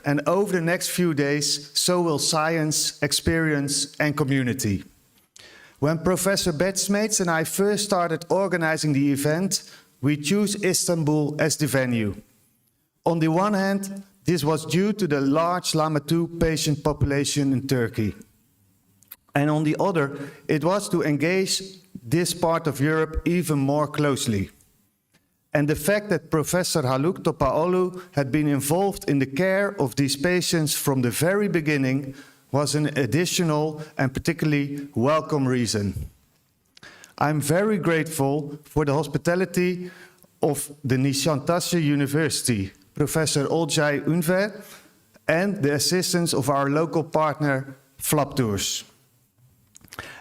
and over the next few days, so will science, experience, and community. When Professor Bert Smeets and I first started organizing the event, we chose Istanbul as the venue. On the one hand, this was due to the large LAMA2 patient population in Turkey. And on the other, it was to engage this part of Europe even more closely. And the fact that Professor Haluk Topaloğlu had been involved in the care of these patients from the very beginning was an additional and particularly welcome reason. I'm very grateful for the hospitality of the Nişantaşı University, Professor Olcay Ünver, and the assistance of our local partner, Flaptours.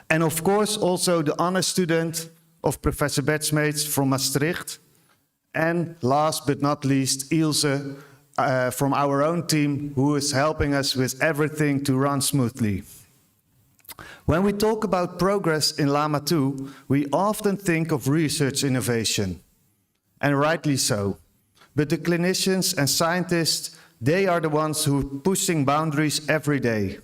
And of course, also the honor student of Professor Bert Smeets from Maastricht. And last but not least, Ilse from our own team, who is helping us with everything to run smoothly. When we talk about progress in LAMA2, we often think of research innovation, and rightly so. But the clinicians and scientists, they are the ones who are pushing boundaries every day.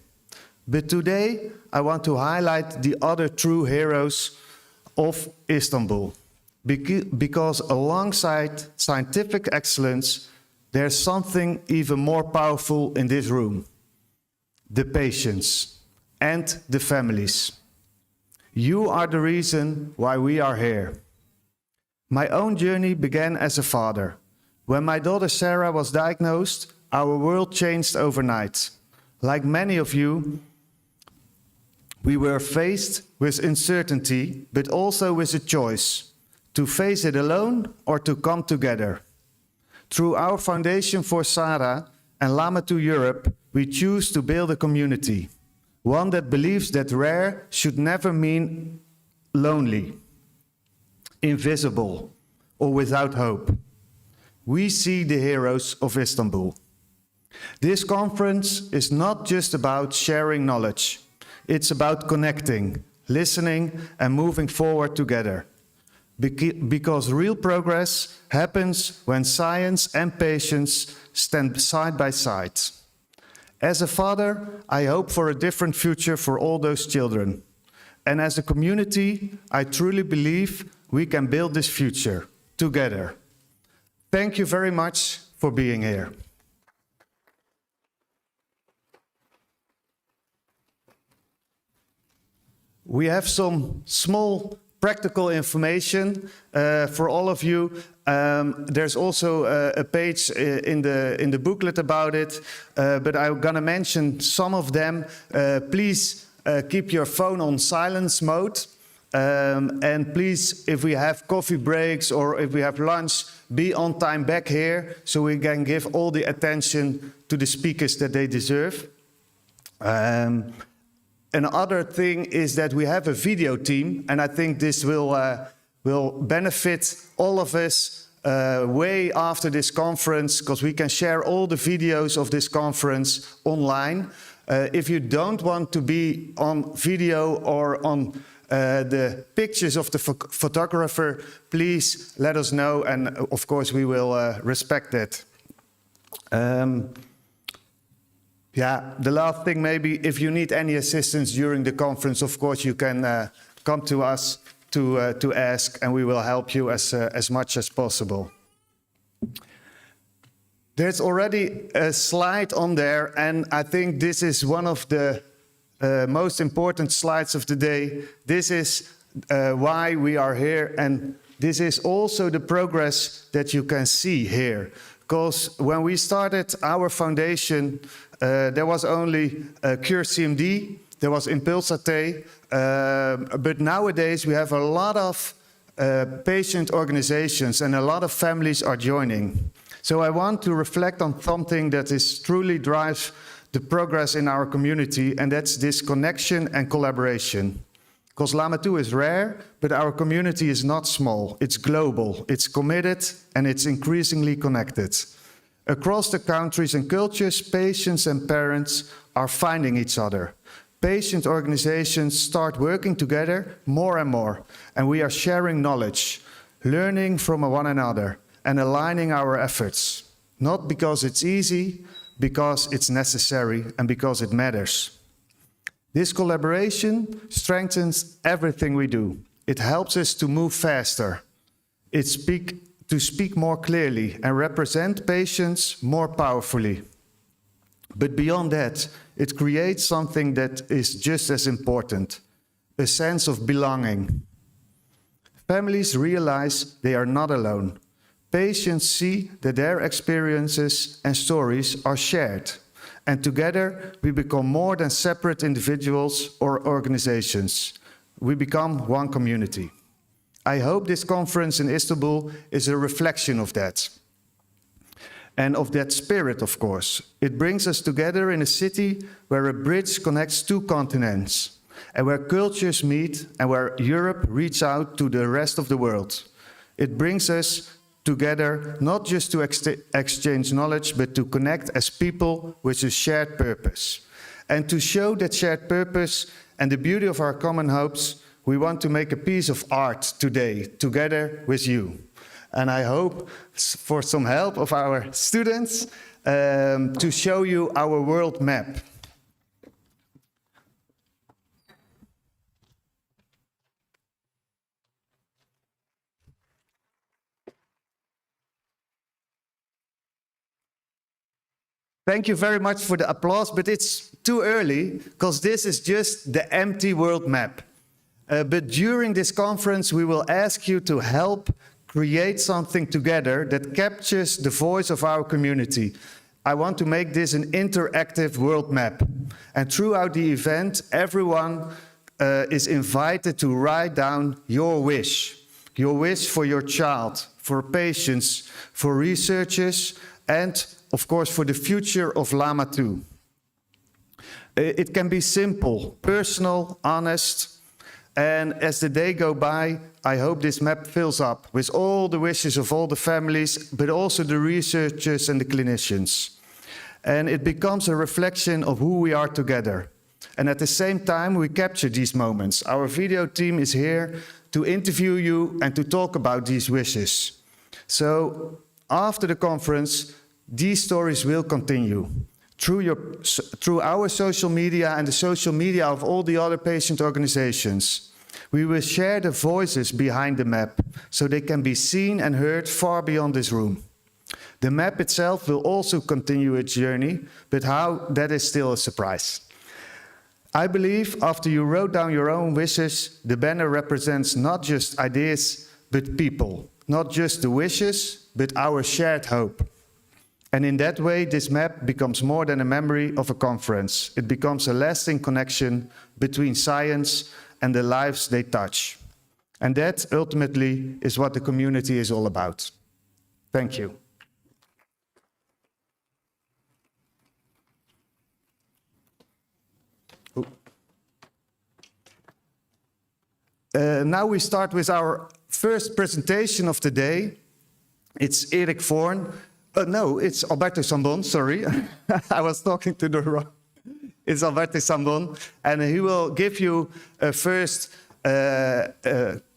But today, I want to highlight the other true heroes of Istanbul. Because alongside scientific excellence, there's something even more powerful in this room: the patients and the families. You are the reason why we are here. My own journey began as a father. When my daughter Sarah was diagnosed, our world changed overnight. Like many of you, we were faced with uncertainty, but also with a choice: to face it alone or to come together. Through our Foundation for Sarah and LAMA2 Europe, we choose to build a community, one that believes that rare should never mean lonely, invisible, or without hope. We see the heroes of Istanbul. This conference is not just about sharing knowledge. It's about connecting, listening, and moving forward together. Because real progress happens when science and patients stand side by side. As a father, I hope for a different future for all those children. And as a community, I truly believe we can build this future together. Thank you very much for being here. We have some small practical information for all of you. There's also a page in the booklet about it, but I'm gonna mention some of them. Please keep your phone on silence mode. And please, if we have coffee breaks or if we have lunch, be on time back here so we can give all the attention to the speakers that they deserve. Another thing is that we have a video team, and I think this will benefit all of us way after this conference, because we can share all the videos of this conference online. If you don't want to be on video or on the pictures of the photographer, please let us know, and of course we will respect that. Yeah, the last thing maybe, if you need any assistance during the conference, of course you can come to us to ask, and we will help you as much as possible. There's already a slide on there, and I think this is one of the most important slides of the day. This is why we are here, and this is also the progress that you can see here. Because when we started our foundation, there was only Cure CMD, there was Impulsate, but nowadays we have a lot of patient organizations and a lot of families are joining. So I want to reflect on something that truly drives the progress in our community, and that's this connection and collaboration. Because LAMA2 is rare, but our community is not small. It's global, it's committed, and it's increasingly connected. Across the countries and cultures, patients and parents are finding each other. Patient organizations start working together more and more, and we are sharing knowledge, learning from one another, and aligning our efforts. Not because it's easy, because it's necessary and because it matters. This collaboration strengthens everything we do. It helps us to move faster, to speak more clearly and represent patients more powerfully. But beyond that, it creates something that is just as important, a sense of belonging. Families realize they are not alone. Patients see that their experiences and stories are shared, and together we become more than separate individuals or organizations. We become one community. I hope this conference in Istanbul is a reflection of that. And of that spirit, of course. It brings us together in a city where a bridge connects two continents, and where cultures meet, and where Europe reaches out to the rest of the world. It brings us together not just to exchange knowledge, but to connect as people with a shared purpose. And to show that shared purpose and the beauty of our common hopes, we want to make a piece of art today, together with you. And I hope for some help of our students to show you our world map. Thank you very much for the applause, but it's too early, because this is just the empty world map. But during this conference, we will ask you to help create something together that captures the voice of our community. I want to make this an interactive world map. And throughout the event, everyone is invited to write down your wish for your child, for patients, for researchers, and of course for the future of LAMA2. It can be simple, personal, honest, and as the day goes by, I hope this map fills up with all the wishes of all the families, but also the researchers and the clinicians. And it becomes a reflection of who we are together. And at the same time, we capture these moments. Our video team is here to interview you and to talk about these wishes. So after the conference, these stories will continue. Through our social media and the social media of all the other patient organizations. We will share the voices behind the map, so they can be seen and heard far beyond this room. The map itself will also continue its journey, but how, that is still a surprise. I believe after you wrote down your own wishes, the banner represents not just ideas, but people. Not just the wishes, but our shared hope. And in that way, this map becomes more than a memory of a conference. It becomes a lasting connection between science and the lives they touch. And that, ultimately, is what the community is all about. Thank you. Now we start with our first presentation of the day. It's Erik Voorn. No, it's Alberto Zambon, sorry. I was talking to the wrong. It's Alberto Zambon, and he will give you a first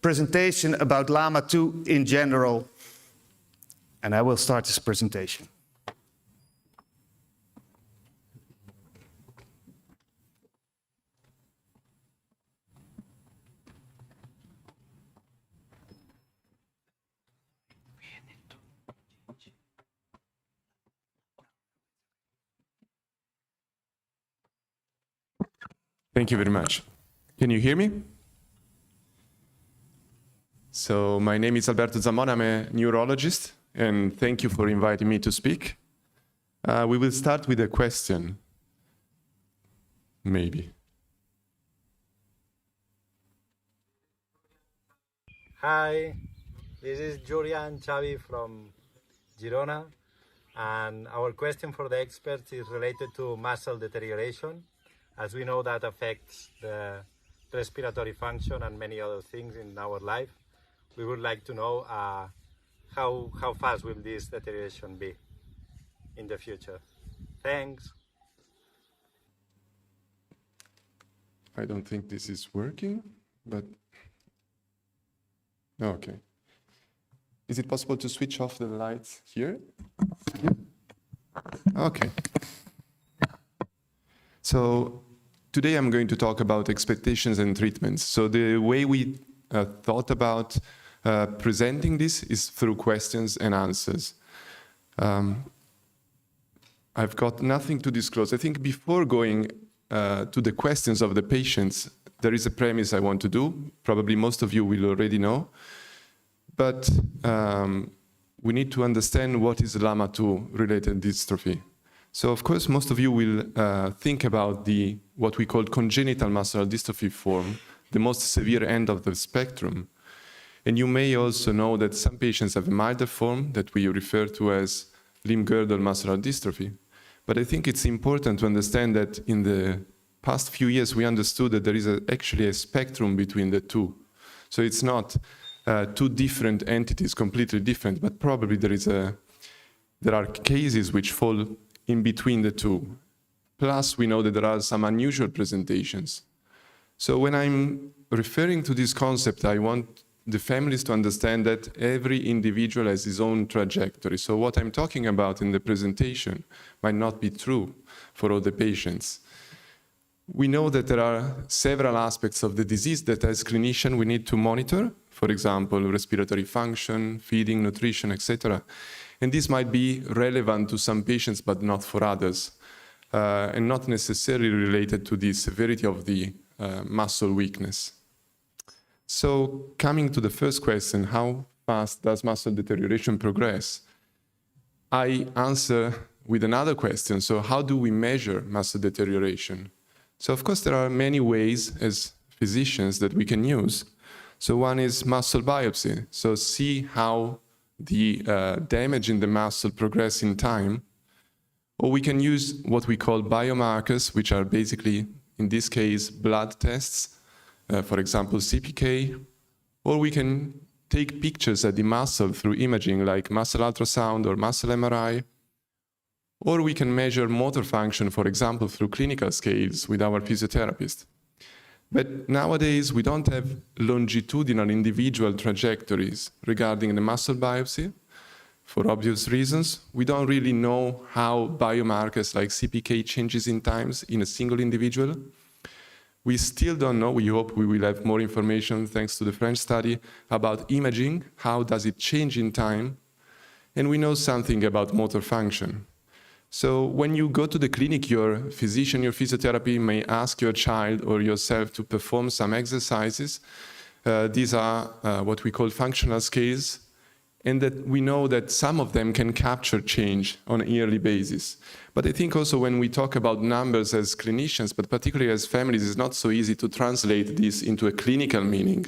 presentation about LAMA2 in general. And I will start this presentation. Thank you very much. Can you hear me? So my name is Alberto Zambon. I'm a neurologist, and thank you for inviting me to speak. We will start with a question, maybe. Hi, this is Julian Xavi from Girona, and our question for the experts is related to muscle deterioration. As we know, that affects the respiratory function and many other things in our life. We would like to know how fast will this deterioration be in the future. Thanks. I don't think this is working, but okay. Is it possible to switch off the lights here? Okay. So today I'm going to talk about expectations and treatments. So the way we thought about presenting this is through questions and answers. I've got nothing to disclose. I think before going to the questions of the patients, there is a premise I want to do. Probably most of you will already know. But we need to understand what is LAMA2-related dystrophy. So, of course, most of you will think about what we call congenital muscular dystrophy form, the most severe end of the spectrum. And you may also know that some patients have a milder form that we refer to as limb girdle muscular dystrophy. But I think it's important to understand that in the past few years, we understood that there is actually a spectrum between the two. So it's not two different entities, completely different, but probably there are cases which fall in between the two. Plus, we know that there are some unusual presentations. So when I'm referring to this concept, I want the families to understand that every individual has his own trajectory. So what I'm talking about in the presentation might not be true for all the patients. We know that there are several aspects of the disease that as clinicians we need to monitor, for example, respiratory function, feeding, nutrition, etc. And this might be relevant to some patients, but not for others, and not necessarily related to the severity of the muscle weakness. So coming to the first question, how fast does muscle deterioration progress? I answer with another question. So how do we measure muscle deterioration? So of course there are many ways as physicians that we can use. So one is muscle biopsy. So see how the damage in the muscle progress in time. Or we can use what we call biomarkers, which are basically, in this case, blood tests. For example, CPK, or we can take pictures at the muscle through imaging like muscle ultrasound or muscle MRI, or we can measure motor function, for example, through clinical scales with our physiotherapist. But nowadays, we don't have longitudinal individual trajectories regarding the muscle biopsy. For obvious reasons, we don't really know how biomarkers like CPK changes in times in a single individual. We still don't know, we hope we will have more information thanks to the French study about imaging, how does it change in time, and we know something about motor function. So when you go to the clinic, your physician, your physiotherapy may ask your child or yourself to perform some exercises. These are what we call functional scales, and that we know that some of them can capture change on a yearly basis. But I think also when we talk about numbers as clinicians, but particularly as families, it's not so easy to translate this into a clinical meaning.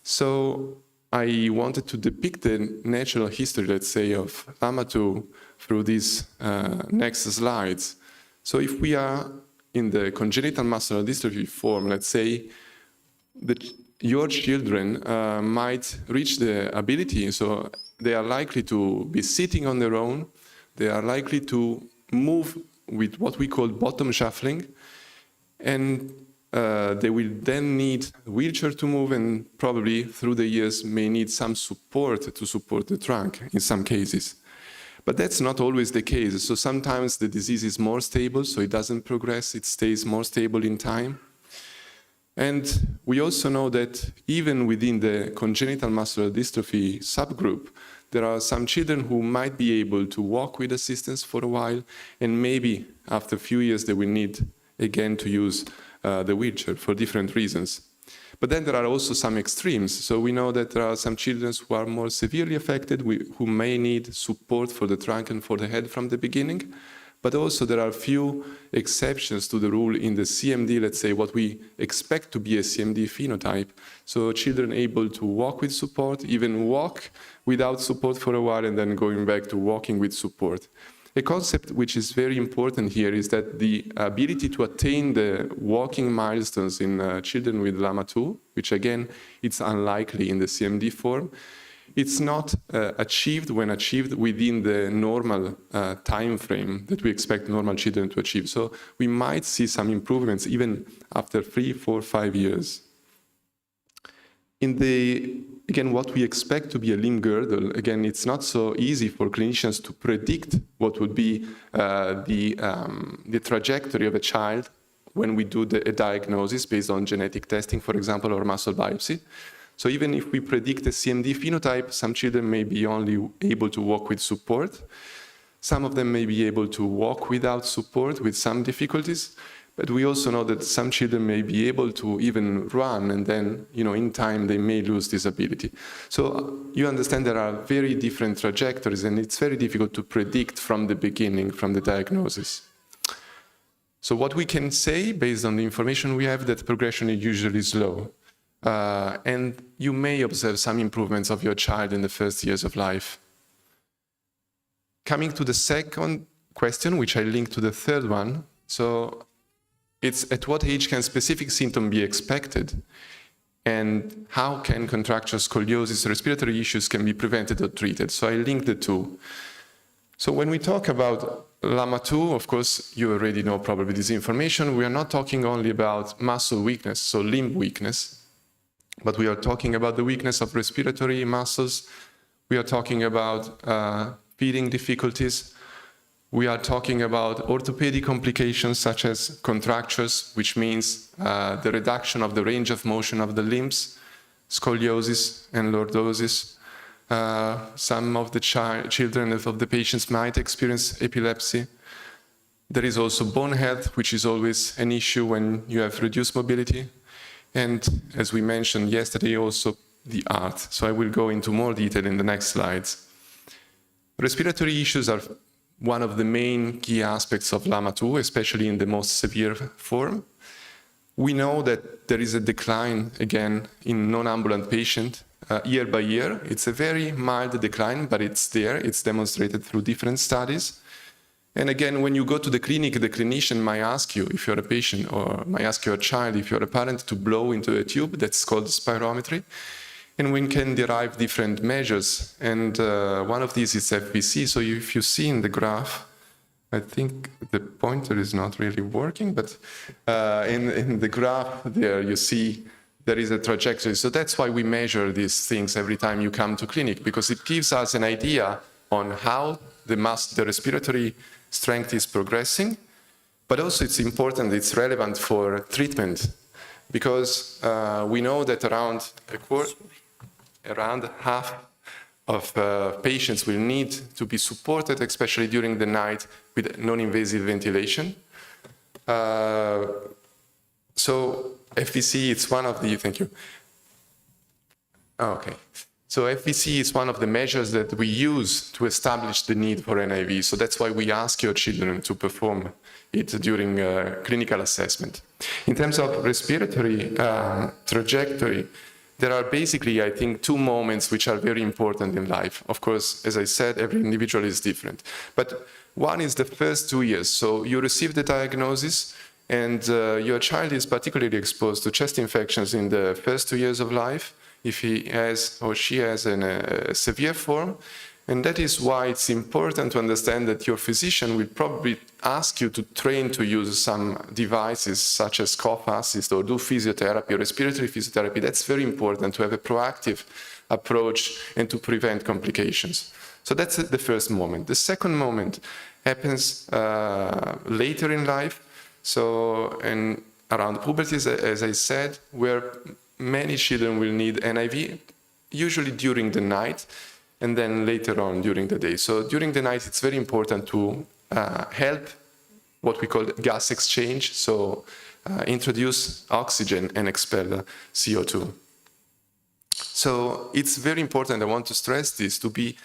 So I wanted to depict the natural history, let's say, of LAMA2 through these next slides. So if we are in the congenital muscular dystrophy form, let's say, your children might reach the ability, so they are likely to be sitting on their own, they are likely to move with what we call bottom shuffling, and they will then need a wheelchair to move, and probably through the years may need some support to support the trunk in some cases. But that's not always the case. So sometimes the disease is more stable, so it doesn't progress, it stays more stable in time. And we also know that even within the congenital muscular dystrophy subgroup, there are some children who might be able to walk with assistance for a while, and maybe after a few years they will need again to use the wheelchair for different reasons. But then there are also some extremes. So we know that there are some children who are more severely affected, who may need support for the trunk and for the head from the beginning. But also there are few exceptions to the rule in the CMD, let's say what we expect to be a CMD phenotype. So children able to walk with support, even walk without support for a while, and then going back to walking with support. A concept which is very important here is that the ability to attain the walking milestones in children with LAMA2, which again, it's unlikely in the CMD form, it's not achieved when achieved within the normal time frame that we expect normal children to achieve. So we might see some improvements even after 3, 4, 5 years. In the again, what we expect to be a limb girdle, again, it's not so easy for clinicians to predict what would be the trajectory of a child when we do a diagnosis based on genetic testing, for example, or muscle biopsy. So even if we predict a CMD phenotype, some children may be only able to walk with support. Some of them may be able to walk without support with some difficulties. But we also know that some children may be able to even run, and then, in time, they may lose this ability. So you understand there are very different trajectories, and it's very difficult to predict from the beginning, from the diagnosis. So what we can say, based on the information we have, that progression is usually slow. And you may observe some improvements of your child in the first years of life. Coming to the second question, which I linked to the third one, so it's at what age can specific symptom be expected, and how can contracture scoliosis, respiratory issues can be prevented or treated? So I linked the two. So when we talk about LAMA2, of course, you already know probably this information. We are not talking only about muscle weakness, so limb weakness, but we are talking about the weakness of respiratory muscles. We are talking about feeding difficulties. We are talking about orthopedic complications such as contractures, which means the reduction of the range of motion of the limbs, scoliosis and lordosis. Some of the children of the patients might experience epilepsy. There is also bone health, which is always an issue when you have reduced mobility. And as we mentioned yesterday, also the art. So I will go into more detail in the next slides. Respiratory issues are one of the main key aspects of LAMA2, especially in the most severe form. We know that there is a decline, again, in non-ambulant patients year by year. It's a very mild decline, but it's there. It's demonstrated through different studies. And again, when you go to the clinic, the clinician might ask you, if you're a patient, or might ask your child, if you're a parent, to blow into a tube. That's called spirometry. And we can derive different measures. And one of these is FVC. So if you see in the graph, I think the pointer is not really working, but in the graph there you see there is a trajectory. So that's why we measure these things every time you come to clinic, because it gives us an idea on how the respiratory strength is progressing. But also it's important, it's relevant for treatment, because we know that around half of patients will need to be supported, especially during the night, with non-invasive ventilation. So FVC, it's one of the, thank you. Okay. So FVC is one of the measures that we use to establish the need for NIV. So that's why we ask your children to perform it during clinical assessment. In terms of respiratory trajectory, there are basically, I think, two moments which are very important in life. Of course, as I said, every individual is different. But one is the first 2 years. So you receive the diagnosis, and your child is particularly exposed to chest infections in the first 2 years of life, if he has or she has a severe form. And that is why it's important to understand that your physician will probably ask you to train to use some devices such as cough assist or do physiotherapy or respiratory physiotherapy. That's very important to have a proactive approach and to prevent complications. So that's the first moment. The second moment happens later in life. So, and around puberty, as I said, where many children will need NIV, usually during the night, and then later on during the day. So during the night, it's very important to help what we call gas exchange, so introduce oxygen and expel CO2. So it's very important, I want to stress this, to be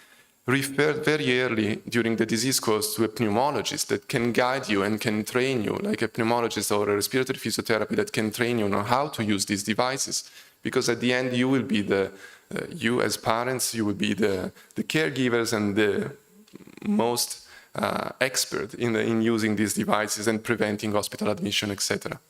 referred very early during the disease course to a pneumologist that can guide you and can train you, like a pneumologist or a respiratory physiotherapy that can train you on how to use these devices. Because at the end, you will be you as parents, you will be the caregivers and the most expert in using these devices and preventing hospital admission, etc.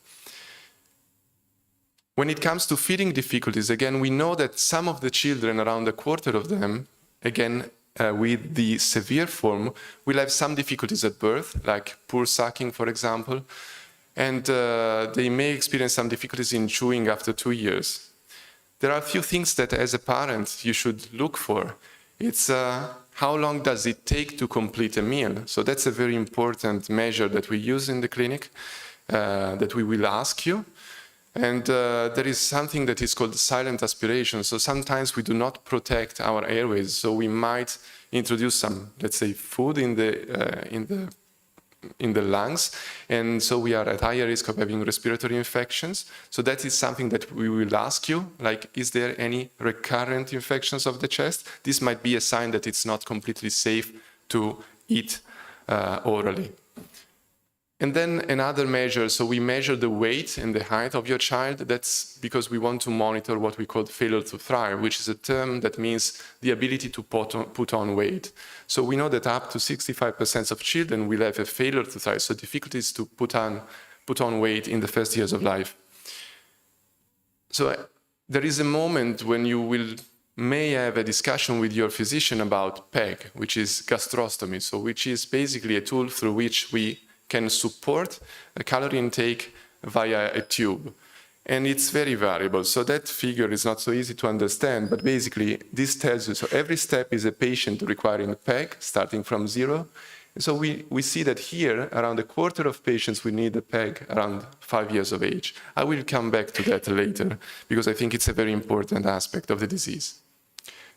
When it comes to feeding difficulties, again, we know that some of the children, around a quarter of them, again, with the severe form, will have some difficulties at birth, like poor sucking, for example, and they may experience some difficulties in chewing after 2 years. there are a few things that as a parent you should look for. It's how long does it take to complete a meal? So that's a very important measure that we use in the clinic, that we will ask you. And there is something that is called silent aspiration. So sometimes we do not protect our airways. So we might introduce some, let's say, food in the lungs, and so we are at higher risk of having respiratory infections. So that is something that we will ask you, like, is there any recurrent infections of the chest? This might be a sign that it's not completely safe to eat orally. And then another measure, so we measure the weight and the height of your child. That's because we want to monitor what we call failure to thrive, which is a term that means the ability to put on weight. So we know that up to 65% of children will have a failure to thrive, so difficulties to put on weight in the first years of life. So there is a moment when you may have a discussion with your physician about PEG, which is gastrostomy, so which is basically a tool through which we can support a calorie intake via a tube. And it's very variable, so that figure is not so easy to understand, but basically this tells you, so every step is a patient requiring PEG, starting from 0. And so we see that here, around a quarter of patients will need a PEG around 5 years of age. I will come back to that later, because I think it's a very important aspect of the disease.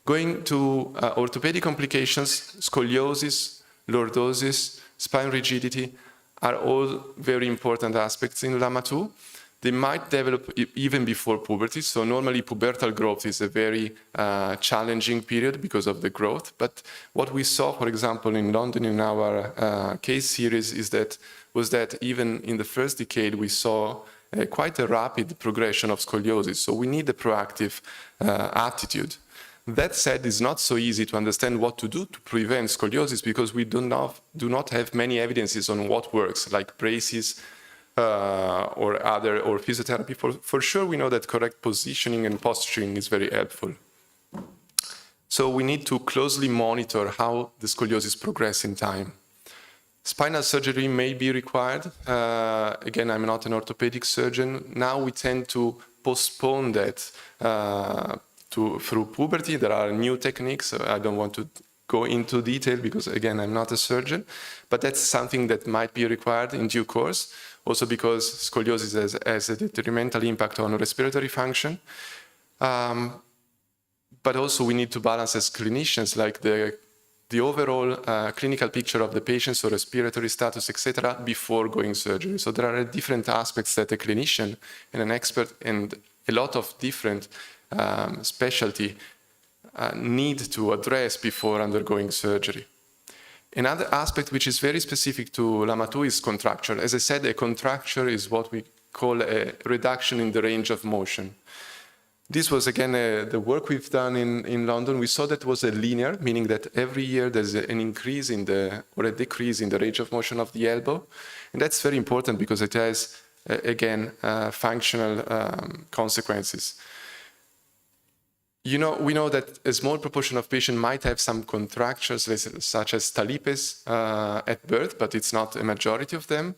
Going to orthopedic complications, scoliosis, lordosis, spine rigidity, are all very important aspects in LAMA2. They might develop even before puberty. So normally pubertal growth is a very challenging period because of the growth. But what we saw, for example, in London in our case series was that even in the first decade, we saw quite a rapid progression of scoliosis. So we need a proactive attitude. That said, it's not so easy to understand what to do to prevent scoliosis because we do not have many evidences on what works, like braces or physiotherapy. For sure, we know that correct positioning and posturing is very helpful. So we need to closely monitor how the scoliosis progresses in time. Spinal surgery may be required. Again, I'm not an orthopedic surgeon. Now we tend to postpone that through puberty. There are new techniques. I don't want to go into detail because, again, I'm not a surgeon. But that's something that might be required in due course, also because scoliosis has a detrimental impact on respiratory function. But also we need to balance as clinicians, like the overall clinical picture of the patient, so respiratory status, etc., before going surgery. So there are different aspects that a clinician and an expert and a lot of different specialty need to address before undergoing surgery. Another aspect which is very specific to LAMA2 is contracture. As I said, a contracture is what we call a reduction in the range of motion. This was, again, the work we've done in London. We saw that was a linear, meaning that every year there's an increase or a decrease in the range of motion of the elbow. And that's very important because it has, again, functional consequences. We know that a small proportion of patients might have some contractures, such as talipes at birth, but it's not a majority of them.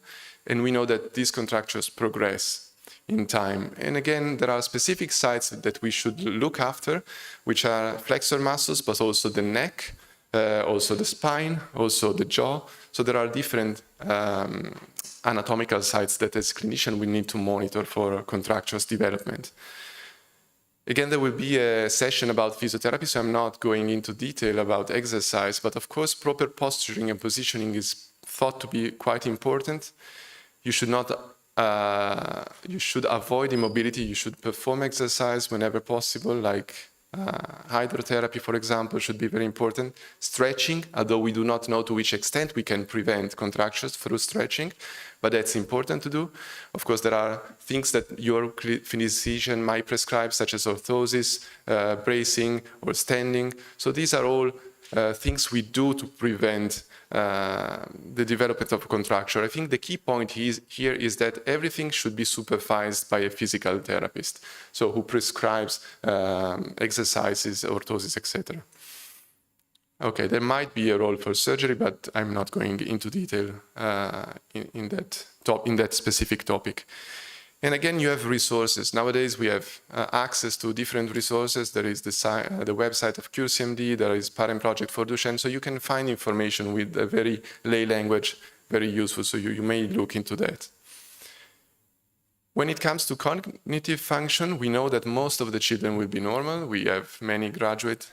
And we know that these contractures progress in time. And again, there are specific sites that we should look after, which are flexor muscles, but also the neck, also the spine, also the jaw. So there are different anatomical sites that as clinician we need to monitor for contractures development. Again, there will be a session about physiotherapy, so I'm not going into detail about exercise, but of course, proper posturing and positioning is thought to be quite important. You should avoid immobility. You should perform exercise whenever possible, like hydrotherapy, for example, should be very important. Stretching, although we do not know to which extent we can prevent contractures through stretching, but that's important to do. Of course, there are things that your physician might prescribe, such as orthosis, bracing, or standing. So these are all things we do to prevent the development of contracture. I think the key point here is that everything should be supervised by a physical therapist, so who prescribes exercises, orthosis, etc. Okay, there might be a role for surgery, but I'm not going into detail in that specific topic. And again, you have resources. Nowadays, we have access to different resources. There is the website of CureCMD, there is Parent Project for Duchenne, so you can find information with a very lay language, very useful, so you may look into that. When it comes to cognitive function, we know that most of the children will be normal. We have many graduate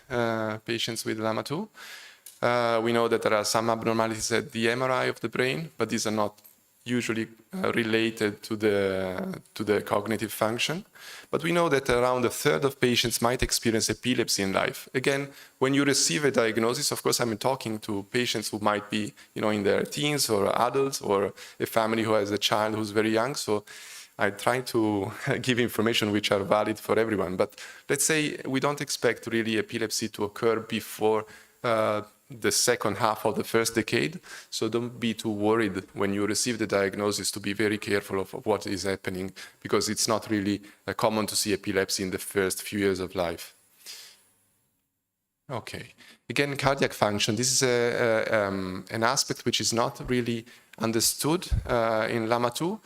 patients with LAMA2. We know that there are some abnormalities at the MRI of the brain, but these are not usually related to the cognitive function. But we know that around a third of patients might experience epilepsy in life. Again, when you receive a diagnosis, of course, I'm talking to patients who might be, in their teens or adults, or a family who has a child who's very young. So I try to give information which are valid for everyone. But let's say we don't expect really epilepsy to occur before the second half of the first decade. So don't be too worried when you receive the diagnosis, to be very careful of what is happening, because it's not really common to see epilepsy in the first few years of life. Okay. Again, cardiac function. This is an aspect which is not really understood in LAMA2.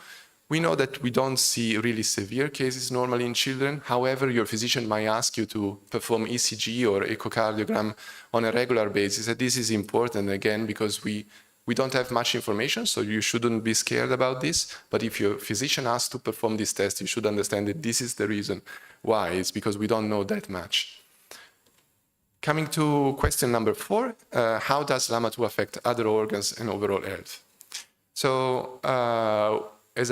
We know that we don't see really severe cases normally in children. However, your physician might ask you to perform ECG or echocardiogram on a regular basis. And this is important, again, because we don't have much information, so you shouldn't be scared about this. But if your physician asks to perform this test, you should understand that this is the reason why. It's because we don't know that much. Coming to question number 4, how does LAMA2 affect other organs and overall health? So, as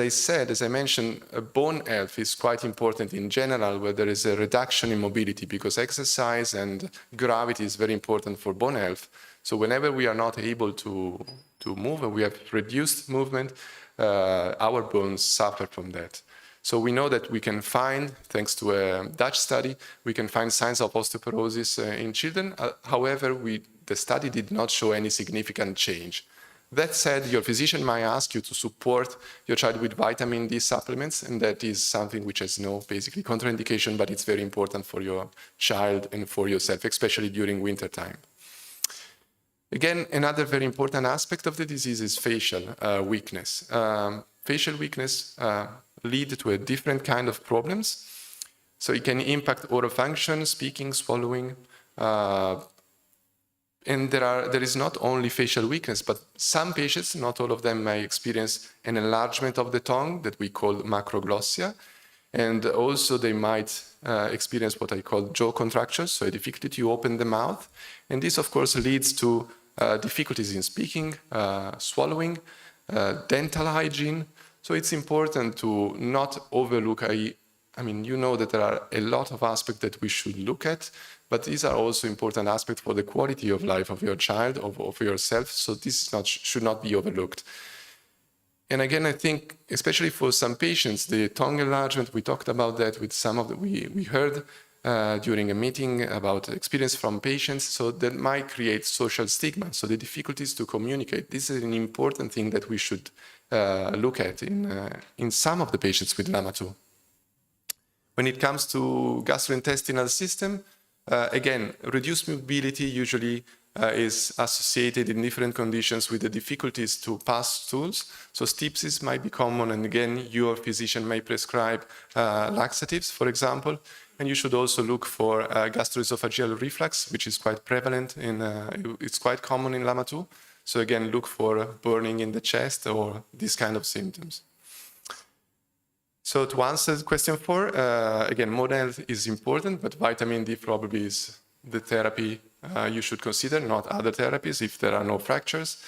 I mentioned, bone health is quite important in general, where there is a reduction in mobility, because exercise and gravity is very important for bone health. So whenever we are not able to move, and we have reduced movement, our bones suffer from that. So we know that we can find, thanks to a Dutch study, we can find signs of osteoporosis in children. However, the study did not show any significant change. That said, your physician might ask you to support your child with vitamin D supplements, and that is something which has no basically contraindication, but it's very important for your child and for yourself, especially during winter time. Again, another very important aspect of the disease is facial weakness. Facial weakness lead to a different kind of problems. So it can impact oral function, speaking, swallowing, and there is not only facial weakness, but some patients, not all of them, may experience an enlargement of the tongue that we call macroglossia. And also they might experience what I call jaw contractures, so a difficulty to open the mouth. And this, of course, leads to difficulties in speaking, swallowing, dental hygiene. So it's important to not overlook. I mean, you know that there are a lot of aspects that we should look at, but these are also important aspects for the quality of life of your child, of yourself. So this should not be overlooked. And again, I think, especially for some patients, the tongue enlargement, we talked about that with some of we heard during a meeting about experience from patients. So that might create social stigma. So the difficulties to communicate, this is an important thing that we should look at in some of the patients with LAMA2. When it comes to gastrointestinal system, again, reduced mobility usually is associated in different conditions with the difficulties to pass stools. So stipsis might be common, and again, your physician may prescribe laxatives, for example. And you should also look for gastroesophageal reflux, which is quite prevalent it's quite common in LAMA2. So again, look for burning in the chest or these kind of symptoms. So to answer question 4, again, modern health is important, but vitamin D probably is the therapy you should consider, not other therapies if there are no fractures.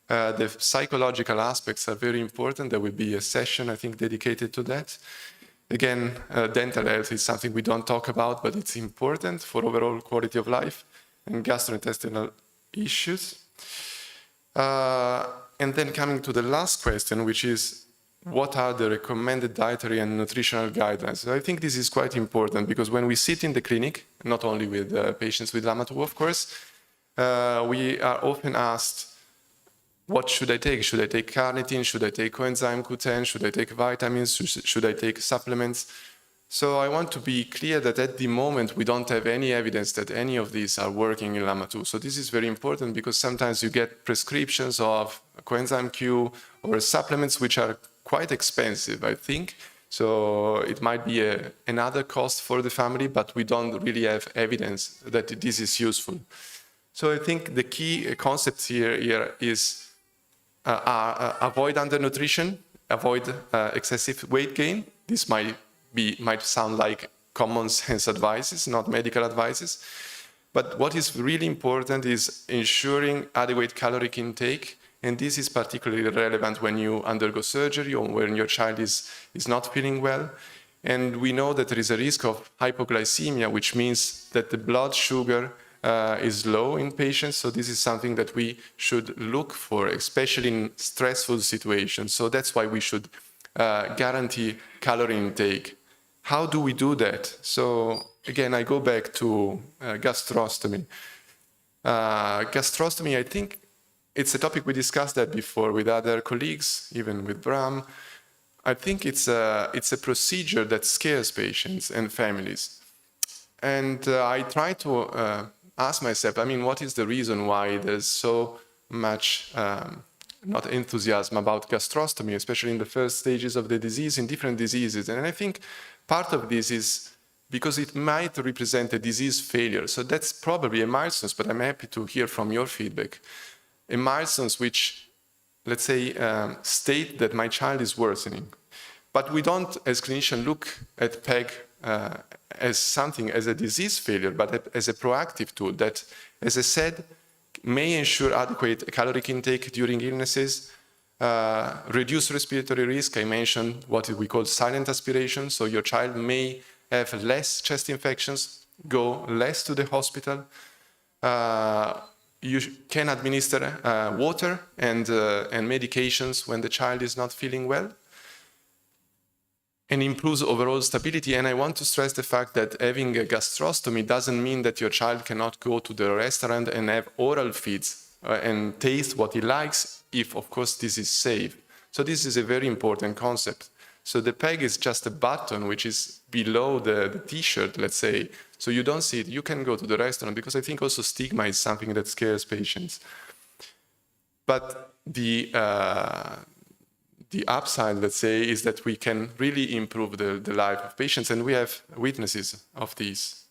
The psychological aspects are very important. There will be a session, I think, dedicated to that. Again, dental health is something we don't talk about, but it's important for overall quality of life, and gastrointestinal issues. And then coming to the last question, which is, what are the recommended dietary and nutritional guidelines? So I think this is quite important, because when we sit in the clinic, not only with patients with LAMA2, of course, we are often asked, what should I take? Should I take carnitine? Should I take coenzyme Q10? Should I take vitamins? Should I take supplements? So I want to be clear that at the moment, we don't have any evidence that any of these are working in LAMA2. So this is very important, because sometimes you get prescriptions of coenzyme Q or supplements which are quite expensive, I think. So it might be another cost for the family, but we don't really have evidence that this is useful. So I think the key concept here is avoid undernutrition, avoid excessive weight gain. This might sound like common sense advices, not medical advices. But what is really important is ensuring adequate caloric intake. And this is particularly relevant when you undergo surgery or when your child is not feeling well. And we know that there is a risk of hypoglycemia, which means that the blood sugar is low in patients. So this is something that we should look for, especially in stressful situations. So that's why we should guarantee calorie intake. How do we do that? So again, I go back to gastrostomy. Gastrostomy, I think, it's a topic we discussed that before with other colleagues, even with Bram. I think it's a procedure that scares patients and families. And I try to ask myself, what is the reason why there's so much not enthusiasm about gastrostomy, especially in the first stages of the disease, in different diseases? And I think part of this is because it might represent a disease failure. So that's probably a milestone, but I'm happy to hear from your feedback. A milestone which, let's say, state that my child is worsening. But we don't, as clinicians, look at PEG as something, as a disease failure, but as a proactive tool that, as I said, may ensure adequate caloric intake during illnesses, reduce respiratory risk. I mentioned what we call silent aspiration. So your child may have less chest infections, go less to the hospital. You can administer water and medications when the child is not feeling well, and improves overall stability. And I want to stress the fact that having a gastrostomy doesn't mean that your child cannot go to the restaurant and have oral feeds and taste what he likes, if, of course, this is safe. So this is a very important concept. So the PEG is just a button which is below the t-shirt, let's say. So you don't see it. You can go to the restaurant, because I think also stigma is something that scares patients. But the upside, let's say, is that we can really improve the life of patients, and we have witnesses of this.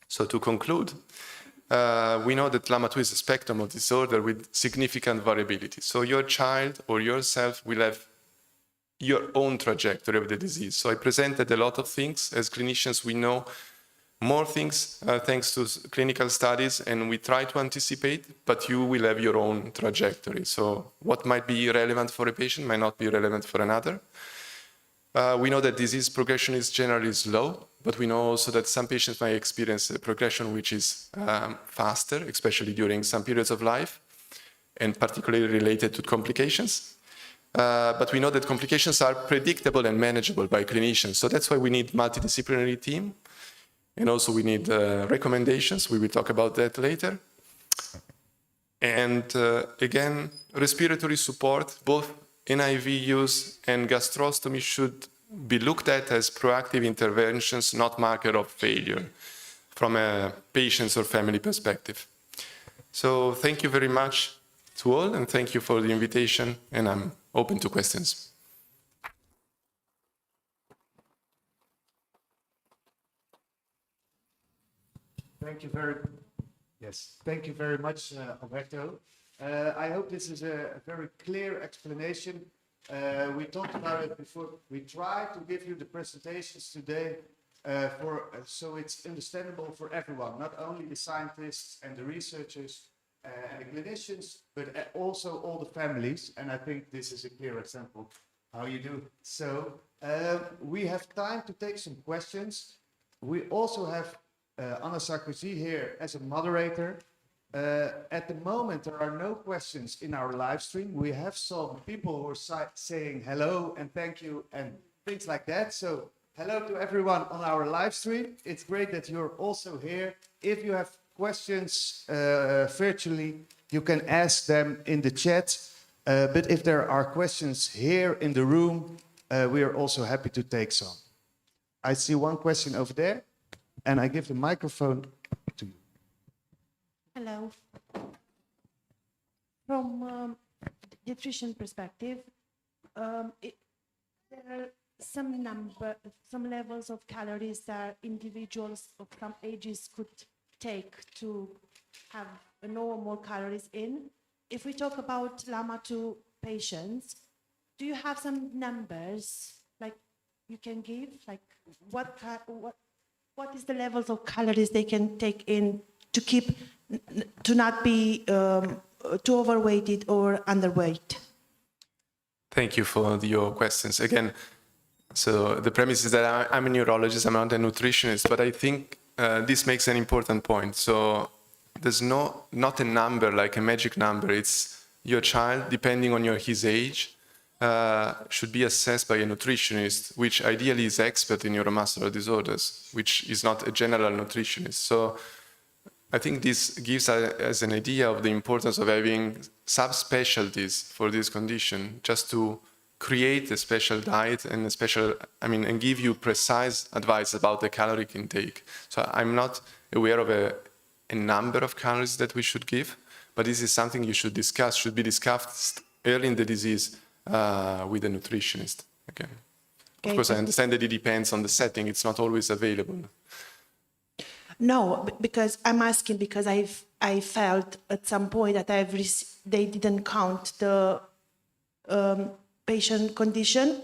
So to conclude, we know that LAMA2 is a spectrum of disorder with significant variability. So your child or yourself will have your own trajectory of the disease. So I presented a lot of things. As clinicians, we know more things thanks to clinical studies, and we try to anticipate, but you will have your own trajectory. So what might be relevant for a patient might not be relevant for another. We know that disease progression is generally slow, but we know also that some patients might experience a progression which is faster, especially during some periods of life, and particularly related to complications. But we know that complications are predictable and manageable by clinicians. So that's why we need multidisciplinary team. And also we need recommendations. We will talk about that later. And again, respiratory support, both NIV use and gastrostomy should be looked at as proactive interventions, not marker of failure from a patient's or family perspective. So thank you very much to all, and thank you for the invitation, and I'm open to questions. Thank you very much, Alberto. I hope this is a very clear explanation. We talked about it before. We try to give you the presentations today so it's understandable for everyone, not only the scientists and the researchers and the clinicians, but also all the families. And I think this is a clear example how you do. So we have time to take some questions. We also have Sarkozy here as a moderator. At the moment, there are no questions in our live stream. We have some people who are saying hello and thank you and things like that. So hello to everyone on our live stream. It's great that you're also here. If you have questions virtually, you can ask them in the chat. But if there are questions here in the room, we are also happy to take some. I see one question over there, and I give the microphone to you. Hello. From nutrition perspective, there are some levels of calories that individuals of some ages could take to have a normal calories in. If we talk about LAMA2 patients, do you have some numbers like you can give? Like what is the levels of calories they can take in to keep to not be too overweighted or underweight? Thank you for your questions. Again, so the premise is that I'm a neurologist, I'm not a nutritionist, but I think this makes an important point. So there's not a number, like a magic number. It's your child, depending on his age, should be assessed by a nutritionist, which ideally is expert in neuromuscular disorders, which is not a general nutritionist. So I think this gives us an idea of the importance of having subspecialties for this condition, just to create a special diet and and give you precise advice about the caloric intake. So I'm not aware of a number of calories that we should give, but this is something you should be discussed early in the disease with a nutritionist. Okay. Of course, I understand that it depends on the setting. It's not always available. No, because I'm asking because I felt at some point that they didn't count the patient condition,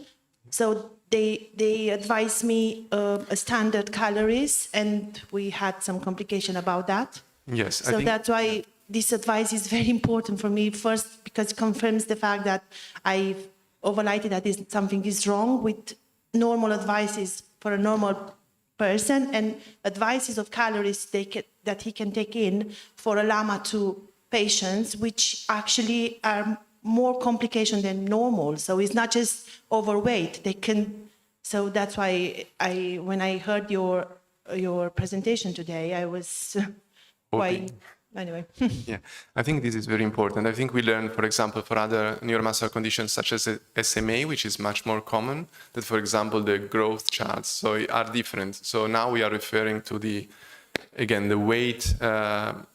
so they advised me a standard calories, and we had some complication about that. Yes. So that's why this advice is very important for me. First, because it confirms the fact that I've overlighted that something is wrong with normal advices for a normal person and advices of calories that he can take in for a LAMA2 patients, which actually are more complication than normal. So it's not just overweight. So that's why when I heard your presentation today, I was quite. Anyway. Yeah, I think this is very important. I think we learned, for example, for other neuromuscular conditions such as SMA, which is much more common, that, for example, the growth charts are different. So now we are referring to the weight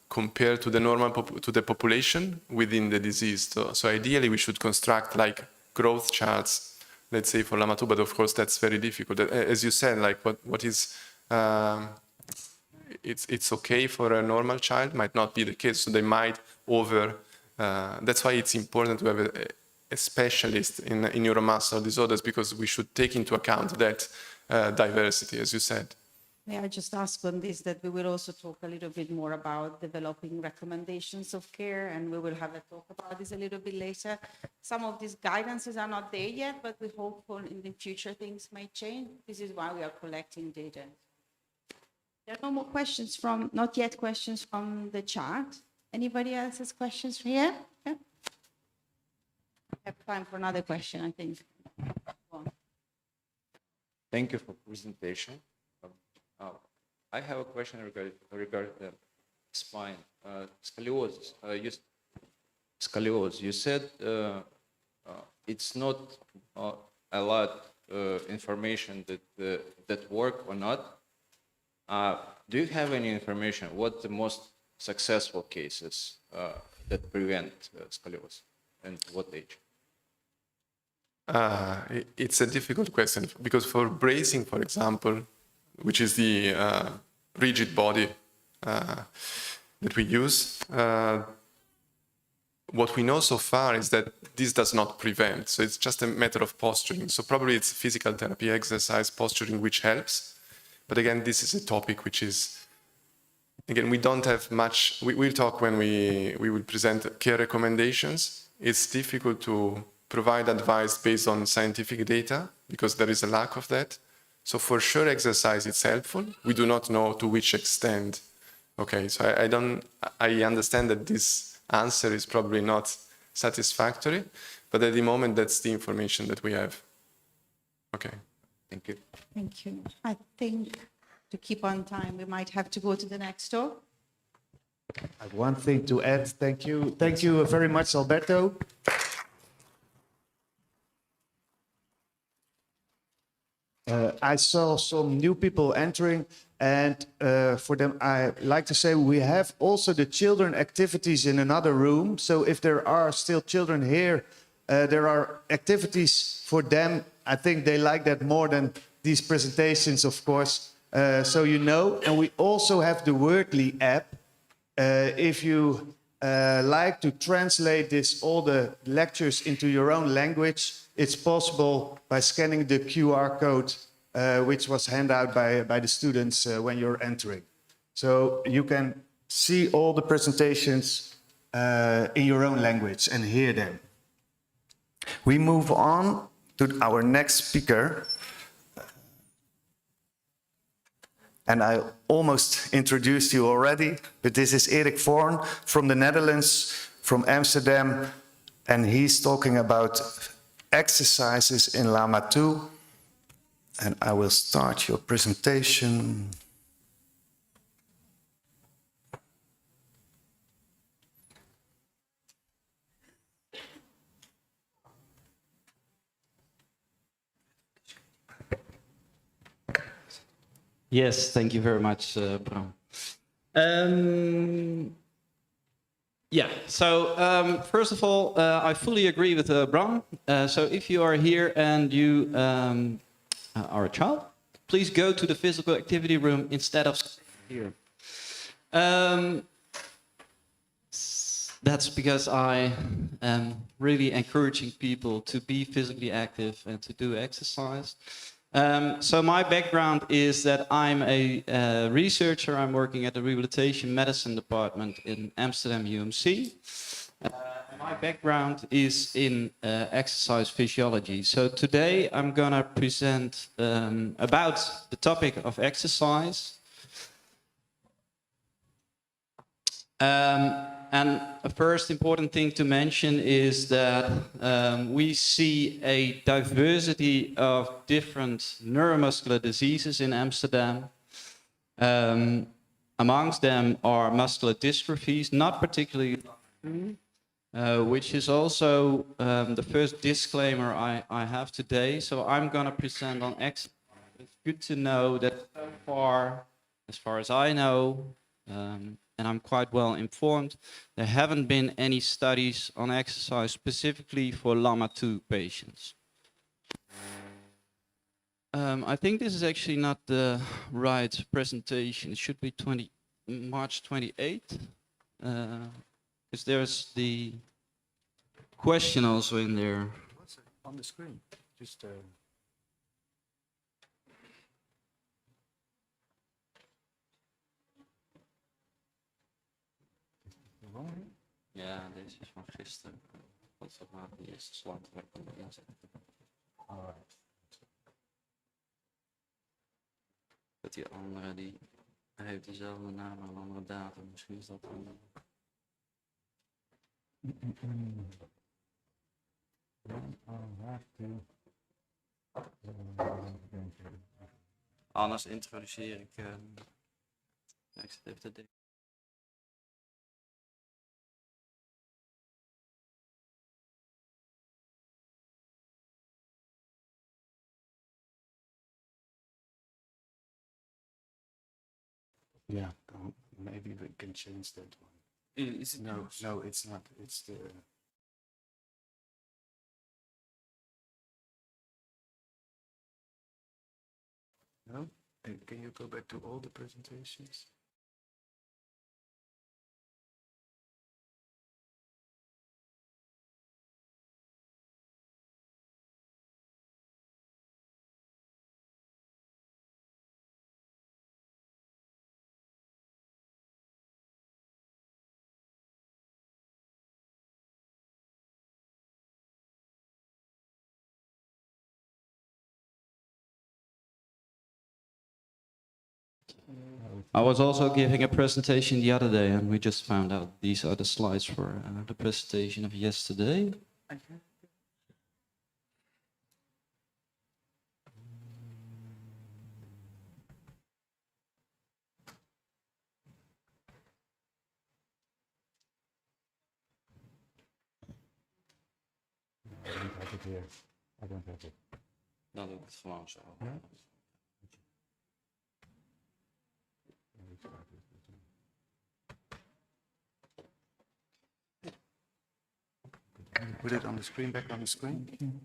compared to the to the population within the disease. So ideally, we should construct like growth charts, let's say for LAMA2, but of course that's very difficult. As you said, like what is it's okay for a normal child, might not be the case. So they might that's why it's important to have a specialist in neuromuscular disorders, because we should take into account that diversity, as you said. May I just ask on this that we will also talk a little bit more about developing recommendations of care, and we will have a talk about this a little bit later. Some of these guidances are not there yet, but we hope in the future things may change. This is why we are collecting data. There are no more questions not yet questions from the chat. Anybody else has questions here? Yeah. We have time for another question, I think. Go on. Thank you for presentation. I have a question regarding the spine scoliosis. Scoliosis. You said it's not a lot information that work or not. Do you have any information? What the most successful cases that prevent scoliosis, and what age? It's a difficult question, because for bracing, for example, which is the rigid body that we use, what we know so far is that this does not prevent. So it's just a matter of posturing. So probably it's physical therapy, exercise, posturing, which helps. But again, this is a topic which is, again, we don't have much. We'll talk when we will present care recommendations. It's difficult to provide advice based on scientific data because there is a lack of that. So for sure, exercise is helpful. We do not know to which extent. Okay, so I understand that this answer is probably not satisfactory, but at the moment, that's the information that we have. Okay, thank you. Thank you. I think to keep on time, we might have to go to the next door. I have one thing to add. Thank you. Thank you very much, Alberto. I saw some new people entering, and for them, I like to say we have also the children activities in another room. So if there are still children here, there are activities for them. I think they like that more than these presentations, of course. So you know, and we also have the Wordly app. If you like to translate all the lectures into your own language, it's possible by scanning the QR code, which was handed out by the students when you're entering. So you can see all the presentations in your own language and hear them. We move on to our next speaker. And I almost introduced you already, but this is Erik Voorn from the Netherlands, from Amsterdam, and he's talking about exercises in LAMA2. And I will start your presentation. Yes, thank you very much, Bram. First of all, I fully agree with Bram. So if you are here and you are a child, please go to the physical activity room instead of here. That's because I am really encouraging people to be physically active and to do exercise. So my background is that I'm a researcher. I'm working at the Rehabilitation Medicine Department in Amsterdam UMC. My background is in exercise physiology. So today I'm gonna present about the topic of exercise. And a first important thing to mention is that we see a diversity of different neuromuscular diseases in Amsterdam. Amongst them are muscular dystrophies, not particularly, which is also the first disclaimer I have today. So I'm going to present on exercise. It's good to know that so far, as far as I know, and I'm quite well informed, there haven't been any studies on exercise specifically for LAMA2 patients. I think this is actually not the right presentation. It should be March 28th, because there's the question also in there. What's it on the screen? Just Ja, deze is van gisteren. Dat is maar de eerste slide waar ik hem inzetten. Dat die andere, die heeft dezelfde naam maar een andere datum. Misschien is dat dan... Anders introduceer ik... ik zit even te denken. yeah, maybe we can change that one. Is it No, it's not. It's the... No? Can you go back to all the presentations? I was also giving a presentation the other day, and we just found out these are the slides for the presentation of yesterday. I don't have it here. I don't have it. Dan doe ik het gewoon zo. put it on the screen, back on the screen.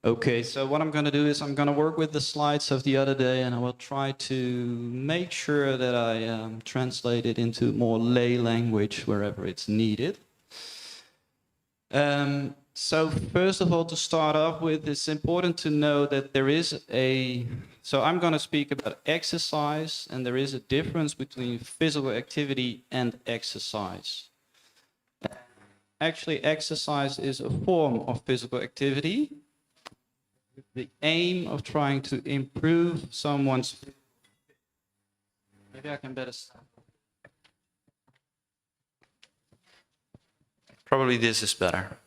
Okay, so what I'm going to do is I'm going to work with the slides of the other day, and I will try to make sure that I translate it into more lay language wherever it's needed. So first of all, to start off with, it's important to know that there is so I'm going to speak about exercise, and there is a difference between physical activity and exercise. Actually, exercise is a form of physical activity. The aim of trying to improve someone's... Maybe I can better stop. Probably this is better.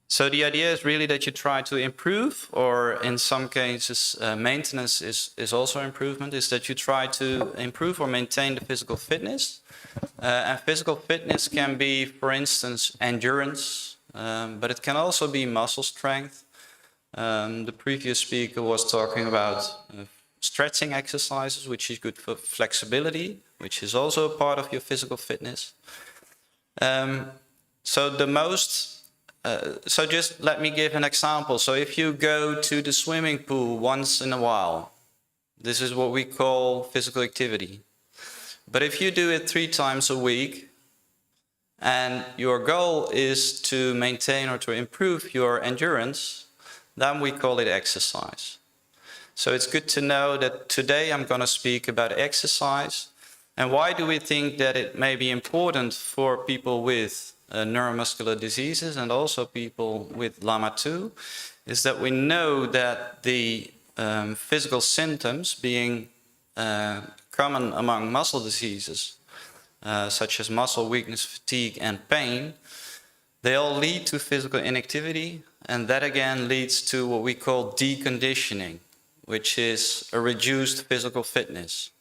So the idea is really that you try to improve, or in some cases maintenance is also improvement, is that you try to improve or maintain the physical fitness. And physical fitness can be, for instance, endurance, but it can also be muscle strength. The previous speaker was talking about stretching exercises, which is good for flexibility, which is also a part of your physical fitness. So just let me give an example. So if you go to the swimming pool once in a while, this is what we call physical activity. But if you do it 3 times a week, and your goal is to maintain or to improve your endurance, then we call it exercise. So it's good to know that today I'm going to speak about exercise. And why do we think that it may be important for people with neuromuscular diseases and also people with LAMA2? Is that we know that the physical symptoms being common among muscle diseases, such as muscle weakness, fatigue, and pain, they all lead to physical inactivity, and that again leads to what we call deconditioning, which is a reduced physical fitness.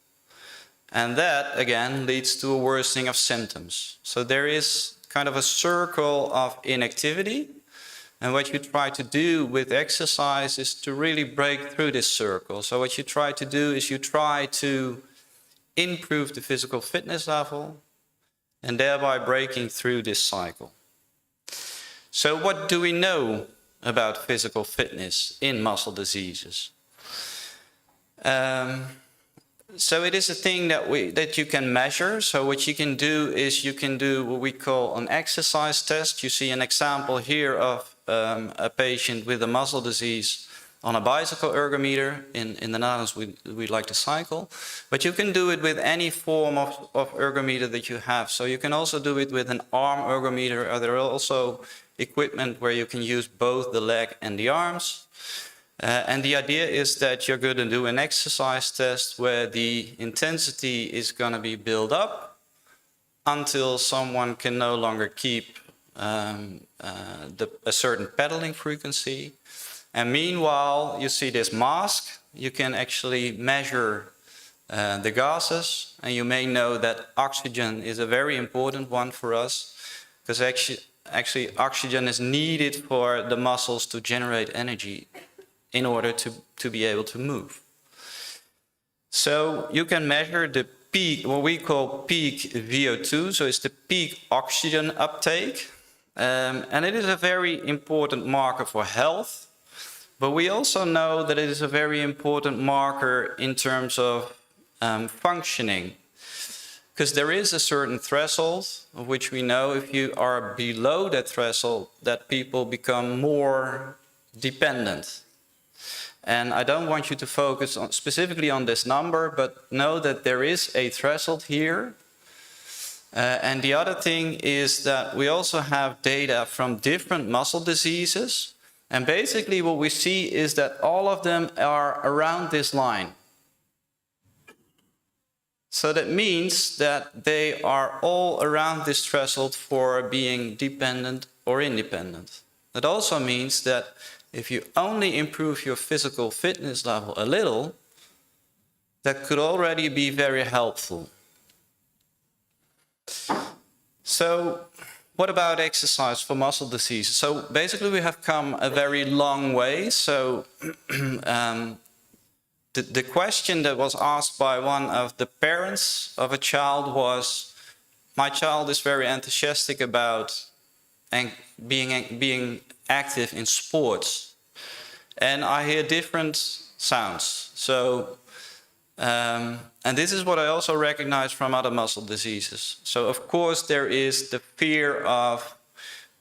And that again leads to a worsening of symptoms. So there is kind of a circle of inactivity, and what you try to do with exercise is to really break through this circle. So what you try to do is you try to improve the physical fitness level, and thereby breaking through this cycle. So what do we know about physical fitness in muscle diseases? So it is a thing that you can measure. So what you can do is you can do what we call an exercise test. You see an example here of a patient with a muscle disease on a bicycle ergometer. In the Netherlands, we like to cycle. But you can do it with any form of ergometer that you have. So you can also do it with an arm ergometer. There are also equipment where you can use both the leg and the arms. And the idea is that you're going to do an exercise test where the intensity is going to be built up until someone can no longer keep a certain pedaling frequency. And meanwhile, you see this mask. You can actually measure the gases, and you may know that oxygen is a very important one for us, because actually oxygen is needed for the muscles to generate energy in order to be able to move. So you can measure the peak, what we call peak VO2, so it's the peak oxygen uptake. And it is a very important marker for health, but we also know that it is a very important marker in terms of functioning. Because there is a certain threshold of which we know if you are below that threshold, that people become more dependent. And I don't want you to focus specifically on this number, but know that there is a threshold here. And the other thing is that we also have data from different muscle diseases. And basically what we see is that all of them are around this line. So that means that they are all around this threshold for being dependent or independent. That also means that if you only improve your physical fitness level a little, that could already be very helpful. So what about exercise for muscle diseases? So basically we have come a very long way. So the the question that was asked by one of the parents of a child was, my child is very enthusiastic about being active in sports. And I hear different sounds. So, and this is what I also recognize from other muscle diseases. So of course there is the fear of,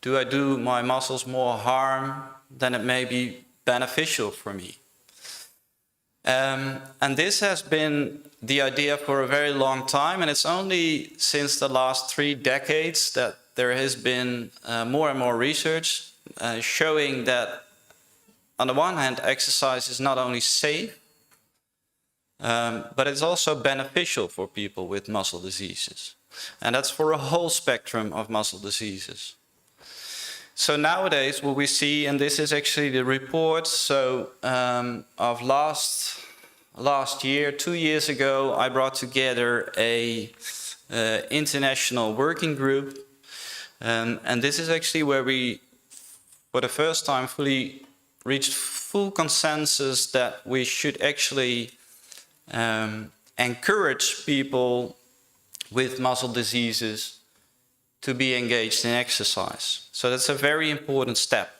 do I do my muscles more harm than it may be beneficial for me? And this has been the idea for a very long time, and it's only since the last 3 decades that there has been more and more research showing that, on the one hand, exercise is not only safe, but it's also beneficial for people with muscle diseases. And that's for a whole spectrum of muscle diseases. So nowadays what we see, and this is actually the report, so of last year, 2 years ago, I brought together a international working group. And this is actually where we, for the first time, fully reached full consensus that we should actually encourage people with muscle diseases to be engaged in exercise. So that's a very important step.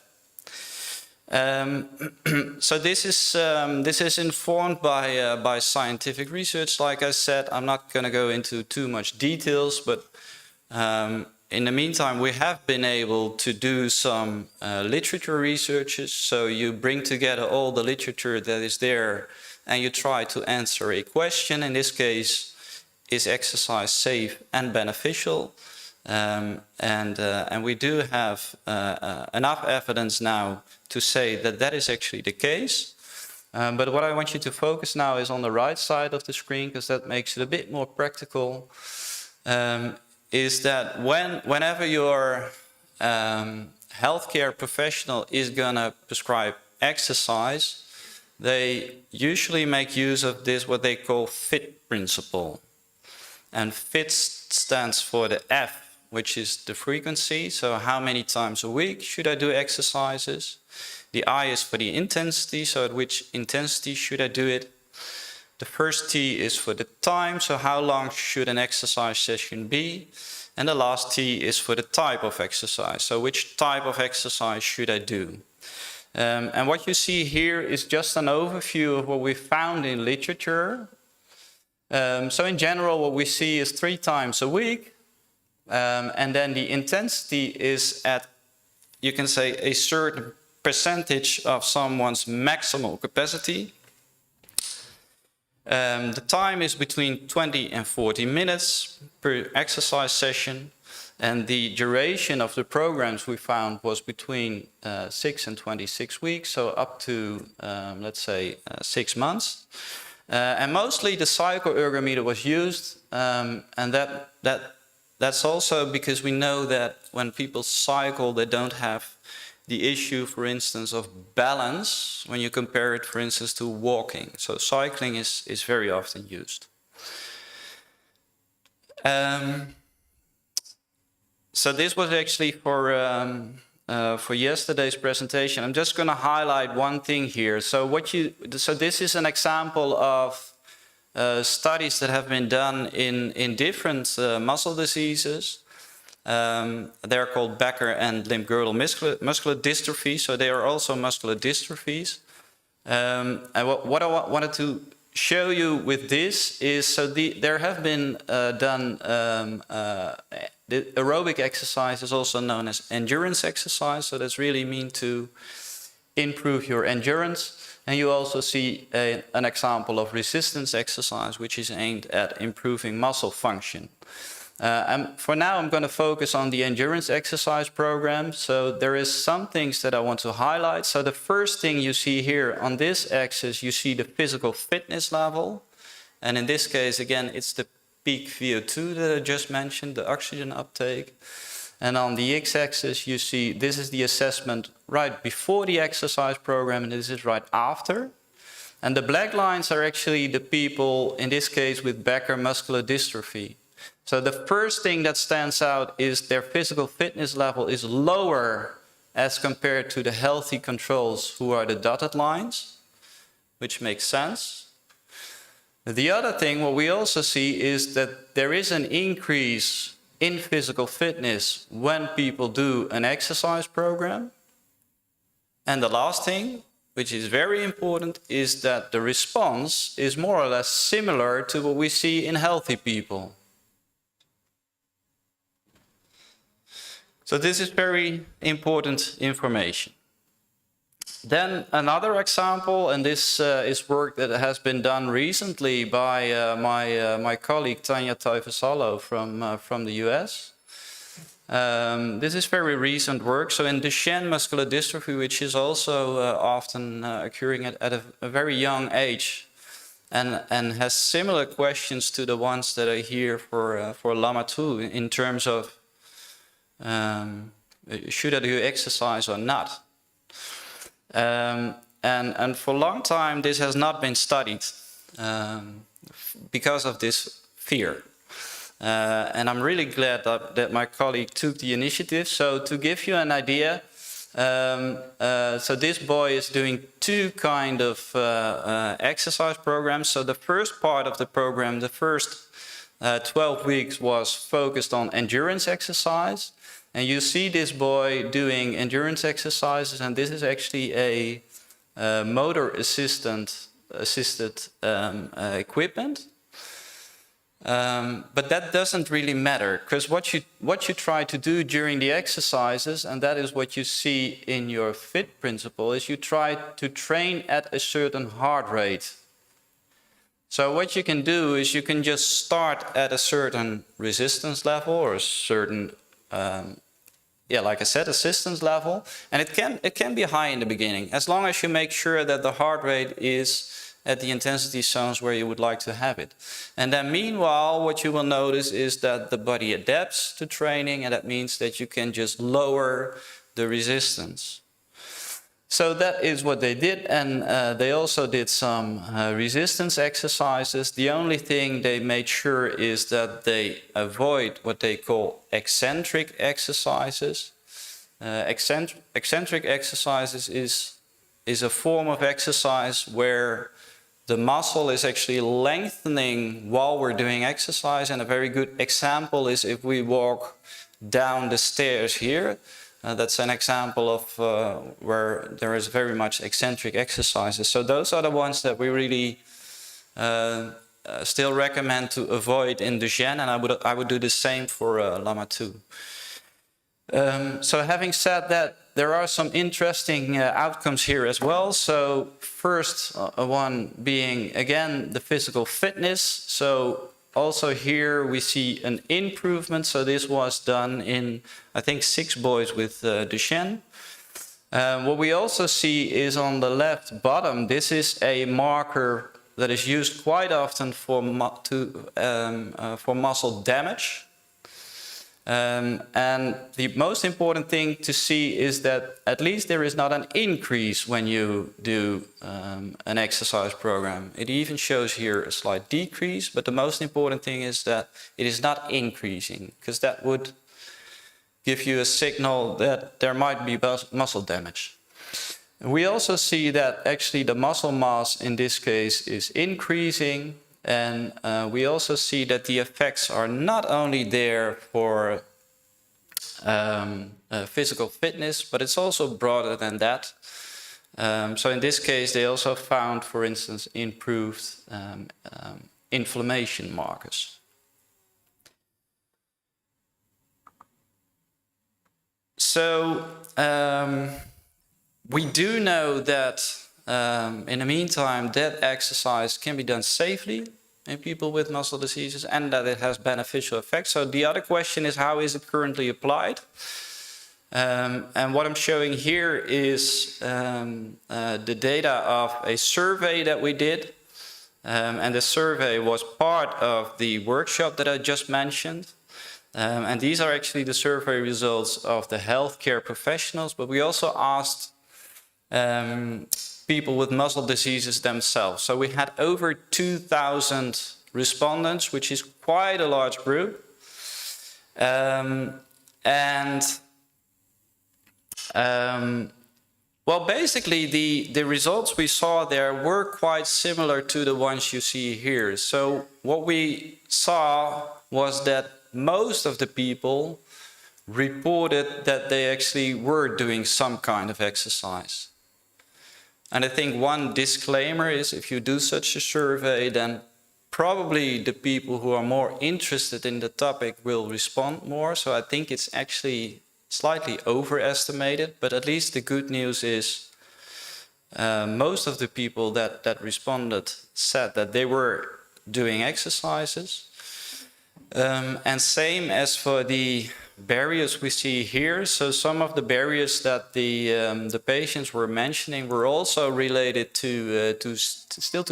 So this is informed by scientific research. Like I said, I'm not going to go into too much details, but in the meantime, we have been able to do some literature researches. So you bring together all the literature that is there and you try to answer a question. In this case, is exercise safe and beneficial? And we do have enough evidence now to say that that is actually the case. But what I want you to focus now is on the right side of the screen, because that makes it a bit more practical. Is that whenever your healthcare professional is gonna prescribe exercise, they usually make use of this, what they call FIT principle. And FIT stands for the F, which is the frequency. So how many times a week should I do exercises? The I is for the intensity, so at which intensity should I do it? The first T is for the time, so how long should an exercise session be? And the last T is for the type of exercise, so which type of exercise should I do? And what you see here is just an overview of what we found in literature. So in general, what we see is 3 times a week, and then the intensity is at, you can say, a certain percentage of someone's maximal capacity. The time is between 20 and 40 minutes per exercise session, and the duration of the programs we found was between 6 and 26 weeks, so up to, let's say, 6 months. And mostly the cycloergometer was used, and that's also because we know that when people cycle, they don't have the issue, for instance, of balance when you compare it, for instance, to walking. So cycling is very often used. So this was actually for yesterday's presentation. I'm just going to highlight one thing here. So this is an example of studies that have been done in different muscle diseases. They're called Becker and limb-girdle muscular dystrophy, so they are also muscular dystrophies. And what I wanted to show you with this is, so there have been done the aerobic exercise is also known as endurance exercise, so that's really mean to improve your endurance. And you also see an example of resistance exercise, which is aimed at improving muscle function. And for now, I'm going to focus on the endurance exercise program. So there is some things that I want to highlight. So the first thing you see here on this axis, you see the physical fitness level. And in this case, again, it's the peak VO2 that I just mentioned, the oxygen uptake. And on the x-axis, you see this is the assessment right before the exercise program, and this is right after. And the black lines are actually the people, in this case, with Becker muscular dystrophy. So the first thing that stands out is their physical fitness level is lower as compared to the healthy controls, who are the dotted lines, which makes sense. The other thing, what we also see is that there is an increase in physical fitness when people do an exercise program. And the last thing, which is very important, is that the response is more or less similar to what we see in healthy people. So this is very important information. Then another example, and this is work that has been done recently by my colleague Tanya Taifasalo from the US. This is very recent work. So in Duchenne muscular dystrophy, which is also often occurring at a very young age, and has similar questions to the ones that are here for LAMA2 in terms of should I do exercise or not? And for a long time this has not been studied because of this fear. And I'm really glad that my colleague took the initiative. So to give you an idea, so this boy is doing two kind of exercise programs. So the first part of the program, the first 12 weeks was focused on endurance exercise. And you see this boy doing endurance exercises, and this is actually a motor assisted equipment. But that doesn't really matter, because what you try to do during the exercises, and that is what you see in your FIT principle, is you try to train at a certain heart rate. So what you can do is you can just start at a certain resistance level or a certain like I said, assistance level, and it can be high in the beginning, as long as you make sure that the heart rate is at the intensity zones where you would like to have it. And then meanwhile, what you will notice is that the body adapts to training, and that means that you can just lower the resistance. So that is what they did, and they also did some resistance exercises. The only thing they made sure is that they avoid what they call eccentric exercises. Eccentric exercises is a form of exercise where the muscle is actually lengthening while we're doing exercise, and a very good example is if we walk down the stairs here. That's an example of where there is very much eccentric exercises. So those are the ones that we really still recommend to avoid in Duchenne, and I would do the same for LAMA2. So having said that, there are some interesting outcomes here as well. So first one being, again, the physical fitness. So also here we see an improvement. So this was done in, I think, 6 boys with Duchenne. What we also see is on the left bottom, this is a marker that is used quite often for muscle damage. And the most important thing to see is that at least there is not an increase when you do an exercise program. It even shows here a slight decrease, but the most important thing is that it is not increasing, because that would give you a signal that there might be muscle damage. We also see that actually the muscle mass in this case is increasing. And we also see that the effects are not only there for physical fitness, but it's also broader than that. So in this case, they also found, for instance, improved inflammation markers. So we do know that in the meantime, that exercise can be done safely in people with muscle diseases, and that it has beneficial effects. So the other question is, how is it currently applied? And what I'm showing here is the data of a survey that we did. And the survey was part of the workshop that I just mentioned. And these are actually the survey results of the healthcare professionals, but we also asked people with muscle diseases themselves. So we had over 2,000 respondents, which is quite a large group. Well, basically, the results we saw there were quite similar to the ones you see here. So what we saw was that most of the people reported that they actually were doing some kind of exercise. And I think one disclaimer is if you do such a survey, then probably the people who are more interested in the topic will respond more. So I think it's actually slightly overestimated, but at least the good news is most of the people that responded said that they were doing exercises. And same as for the barriers we see here. So some of the barriers that the patients were mentioning were also related to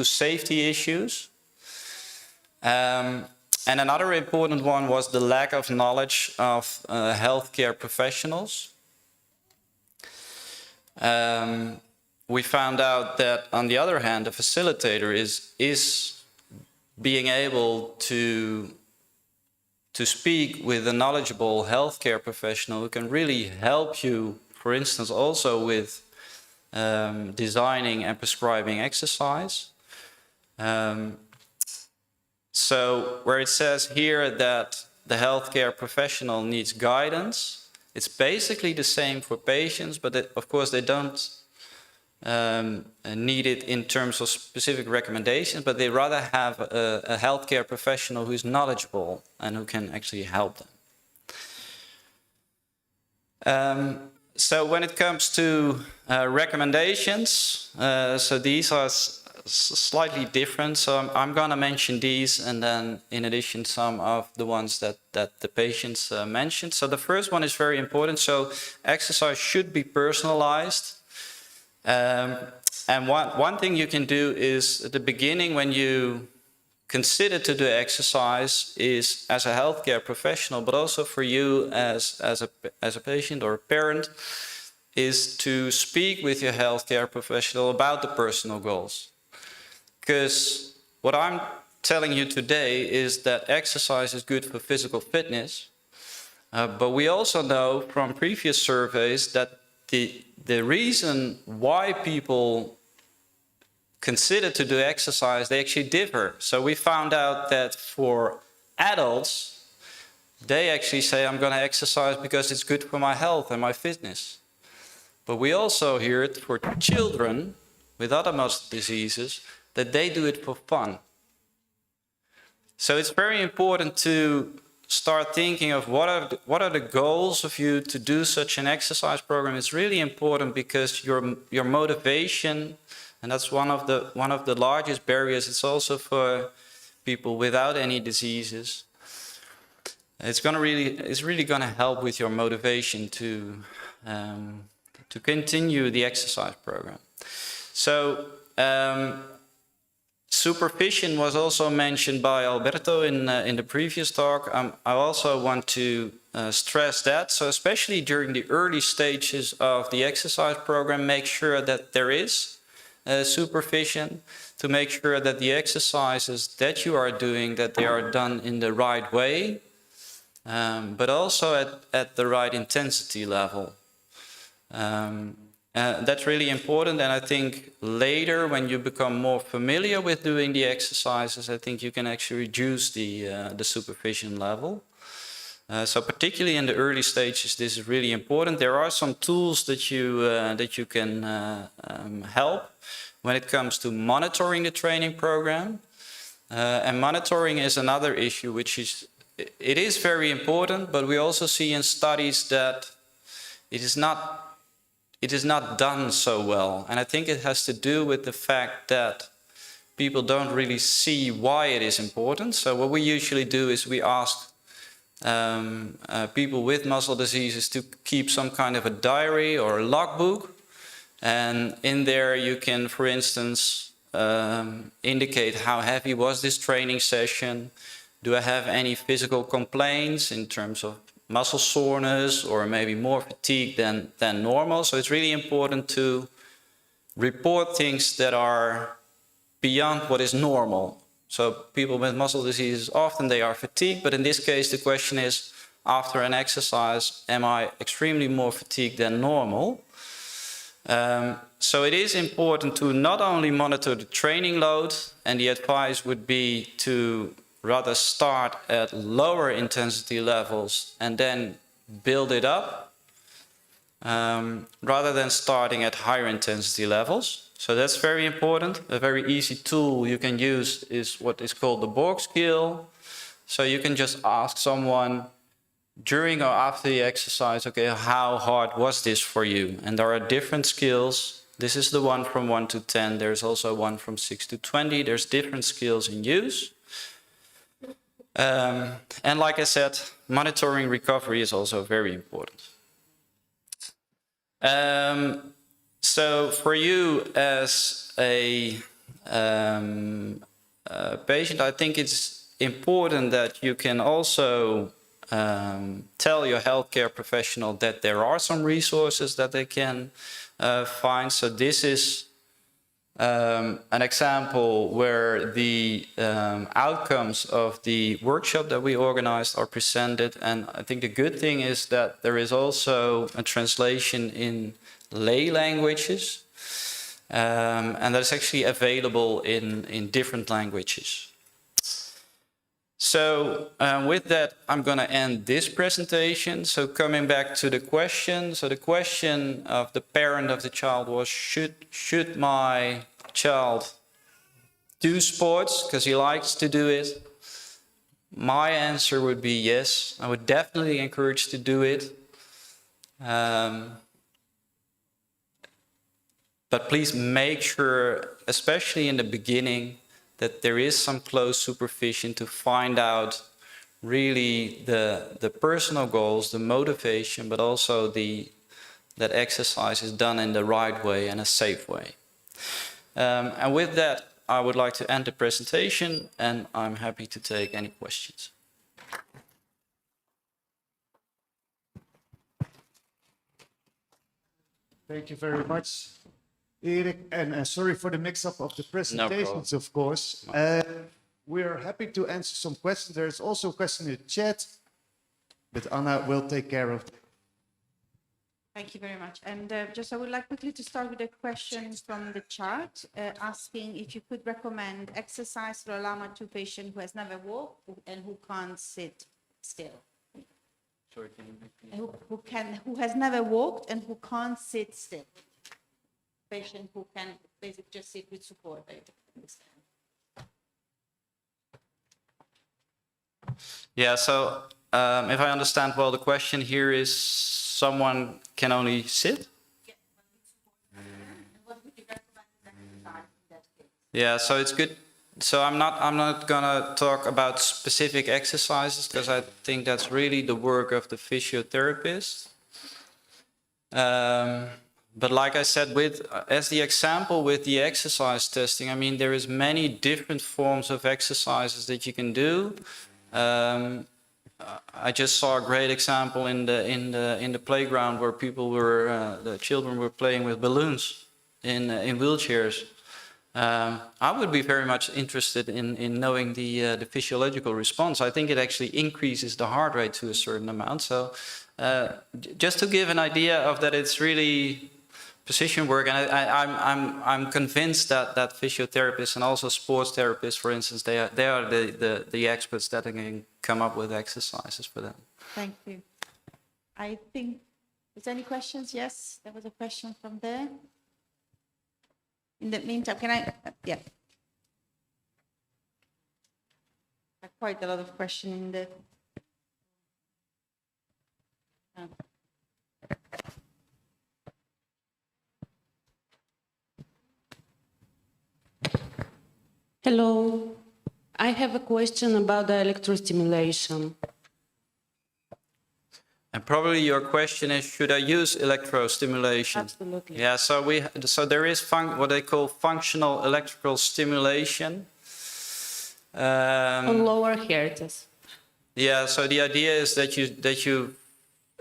safety issues. And another important one was the lack of knowledge of healthcare professionals. We found out that, on the other hand, a facilitator is being able to speak with a knowledgeable healthcare professional who can really help you, for instance, also with designing and prescribing exercise. So where it says here that the healthcare professional needs guidance, it's basically the same for patients, but of course they don't need it in terms of specific recommendations, but they rather have a healthcare professional who's knowledgeable and who can actually help them. So when it comes to recommendations, so these are slightly different. So I'm going to mention these, and then in addition some of the ones that the patients mentioned. So the first one is very important. So exercise should be personalized. And one thing you can do is at the beginning, when you consider to do exercise, is as a healthcare professional, but also for you as a patient or a parent, is to speak with your healthcare professional about the personal goals. Because what I'm telling you today is that exercise is good for physical fitness, but we also know from previous surveys that the reason why people consider to do exercise, they actually differ. So we found out that for adults, they actually say, I'm going to exercise because it's good for my health and my fitness. But we also hear it for children with other muscle diseases, that they do it for fun. So it's very important to start thinking of what are the goals of you to do such an exercise program. It's really important because your motivation, and that's one of the largest barriers. It's also for people without any diseases. It's really going to help with your motivation to continue the exercise program. So supervision was also mentioned by Alberto in the previous talk. I also want to stress that. So especially during the early stages of the exercise program, make sure that there is supervision to make sure that the exercises that you are doing, that they are done in the right way, but also at the right intensity level. That's really important, and I think later when you become more familiar with doing the exercises, I think you can actually reduce the supervision level. So particularly in the early stages, this is really important. There are some tools that you can help when it comes to monitoring the training program. And monitoring is another issue, which is very important, but we also see in studies that it is not done so well. And I think it has to do with the fact that people don't really see why it is important. So what we usually do is we ask people with muscle diseases to keep some kind of a diary or a logbook. And in there you can, for instance, indicate how heavy was this training session. Do I have any physical complaints in terms of muscle soreness or maybe more fatigue than normal? So it's really important to report things that are beyond what is normal. So people with muscle diseases, often they are fatigued, but in this case the question is, after an exercise, am I extremely more fatigued than normal? So it is important to not only monitor the training load, and the advice would be to rather start at lower intensity levels and then build it up, rather than starting at higher intensity levels. So that's very important. A very easy tool you can use is what is called the Borg scale. So you can just ask someone during or after the exercise, okay, how hard was this for you? And there are different skills. This is the one from 1 to 10. There's also one from 6 to 20. There's different skills in use. And like I said, monitoring recovery is also very important. So for you as a patient, I think it's important that you can also tell your healthcare professional that there are some resources that they can find. So this is an example where the outcomes of the workshop that we organized are presented. And I think the good thing is that there is also a translation in lay languages, and that is actually available in different languages. So with that, I'm going to end this presentation. So coming back to the question. So the question of the parent of the child was, should my child do sports because he likes to do it? My answer would be yes. I would definitely encourage to do it. But please make sure, especially in the beginning, that there is some close supervision to find out really the personal goals, the motivation, but also that exercise is done in the right way and a safe way. And with that, I would like to end the presentation, and I'm happy to take any questions. Thank you very much, Erik, and sorry for the mix-up of the presentations, of course. We're happy to answer some questions. There's also a question in the chat, but Anna will take care of it. Thank you very much. And just I would like quickly to start with a question from the chat, asking if you could recommend exercise for a LAMA2 patient who has never walked and who can't sit still. Sorry, can you repeat? Who has never walked and who can't sit still. Patient who can basically just sit with support. I understand. Yeah, so if I understand well, the question here is someone can only sit? Yeah. What would you recommend in that case? Yeah, so it's good. So I'm not gonna talk about specific exercises because I think that's really the work of the physiotherapist. But like I said, as the example with the exercise testing, I mean, there is many different forms of exercises that you can do. I just saw a great example in the playground where the children were playing with balloons in wheelchairs. I would be very much interested in knowing the physiological response. I think it actually increases the heart rate to a certain amount. So just to give an idea of that, it's really precision work, and I'm convinced that physiotherapists and also sports therapists, for instance, they are the experts that can come up with exercises for them. Thank you. I think, is there any questions? Yes, there was a question from there. In the meantime, can I, yeah. Quite a lot of questions in the. Hello, I have a question about the electrostimulation. And probably your question is, should I use electrostimulation? Absolutely. Yeah, so there is what they call functional electrical stimulation. On lower hertz. Yeah, so the idea is that you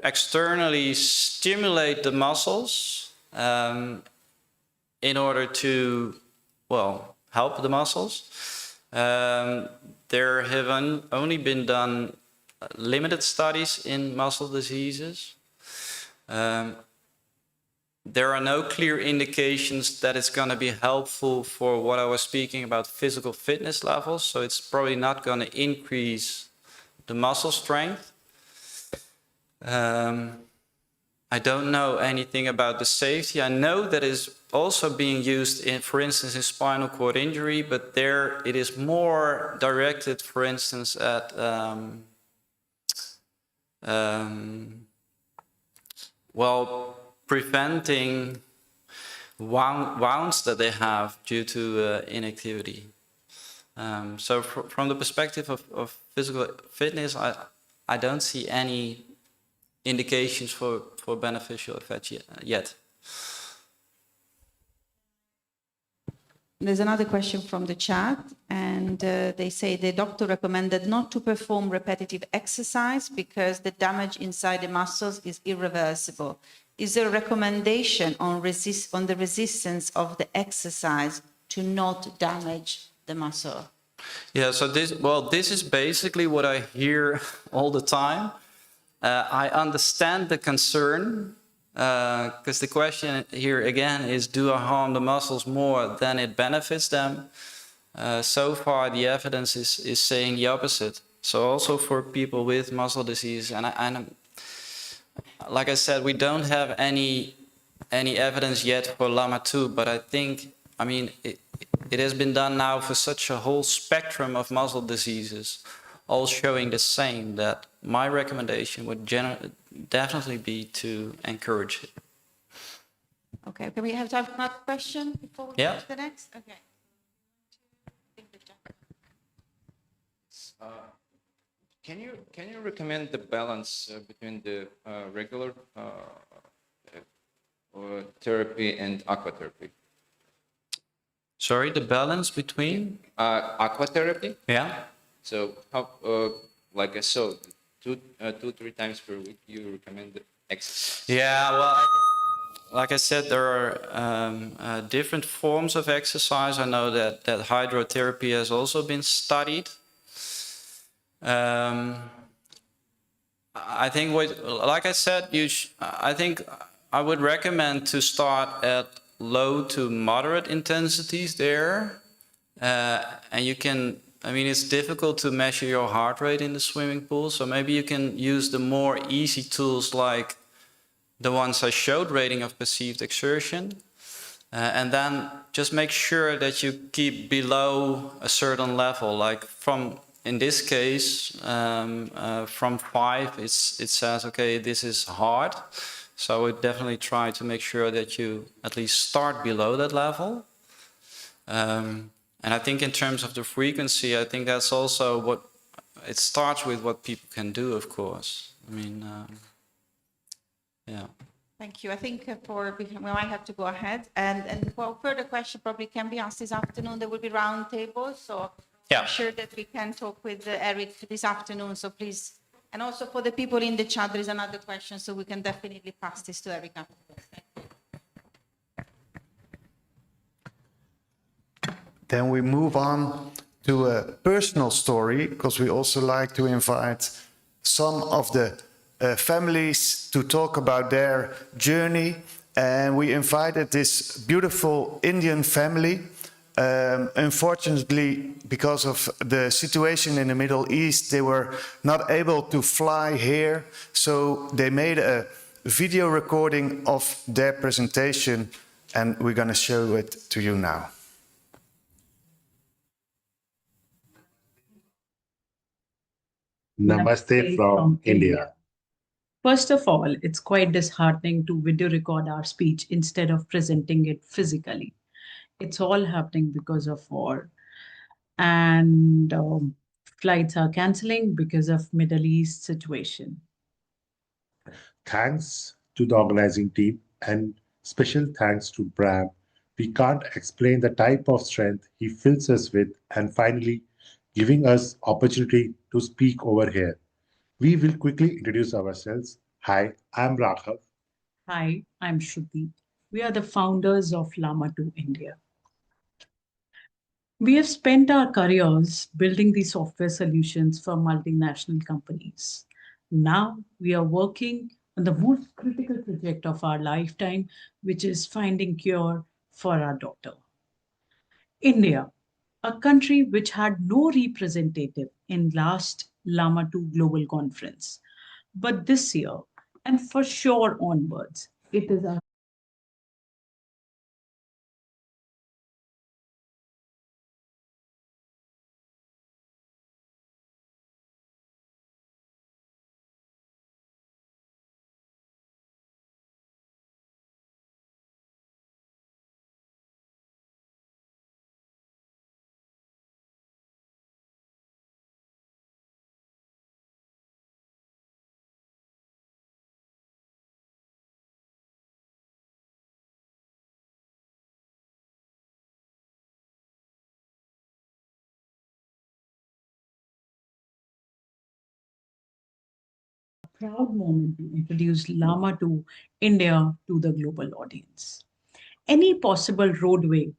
externally stimulate the muscles in order to, well, help the muscles. There have only been done limited studies in muscle diseases. there are no clear indications that it's going to be helpful for what I was speaking about, physical fitness levels. So it's probably not going to increase the muscle strength. I don't know anything about the safety. I know that is also being used in, for instance, in spinal cord injury, but there it is more directed, for instance, at well, preventing wounds that they have due to inactivity. So from the perspective of physical fitness, I don't see any indications for beneficial effects yet. There's another question from the chat, and they say the doctor recommended not to perform repetitive exercise because the damage inside the muscles is irreversible. Is there a recommendation on the resistance of the exercise to not damage the muscle? Yeah, so this is basically what I hear all the time. I understand the concern, because the question here again is, do I harm the muscles more than it benefits them? So far, the evidence is saying the opposite. So also for people with muscle disease, and like I said, we don't have any evidence yet for LAMA2, but I think, I mean, it has been done now for such a whole spectrum of muscle diseases, all showing the same, that my recommendation would definitely be to encourage it. Okay, can we have time for another question before we go to the next? Okay. Can you recommend the balance between the regular therapy and aquatherapy? Sorry, the balance between? Aquatherapy? Yeah. So, how, like I saw, 2-3 times per week, you recommend the exercise? Yeah, well, like I said, there are different forms of exercise. I know that hydrotherapy has also been studied. I think, like I said, I think I would recommend to start at low to moderate intensities there. And you can, I mean, it's difficult to measure your heart rate in the swimming pool, so maybe you can use the more easy tools like the ones I showed, rating of perceived exertion. And then just make sure that you keep below a certain level, like from, in this case, from 5, it says, okay, this is hard. So I would definitely try to make sure that you at least start below that level. And I think in terms of the frequency, I think that's also what, it starts with what people can do, of course. I mean, yeah. Thank you. I think we might have to go ahead. And for further question probably can be asked this afternoon. There will be round tables, so yeah. I'm sure that we can talk with Eric this afternoon. So please, and also for the people in the chat, there is another question, so we can definitely pass this to Eric afterwards. Then we move on to a personal story, because we also like to invite some of the families to talk about their journey. And we invited this beautiful Indian family. Unfortunately, because of the situation in the Middle East, they were not able to fly here. So they made a video recording of their presentation, and we're going to show it to you now. Namaste from India. First of all, it's quite disheartening to video record our speech instead of presenting it physically. It's all happening because of war. And flights are canceling because of Middle East situation. Thanks to the organizing team and special thanks to Bram. We can't explain the type of strength he fills us with, and finally giving us opportunity to speak over here. We will quickly introduce ourselves. Hi, I'm Raghav. Hi, I'm Shruti. We are the founders of LAMA2 India. We have spent our careers building the software solutions for multinational companies. Now we are working the most critical project of our lifetime, which is finding cure for our daughter. India, a country which had no representative in last LAMA2 Global Conference. But this year, and for sure onwards, it is our proud moment to introduce Lama to India to the global audience. Any possible roadway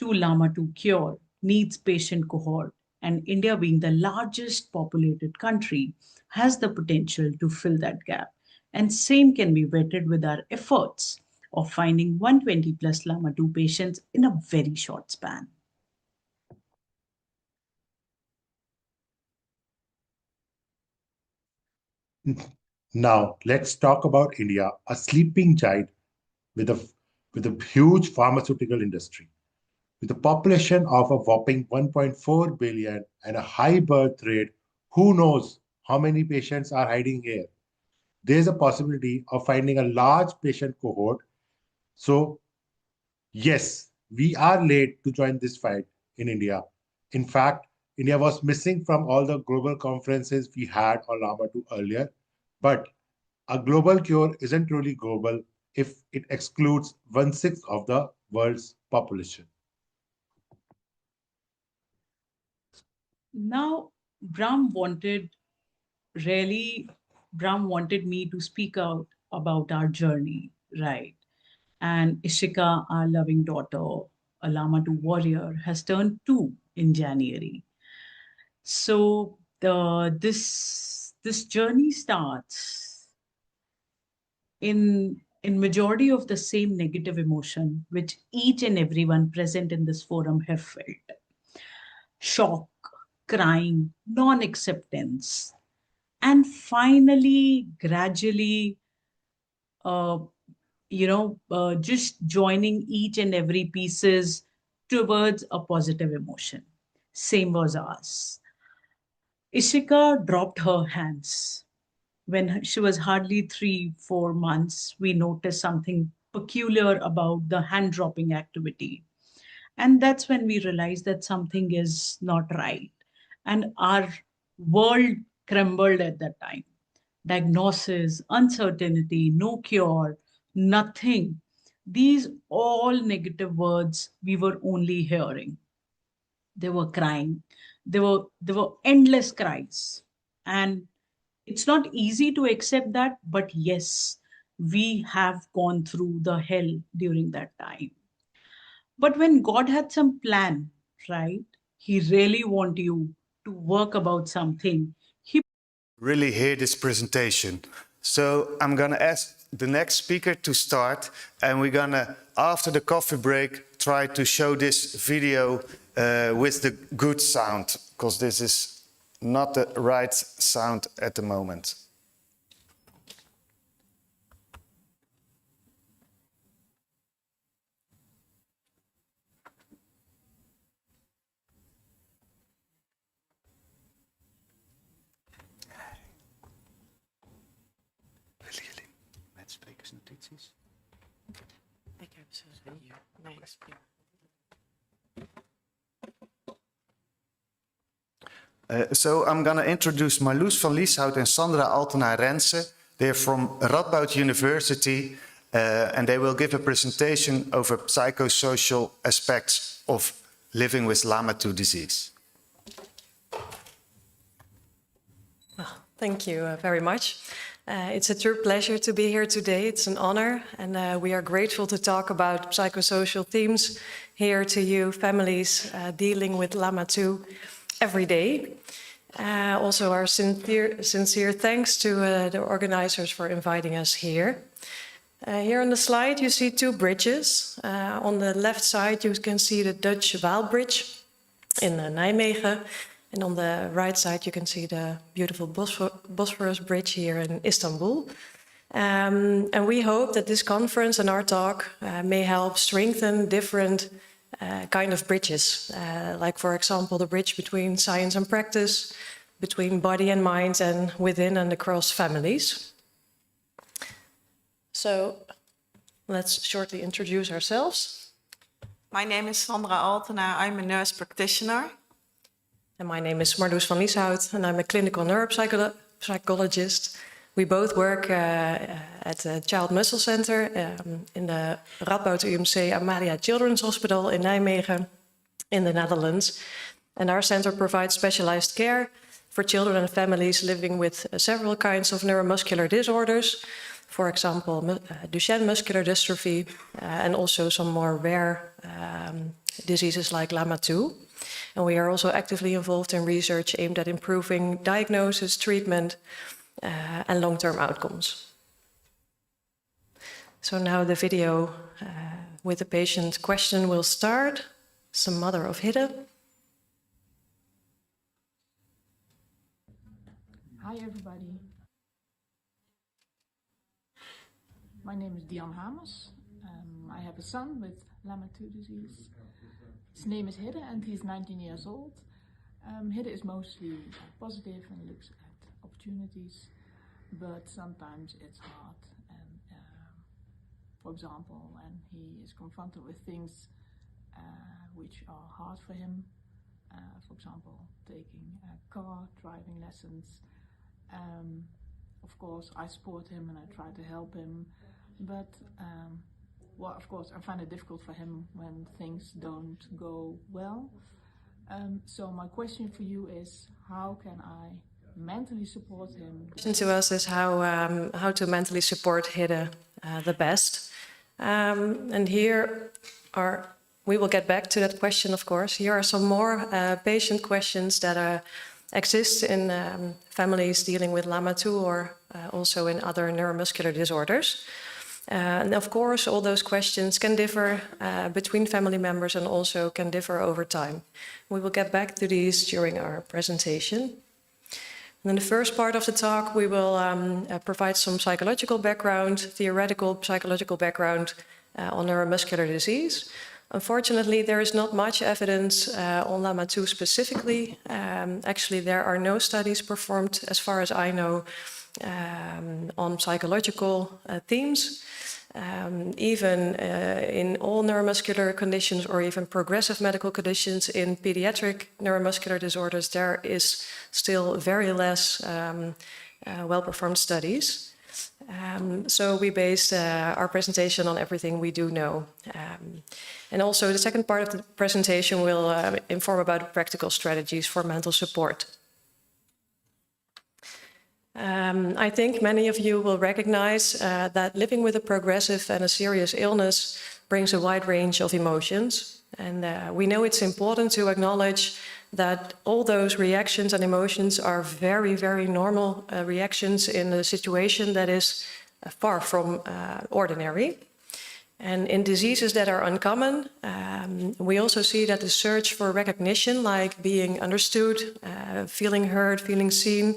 to Lama to cure needs patient cohort, and India, being the largest populated country, has the potential to fill that gap. And same can be vetted with our efforts of finding 120 plus Lama 2 patients in a very short span. Now, let's talk about India, a sleeping giant with a huge pharmaceutical industry. With a population of a whopping 1.4 billion and a high birth rate, who knows how many patients are hiding here? There's a possibility of finding a large patient cohort. So, yes, we are late to join this fight in India. In fact, India was missing from all the global conferences we had on LAMA2 earlier. But a global cure isn't truly global if it excludes 1/6 of the world's population. Now, Bram wanted me to speak out about our journey, right? And Ishika, our loving daughter, a Lama2 warrior, has turned 2 in January. So this journey starts in majority of the same negative emotion which each and everyone present in this forum have felt. Shock, crying, non-acceptance, and finally, gradually, just joining each and every pieces towards a positive emotion. Same was ours. Ishika dropped her hands. When she was hardly 3-4 months, we noticed something peculiar about the hand dropping activity. And that's when we realized that something is not right. And our world crumbled at that time. Diagnosis, uncertainty, no cure, nothing. These all negative words we were only hearing. They were crying. There were endless cries. And it's not easy to accept that, but yes, we have gone through the hell during that time. But when God had some plan, right? He really want you to work about something. He Really hear this presentation. So I'm gonna ask the next speaker to start, and we're gonna, after the coffee break, try to show this video with the good sound, because this is not the right sound at the moment. Willen jullie met sprekersnotities? Ik heb ze hier. Nee, ik spreek. So I'm going to introduce Marloes van Lieshout and Sandra Altena-Rense. They're from Radboud University, and they will give a presentation over psychosocial aspects of living with LAMA2 disease. Thank you very much. It's a true pleasure to be here today. It's an honor, and we are grateful to talk about psychosocial themes here to you, families dealing with LAMA2 every day. Also, our sincere thanks to the organizers for inviting us here. Here on the slide, you see two bridges. On the left side, you can see the Dutch Waal Bridge in Nijmegen. And on the right side, you can see the beautiful Bosphorus Bridge here in Istanbul. And we hope that this conference and our talk may help strengthen different kind of bridges, like, for example, the bridge between science and practice, between body and mind, and within and across families. So let's shortly introduce ourselves. My name is Sandra Altena. I'm a nurse practitioner. And my name is Marloes van Lieshout, and I'm a clinical neuropsychologist. We both work at the Child Muscle Center in the Radboud UMC Amalia Children's Hospital in Nijmegen in the Netherlands. And our center provides specialized care for children and families living with several kinds of neuromuscular disorders. For example, Duchenne muscular dystrophy, and also some more rare diseases like LAMA2. And we are also actively involved in research aimed at improving diagnosis, treatment, and long-term outcomes. So now the video with the patient question will start. Some mother of Hidde. Hi everybody. My name is Diane Hamers. I have a son with LAMA2 disease. His name is Hidde and he's 19 years old. Hidde is mostly positive and looks at opportunities, but sometimes it's hard. And for example, when he is confronted with things which are hard for him, for example, taking a car, driving lessons. Of course, I support him and I try to help him, but well, of course, I find it difficult for him when things don't go well. So my question for you is, how can I mentally support him? The question to us is how to mentally support Hidde the best. And here we will get back to that question, of course. Here are some more patient questions that exist in families dealing with LAMA2 or also in other neuromuscular disorders. And of course, all those questions can differ between family members and also can differ over time. We will get back to these during our presentation. And in the first part of the talk, we will provide some psychological background, theoretical psychological background on neuromuscular disease. Unfortunately, there is not much evidence on LAMA2 specifically. Actually, there are no studies performed, as far as I know, on psychological themes. Even in all neuromuscular conditions or even progressive medical conditions in pediatric neuromuscular disorders, there is still very less well-performed studies. So we based our presentation on everything we do know. And also the second part of the presentation will inform about practical strategies for mental support. I think many of you will recognize that living with a progressive and a serious illness brings a wide range of emotions. And we know it's important to acknowledge that all those reactions and emotions are very, very normal reactions in a situation that is far from ordinary. And in diseases that are uncommon, we also see that the search for recognition, like being understood, feeling heard, feeling seen,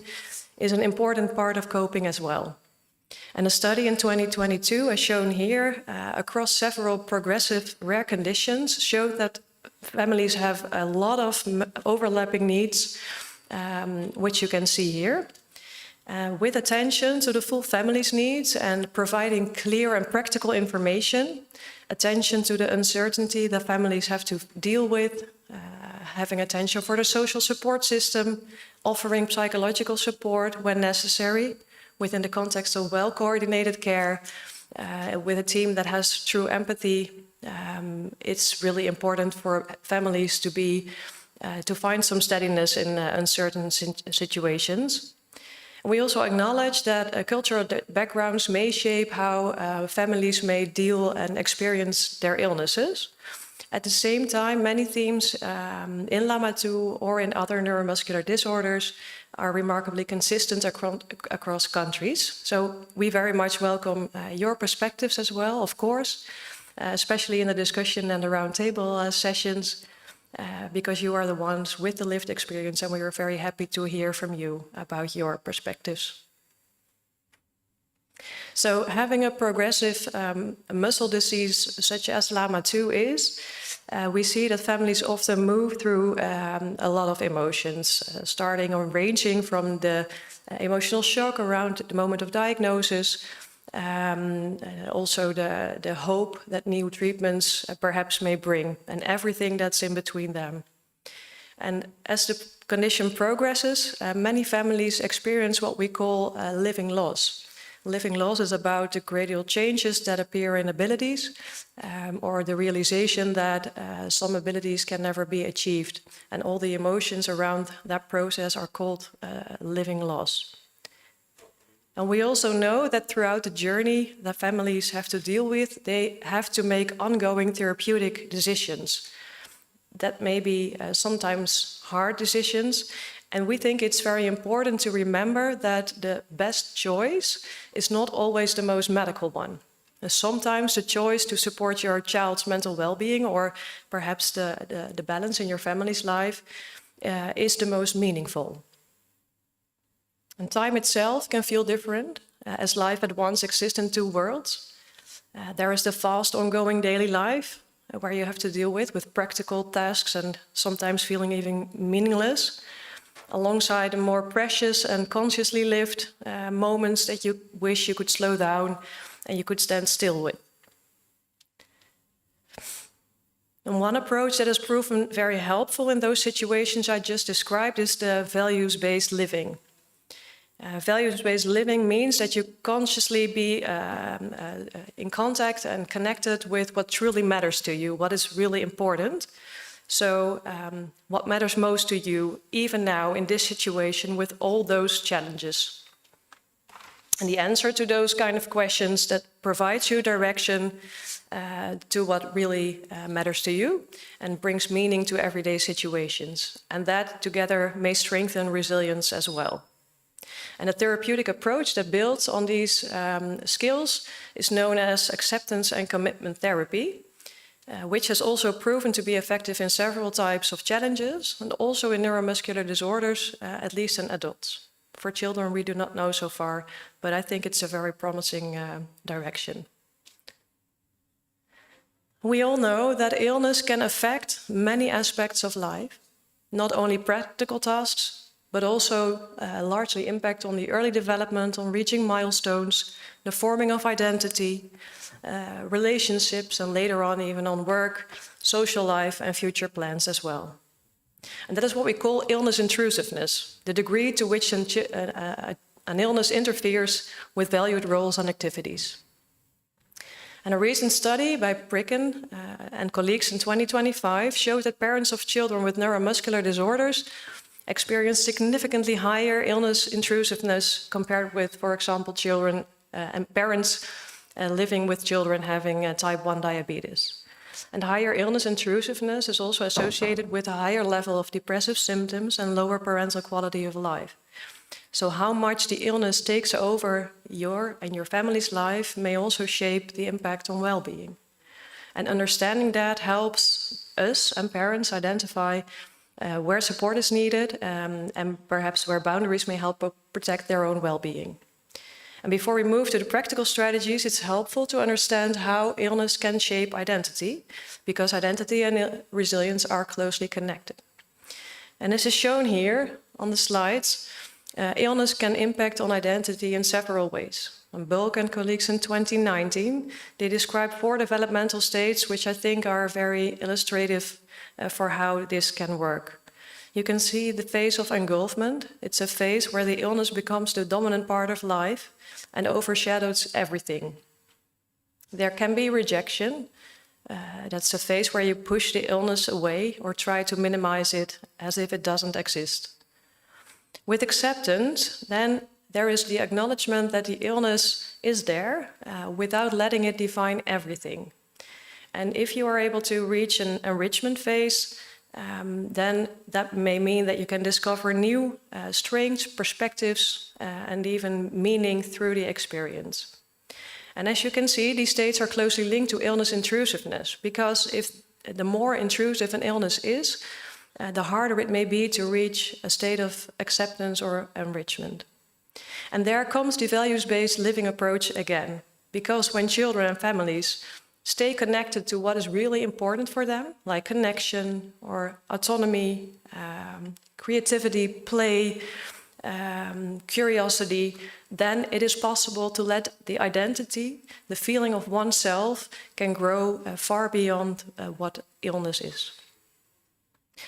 is an important part of coping as well. And a study in 2022, as shown here, across several progressive rare conditions, showed that families have a lot of overlapping needs, which you can see here. With attention to the full family's needs and providing clear and practical information, attention to the uncertainty that families have to deal with, having attention for the social support system, offering psychological support when necessary within the context of well-coordinated care with a team that has true empathy. It's really important for families to find some steadiness in uncertain situations. We also acknowledge that cultural backgrounds may shape how families may deal and experience their illnesses. At the same time, many themes in LAMA2 or in other neuromuscular disorders are remarkably consistent across countries. So we very much welcome your perspectives as well, of course, especially in the discussion and the roundtable sessions, because you are the ones with the lived experience, and we are very happy to hear from you about your perspectives. So having a progressive muscle disease such as LAMA2 is, we see that families often move through a lot of emotions, starting or ranging from the emotional shock around the moment of diagnosis, also the hope that new treatments perhaps may bring, and everything that's in between them. And as the condition progresses, many families experience what we call living loss. Living loss is about the gradual changes that appear in abilities, or the realization that some abilities can never be achieved. And all the emotions around that process are called living loss. And we also know that throughout the journey that families have to deal with, they have to make ongoing therapeutic decisions. That may be sometimes hard decisions. And we think it's very important to remember that the best choice is not always the most medical one. Sometimes the choice to support your child's mental well-being, or perhaps the balance in your family's life, is the most meaningful. And time itself can feel different, as life at once exists in two worlds. There is the fast ongoing daily life, where you have to deal with practical tasks and sometimes feeling even meaningless, alongside the more precious and consciously lived moments that you wish you could slow down and you could stand still with. And one approach that has proven very helpful in those situations I just described is the values-based living. Values-based living means that you consciously be in contact and connected with what truly matters to you, what is really important. So what matters most to you, even now in this situation with all those challenges? And the answer to those kind of questions that provides you direction to what really matters to you and brings meaning to everyday situations. And that together may strengthen resilience as well. And a therapeutic approach that builds on these skills is known as acceptance and commitment therapy, which has also proven to be effective in several types of challenges and also in neuromuscular disorders, at least in adults. For children, we do not know so far, but I think it's a very promising direction. We all know that illness can affect many aspects of life, not only practical tasks, but also largely impact on the early development, on reaching milestones, the forming of identity, relationships, and later on even on work, social life, and future plans as well. And that is what we call illness intrusiveness, the degree to which an illness interferes with valued roles and activities. And a recent study by Pricken and colleagues in 2025 showed that parents of children with neuromuscular disorders experience significantly higher illness intrusiveness compared with, for example, children and parents living with children having type 1 diabetes. And higher illness intrusiveness is also associated with a higher level of depressive symptoms and lower parental quality of life. So how much the illness takes over your and your family's life may also shape the impact on well-being. And understanding that helps us and parents identify where support is needed and perhaps where boundaries may help protect their own well-being. And before we move to the practical strategies, it's helpful to understand how illness can shape identity, because identity and resilience are closely connected. And as is shown here on the slides, illness can impact on identity in several ways. And Bulk and colleagues in 2019, they described 4 developmental states, which I think are very illustrative for how this can work. You can see the phase of engulfment. It's a phase where the illness becomes the dominant part of life and overshadows everything. There can be rejection. That's a phase where you push the illness away or try to minimize it as if it doesn't exist. With acceptance, then there is the acknowledgement that the illness is there without letting it define everything. And if you are able to reach an enrichment phase, then that may mean that you can discover new strengths, perspectives, and even meaning through the experience. And as you can see, these states are closely linked to illness intrusiveness, because if the more intrusive an illness is, the harder it may be to reach a state of acceptance or enrichment. And there comes the values-based living approach again, because when children and families stay connected to what is really important for them, like connection or autonomy, creativity, play, curiosity, then it is possible to let the identity, the feeling of oneself, can grow far beyond what illness is.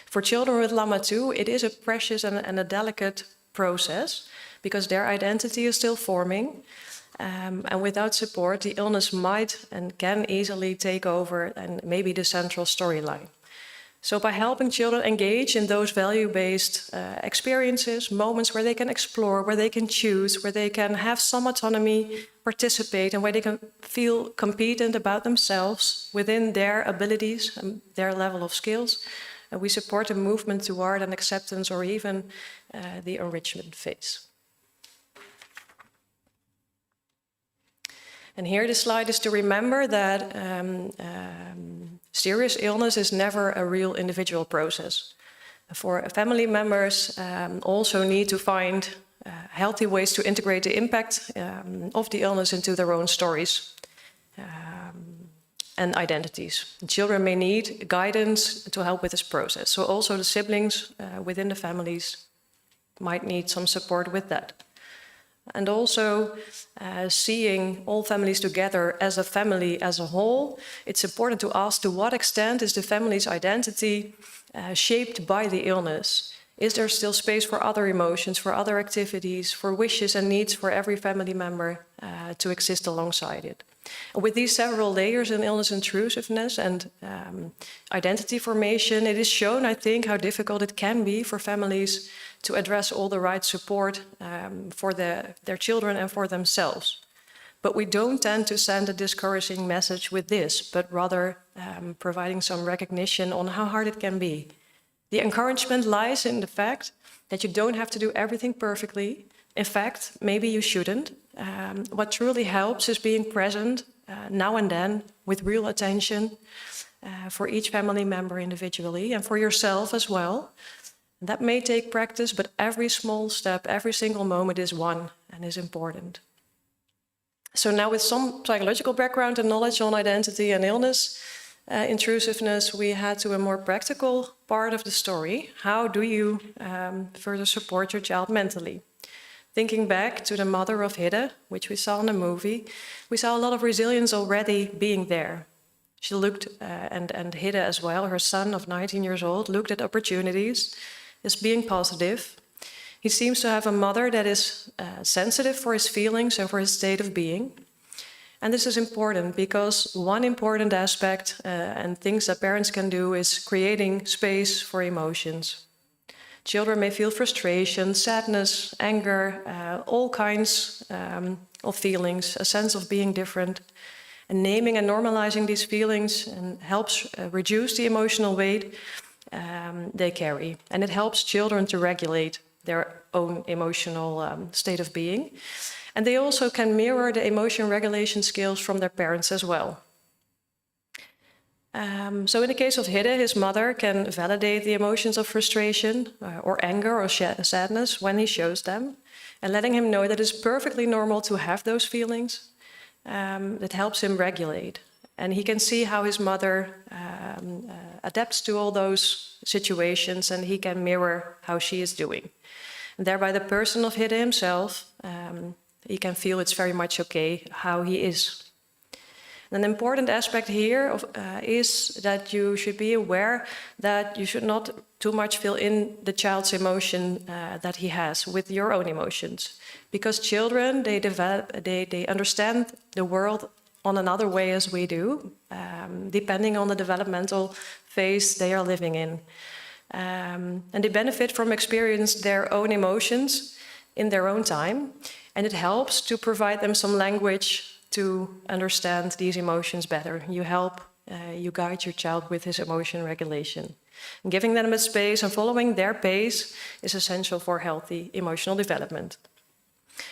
For children with LAMA2, it is a precious and a delicate process, because their identity is still forming, and without support, the illness might and can easily take over and maybe the central storyline. So by helping children engage in those value-based experiences, moments where they can explore, where they can choose, where they can have some autonomy, participate, and where they can feel competent about themselves within their abilities and their level of skills, we support a movement toward an acceptance or even the enrichment phase. And here the slide is to remember that serious illness is never a real individual process. For family members also need to find healthy ways to integrate the impact of the illness into their own stories and identities. Children may need guidance to help with this process. So also the siblings within the families might need some support with that. And also seeing all families together as a family as a whole, it's important to ask to what extent is the family's identity shaped by the illness? Is there still space for other emotions, for other activities, for wishes and needs for every family member to exist alongside it? And with these several layers in illness intrusiveness and identity formation, it is shown, I think, how difficult it can be for families to address all the right support for their children and for themselves. But we don't tend to send a discouraging message with this, but rather providing some recognition on how hard it can be. The encouragement lies in the fact that you don't have to do everything perfectly. In fact, maybe you shouldn't. What truly helps is being present now and then with real attention for each family member individually and for yourself as well. That may take practice, but every small step, every single moment is one and is important. So now with some psychological background and knowledge on identity and illness intrusiveness, we head to a more practical part of the story. How do you further support your child mentally? Thinking back to the mother of Hidde, which we saw in the movie, we saw a lot of resilience already being there. She looked, and Hidde as well, her son of 19 years old, looked at opportunities as being positive. He seems to have a mother that is sensitive for his feelings and for his state of being. And this is important because one important aspect and things that parents can do is creating space for emotions. Children may feel frustration, sadness, anger, all kinds of feelings, a sense of being different. And naming and normalizing these feelings helps reduce the emotional weight they carry. And it helps children to regulate their own emotional state of being. And they also can mirror the emotion regulation skills from their parents as well. So in the case of Hidde, his mother can validate the emotions of frustration or anger or sadness when he shows them, and letting him know that it's perfectly normal to have those feelings. That helps him regulate. And he can see how his mother adapts to all those situations, and he can mirror how she is doing. And thereby the person of Hidde himself, he can feel it's very much okay how he is. An important aspect here is that you should be aware that you should not too much fill in the child's emotion that he has with your own emotions. Because children, they understand the world on another way as we do, depending on the developmental phase they are living in. And they benefit from experience their own emotions in their own time. And it helps to provide them some language to understand these emotions better. You help you guide your child with his emotion regulation. And giving them a space and following their pace is essential for healthy emotional development.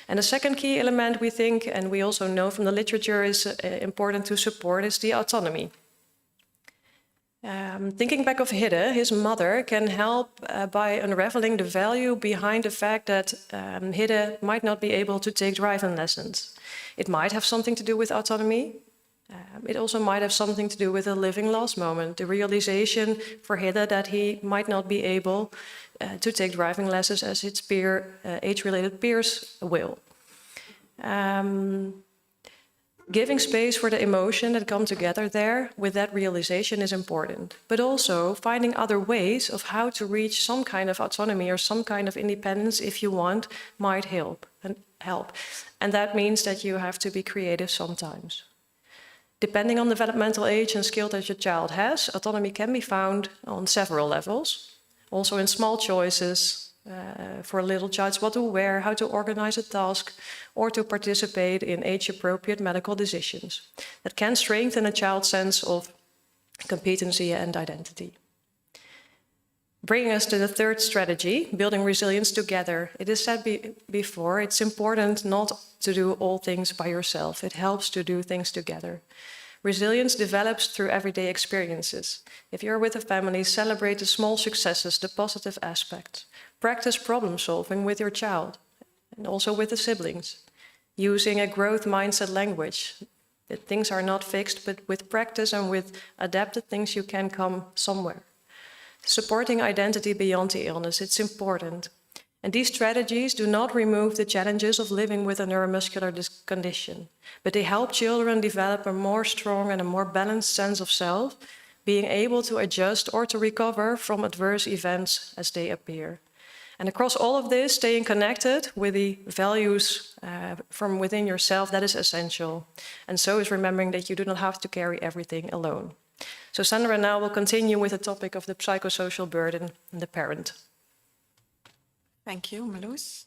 And the second key element we think, and we also know from the literature, is important to support is the autonomy. Thinking back of Hidde, his mother can help by unraveling the value behind the fact that Hidde might not be able to take driving lessons. It might have something to do with autonomy. It also might have something to do with a living loss moment, the realization for Hidde that he might not be able to take driving lessons as its age-related peers will. Giving space for the emotion that come together there with that realization is important, but also finding other ways of how to reach some kind of autonomy or some kind of independence, if you want, might help. And that means that you have to be creative sometimes. Depending on developmental age and skill that your child has, autonomy can be found on several levels, also in small choices, for a little child, what to wear, how to organize a task, or to participate in age-appropriate medical decisions that can strengthen a child's sense of competency and identity. Bringing us to the third strategy, building resilience together. It is said before, it's important not to do all things by yourself. It helps to do things together. Resilience develops through everyday experiences. If you're with a family, celebrate the small successes, the positive aspects. Practice problem solving with your child and also with the siblings. Using a growth mindset language. That things are not fixed, but with practice and with adapted things you can come somewhere. Supporting identity beyond the illness, it's important. And these strategies do not remove the challenges of living with a neuromuscular condition, but they help children develop a more strong and a more balanced sense of self, being able to adjust or to recover from adverse events as they appear. And across all of this, staying connected with the values from within yourself, that is essential. And so is remembering that you do not have to carry everything alone. So Sandra now will continue with the topic of the psychosocial burden and the parent. Thank you, Marloes.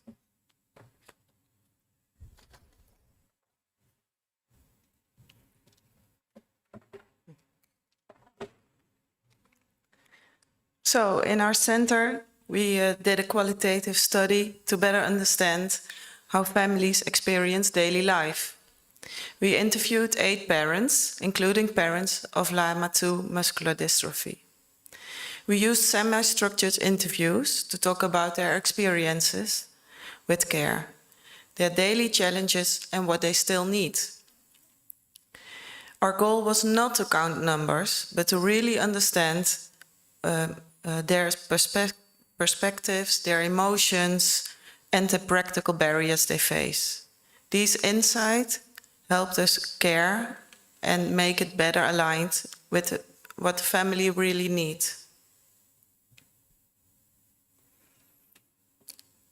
So in our center, we did a qualitative study to better understand how families experience daily life. We interviewed 8 parents, including parents of LAMA2 muscular dystrophy. We used semi-structured interviews to talk about their experiences with care, their daily challenges and what they still need. Our goal was not to count numbers, but to really understand their perspectives, their emotions, and the practical barriers they face. These insights helped us care and make it better aligned with what the family really needs.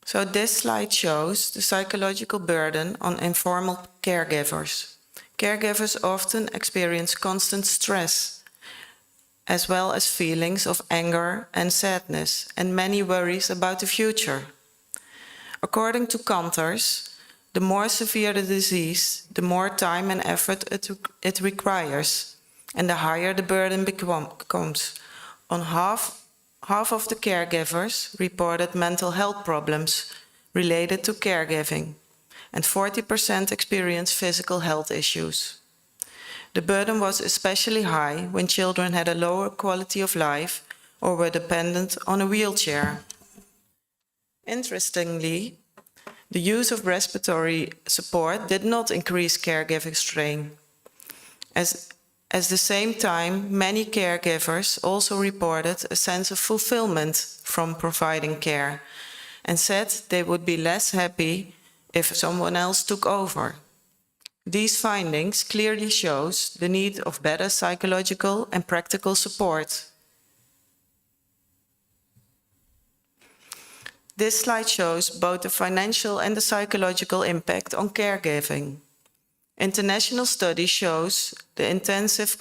So this slide shows the psychological burden on informal caregivers. Caregivers often experience constant stress, as well as feelings of anger and sadness, and many worries about the future. According to Kanters, the more severe the disease, the more time and effort it requires, and the higher the burden becomes. On half of the caregivers reported mental health problems related to caregiving, and 40% experienced physical health issues. The burden was especially high when children had a lower quality of life or were dependent on a wheelchair. Interestingly, the use of respiratory support did not increase caregiving strain. At the same time, many caregivers also reported a sense of fulfillment from providing care and said they would be less happy if someone else took over. These findings clearly show the need of better psychological and practical support. This slide shows both the financial and the psychological impact on caregiving. International study shows the intensive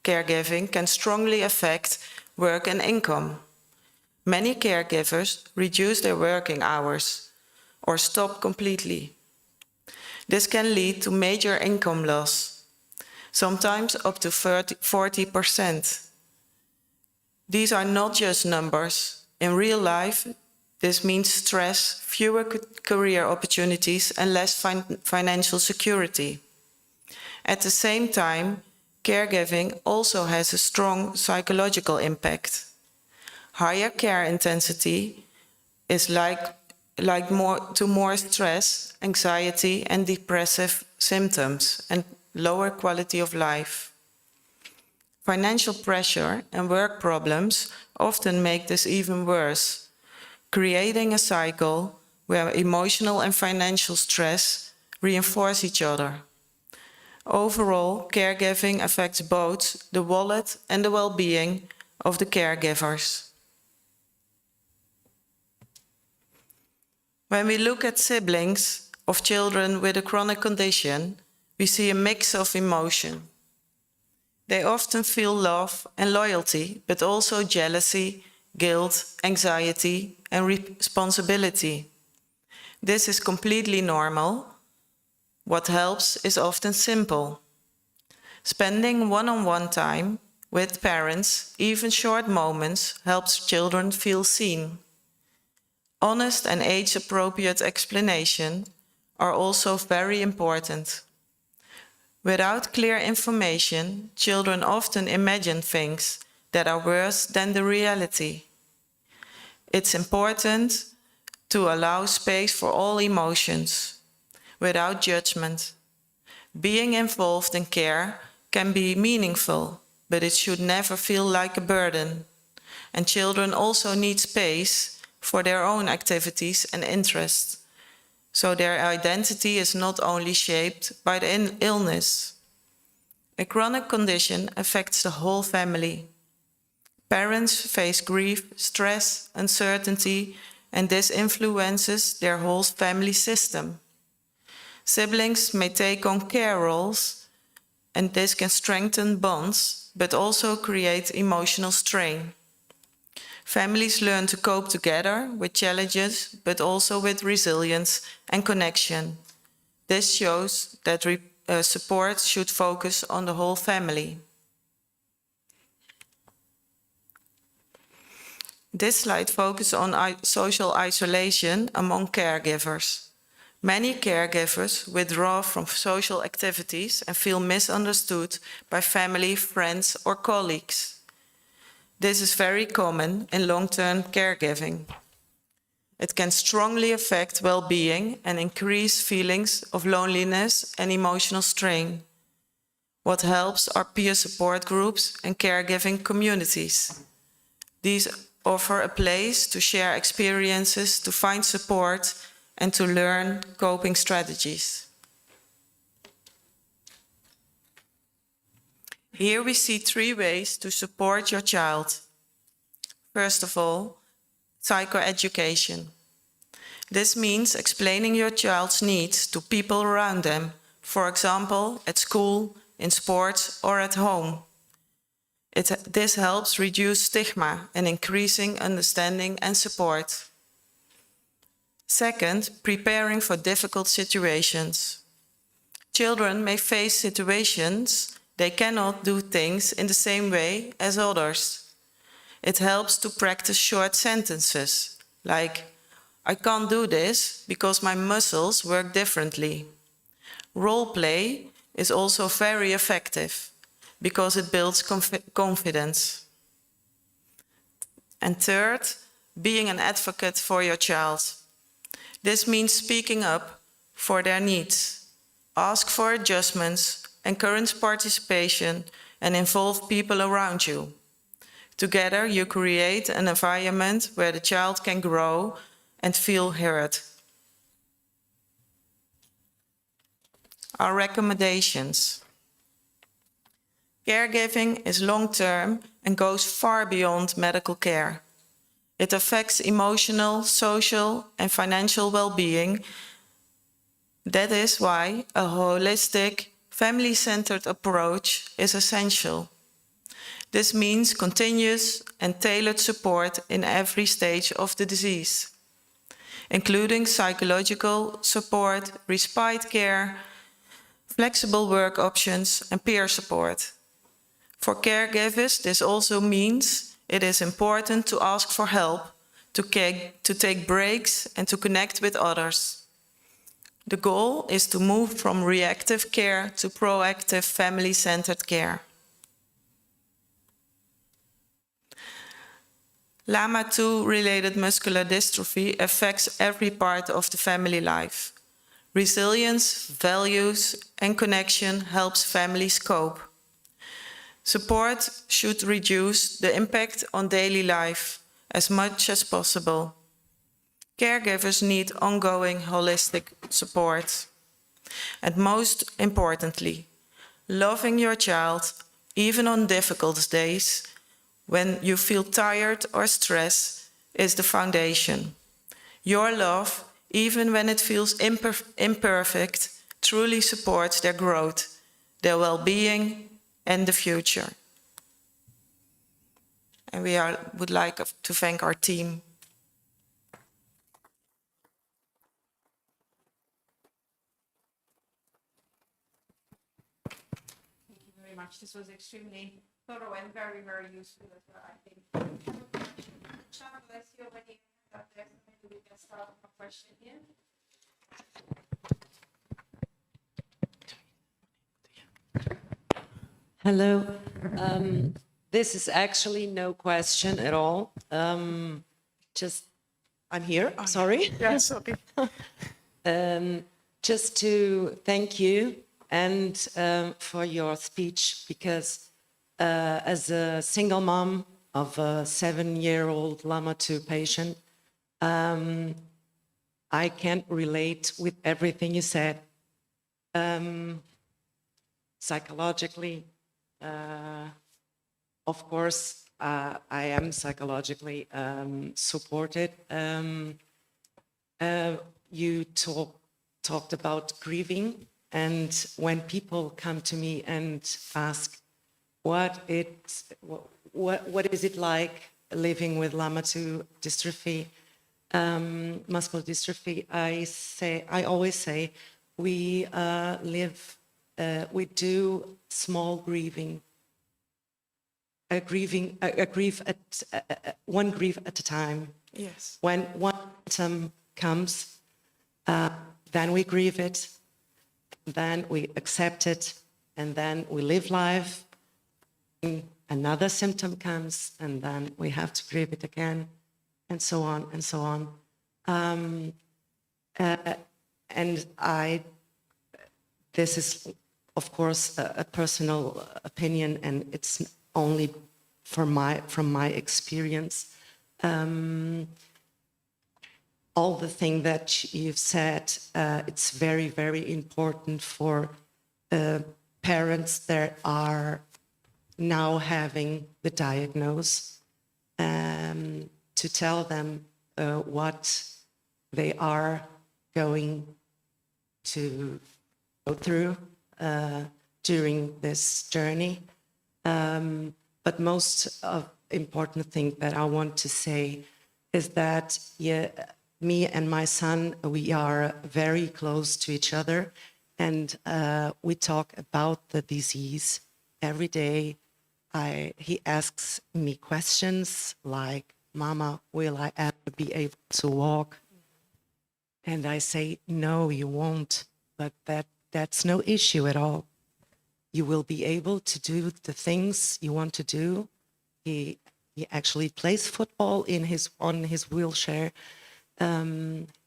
caregiving can strongly affect work and income. Many caregivers reduce their working hours or stop completely. This can lead to major income loss. sometimes up to 40%. These are not just numbers. In real life, this means stress, fewer career opportunities, and less financial security. At the same time, caregiving also has a strong psychological impact. Higher care intensity is like more stress, anxiety, and depressive symptoms, and lower quality of life. Financial pressure and work problems often make this even worse, creating a cycle where emotional and financial stress reinforce each other. Overall, caregiving affects both the wallet and the well-being of the caregivers. When we look at siblings of children with a chronic condition, we see a mix of emotion. They often feel love and loyalty, but also jealousy, guilt, anxiety, and responsibility. This is completely normal. What helps is often simple. Spending one-on-one time with parents, even short moments, helps children feel seen. Honest and age-appropriate explanation are also very important. Without clear information, children often imagine things that are worse than the reality. It's important to allow space for all emotions, without judgment. Being involved in care can be meaningful, but it should never feel like a burden. And children also need space for their own activities and interests, so their identity is not only shaped by the illness. A chronic condition affects the whole family. Parents face grief, stress, uncertainty, and this influences their whole family system. Siblings may take on care roles, and this can strengthen bonds, but also create emotional strain. Families learn to cope together with challenges, but also with resilience and connection. This shows that support should focus on the whole family. This slide focuses on social isolation among caregivers. Many caregivers withdraw from social activities and feel misunderstood by family, friends, or colleagues. This is very common in long-term caregiving. It can strongly affect well-being and increase feelings of loneliness and emotional strain. What helps are peer support groups and caregiving communities. These offer a place to share experiences, to find support, and to learn coping strategies. Here we see 3 ways to support your child. First of all, psychoeducation. This means explaining your child's needs to people around them, for example, at school, in sports, or at home. This helps reduce stigma and increasing understanding and support. Second, preparing for difficult situations. Children may face situations they cannot do things in the same way as others. It helps to practice short sentences, like, I can't do this because my muscles work differently. Role play is also very effective because it builds confidence. And third, being an advocate for your child. This means speaking up for their needs. Ask for adjustments, encourage participation, and involve people around you. Together, you create an environment where the child can grow and feel heard. Our recommendations. Caregiving is long-term and goes far beyond medical care. It affects emotional, social, and financial well-being. That is why a holistic, family-centered approach is essential. This means continuous and tailored support in every stage of the disease, including psychological support, respite care, flexible work options, and peer support. For caregivers, this also means it is important to ask for help, to take breaks, and to connect with others. The goal is to move from reactive care to proactive, family-centered care. LAMA2-related muscular dystrophy affects every part of the family life. Resilience, values, and connection helps families cope. Support should reduce the impact on daily life as much as possible. Caregivers need ongoing holistic support. And most importantly, loving your child, even on difficult days, when you feel tired or stressed, is the foundation. Your love, even when it feels imperfect, truly supports their growth, their well-being, and the future. And we would like to thank our team. Thank you very much. This was extremely thorough and very, very useful as well, I think. Shall I see you already up there? Maybe we can start with a question here. Hello. This is actually no question at all. Just, I'm here, sorry. Yes, okay. Just to thank you and for your speech, because as a single mom of a 7-year-old LAMA2 patient, I can't relate with everything you said. Psychologically, of course, I am psychologically supported. You talked about grieving, and when people come to me and ask, what is it like living with LAMA2 dystrophy, muscular dystrophy, I always say we do small grieving, one grief at a time. Yes. When one symptom comes, then we grieve it, then we accept it, and then we live life. Another symptom comes, and then we have to grieve it again, and so on and so on. And this is, of course, a personal opinion, and it's only from my experience. All the things that you've said, it's very, very important for parents that are now having the diagnosis, to tell them what they are going to go through during this journey. But most important thing that I want to say is that me and my son, we are very close to each other, and we talk about the disease every day. He asks me questions like, "Mama, will I ever be able to walk?" And I say, "No, you won't, but that's no issue at all. You will be able to do the things you want to do." He actually plays football on his wheelchair.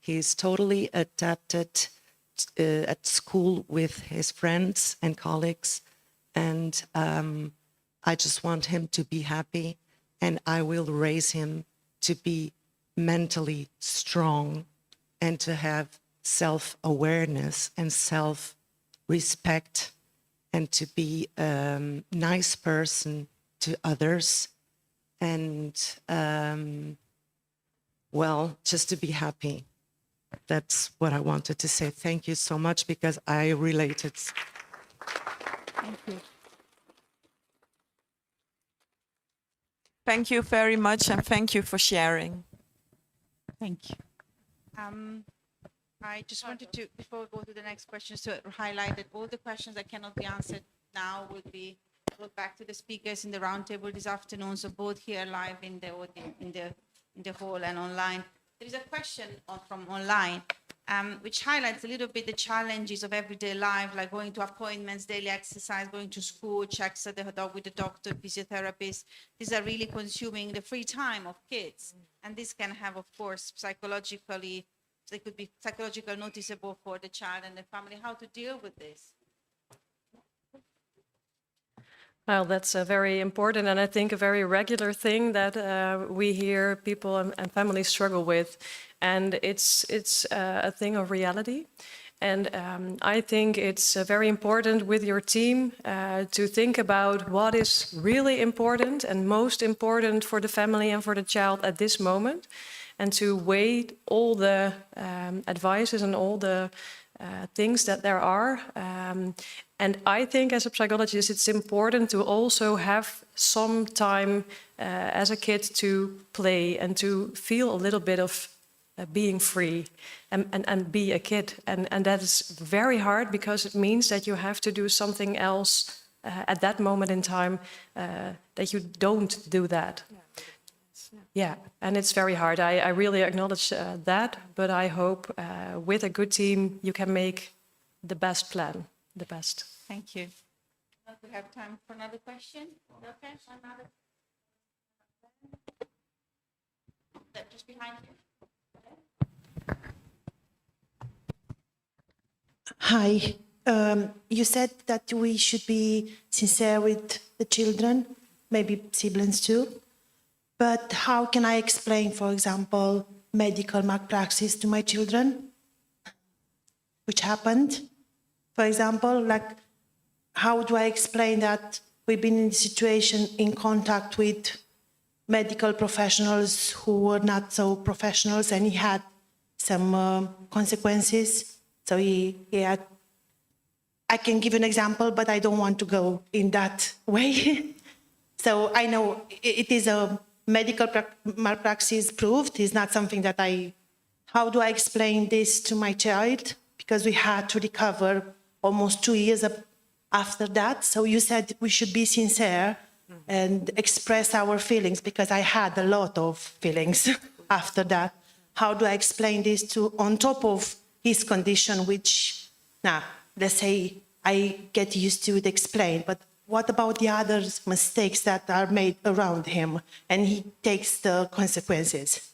He's totally adapted at school with his friends and colleagues, and I just want him to be happy, and I will raise him to be mentally strong and to have self-awareness and self-respect, and to be a nice person to others, and well, just to be happy. That's what I wanted to say. Thank you so much, because I related. Thank you. Thank you very much, and thank you for sharing. Thank you. I just wanted to, before we go to the next questions, to highlight that all the questions that cannot be answered now will be brought back to the speakers in the roundtable this afternoon. So both here live in the audience, in the hall and online. There is a question from online, which highlights a little bit the challenges of everyday life, like going to appointments, daily exercise, going to school, checks at the dog with the doctor, physiotherapist. These are really consuming the free time of kids. And this can have, of course, they could be psychological noticeable for the child and the family. How to deal with this? Well, that's very important, and I think a very regular thing that we hear people and families struggle with, and it's a thing of reality. And I think it's very important with your team to think about what is really important and most important for the family and for the child at this moment, and to weigh all the advices and all the things that there are. And I think as a psychologist, it's important to also have some time as a kid to play and to feel a little bit of being free and be a kid. And that is very hard because it means that you have to do something else at that moment in time that you don't do that. Yeah, and it's very hard. I really acknowledge that, but I hope with a good team you can make the best plan, the best. Thank you. We have time for another question. Okay, another. Just behind you. Hi. You said that we should be sincere with the children, maybe siblings too. But how can I explain, for example, medical malpractice to my children, which happened? For example, like, how do I explain that we've been in a situation in contact with medical professionals who were not so professionals, and he had some consequences. So he had, I can give an example, but I don't want to go in that way. So I know it is a medical malpractice proved. It's not something that how do I explain this to my child? Because we had to recover almost 2 years after that. So you said we should be sincere and express our feelings, because I had a lot of feelings after that. How do I explain this on top of his condition, which, let's say I get used to it, explain, but what about the other mistakes that are made around him and he takes the consequences?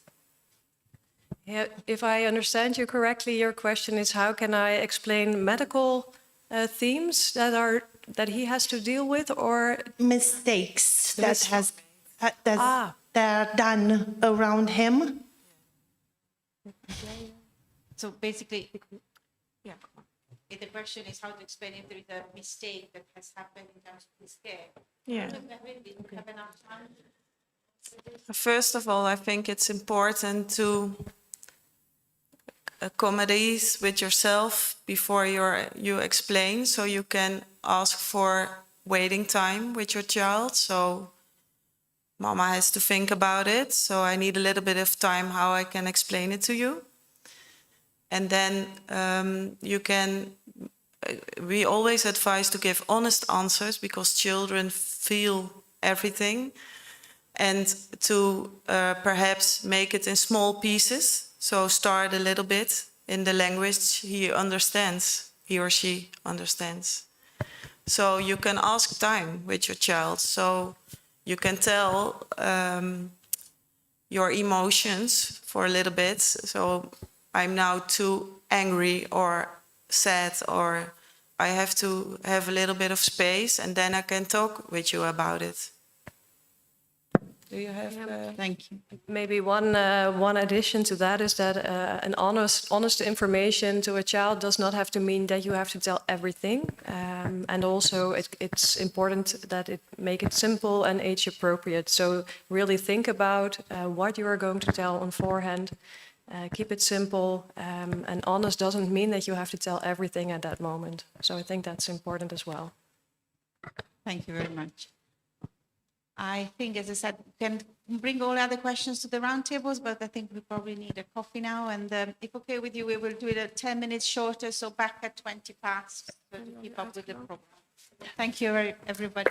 Yeah, if I understand you correctly, your question is how can I explain medical themes that he has to deal with, or mistakes that are done around him? So basically, yeah. The question is how to explain if there is a mistake that has happened in terms of his care. Yeah. Okay. Have enough time? First of all, I think it's important to accommodate with yourself before you explain, so you can ask for waiting time with your child. So mama has to think about it, so I need a little bit of time how I can explain it to you. And then we always advise to give honest answers, because children feel everything, and to perhaps make it in small pieces. So start a little bit in the language he or she understands. So you can ask time with your child, so you can tell your emotions for a little bit. So I'm now too angry or sad, or I have to have a little bit of space, and then I can talk with you about it. Do you have? Thank you. Maybe one addition to that is that an honest information to a child does not have to mean that you have to tell everything, and also it's important that it make it simple and age appropriate. So really think about what you are going to tell on forehand. Keep it simple, and honest doesn't mean that you have to tell everything at that moment. So I think that's important as well. Thank you very much. I think, as I said, we can bring all other questions to the roundtables, but I think we probably need a coffee now. And if okay with you, we will do it at 10 minutes shorter, so back at 20 past to keep up with the program. Thank you, everybody.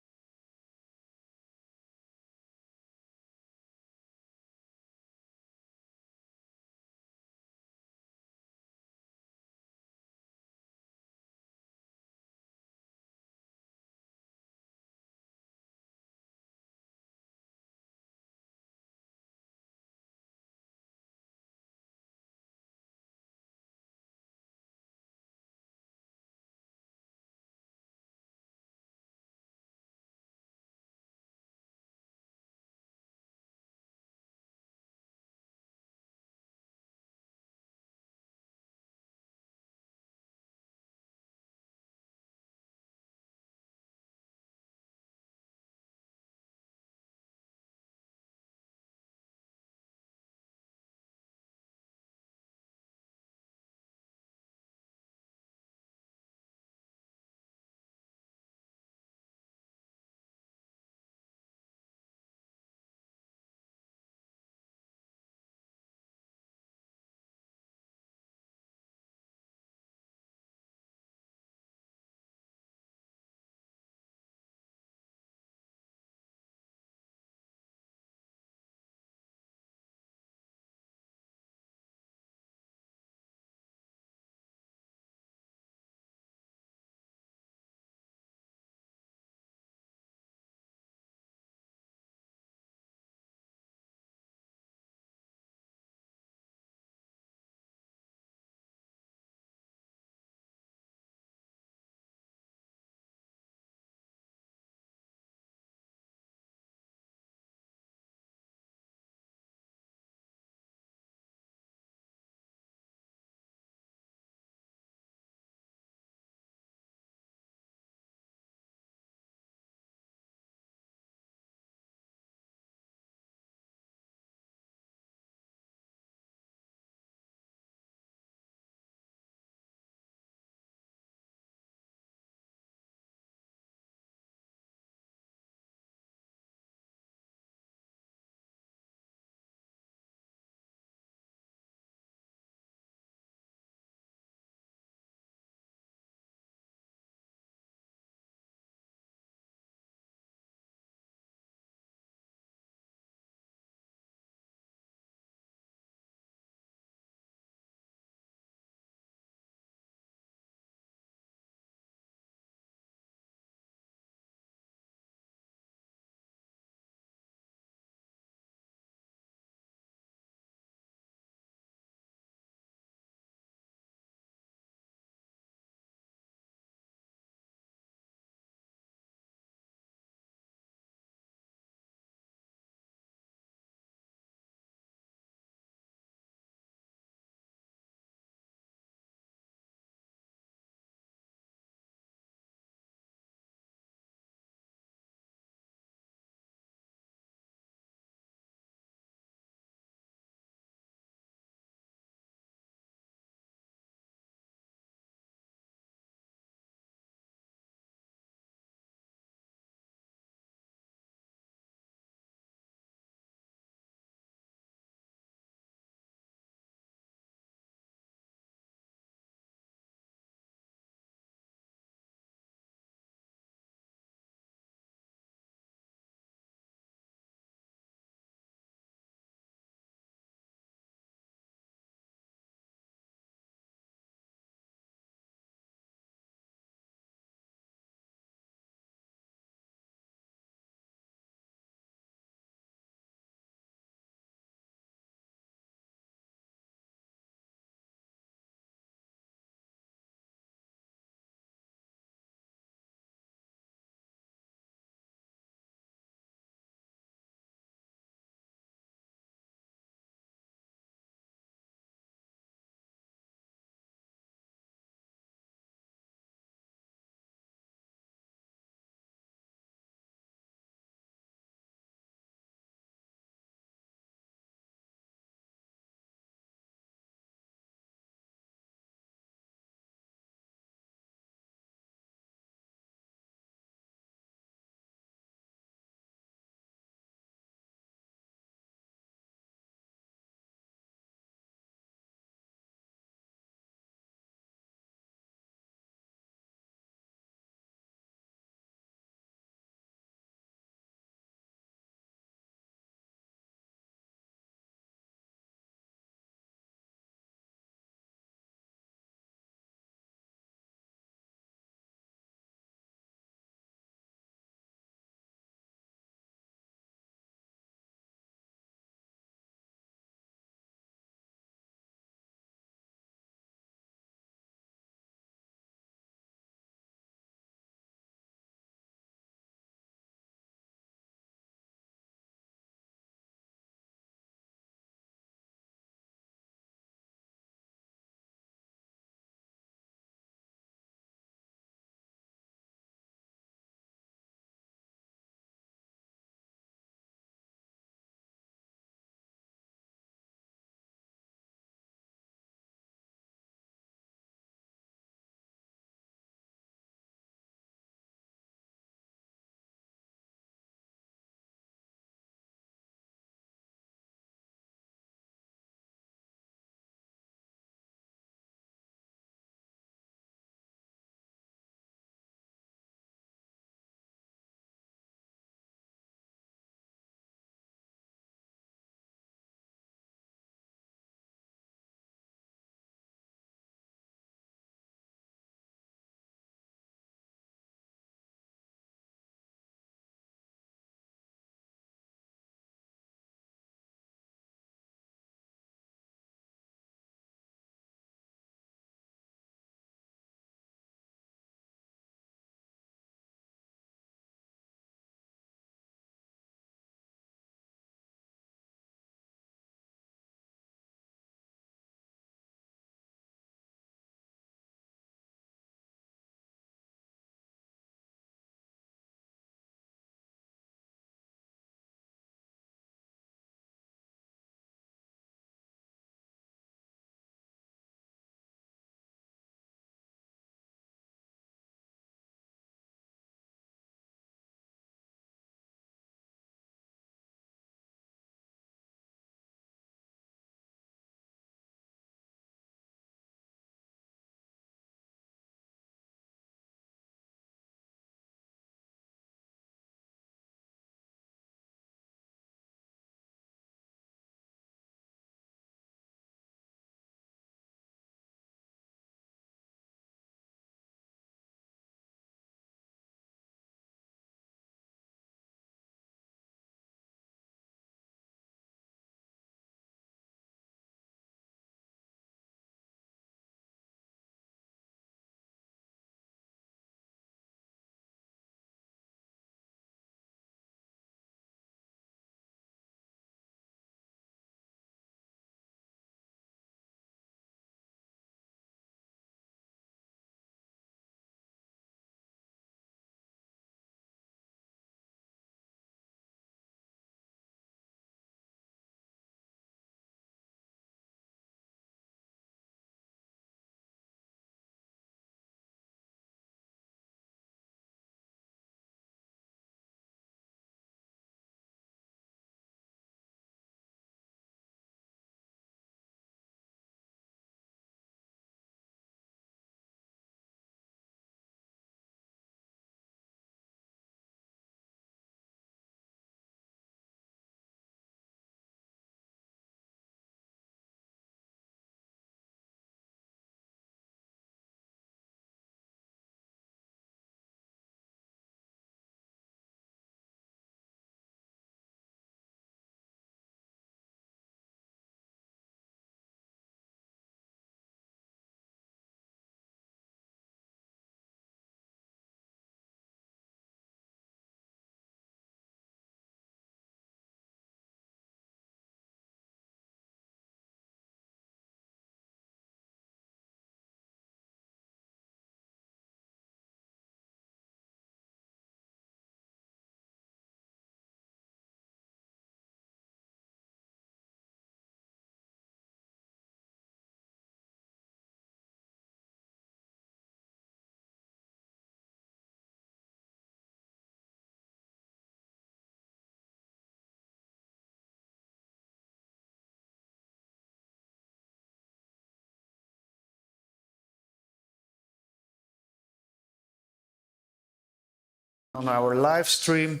on our live stream.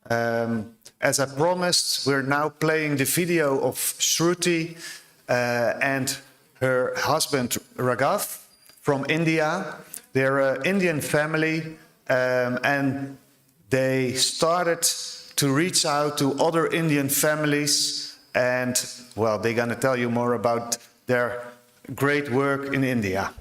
As I promised, we're now playing the video of Shruti and her husband Raghav from India. They're an Indian family and they started to reach out to other Indian families, and well, they're going to tell you more about their great work in India.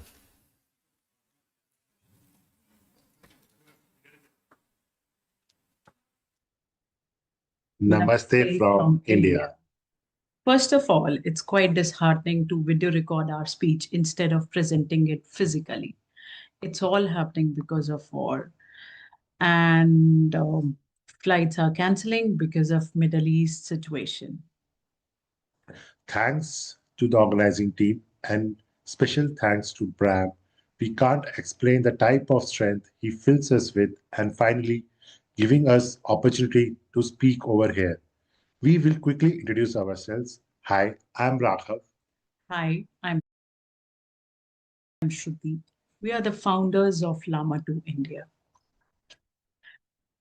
Namaste from India. First of all, it's quite disheartening to video record our speech instead of presenting it physically. It's all happening because of war. And flights are canceling because of Middle East situation. Thanks to the organizing team and special thanks to Bram. We can't explain the type of strength he fills us with, and finally giving us opportunity to speak over here. We will quickly introduce ourselves. Hi, I'm Raghav. Hi, I'm Shruti. We are the founders of LAMA2 India.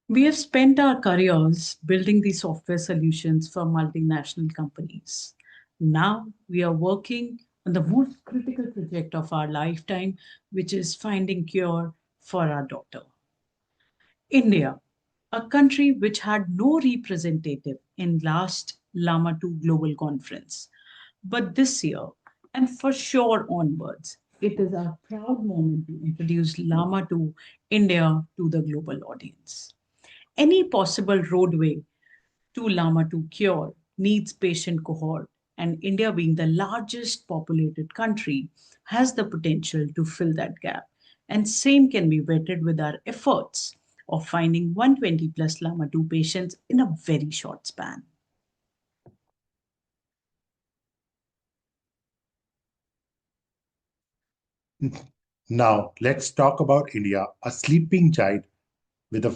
We have spent our careers building these software solutions for multinational companies. Now we are working on the most critical project of our lifetime, which is finding cure for our daughter. India, a country which had no representative in last LAMA2 Global Conference. But this year, and for sure onwards, it is our proud moment to introduce LAMA2 India to the global audience. Any possible roadway to LAMA2 cure needs patient cohort, and India, being the largest populated country, has the potential to fill that gap. And same can be vetted with our efforts of finding 120 plus LAMA2 patients in a very short span. Now, let's talk about India, a sleeping giant with a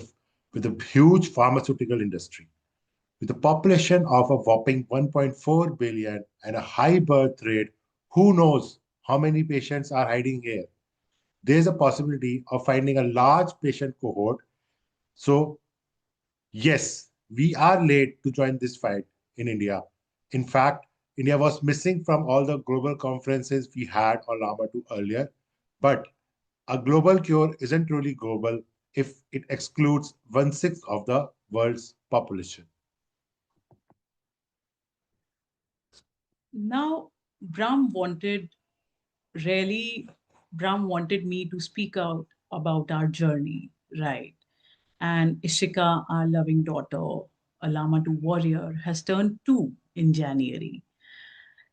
huge pharmaceutical industry. With a population of a whopping 1.4 billion and a high birth rate, who knows how many patients are hiding here? There's a possibility of finding a large patient cohort. So, yes, we are late to join this fight in India. In fact, India was missing from all the global conferences we had on LAMA2 earlier. But a global cure isn't truly global if it excludes 1/6 of the world's population. Now, Bram wanted me to speak out about our journey, right? And Ishika, our loving daughter, a LAMA2 warrior, has turned 2 in January.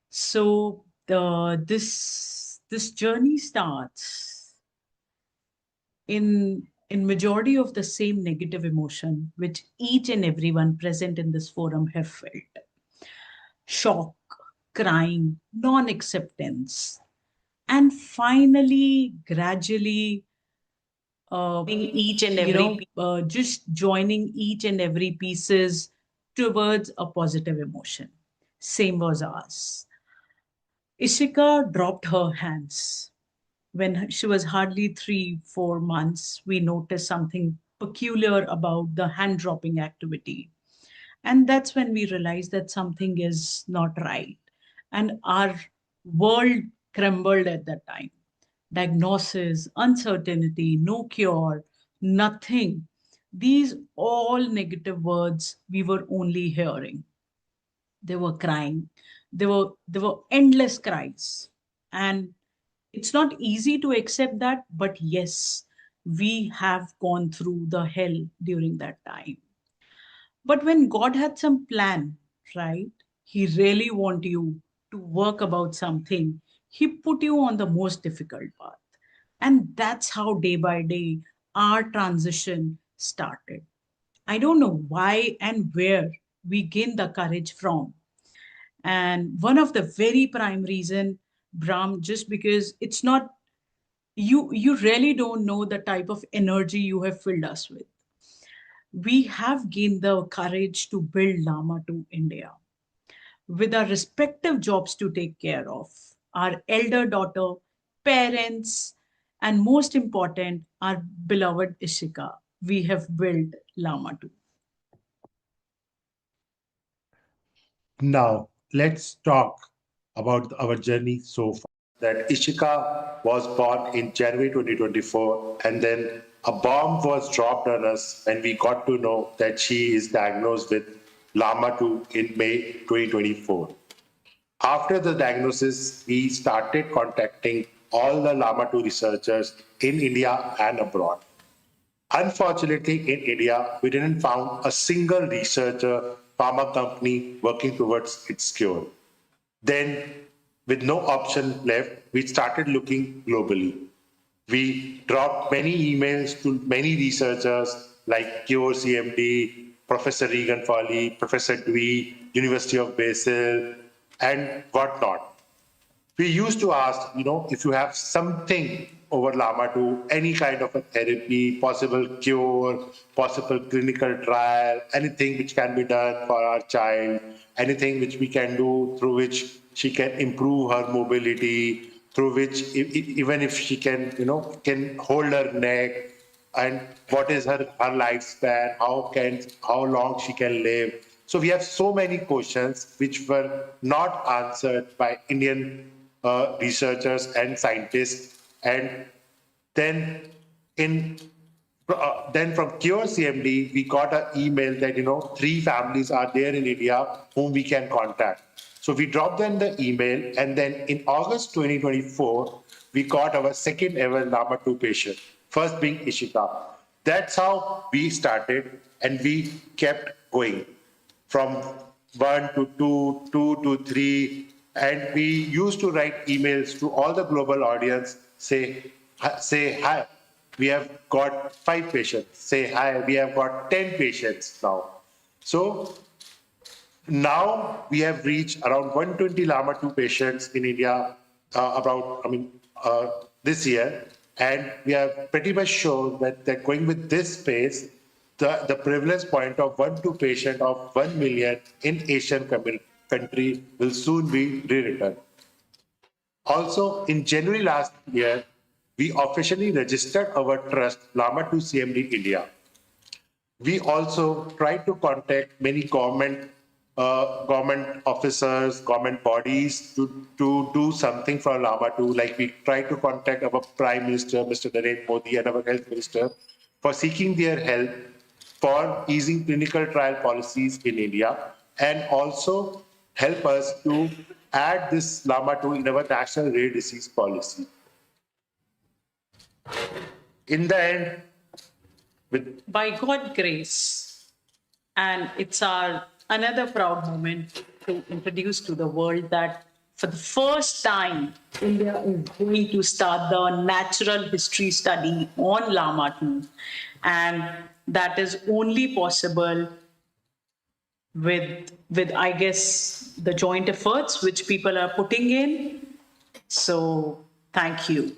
So this journey starts in majority of the same negative emotion which each and everyone present in this forum have felt. Shock, crying, non-acceptance, and finally, gradually, just joining each and every pieces towards a positive emotion. Same was ours. Ishika dropped her hands. When she was hardly 3-4 months, we noticed something peculiar about the hand dropping activity. And that's when we realized that something is not right. And our world crumbled at that time. Diagnosis, uncertainty, no cure, nothing. These all negative words we were only hearing. They were crying. There were endless cries. And it's not easy to accept that, but yes, we have gone through the hell during that time. But when God had some plan, right? He really want you to work about something. He put you on the most difficult path. And that's how day by day our transition started. I don't know why and where we gained the courage from. And one of the very prime reason, Bram, just because it's not, you really don't know the type of energy you have filled us with. We have gained the courage to build LAMA2 India with our respective jobs to take care of, our elder daughter, parents, and most important, our beloved Ishika. we have built LAMA2. Now, let's talk about our journey so far. That Ishika was born in January 2024, and then a bomb was dropped on us when we got to know that she is diagnosed with LAMA2 in May 2024. After the diagnosis, we started contacting all the LAMA2 researchers in India and abroad. Unfortunately, in India, we didn't find a single researcher, pharma company working towards its cure. Then, with no option left, we started looking globally. We dropped many emails to many researchers like Cure CMD, Professor Regan Foley, Professor Dewey, University of Basel, and whatnot. We used to ask, if you have something over LAMA2, any kind of a therapy, possible cure, possible clinical trial, anything which can be done for our child, anything which we can do through which she can improve her mobility, through which even if she can, can hold her neck, and what is her lifespan, how long she can live. So we have so many questions which were not answered by Indian researchers and scientists. And then from Cure CMD, we got an email that, 3 families are there in India whom we can contact. So we dropped them the email, and then in August 2024, we got our second ever LAMA2 patient, first being Ishika. That's how we started, and we kept going from 1 to 2, 2 to 3, and we used to write emails to all the global audience, say hi, we have got 5 patients, say hi, we have got 10 patients now. So now we have reached around 120 LAMA2 patients in India this year, and we are pretty much sure that going with this pace, the prevalence point of 1 to patient of 1 million in Asian country will soon be rewritten. Also, in January last year, we officially registered our trust, LAMA2 CMD India. We also tried to contact many government officers, government bodies to do something for LAMA2. Like we tried to contact our Prime Minister, Mr. Narendra Modi, and our Health Minister for seeking their help for easing clinical trial policies in India, and also help us to add this LAMA2 in our national rare disease policy. In the end, by God's grace, and it's our another proud moment to introduce to the world that for the first time, India is going to start the natural history study on LAMA2, and that is only possible with I guess the joint efforts which people are putting in. So thank you.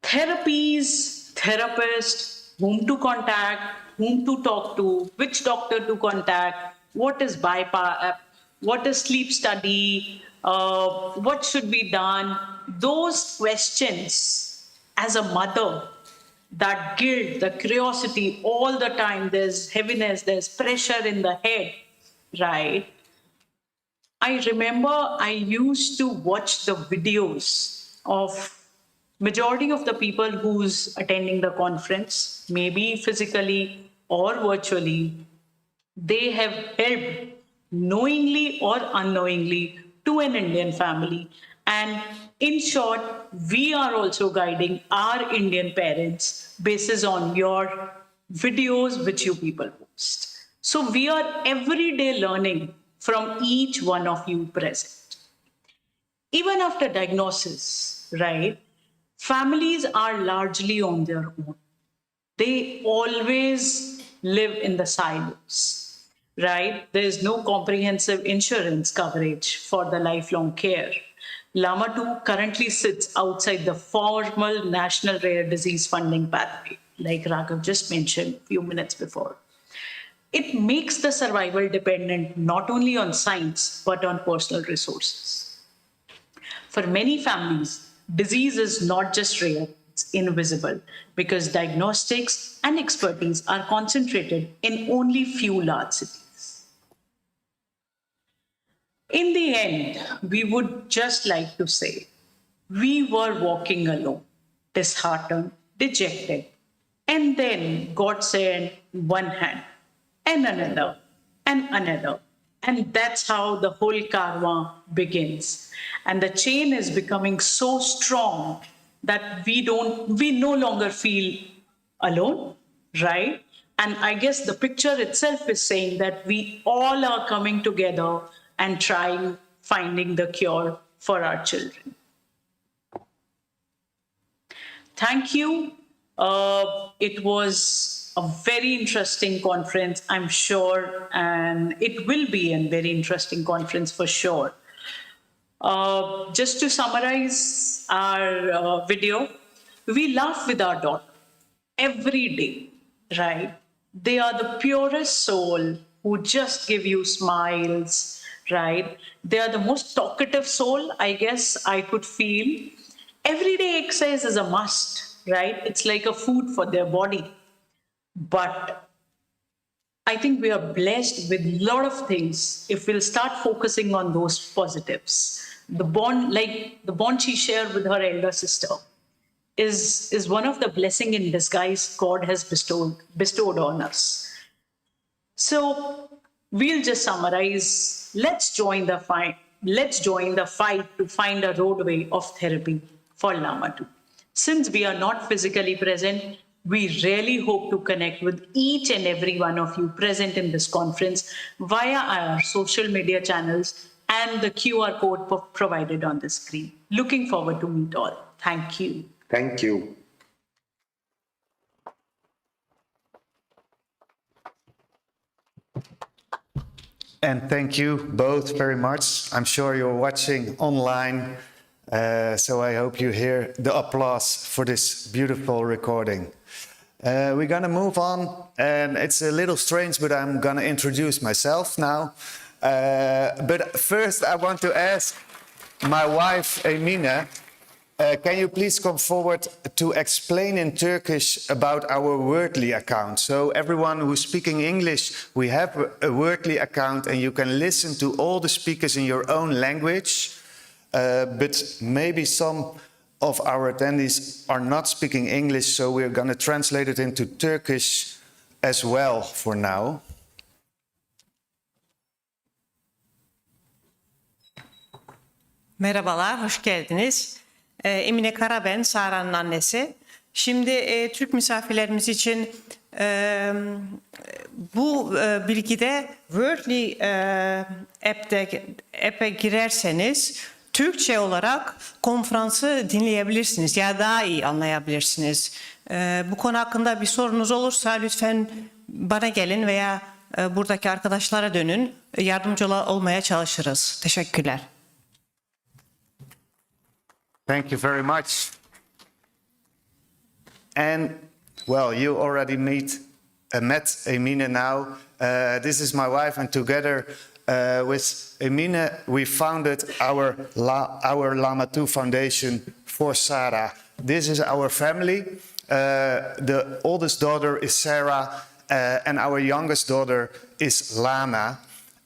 Therapies, therapists, whom to contact, whom to talk to, which doctor to contact, what is bypass, what is sleep study, what should be done. Those questions, as a mother, that guilt, the curiosity, all the time, there's heaviness, there's pressure in the head, right? I remember I used to watch the videos of majority of the people who's attending the conference, maybe physically or virtually. They have helped knowingly or unknowingly to an Indian family. And in short, we are also guiding our Indian parents basis on your videos which you people post. So we are every day learning from each one of you present. Even after diagnosis, right? Families are largely on their own. They always live in the silos, right? There is no comprehensive insurance coverage for the lifelong care. LAMA2 currently sits outside the formal national rare disease funding pathway, like Raghav just mentioned a few minutes before. It makes the survival dependent not only on science, but on personal resources. For many families, disease is not just rare, it's invisible because diagnostics and expertise are concentrated in only few large cities. In the end, we would just like to say, we were walking alone, disheartened, dejected, and then God sent one hand, and another, and another. And that's how the whole caravan begins. And the chain is becoming so strong that we no longer feel alone, right? And I guess the picture itself is saying that we all are coming together and finding the cure for our children. Thank you. It was a very interesting conference, I'm sure, and it will be a very interesting conference for sure. Just to summarize our video, we laugh with our daughter every day, right? They are the purest soul who just give you smiles, right? They are the most talkative soul, I guess I could feel. Everyday exercise is a must, right? It's like a food for their body. But I think we are blessed with a lot of things if we'll start focusing on those positives. The bond she shared with her elder sister is one of the blessing in disguise God has bestowed on us. So we'll just summarize. Let's join the fight. Let's join the fight to find a roadway of therapy for LAMA2. Since we are not physically present, we really hope to connect with each and every one of you present in this conference via our social media channels and the QR code provided on the screen. Looking forward to meet all. Thank you. Thank you. And thank you both very much. I'm sure you're watching online, so I hope you hear the applause for this beautiful recording. We're gonna move on, and it's a little strange, but I'm gonna introduce myself now. But first I want to ask my wife, Emine, can you please come forward to explain in Turkish about our Wordly account? So everyone who's speaking English, we have a Wordly account and you can listen to all the speakers in your own language, but maybe some of our attendees are not speaking English, so we're going to translate it into Turkish as well for now. Merhabalar, hoş geldiniz. Emine Kara ben, Sara'nın annesi. Şimdi Türk misafirlerimiz için bu bilgide Wordly app'e girerseniz Türkçe olarak konferansı dinleyebilirsiniz ya daha iyi anlayabilirsiniz. Bu konu hakkında bir sorunuz olursa lütfen bana gelin veya buradaki arkadaşlara dönün. Yardımcı olmaya çalışırız. Teşekkürler. Thank you very much. And, well, you already met Emine now. This is my wife, and together with Emine, we founded our LAMA2 Foundation for Sarah. This is our family. The oldest daughter is Sarah, and our youngest daughter is Lana.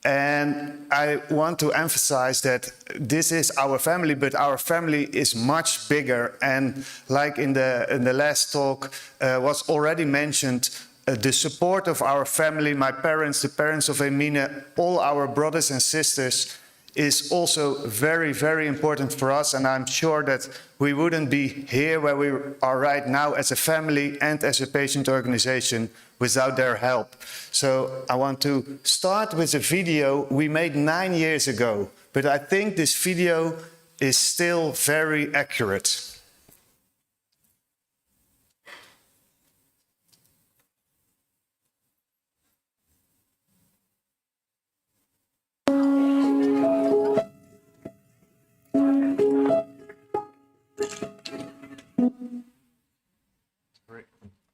And I want to emphasize that this is our family, but our family is much bigger. And like in the last talk was already mentioned, the support of our family, my parents, the parents of Emine, all our brothers and sisters, is also very, very important for us. And I'm sure that we wouldn't be here where we are right now as a family and as a patient organization without their help. So I want to start with a video we made 9 years ago, but I think this video is still very accurate.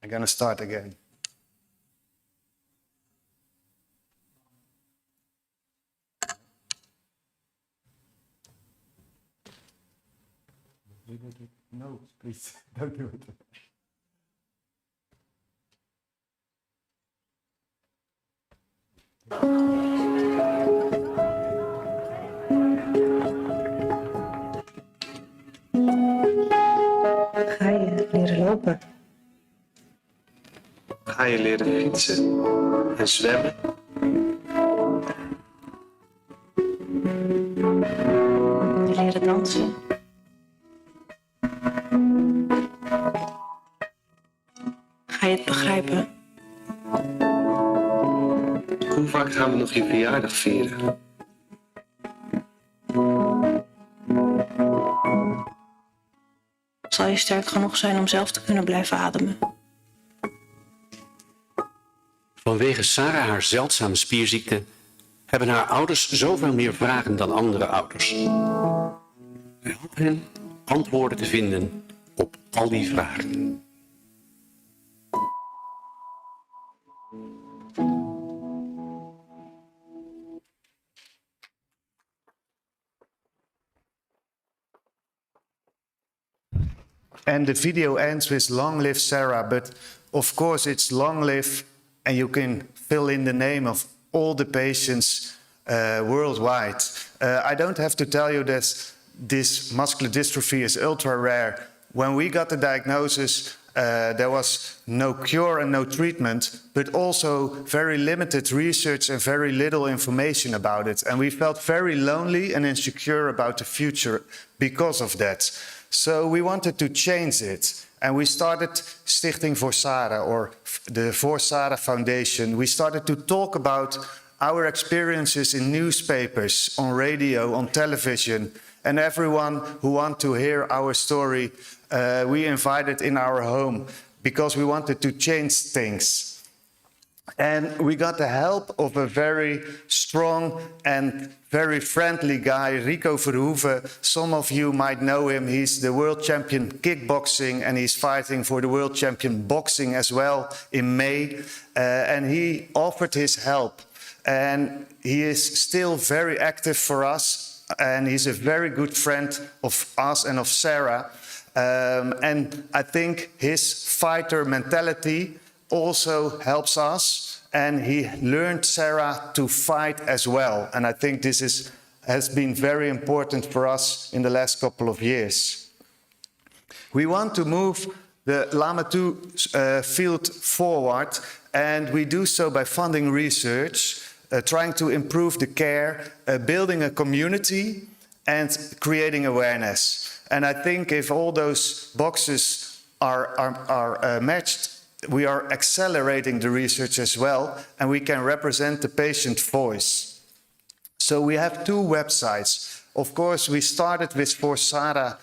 I'm gonna start again. No. please, don't do it. Ga je leren lopen? Ga je leren fietsen en zwemmen? Je leren dansen? Ga je het begrijpen? Hoe vaak gaan we nog je verjaardag vieren? Zal je sterk genoeg zijn om zelf te kunnen blijven ademen? Vanwege Sarah haar zeldzame spierziekte hebben haar ouders zoveel meer vragen dan andere ouders. Help hen antwoorden te vinden op al die vragen. And the video ends with "Long live Sarah," but of course it's long live, and you can fill in the name of all the patients worldwide. I don't have to tell you that this muscular dystrophy is ultra rare. When we got the diagnosis, there was no cure and no treatment, but also very limited research and very little information about it. And we felt very lonely and insecure about the future because of that. So we wanted to change it. And we started Stichting Voor Sarah, or the For Sarah Foundation. We started to talk about our experiences in newspapers, on radio, on television. And everyone who wants to hear our story, we invited in our home because we wanted to change things. And we got the help of a very strong and very friendly guy, Rico Verhoeven. Some of you might know him. He's the world champion kickboxing, and he's fighting for the world champion boxing as well in May. And he offered his help. And he is still very active for us. And he's a very good friend of us and of Sarah. And I think his fighter mentality also helps us. And he learned Sarah to fight as well. And I think this has been very important for us in the last couple of years. We want to move the LAMA2 field forward, and we do so by funding research, trying to improve the care, building a community, and creating awareness. And I think if all those boxes are matched, we are accelerating the research as well, and we can represent the patient voice. So we have two websites. Of course, we started with forsara.nl.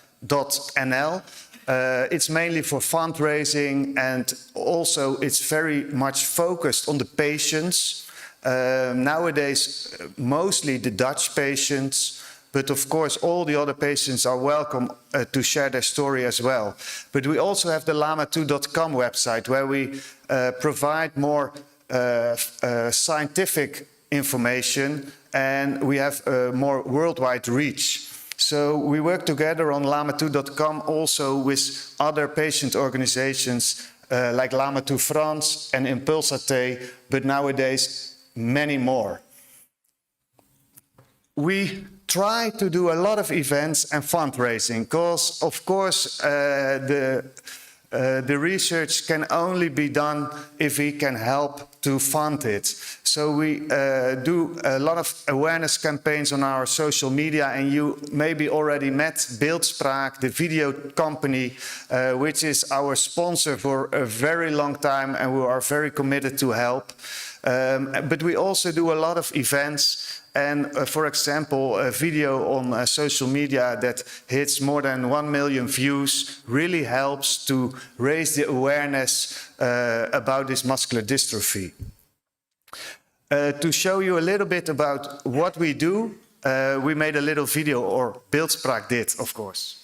It's mainly for fundraising, and also it's very much focused on the patients. Nowadays, mostly the Dutch patients, but of course all the other patients are welcome to share their story as well. But we also have the lama2.com website, where we provide more scientific information, and we have more worldwide reach. So we work together on lama2.com also with other patient organizations like LAMA2 France and Impulsate, but nowadays many more. We try to do a lot of events and fundraising, because of course the research can only be done if we can help to fund it. So we do a lot of awareness campaigns on our social media, and you maybe already met Beeldspraak, the video company, which is our sponsor for a very long time, and we are very committed to help. But we also do a lot of events. And for example, a video on social media that hits more than 1 million views really helps to raise the awareness about this muscular dystrophy. To show you a little bit about what we do, we made a little video, or Beeldspraak did, of course.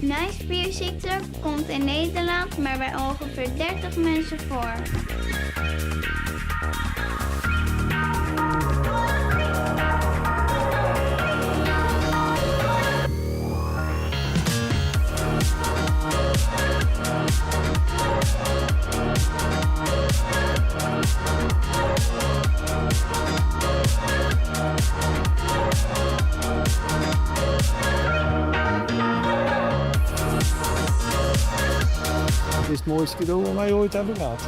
Nijsspierziekte komt in Nederland maar bij ongeveer 30 mensen voor. Het is het mooiste cadeau wat wij ooit hebben gehad.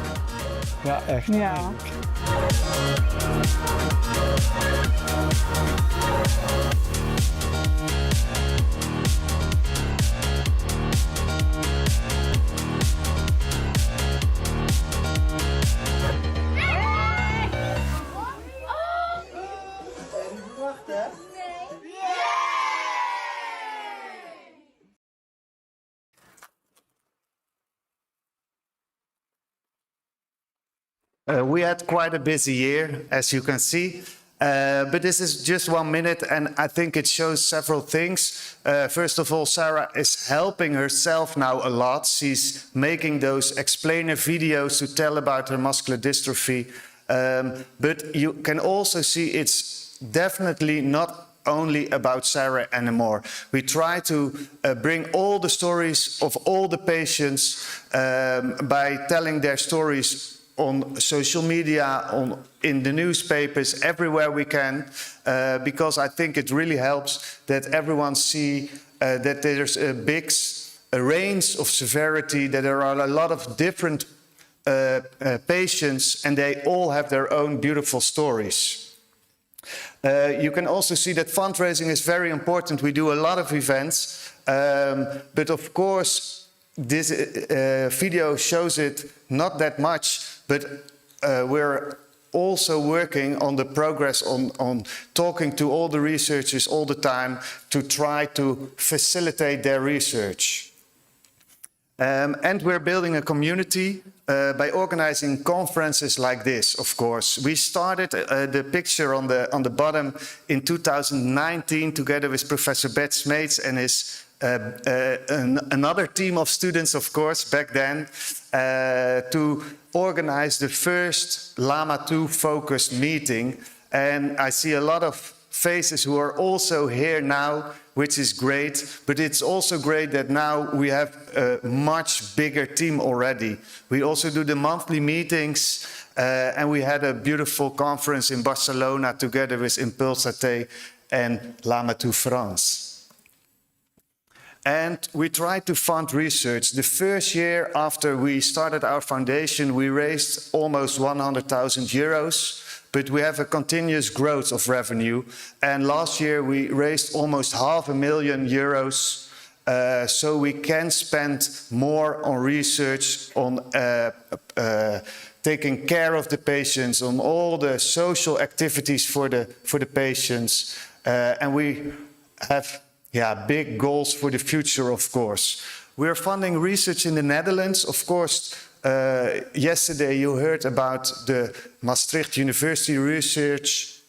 Ja, echt. Ja. We had quite a busy year, as you can see. But this is just 1 minute, and I think it shows several things. First of all, Sarah is helping herself now a lot. She's making those explainer videos to tell about her muscular dystrophy. But you can also see it's definitely not only about Sarah anymore. We try to bring all the stories of all the patients by telling their stories on social media, in the newspapers, everywhere we can, because I think it really helps that everyone see that there's a big range of severity, that there are a lot of different patients, and they all have their own beautiful stories. You can also see that fundraising is very important. We do a lot of events, but of course, this video shows it not that much, but we're also working on the progress on talking to all the researchers all the time to try to facilitate their research. And we're building a community by organizing conferences like this, of course. We started the picture on the bottom in 2019 together with Professor Bert Smeets and his another team of students, of course, back then, to organize the first LAMA2 focused meeting. And I see a lot of faces who are also here now, which is great. But it's also great that now we have a much bigger team already. We also do the monthly meetings, and we had a beautiful conference in Barcelona together with Impulsat and LAMA2 France. And we tried to fund research. The first year after we started our foundation, we raised almost 100,000 euros, but we have a continuous growth of revenue. And last year we raised almost €500,000, so we can spend more on research, on taking care of the patients, on all the social activities for the patients. And we have big goals for the future, of course. We're funding research in the Netherlands. Of course, yesterday you heard about the Maastricht University research,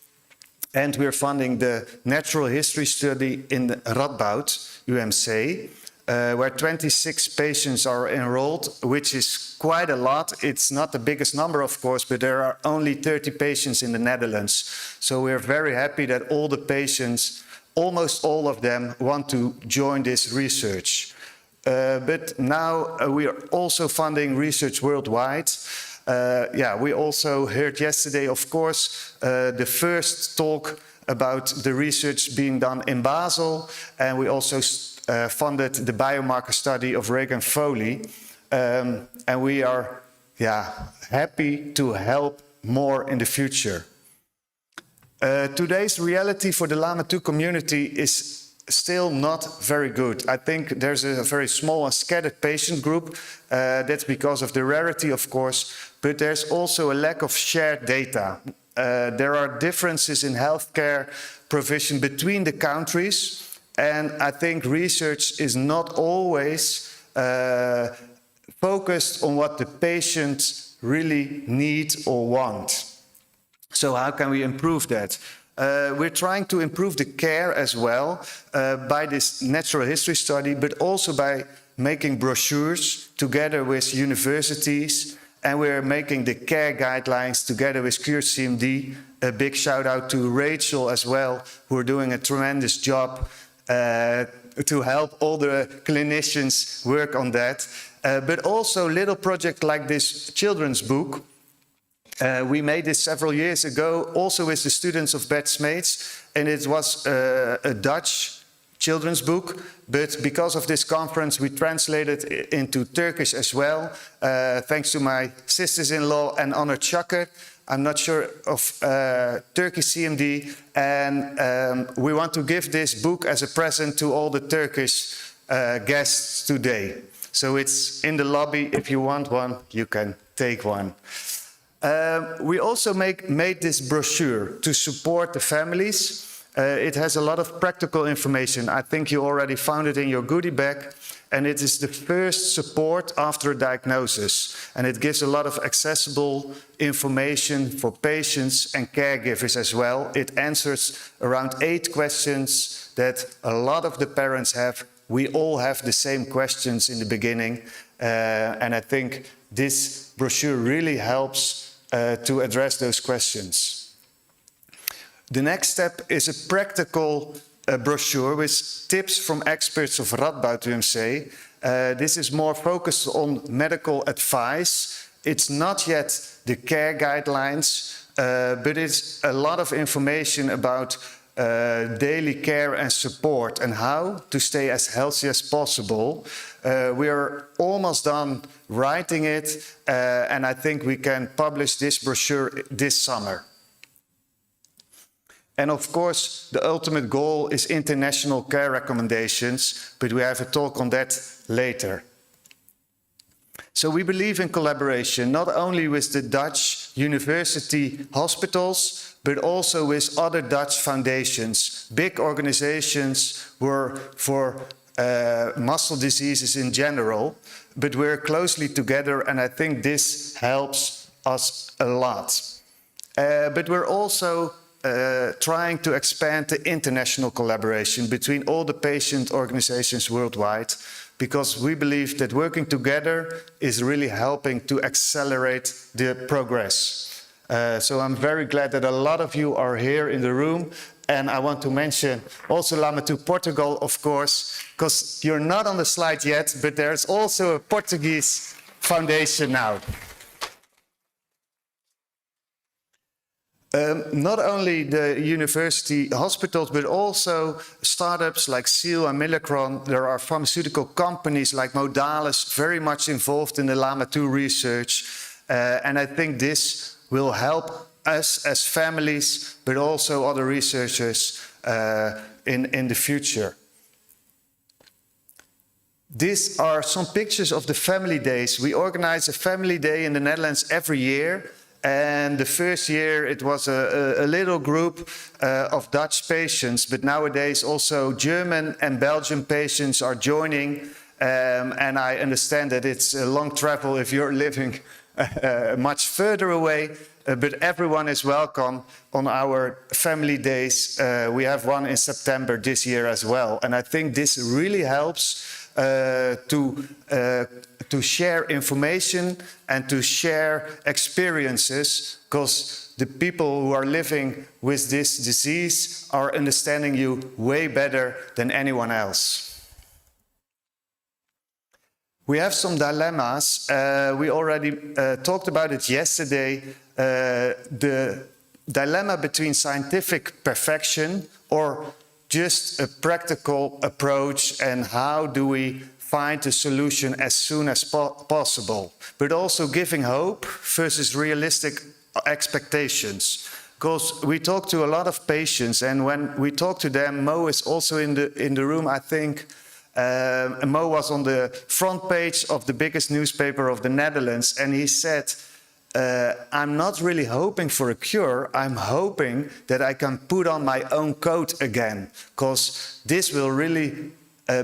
and we're funding the natural history study in the Radboud, UMC, where 26 patients are enrolled, which is quite a lot. It's not the biggest number, of course, but there are only 30 patients in the Netherlands. So we're very happy that all the patients, almost all of them, want to join this research. But now we are also funding research worldwide. We also heard yesterday, of course, the first talk about the research being done in Basel, and we also funded the biomarker study of Reagan Foley. And we are happy to help more in the future. Today's reality for the LAMA2 community is still not very good. I think there's a very small and scattered patient group. That's because of the rarity, of course, but there's also a lack of shared data. There are differences in healthcare provision between the countries, and I think research is not always focused on what the patients really need or want. So how can we improve that? We're trying to improve the care as well by this natural history study, but also by making brochures together with universities, and we're making the care guidelines together with CMD. A big shout out to Rachel as well, who are doing a tremendous job to help all the clinicians work on that. But also little project like this children's book. We made this several years ago, also with the students of Bert Smeets, and it was a Dutch children's book, but because of this conference we translated it into Turkish as well, thanks to my sisters-in-law and Honor Çakır. I'm not sure of Turkish CMD, and we want to give this book as a present to all the Turkish guests today. So it's in the lobby. If you want one, you can take one. We also made this brochure to support the families. It has a lot of practical information. I think you already found it in your goodie bag. And it is the first support after a diagnosis. And it gives a lot of accessible information for patients and caregivers as well. It answers around 8 questions that a lot of the parents have. We all have the same questions in the beginning. And I think this brochure really helps to address those questions. The next step is a practical brochure with tips from experts of Radboud UMC. This is more focused on medical advice. It's not yet the care guidelines, but it's a lot of information about daily care and support and how to stay as healthy as possible. We are almost done writing it, and I think we can publish this brochure this summer. And of course, the ultimate goal is international care recommendations, but we have a talk on that later. So we believe in collaboration, not only with the Dutch university hospitals, but also with other Dutch foundations, big organizations for muscle diseases in general, but we're closely together, and I think this helps us a lot. But we're also trying to expand the international collaboration between all the patient organizations worldwide, because we believe that working together is really helping to accelerate the progress. So I'm very glad that a lot of you are here in the room, and I want to mention also LAMA2 Portugal, of course, because you're not on the slide yet, but there's also a Portuguese foundation now. Not only the university hospitals, but also startups like Seal and Millicron. There are pharmaceutical companies like Modalis very much involved in the LAMA2 research. And I think this will help us as families, but also other researchers in the future. These are some pictures of the family days. We organize a family day in the Netherlands every year. And the first year it was a little group of Dutch patients, but nowadays also German and Belgian patients are joining. And I understand that it's a long travel if you're living much further away, but everyone is welcome on our family days. We have one in September this year as well. And I think this really helps to share information and to share experiences, because the people who are living with this disease are understanding you way better than anyone else. We have some dilemmas. We already talked about it yesterday. The dilemma between scientific perfection or just a practical approach and how do we find a solution as soon as possible, but also giving hope versus realistic expectations. Because we talk to a lot of patients, and when we talk to them, Mo is also in the room, I think. Mo was on the front page of the biggest newspaper of the Netherlands, and he said, I'm not really hoping for a cure, I'm hoping that I can put on my own coat again, because this will really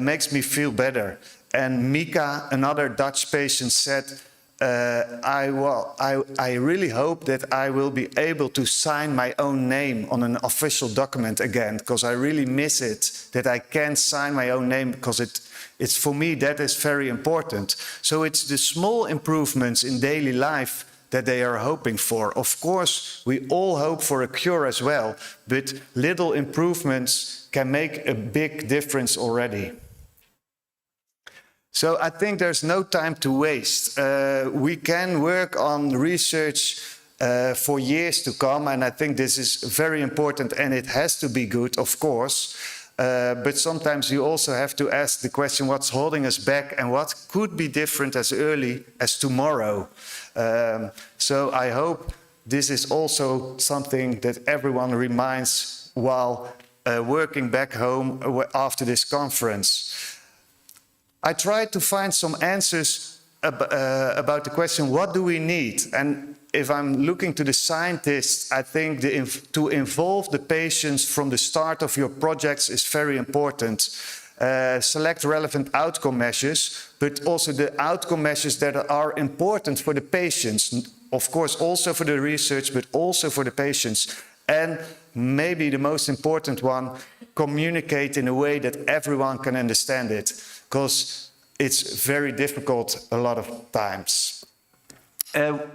makes me feel better. And Mika, another Dutch patient, said, I really hope that I will be able to sign my own name on an official document again, because I really miss it, that I can sign my own name, because it's for me, that is very important. So it's the small improvements in daily life that they are hoping for. Of course, we all hope for a cure as well, but little improvements can make a big difference already. So I think there's no time to waste. We can work on research for years to come, and I think this is very important, and it has to be good, of course. But sometimes you also have to ask the question, what's holding us back and what could be different as early as tomorrow? So I hope this is also something that everyone reminds while working back home after this conference. I tried to find some answers about the question, what do we need? And if I'm looking to the scientists, I think to involve the patients from the start of your projects is very important. Select relevant outcome measures, but also the outcome measures that are important for the patients. Of course, also for the research, but also for the patients. And maybe the most important one, communicate in a way that everyone can understand it, because it's very difficult a lot of times.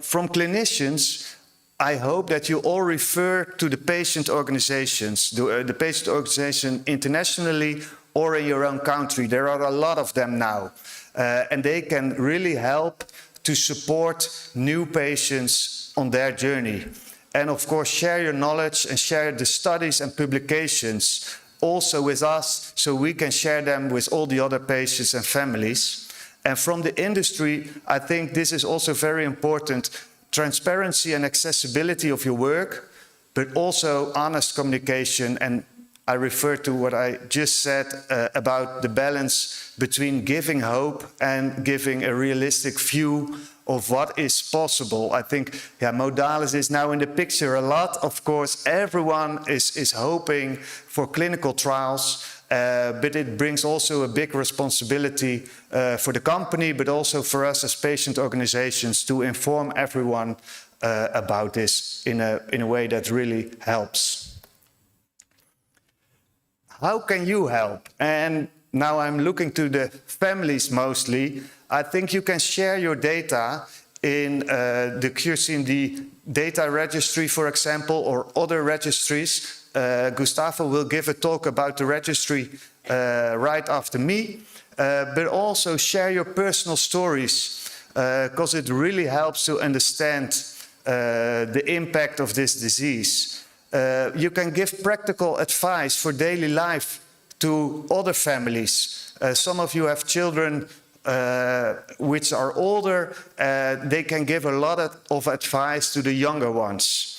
From clinicians, I hope that you all refer to the patient organizations, the patient organization internationally or in your own country. There are a lot of them now, and they can really help to support new patients on their journey. And of course, share your knowledge and share the studies and publications also with us, so we can share them with all the other patients and families. And from the industry, I think this is also very important, transparency and accessibility of your work, but also honest communication. And I refer to what I just said about the balance between giving hope and giving a realistic view of what is possible. I think Modalis is now in the picture a lot. Of course, everyone is hoping for clinical trials, but it brings also a big responsibility for the company, but also for us as patient organizations to inform everyone about this in a way that really helps. How can you help? And now I'm looking to the families mostly. I think you can share your data in the QCMD data registry, for example, or other registries. Gustavo will give a talk about the registry right after me, but also share your personal stories, because it really helps to understand the impact of this disease. You can give practical advice for daily life to other families. Some of you have children which are older. They can give a lot of advice to the younger ones.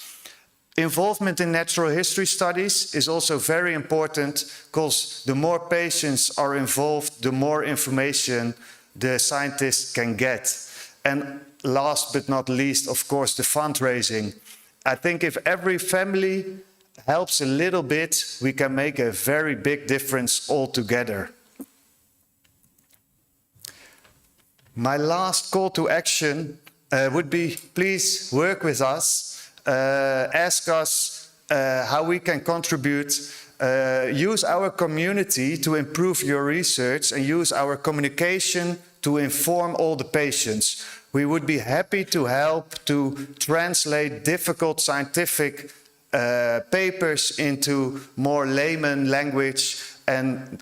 Involvement in natural history studies is also very important, because the more patients are involved, the more information the scientists can get. And last but not least, of course, the fundraising. I think if every family helps a little bit, we can make a very big difference all together. My last call to action would be, please work with us, ask us how we can contribute, use our community to improve your research, and use our communication to inform all the patients. We would be happy to help to translate difficult scientific papers into more layman language and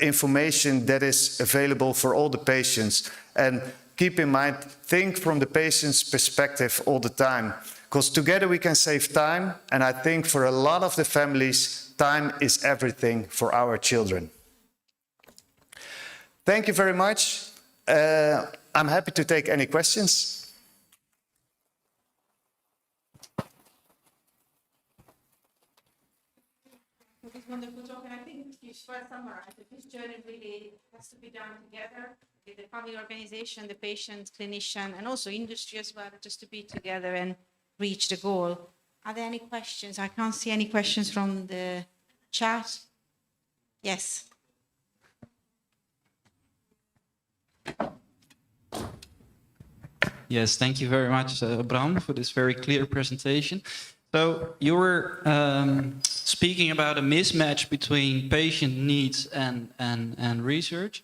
information that is available for all the patients. And keep in mind, think from the patient's perspective all the time, because together we can save time. And I think for a lot of the families, time is everything for our children. Thank you very much. I'm happy to take any questions. It was wonderful talk, and I think you should summarize that this journey really has to be done together with the family organization, the patient, clinician, and also industry as well, just to be together and reach the goal. Are there any questions? I can't see any questions from the chat. Yes. Yes, thank you very much, Bram, for this very clear presentation. So you were speaking about a mismatch between patient needs and research.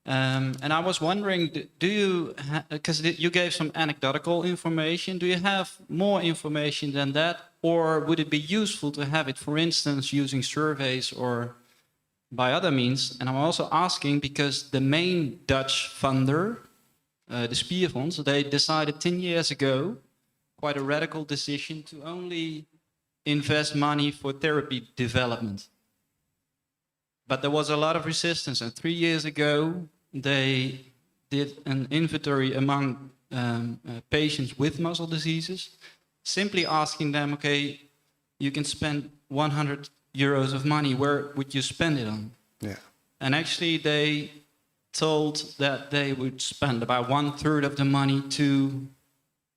And I was wondering, do you, because you gave some anecdotal information, do you have more information than that? Or would it be useful to have it, for instance, using surveys or by other means? And I'm also asking because the main Dutch funder, the Spierfonds, they decided 10 years ago, quite a radical decision, to only invest money for therapy development. But there was a lot of resistance, and 3 years ago they did an inventory among patients with muscle diseases, simply asking them, okay, you can spend 100 euros of money, where would you spend it on? Yeah. And actually they told that they would spend about 1/3 of the money to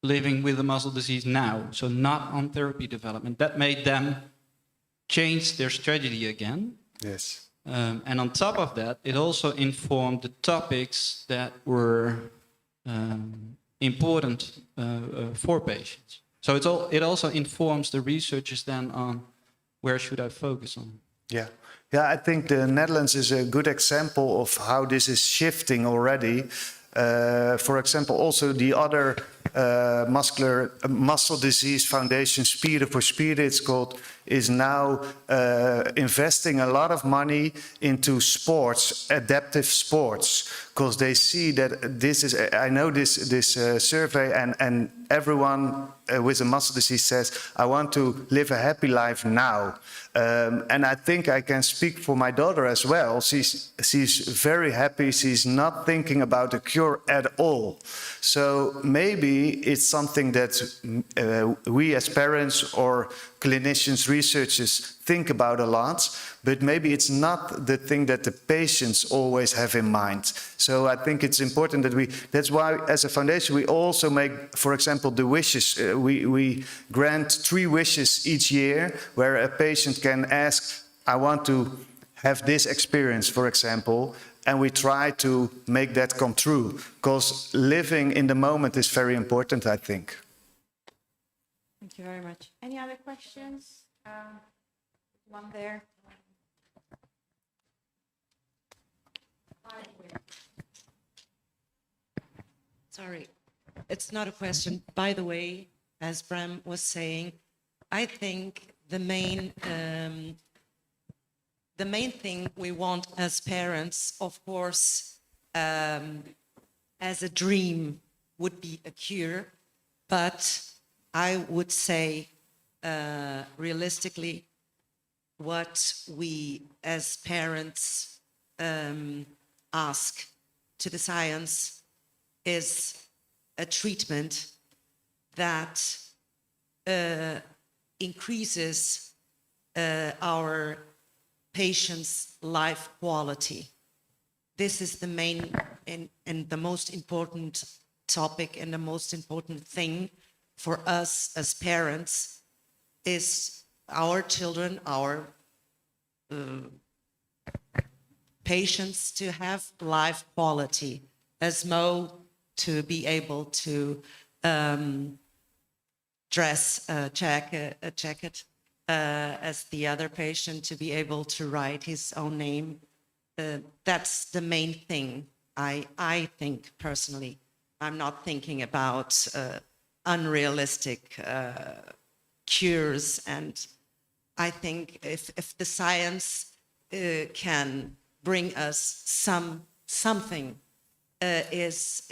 living with a muscle disease now, so not on therapy development. That made them change their strategy again. Yes. And on top of that, it also informed the topics that were important for patients. So it also informs the researchers then on where should I focus on. Yeah. Yeah, I think the Netherlands is a good example of how this is shifting already. For example, also the other muscle disease foundation, Spieren voor Spieren, it's called, is now investing a lot of money into sports, adaptive sports, because they see that this is, I know this survey, and everyone with a muscle disease says, I want to live a happy life now. And I think I can speak for my daughter as well. She's very happy. She's not thinking about a cure at all. So maybe it's something that we as parents or clinicians, researchers think about a lot, but maybe it's not the thing that the patients always have in mind. So I think it's important that that's why as a foundation we also make, for example, the wishes. We grant 3 wishes each year where a patient can ask, I want to have this experience, for example, and we try to make that come true, because living in the moment is very important, I think. Thank you very much. Any other questions? One there. Sorry, it's not a question. By the way, as Bram was saying, I think the main thing we want as parents, of course, as a dream, would be a cure, but I would say, realistically, what we as parents ask to the science is a treatment that increases our patients' life quality. This is the main and the most important topic, and the most important thing for us as parents is our children, our patients to have life quality, as Mo to be able to dress a jacket, as the other patient to be able to write his own name. That's the main thing, I think personally. I'm not thinking about unrealistic cures, and I think if the science can bring us something, is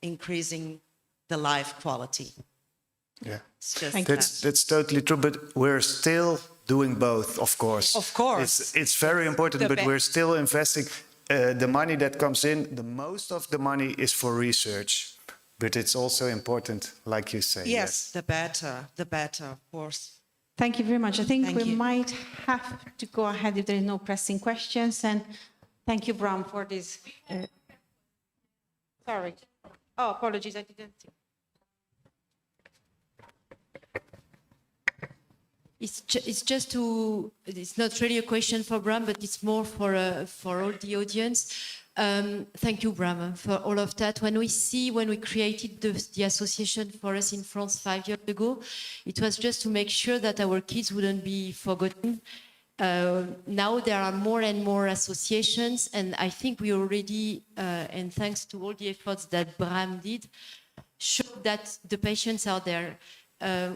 increasing the life quality. Yeah, It's just that's totally true. But we're still doing both, of course. Of course. It's very important, The but be- we're still investing. The money that comes in, the most of the money is for research. But it's also important, like you say. Yes, the better, of course. Thank you very much. I think Thank we you. might have to go ahead if there is no pressing questions. And thank you, Bram, for this. Sorry. Oh, apologies. I didn't see. It's not really a question for Bram, but it's more for all the audience. Thank you, Bram, for all of that. When we created the association for us in France 5 years ago, it was just to make sure that our kids wouldn't be forgotten. Now there are more and more associations, and I think we already, and thanks to all the efforts that Bram did, showed that the patients are there.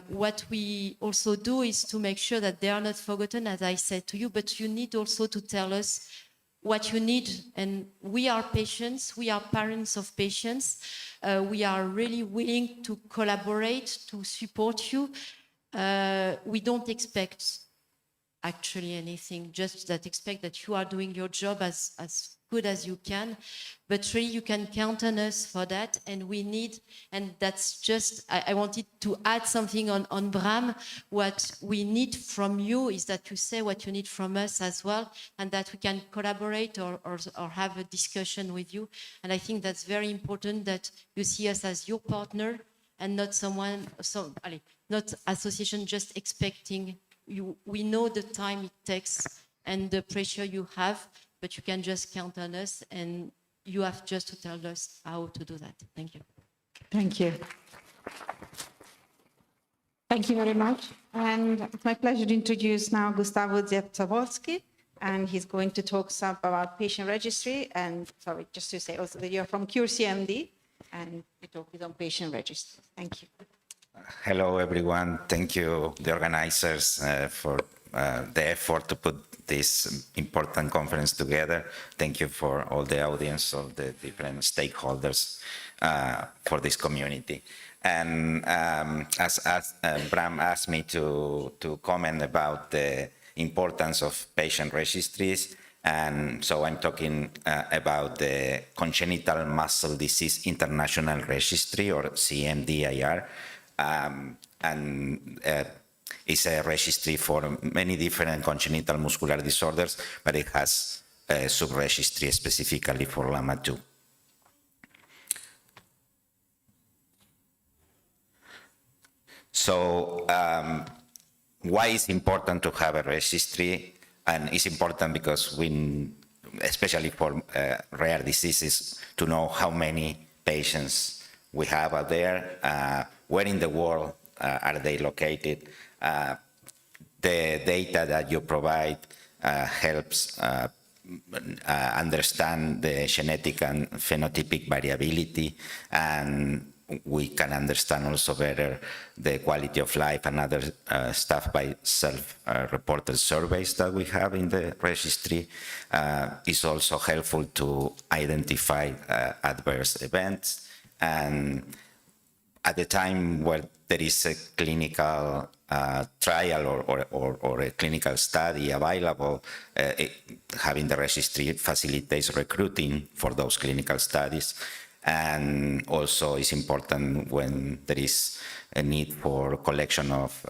What we also do is to make sure that they are not forgotten, as I said to you, but you need also to tell us what you need. And we are patients, we are parents of patients. We are really willing to collaborate, to support you. We don't expect actually anything, just that expect that you are doing your job as good as you can, but really you can count on us for that, and we need, and that's just, I wanted to add something on Bram. What we need from you is that you say what you need from us as well, and that we can collaborate or have a discussion with you. And I think that's very important, that you see us as your partner and not not association just expecting you. We know the time it takes and the pressure you have, but you can just count on us, and you have just to tell us how to do that. Thank you. Thank you. Thank you very much. And it's my pleasure to introduce now Gustavo Dziewczapolski, and he's going to talk some about patient registry. And sorry, just to say also that you're from CureCMD, and you talk on patient registry. Thank you. Hello, everyone. Thank you, the organizers, for the effort to put this important conference together. Thank you for all the audience of the different stakeholders for this community. And as Bram asked me to comment about the importance of patient registries, and so I'm talking about the Congenital Muscle Disease International Registry, or CMDIR. It's a registry for many different congenital muscular disorders, but it has a sub-registry specifically for LAMA2. So why is it important to have a registry? And it's important because especially for rare diseases, to know how many patients we have out there, where in the world are they located. The data that you provide helps understand the genetic and phenotypic variability, and we can understand also better the quality of life and other stuff by self-reported surveys that we have in the registry. It's also helpful to identify adverse events, and at the time where there is a clinical trial or a clinical study available, having the registry facilitates recruiting for those clinical studies. And also it's important when there is a need for collection of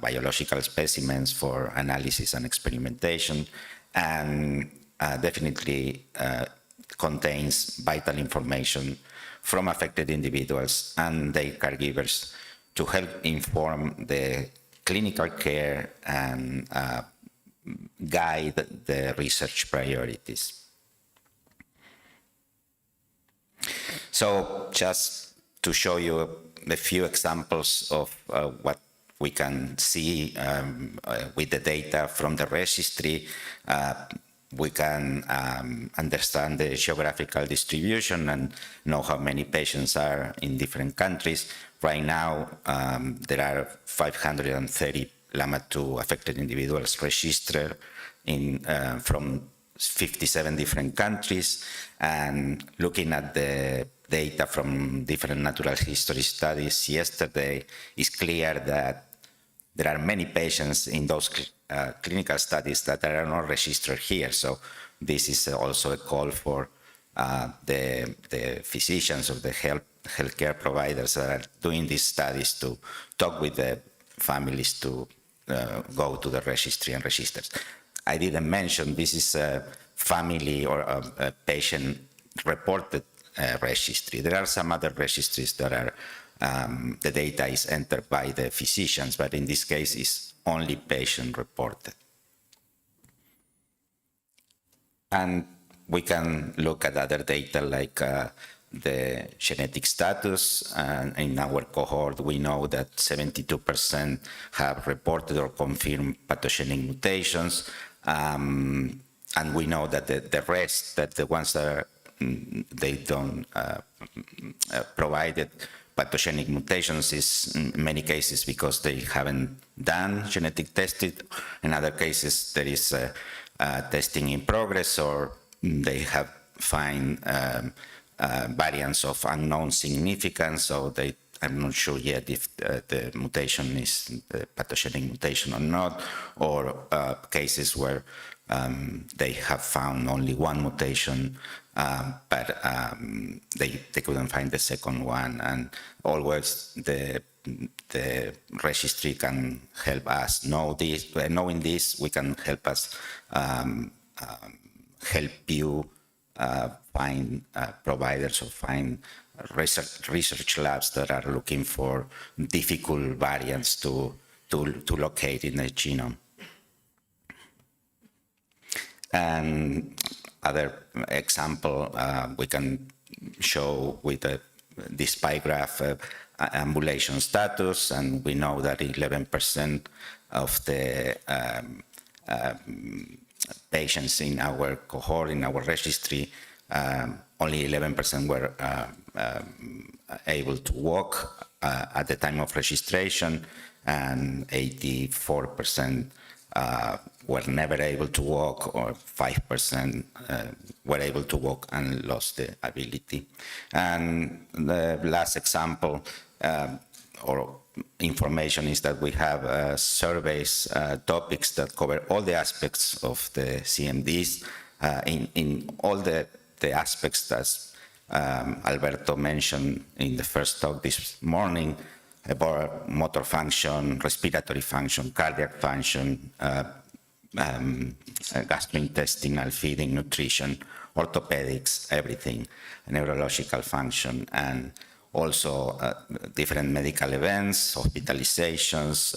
biological specimens for analysis and experimentation, and definitely contains vital information from affected individuals and their caregivers to help inform the clinical care and guide the research priorities. So just to show you a few examples of what we can see with the data from the registry, we can understand the geographical distribution and know how many patients are in different countries. Right now, there are 530 LAMA2 affected individuals registered from 57 different countries. And looking at the data from different natural history studies yesterday, it's clear that there are many patients in those clinical studies that are not registered here. So this is also a call for the physicians or the healthcare providers that are doing these studies to talk with the families to go to the registry and register. I didn't mention this is a family or a patient-reported registry. There are some other registries that are the data is entered by the physicians, but in this case, it's only patient-reported. And we can look at other data like the genetic status. And in our cohort, we know that 72% have reported or confirmed pathogenic mutations. And we know that the rest, that the ones that are, they don't provided pathogenic mutations is in many cases because they haven't done genetic testing. In other cases, there is testing in progress, or they have find variants of unknown significance, so I'm not sure yet if the mutation is the pathogenic mutation or not, or cases where they have found only one mutation, but they couldn't find the second one. And always the registry can help us know this. Knowing this, we can help us help you find providers or find research labs that are looking for difficult variants to locate in the genome. And other example we can show with this pie graph ambulation status, and we know that 11% of the patients in our cohort, in our registry, only 11% were able to walk at the time of registration, and 84% were never able to walk, or 5% were able to walk and lost the ability. And the last example or information is that we have surveys, topics that cover all the aspects of the CMDs, in all the aspects that Alberto mentioned in the first talk this morning about motor function, respiratory function, cardiac function, gastrointestinal feeding, nutrition, orthopedics, everything, neurological function, and also different medical events, hospitalizations,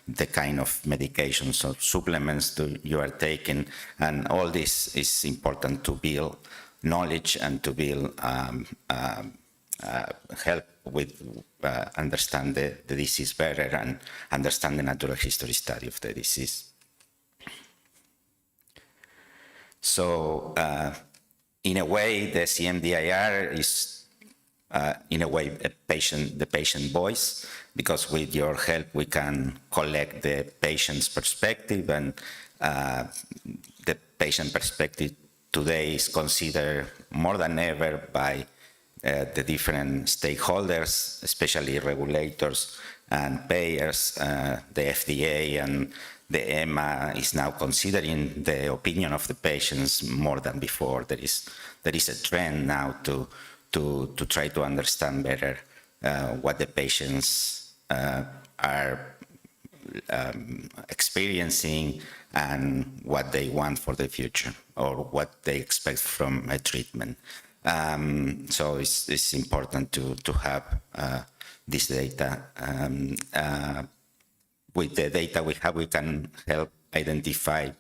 the kind of medications or supplements you are taking, and all this is important to build knowledge and to build help with understand the disease better and understand the natural history study of the disease. So in a way, the CMDIR is in a way the patient voice, because with your help we can collect the patient's perspective, and the patient perspective today is considered more than ever by the different stakeholders, especially regulators and payers. The FDA and the EMA is now considering the opinion of the patients more than before. There is a trend now to try to understand better what the patients are experiencing and what they want for the future, or what they expect from a treatment. So it's important to have this data. With the data we have, we can help identify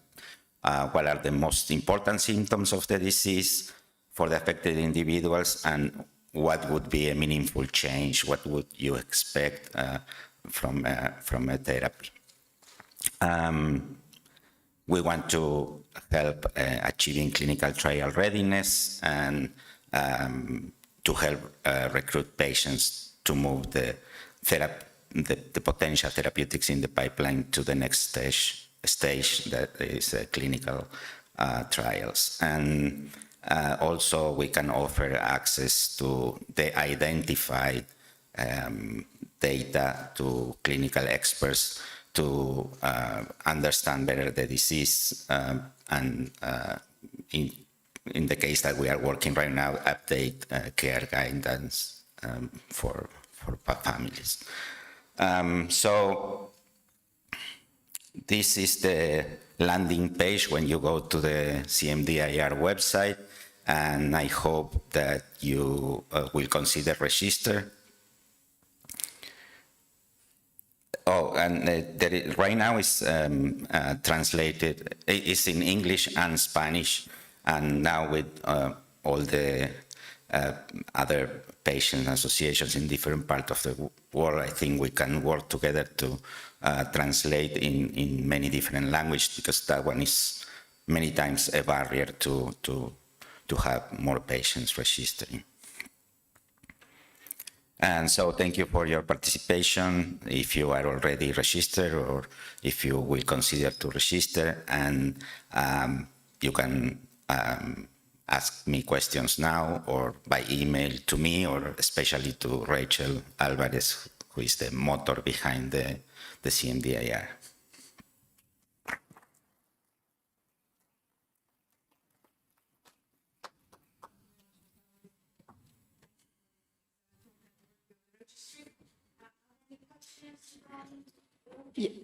what are the most important symptoms of the disease for the affected individuals, and what would be a meaningful change, what would you expect from a therapy. We want to help achieving clinical trial readiness, and to help recruit patients to move the potential therapeutics in the pipeline to the next stage that is clinical trials. And Also, we can offer access to the identified data to clinical experts to understand better the disease and in the case that we are working right now, update care guidance for families. So this is the landing page when you go to the CMDIR website, and I hope that you will consider register. Oh, and right now it's translated, it's in English and Spanish, and now with all the other patient associations in different parts of the world, I think we can work together to translate in many different languages, because that one is many times a barrier to have more patients registering. And so thank you for your participation, if you are already registered or if you will consider to register, and you can ask me questions now or by email to me, or especially to Rachel Alvarez, who is the motor behind the CMDIR.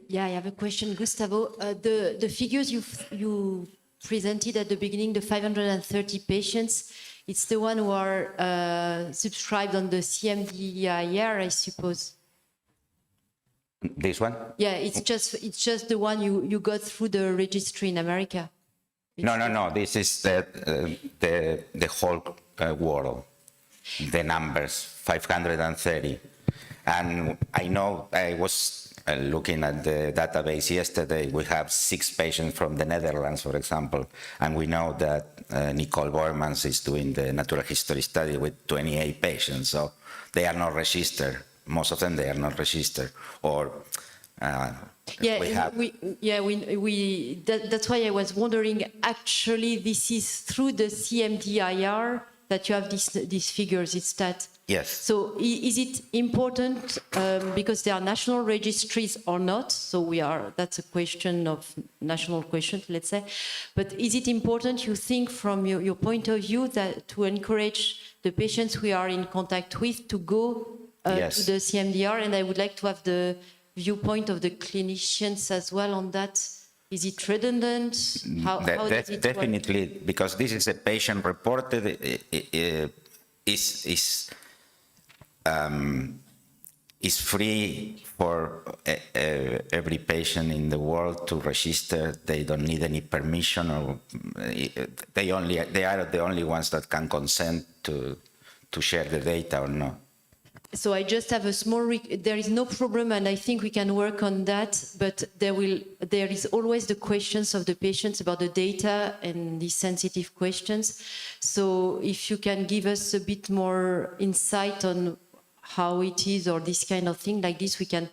Yeah, I have a question, Gustavo. The figures you presented at the beginning, the 530 patients, it's the one who are subscribed on the CMDIR, I suppose. This one? Yeah, it's just the one you got through the registry in America. No. This is the whole world. The numbers 530, and I know I was looking at the database yesterday. We have 6 patients from the Netherlands, for example, and we know that Nicole Bormans is doing the natural history study with 28 patients, so they are not registered. Most of them, they are not registered, or that's why I was wondering, actually this is through the CMDIR that you have these figures, it's that? Yes. So is it important because there are national registries or not? So that's a question of national question, let's say. But is it important, you think, from your point of view, that to encourage the patients we are in contact with to go yes. to the CMDR? And I would like to have the viewpoint of the clinicians as well on that. Is it redundant? How does it definitely work? Because this is a patient reported, is free for every patient in the world to register. They don't need any permission, or they are the only ones that can consent to share the data or not. So I just have a small, there is no problem, and I think we can work on that, but there is always the questions of the patients about the data and the sensitive questions. So if you can give us a bit more insight on how it is, or this kind of thing like this, we can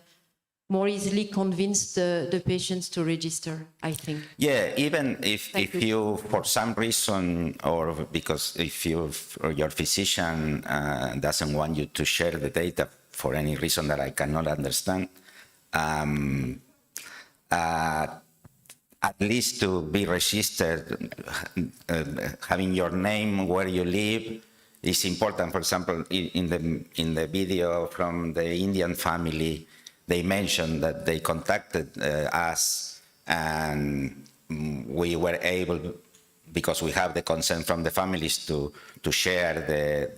more easily convince the patients to register, I think. Yeah, even if you, for some reason, or because if your physician doesn't want you to share the data for any reason that I cannot understand, at least to be registered, having your name, where you live, is important. For example, in the video from the Indian family, they mentioned that they contacted us, and we were able, because we have the consent from the families, to share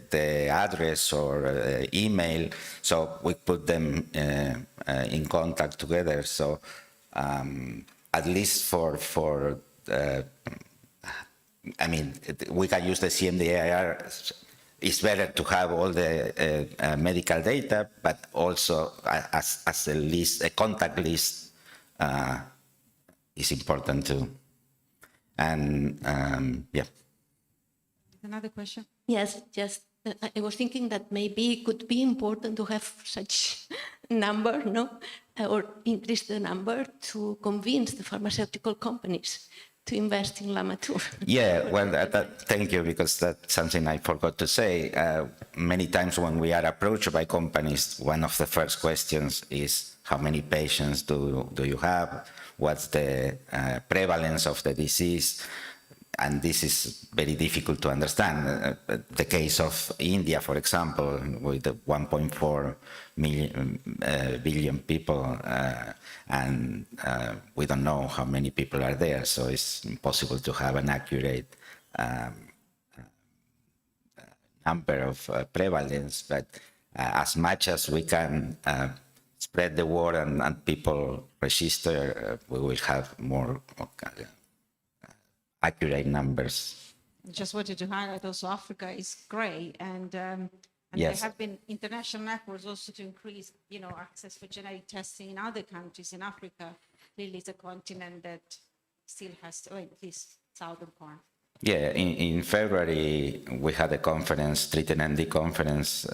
the address or email, so we put them in contact together. So at least for I mean, we can use the CMDIR. It's better to have all the medical data, but also as a list, a contact list is important too. And yeah. Another question? Yes, just I was thinking that maybe it could be important to have such number, no, or increase the number to convince the pharmaceutical companies to invest in LAMA2? Yeah, well, thank you, because that's something I forgot to say. Many times when we are approached by companies, one of the first questions is, how many patients do you have? What's the prevalence of the disease? And this is very difficult to understand. The case of India, for example, with 1.4 billion people, and we don't know how many people are there, so it's impossible to have an accurate number of prevalence. But as much as we can spread the word and people register, we will have more accurate numbers. Just wanted to highlight also Africa is great, and Yes. there have been international efforts also to increase, access for genetic testing in other countries in Africa. Clearly, it's a continent that still has, at least southern part. Yeah, in February we had a conference, Treat ND conference,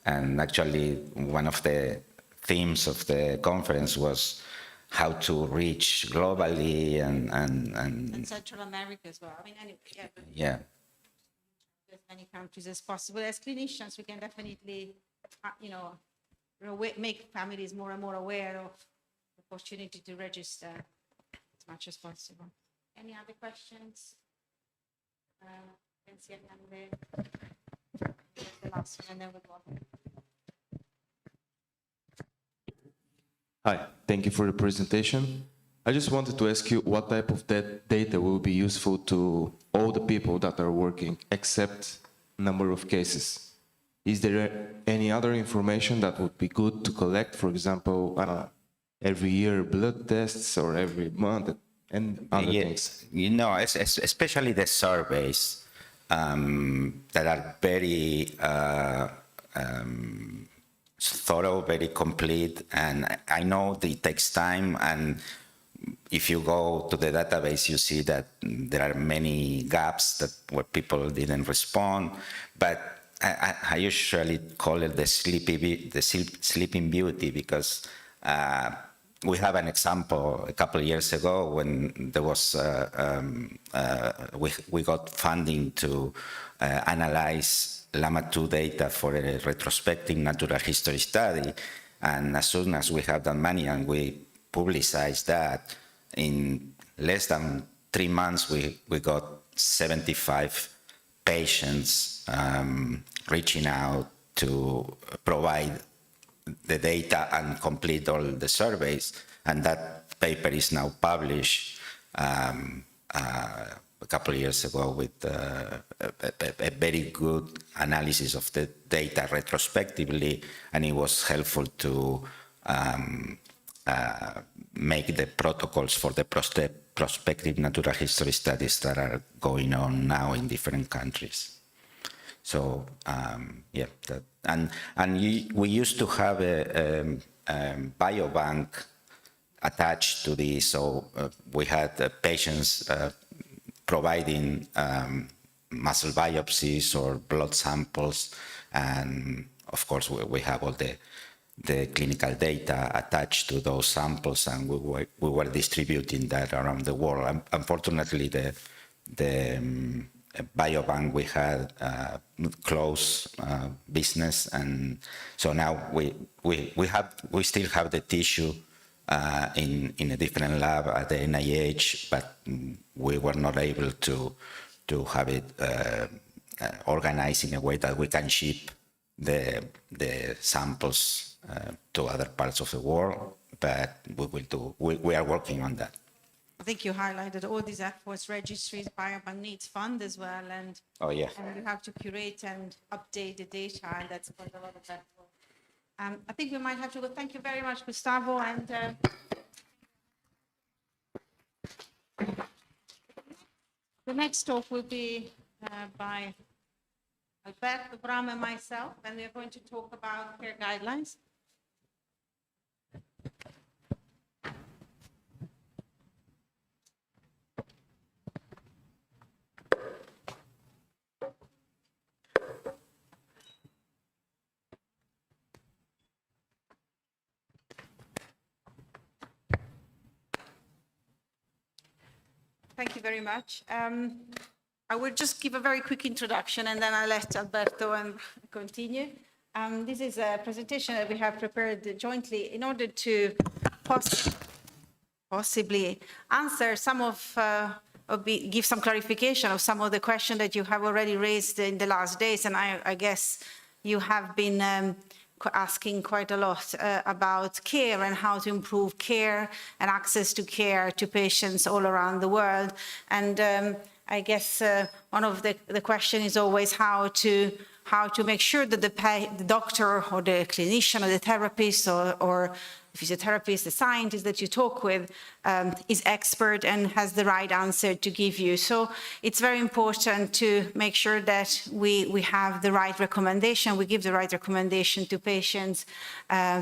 and actually one of the themes of the conference was how to reach globally And Central America as well. I mean, anyway, yeah. as many countries as possible. As clinicians, we can definitely, make families more and more aware of the opportunity to register as much as possible. Any other questions? Can see a hand there. The last one, and then we'll go on. Hi, thank you for the presentation. I just wanted to ask you what type of data will be useful to all the people that are working, except number of cases. Is there any other information that would be good to collect? For example, I don't know, every year blood tests or every month and other things? Especially the surveys that are very thorough, very complete, and I know that it takes time, and if you go to the database, you see that there are many gaps where people didn't respond, but I usually call it the sleeping beauty, because we have an example a couple of years ago when there was we got funding to analyze LAMA2 data for a retrospective natural history study, and as soon as we have that money and we publicize that, in less than 3 months we got 75 patients reaching out to provide the data and complete all the surveys, and that paper is now published a couple of years ago with a very good analysis of the data retrospectively, and it was helpful to make the protocols for the prospective natural history studies that are going on now in different countries. So we used to have a biobank attached to this, so we had patients providing muscle biopsies or blood samples, and of course we have all the clinical data attached to those samples, and we were distributing that around the world. Unfortunately, the biobank we had closed business, and so now we still have the tissue in a different lab at the NIH, but we were not able to have it organized in a way that we can ship the samples to other parts of the world, but we are working on that. I think you highlighted all these efforts, registries, biobank needs fund as well, and oh yeah, and you have to curate and update the data, and that's quite a lot of effort. I think we might have to go. Thank you very much, Gustavo, and the next talk will be by Alberto, Bram, and myself, and we're going to talk about care guidelines. Thank you very much. I will just give a very quick introduction and then I'll let Alberto and continue. This is a presentation that we have prepared jointly in order to possibly answer some of, give some clarification of some of the questions that you have already raised in the last days. And I guess you have been asking quite a lot about care and how to improve care and access to care to patients all around the world. And I guess one of the question is always how to make sure that the doctor or the clinician or the therapist or the physiotherapist, the scientist that you talk with is expert and has the right answer to give you. So it's very important to make sure that we have the right recommendation, we give the right recommendation to patients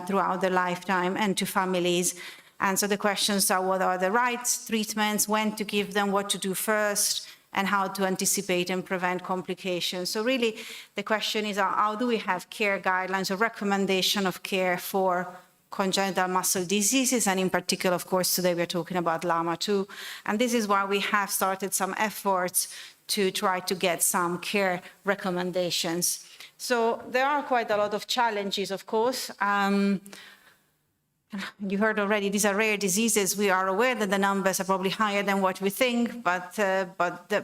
throughout their lifetime and to families. And so the questions are, what are the right treatments, when to give them, what to do first, and how to anticipate and prevent complications. So really, the question is, how do we have care guidelines or recommendation of care for congenital muscle diseases? And in particular, of course, today we're talking about LAMA2. And this is why we have started some efforts to try to get some care recommendations. So there are quite a lot of challenges, of course. You heard already, these are rare diseases. We are aware that the numbers are probably higher than what we think, but the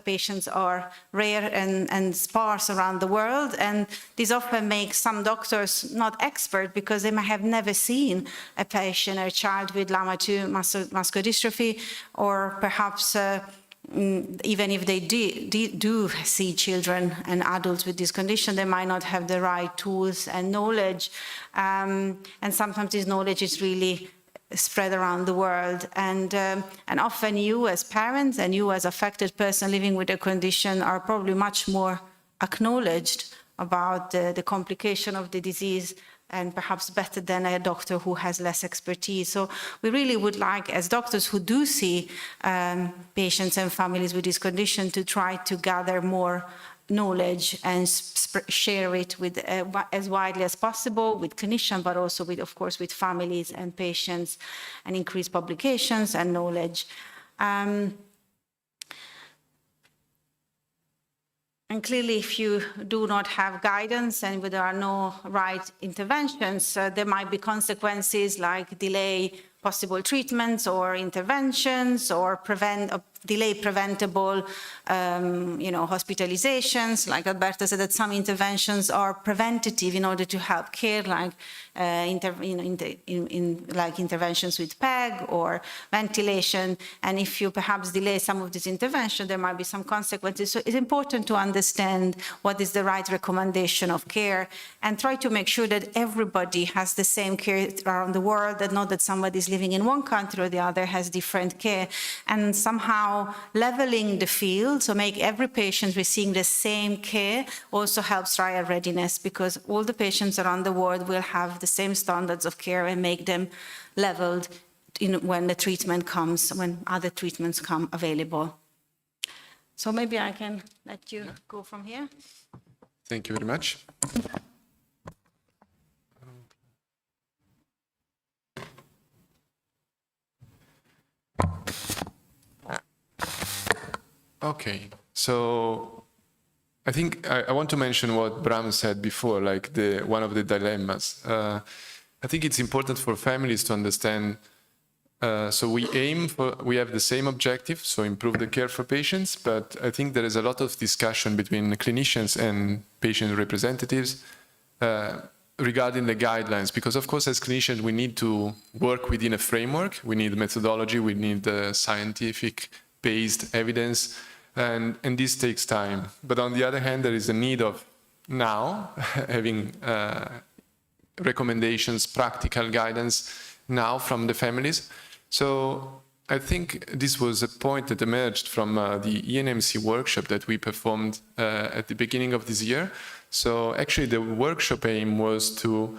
patients are rare and sparse around the world. And this often makes some doctors not expert because they might have never seen a patient or a child with LAMA2 muscular dystrophy, or perhaps even if they do see children and adults with this condition, they might not have the right tools and knowledge. And sometimes this knowledge is really spread around the world. And often you as parents and you as affected person living with a condition are probably much more acknowledged about the complication of the disease, and perhaps better than a doctor who has less expertise. So we really would like, as doctors who do see patients and families with this condition, to try to gather more knowledge and share it with as widely as possible with clinicians, but also with, of course, with families and patients, and increase publications and knowledge. And clearly, if you do not have guidance and there are no right interventions, there might be consequences like delay possible treatments or interventions, or delay preventable, hospitalizations. Like Alberto said, that some interventions are preventative in order to help care, like like interventions with PEG or ventilation. And if you perhaps delay some of these interventions, there might be some consequences. So it's important to understand what is the right recommendation of care and try to make sure that everybody has the same care around the world, and not that somebody is living in one country or the other has different care. And somehow leveling the field, so make every patient receiving the same care, also helps trial readiness, because all the patients around the world will have the same standards of care and make them leveled when the treatment comes, when other treatments come available. So maybe I can let you go from here. Thank you very much. Okay, so I think I want to mention what Bram said before, like one of the dilemmas. I think it's important for families to understand. So we have the same objective, so improve the care for patients, but I think there is a lot of discussion between clinicians and patient representatives regarding the guidelines, because of course as clinicians we need to work within a framework, we need methodology, we need scientific-based evidence, and this takes time. But on the other hand, there is a need of now having recommendations, practical guidance now from the families. So I think this was a point that emerged from the ENMC workshop that we performed at the beginning of this year. So actually the workshop aim was to,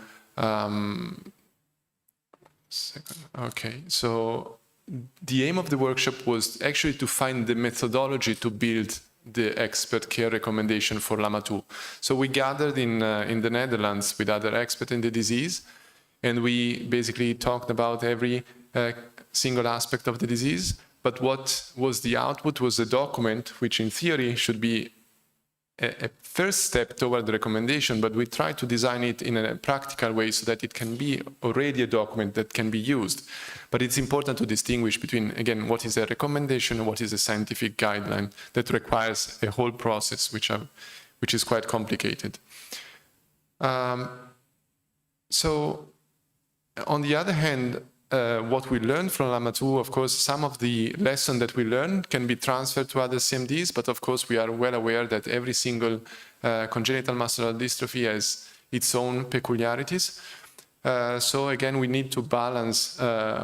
so the aim of the workshop was actually to find the methodology to build the expert care recommendation for LAMA2. So we gathered in the Netherlands with other experts in the disease, and we basically talked about every single aspect of the disease, But what was the output was a document which in theory should be a first step toward the recommendation, but we try to design it in a practical way so that it can be already a document that can be used. But it's important to distinguish between, again, what is a recommendation and what is a scientific guideline that requires a whole process, which is quite complicated. So, on the other hand, what we learned from LAMA2, of course, some of the lessons that we learned can be transferred to other CMDs, but of course we are well aware that every single congenital muscular dystrophy has its own peculiarities. So again, we need to balance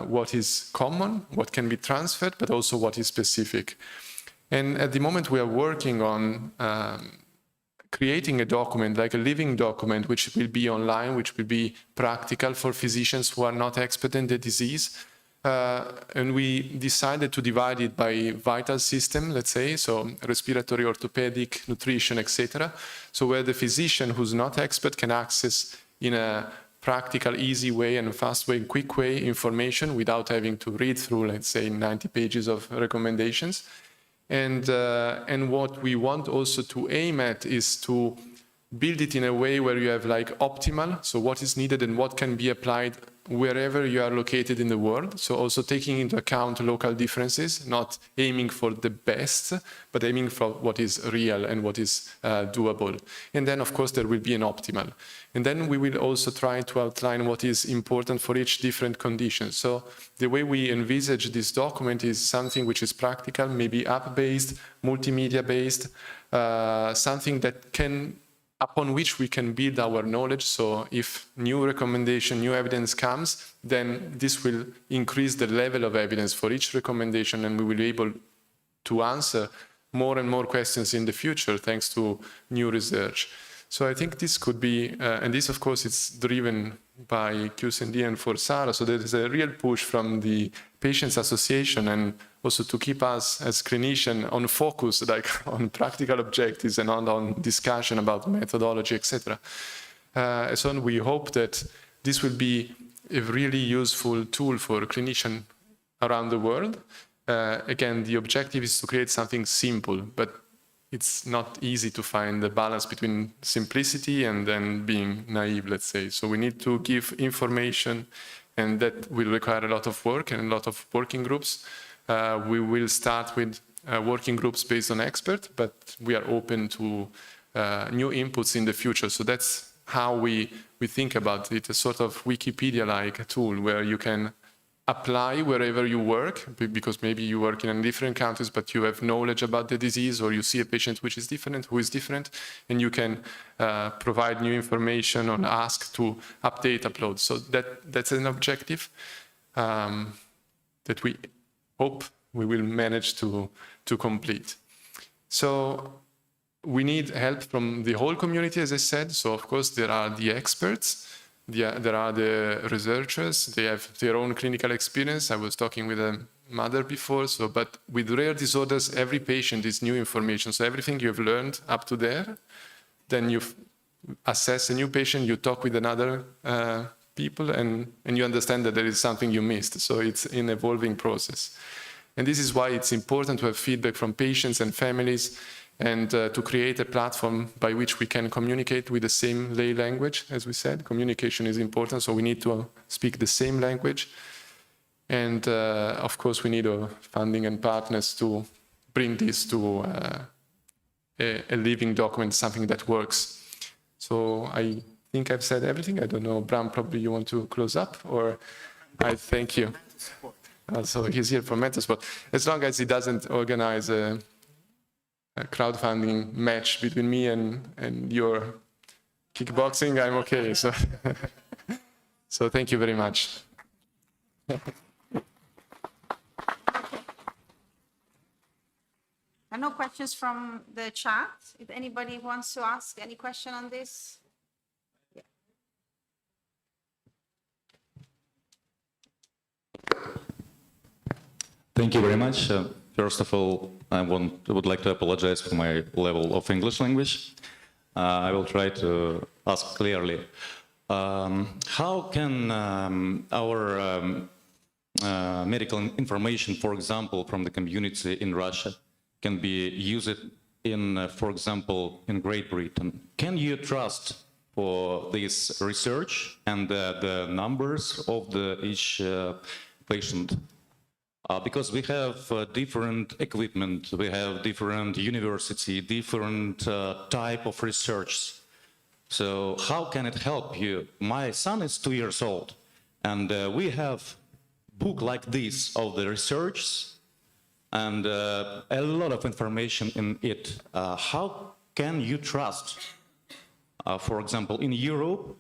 what is common, what can be transferred, but also what is specific. And at the moment we are working on creating a document, like a living document, which will be online, which will be practical for physicians who are not expert in the disease. And we decided to divide it by vital system, let's say, so respiratory, orthopedic, nutrition, etc. So where the physician who's not expert can access in a practical, easy way and fast way, quick way information without having to read through, let's say, 90 pages of recommendations. And what we want also to aim at is to build it in a way where you have like optimal, so what is needed and what can be applied wherever you are located in the world. So also taking into account local differences, not aiming for the best, but aiming for what is real and what is doable. And then, of course, there will be an optimal. And then we will also try to outline what is important for each different condition. So the way we envisage this document is something which is practical, maybe app-based, multimedia-based, something that can, upon which we can build our knowledge. So if new recommendation, new evidence comes, then this will increase the level of evidence for each recommendation, and we will be able to answer more and more questions in the future thanks to new research. So I think this could be, and this of course it's driven by QSND and Forsara, so there is a real push from the Patients Association and also to keep us as clinicians on focus, like on practical objectives and not on discussion about methodology, etc. So we hope that this will be a really useful tool for clinicians around the world. Again, the objective is to create something simple, but it's not easy to find the balance between simplicity and then being naive, let's say. So we need to give information, and that will require a lot of work and a lot of working groups. We will start with working groups based on experts, but we are open to new inputs in the future. So that's how we think about it, a sort of Wikipedia-like tool where you can apply wherever you work, because maybe you work in different countries, but you have knowledge about the disease, or you see a patient which is different, who is different, and you can provide new information or ask to update, upload. So that's an objective that we hope we will manage to complete. So we need help from the whole community, as I said. So of course there are the experts, there are the researchers, they have their own clinical experience. I was talking with a mother before, but with rare disorders, every patient is new information. So everything you've learned up to there, then you assess a new patient, you talk with another people, and you understand that there is something you missed. So it's an evolving process. And this is why it's important to have feedback from patients and families, and to create a platform by which we can communicate with the same lay language. As we said, communication is important, so we need to speak the same language. And of course, we need funding and partners to bring this to a living document, something that works. So I think I've said everything. I don't know, Bram, probably you want to close up, or I thank you. So he's here for mental support. As long as he doesn't organize a crowdfunding match between me and your kickboxing, I'm okay. So, so thank you very much. And no questions from the chat. If anybody wants to ask any question on this. Yeah. Thank you very much. First of all, I would like to apologize for my level of English language. I will try to ask clearly. How can our medical information, for example, from the community in Russia, can be used in, for example, in Great Britain. Can you trust for this research and the numbers of each patient? Because we have different equipment, we have different university, different type of research. So how can it help you? My son is 2 years old, and we have book like this of the research and a lot of information in it. How can you trust, for example, in Europe,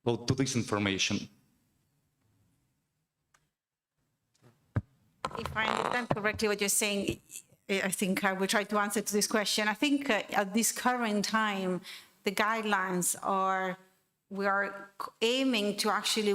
to this information? If I understand correctly what you're saying, I think I will try to answer to this question. I think at this current time, the guidelines we are aiming to actually,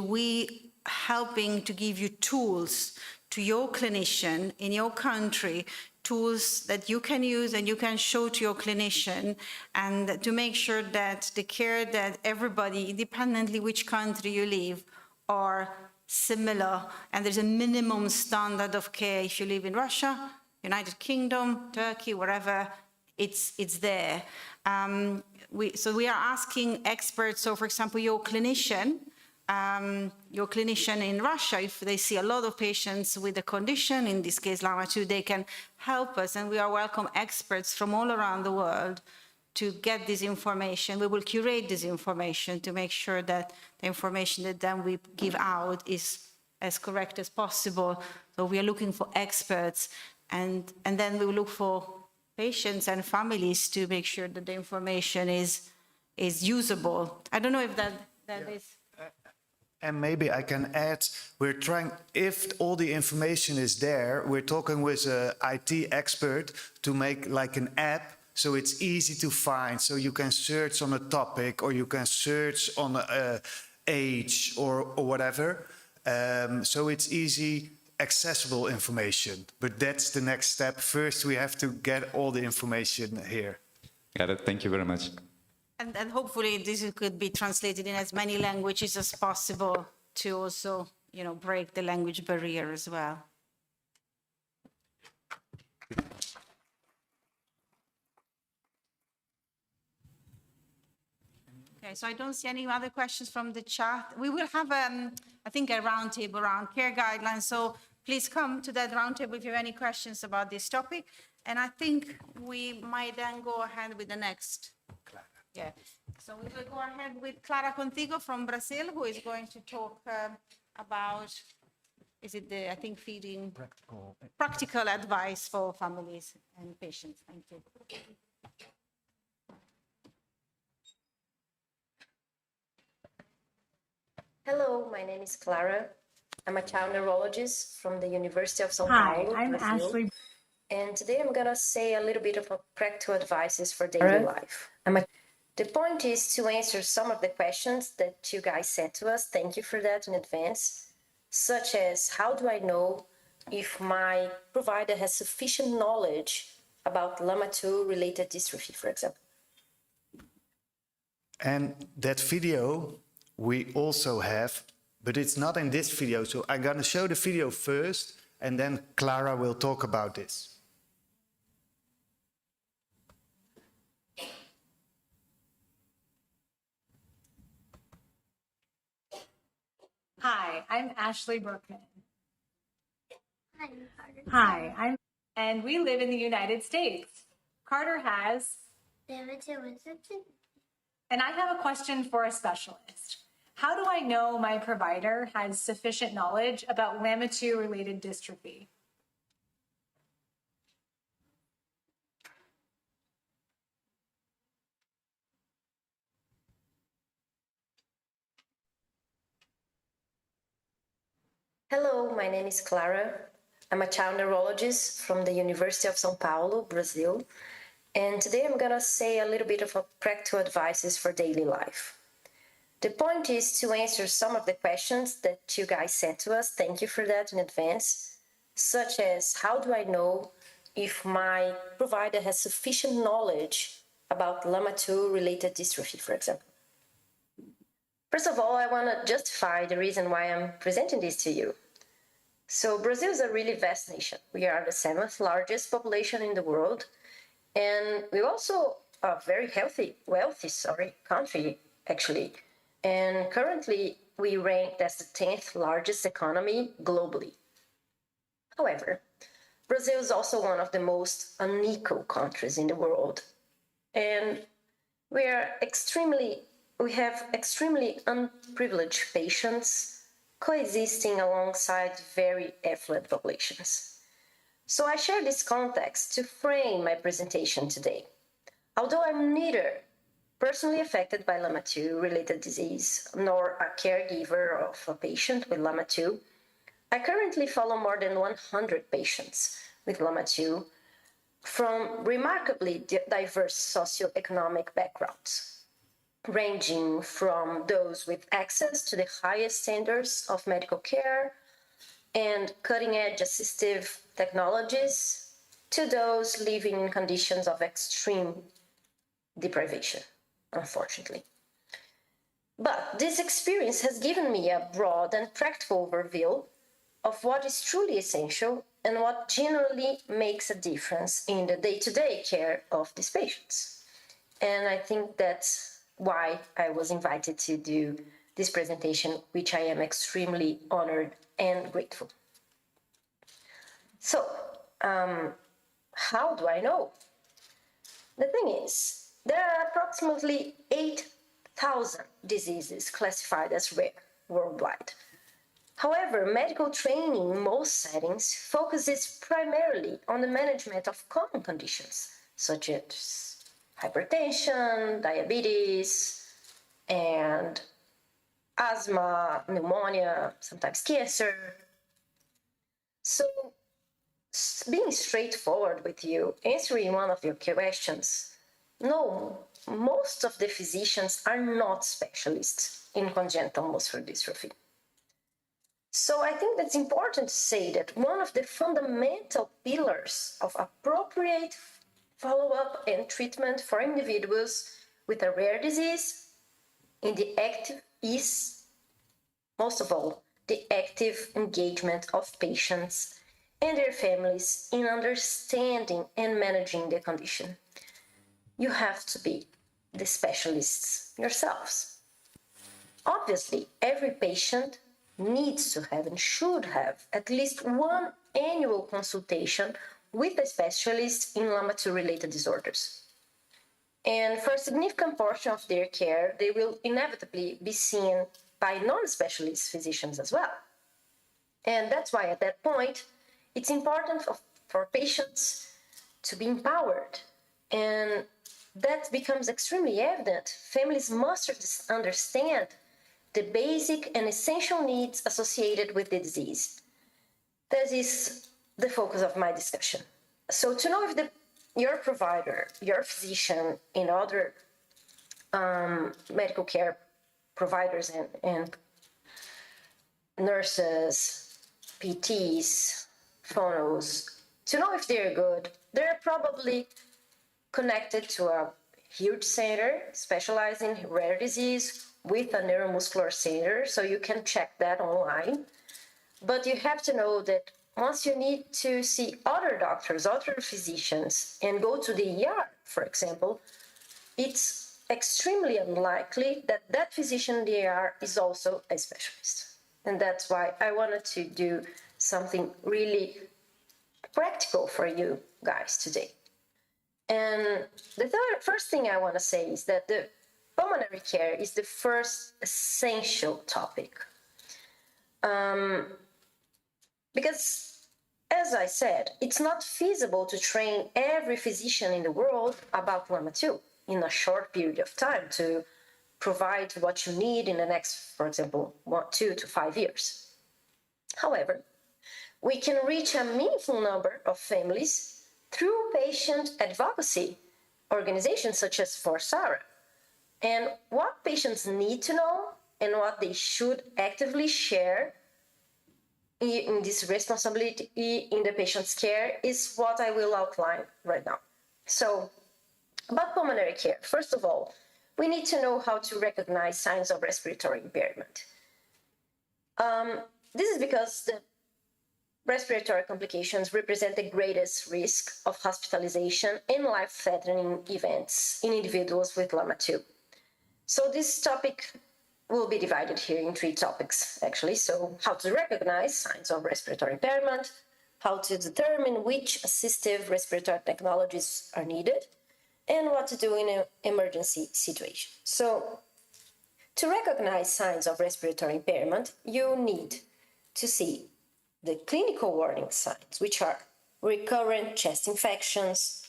helping to give you tools to your clinician in your country, tools that you can use and you can show to your clinician, and to make sure that the care that everybody, independently which country you live, are similar, and there's a minimum standard of care. If you live in Russia, United Kingdom, Turkey, wherever, it's there. So we are asking experts, so for example, your clinician in Russia, if they see a lot of patients with the condition, in this case LAMA2, they can help us, and we are welcome experts from all around the world to get this information. We will curate this information to make sure that the information that then we give out is as correct as possible. So we are looking for experts, and then we will look for patients and families to make sure that the information is usable. I don't know if that is... And maybe I can add, we're trying, if all the information is there, we're talking with an IT expert to make like an app, so it's easy to find. So you can search on a topic, or you can search on age or whatever. So it's easy, accessible information. But that's the next step. First, we have to get all the information here. Got it. Thank you very much. And hopefully this could be translated in as many languages as possible to also, break the language barrier as well. Okay, so I don't see any other questions from the chat. We will have, I think, a roundtable around care guidelines. So please come to that roundtable if you have any questions about this topic. And I think we might then go ahead with the next. Yeah, so we will go ahead with Clara Gontijo from Brazil, who is going to talk about, feeding practical advice for families and patients. Thank you. Hello, my name is Clara. I'm a child neurologist from the University of São Paulo, I'm Brazil. Ashley. And today I'm gonna say a little bit of practical advices for daily life. The point is to answer some of the questions that you guys sent to us. Thank you for that in advance. Such as, how do I know if my provider has sufficient knowledge about LAMA2 related dystrophy, for example? And that video we also have, but it's not in this video. So I'm gonna show the video first, and then Clara will talk about this. Hi, I'm Ashley Brookman. Hi, And we live in the United States. Carter has, and I have a question for a specialist. How do I know my provider has sufficient knowledge about LAMA2 related dystrophy? Hello, my name is Clara. I'm a child neurologist from the University of São Paulo, Brazil. And today I'm gonna say a little bit of practical advices for daily life. The point is to answer some of the questions that you guys sent to us. Thank you for that in advance. Such as, how do I know if my provider has sufficient knowledge about LAMA2 related dystrophy, for example? First of all, I want to justify the reason why I'm presenting this to you. So Brazil is a really vast nation. We are the 7th largest population in the world, and we're also a very wealthy country, actually. And currently, we rank as the 10th largest economy globally. However, Brazil is also one of the most unequal countries in the world. And we have extremely unprivileged patients coexisting alongside very affluent populations. So I share this context to frame my presentation today. Although I'm neither personally affected by LAMA2 related disease nor a caregiver of a patient with LAMA2, I currently follow more than 100 patients with LAMA2 from remarkably diverse socioeconomic backgrounds, ranging from those with access to the highest standards of medical care and cutting-edge assistive technologies to those living in conditions of extreme deprivation, unfortunately. But this experience has given me a broad and practical overview of what is truly essential and what generally makes a difference in the day-to-day care of these patients. And I think that's why I was invited to do this presentation, which I am extremely honored and grateful. So, how do I know? The thing is, there are approximately 8,000 diseases classified as rare worldwide. However, medical training in most settings focuses primarily on the management of common conditions, such as hypertension, diabetes, and asthma, pneumonia, sometimes cancer. So, being straightforward with you, answering one of your questions, no, most of the physicians are not specialists in congenital muscular dystrophy. So I think that's important to say that one of the fundamental pillars of appropriate follow-up and treatment for individuals with a rare disease in the active is, most of all, the active engagement of patients and their families in understanding and managing the condition. You have to be the specialists yourselves. Obviously, every patient needs to have and should have at least one annual consultation with a specialist in LAMA2 related disorders. And for a significant portion of their care, they will inevitably be seen by non-specialist physicians as well. And that's why at that point, it's important for patients to be empowered. And that becomes extremely evident. Families must understand the basic and essential needs associated with the disease. That is the focus of my discussion. So to know if your provider, your physician, and other medical care providers and nurses, PTs, phonos, to know if they're good, they're probably connected to a huge center specialized in rare disease with a neuromuscular center, so you can check that online. But you have to know that once you need to see other doctors, other physicians, and go to the ER, for example, it's extremely unlikely that that physician in the ER is also a specialist. And that's why I wanted to do something really practical for you guys today. And the first thing I want to say is that the pulmonary care is the first essential topic. Because, as I said, it's not feasible to train every physician in the world about LAMA2 in a short period of time to provide what you need in the next, for example, 2 to 5 years. However, we can reach a meaningful number of families through patient advocacy organizations such as Clara. And what patients need to know and what they should actively share in this responsibility in the patient's care is what I will outline right now. So, about pulmonary care, first of all, we need to know how to recognize signs of respiratory impairment. This is because respiratory complications represent the greatest risk of hospitalization and life-threatening events in individuals with LAMA2. So this topic will be divided here in 3 topics, actually. So how to recognize signs of respiratory impairment, how to determine which assistive respiratory technologies are needed, and what to do in an emergency situation. So to recognize signs of respiratory impairment, you need to see the clinical warning signs, which are recurrent chest infections,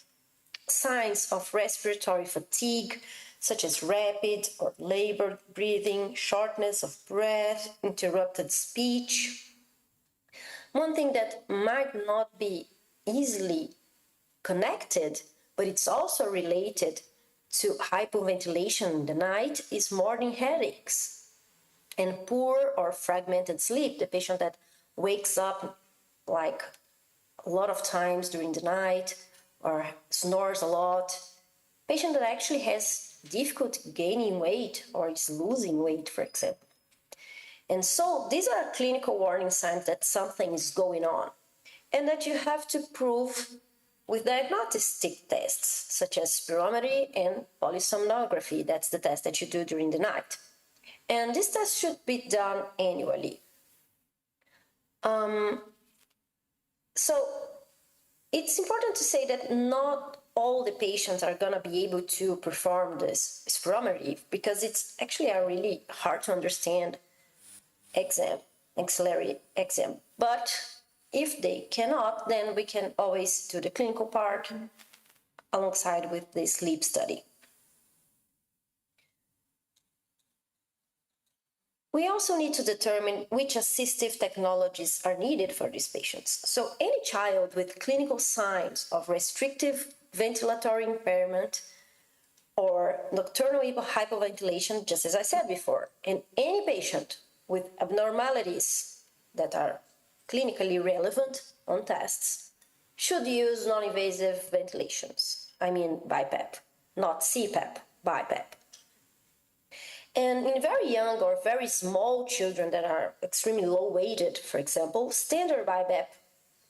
signs of respiratory fatigue, such as rapid or labored breathing, shortness of breath, interrupted speech. One thing that might not be easily connected, but it's also related to hypoventilation in the night, is morning headaches and poor or fragmented sleep. The patient that wakes up like a lot of times during the night or snores a lot. Patient that actually has difficulty gaining weight or is losing weight, for example. And so these are clinical warning signs that something is going on and that you have to prove with diagnostic tests such as spirometry and polysomnography. That's the test that you do during the night. And this test should be done annually. So it's important to say that not all the patients are going to be able to perform this spirometry because it's actually a really hard to understand axillary exam. But if they cannot, then we can always do the clinical part alongside with the sleep study. We also need to determine which assistive technologies are needed for these patients. So any child with clinical signs of restrictive ventilatory impairment or nocturnal hypoventilation, just as I said before, and any patient with abnormalities that are clinically relevant on tests should use non-invasive ventilations. I mean BiPAP, not CPAP, BiPAP. And in very young or very small children that are extremely low weighted, for example, standard BiPAP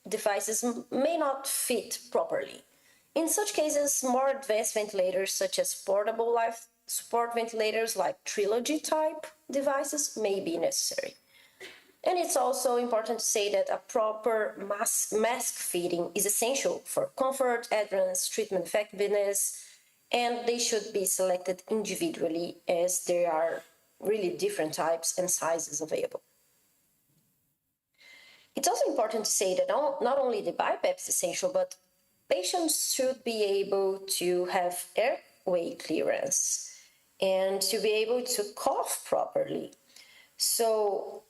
devices may not fit properly. In such cases, more advanced ventilators such as portable life support ventilators like Trilogy type devices may be necessary. And it's also important to say that a proper mask fitting is essential for comfort, adherence, treatment effectiveness, and they should be selected individually as there are really different types and sizes available. It's also important to say that not only the BiPAP is essential, but patients should be able to have airway clearance and to be able to cough properly. So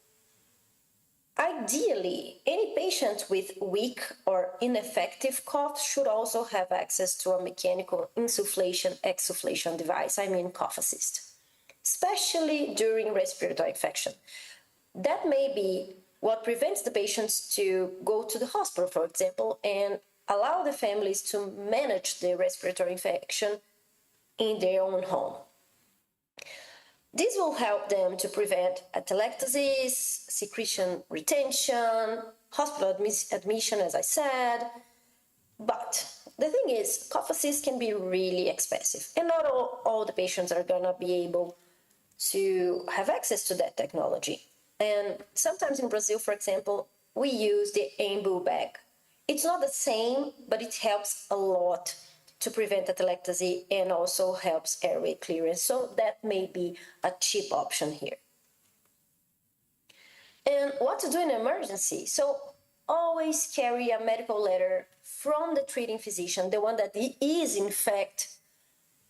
ideally, any patient with weak or ineffective cough should also have access to a mechanical insufflation-exsufflation device, I mean cough assist, especially during respiratory infection. That may be what prevents the patients to go to the hospital, for example, and allow the families to manage the respiratory infection in their own home. This will help them to prevent atelectasis, secretion retention, hospital admission, as I said. But the thing is, cough assist can be really expensive, and not all the patients are going to be able to have access to that technology. And sometimes in Brazil, for example, we use the Embu bag. It's not the same, but it helps a lot to prevent atelectasis and also helps airway clearance. So that may be a cheap option here. And what to do in an emergency? So always carry a medical letter from the treating physician, the one that is in fact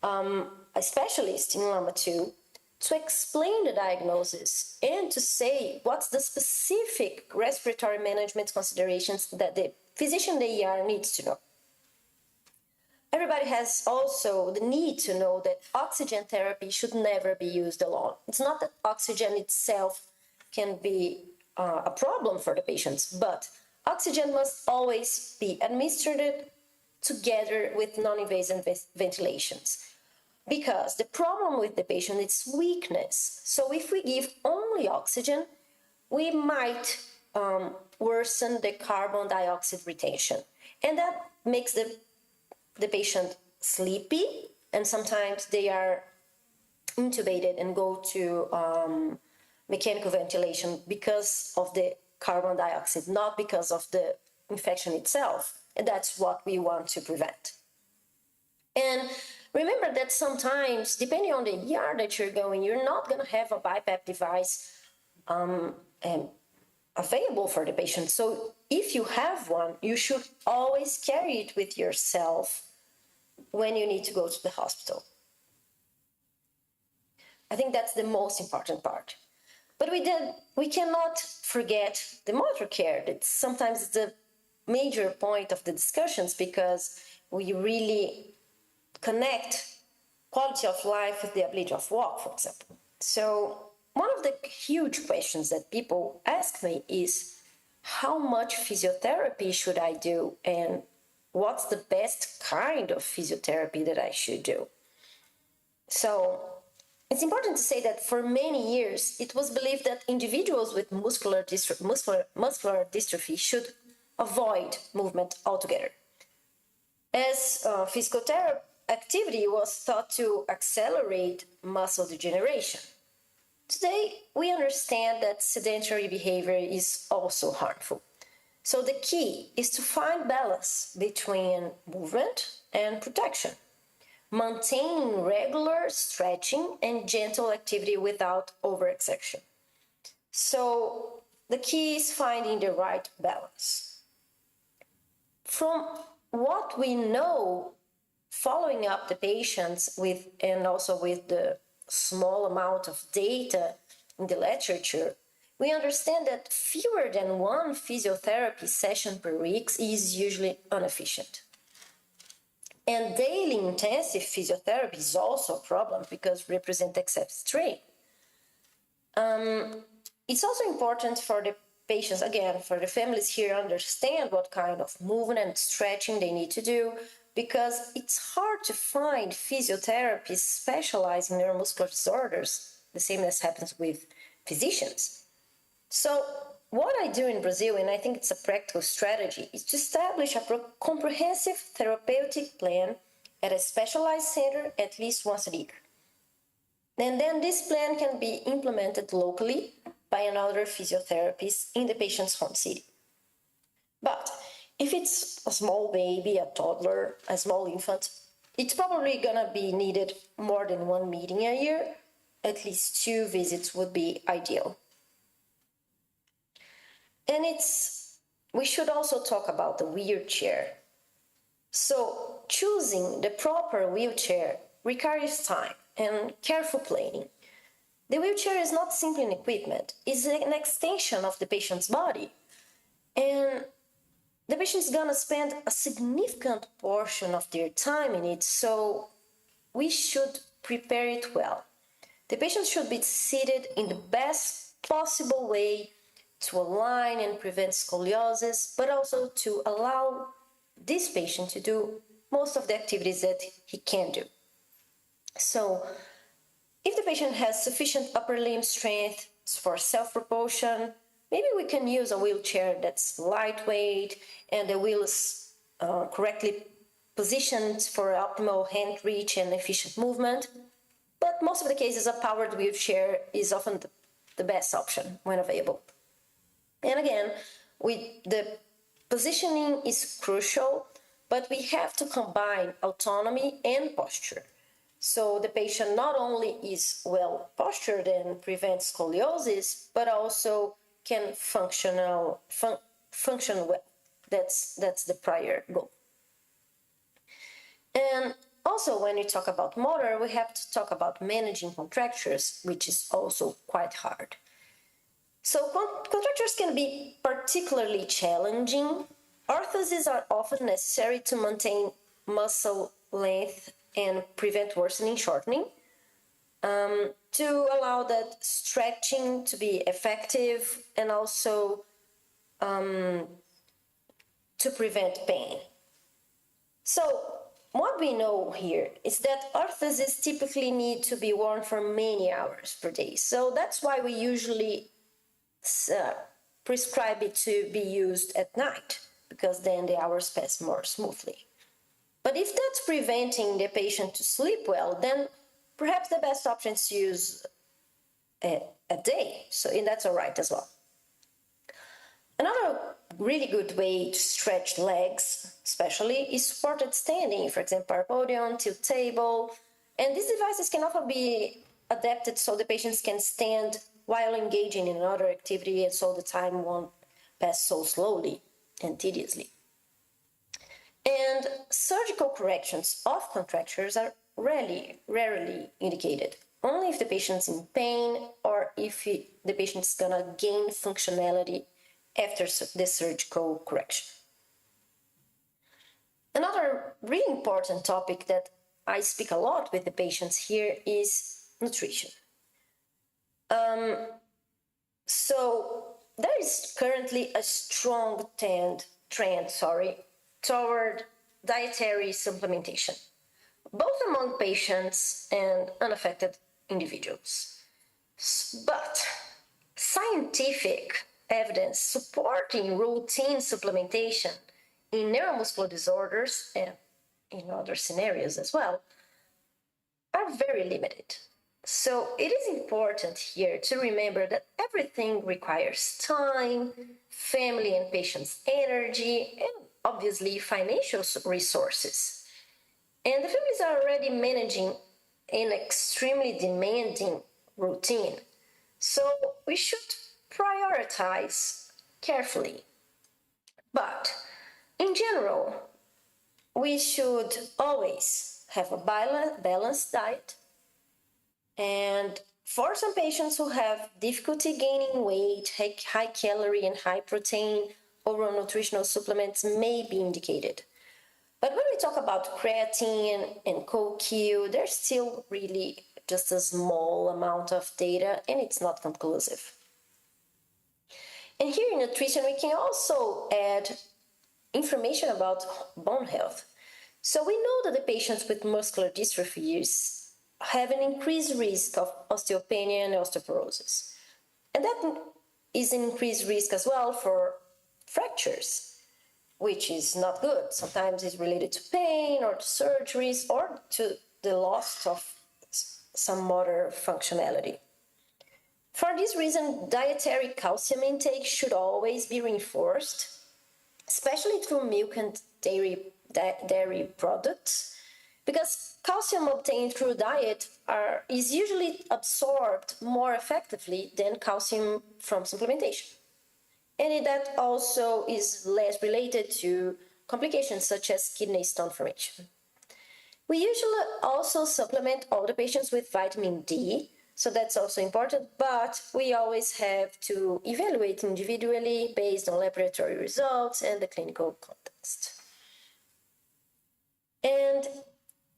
a specialist in LAMA2, to explain the diagnosis and to say what's the specific respiratory management considerations that the physician the ER needs to know. Everybody has also the need to know that oxygen therapy should never be used alone. It's not that oxygen itself can be a problem for the patients, but oxygen must always be administered together with non-invasive ventilations. Because the problem with the patient is weakness. So if we give only oxygen, we might worsen the carbon dioxide retention. And that makes the patient sleepy, and sometimes they are intubated and go to mechanical ventilation because of the carbon dioxide, not because of the infection itself. And that's what we want to prevent. And remember that sometimes, depending on the ER that you're going, you're not going to have a BiPAP device available for the patient. So if you have one, you should always carry it with yourself when you need to go to the hospital. I think that's the most important part. But we cannot forget the motor care. That's sometimes the major point of the discussions, because we really connect quality of life with the ability of walk, for example. So one of the huge questions that people ask me is, how much physiotherapy should I do, and what's the best kind of physiotherapy that I should do? So it's important to say that for many years, it was believed that individuals with muscular dystrophy should avoid movement altogether, as physical activity was thought to accelerate muscle degeneration. Today, we understand that sedentary behavior is also harmful. So the key is to find balance between movement and protection, maintaining regular stretching and gentle activity without overexertion. So the key is finding the right balance. From what we know, following up the patients with, and also with the small amount of data in the literature, we understand that fewer than one physiotherapy session per week is usually inefficient. And daily intensive physiotherapy is also a problem because it represents excessive strain. It's also important for the patients, again, for the families here, understand what kind of movement and stretching they need to do, because it's hard to find physiotherapists specialized in neuromuscular disorders, the same as happens with physicians. So what I do in Brazil, and I think it's a practical strategy, is to establish a comprehensive therapeutic plan at a specialized center at least once a year. And then this plan can be implemented locally by another physiotherapist in the patient's home city. But if it's a small baby, a toddler, a small infant, it's probably gonna be needed more than one meeting a year. At least 2 visits would be ideal. And we should also talk about the wheelchair. So choosing the proper wheelchair requires time and careful planning. The wheelchair is not simply an equipment, it's an extension of the patient's body. And the patient's gonna spend a significant portion of their time in it, so we should prepare it well. The patient should be seated in the best possible way to align and prevent scoliosis, but also to allow this patient to do most of the activities that he can do. So, if the patient has sufficient upper limb strength for self-propulsion, maybe we can use a wheelchair that's lightweight and the wheel is correctly positioned for optimal hand reach and efficient movement. But most of the cases, a powered wheelchair is often the best option when available. And again, the positioning is crucial, but we have to combine autonomy and posture. So the patient not only is well postured and prevents scoliosis, but also can function well. That's the prior goal. And also, when we talk about motor, we have to talk about managing contractures, which is also quite hard. So contractures can be particularly challenging. Orthoses are often necessary to maintain muscle length and prevent worsening, shortening, to allow that stretching to be effective and also to prevent pain. So what we know here is that orthoses typically need to be worn for many hours per day. So that's why we usually prescribe it to be used at night, because then the hours pass more smoothly. But if that's preventing the patient to sleep well, then perhaps the best option is to use a day. And that's all right as well. Another really good way to stretch legs, especially, is supported standing, for example, parapodium, tilt table. And these devices can often be adapted so the patients can stand while engaging in another activity, and so the time won't pass so slowly and tediously. And surgical corrections of contractures are rarely indicated, only if the patient's in pain or if the patient's gonna gain functionality after the surgical correction. Another really important topic that I speak a lot with the patients here is nutrition. So there is currently a strong trend toward dietary supplementation, both among patients and unaffected individuals. But scientific evidence supporting routine supplementation in neuromuscular disorders and in other scenarios as well are very limited. So it is important here to remember that everything requires time, family and patient's energy, and obviously financial resources. And the families are already managing an extremely demanding routine. So we should prioritize carefully. But in general, we should always have a balanced diet. And for some patients who have difficulty gaining weight, high calorie and high protein oral nutritional supplements may be indicated. But when we talk about creatine and CoQ, there's still really just a small amount of data, and it's not conclusive. And here in nutrition, we can also add information about bone health. So we know that the patients with muscular dystrophies have an increased risk of osteopenia and osteoporosis. And that is an increased risk as well for fractures, which is not good. Sometimes it's related to pain or to surgeries or to the loss of some motor functionality. For this reason, dietary calcium intake should always be reinforced, especially through milk and dairy products, because calcium obtained through diet is usually absorbed more effectively than calcium from supplementation. And that also is less related to complications such as kidney stone formation. We usually also supplement all the patients with vitamin D, so that's also important, but we always have to evaluate individually based on laboratory results and the clinical context. And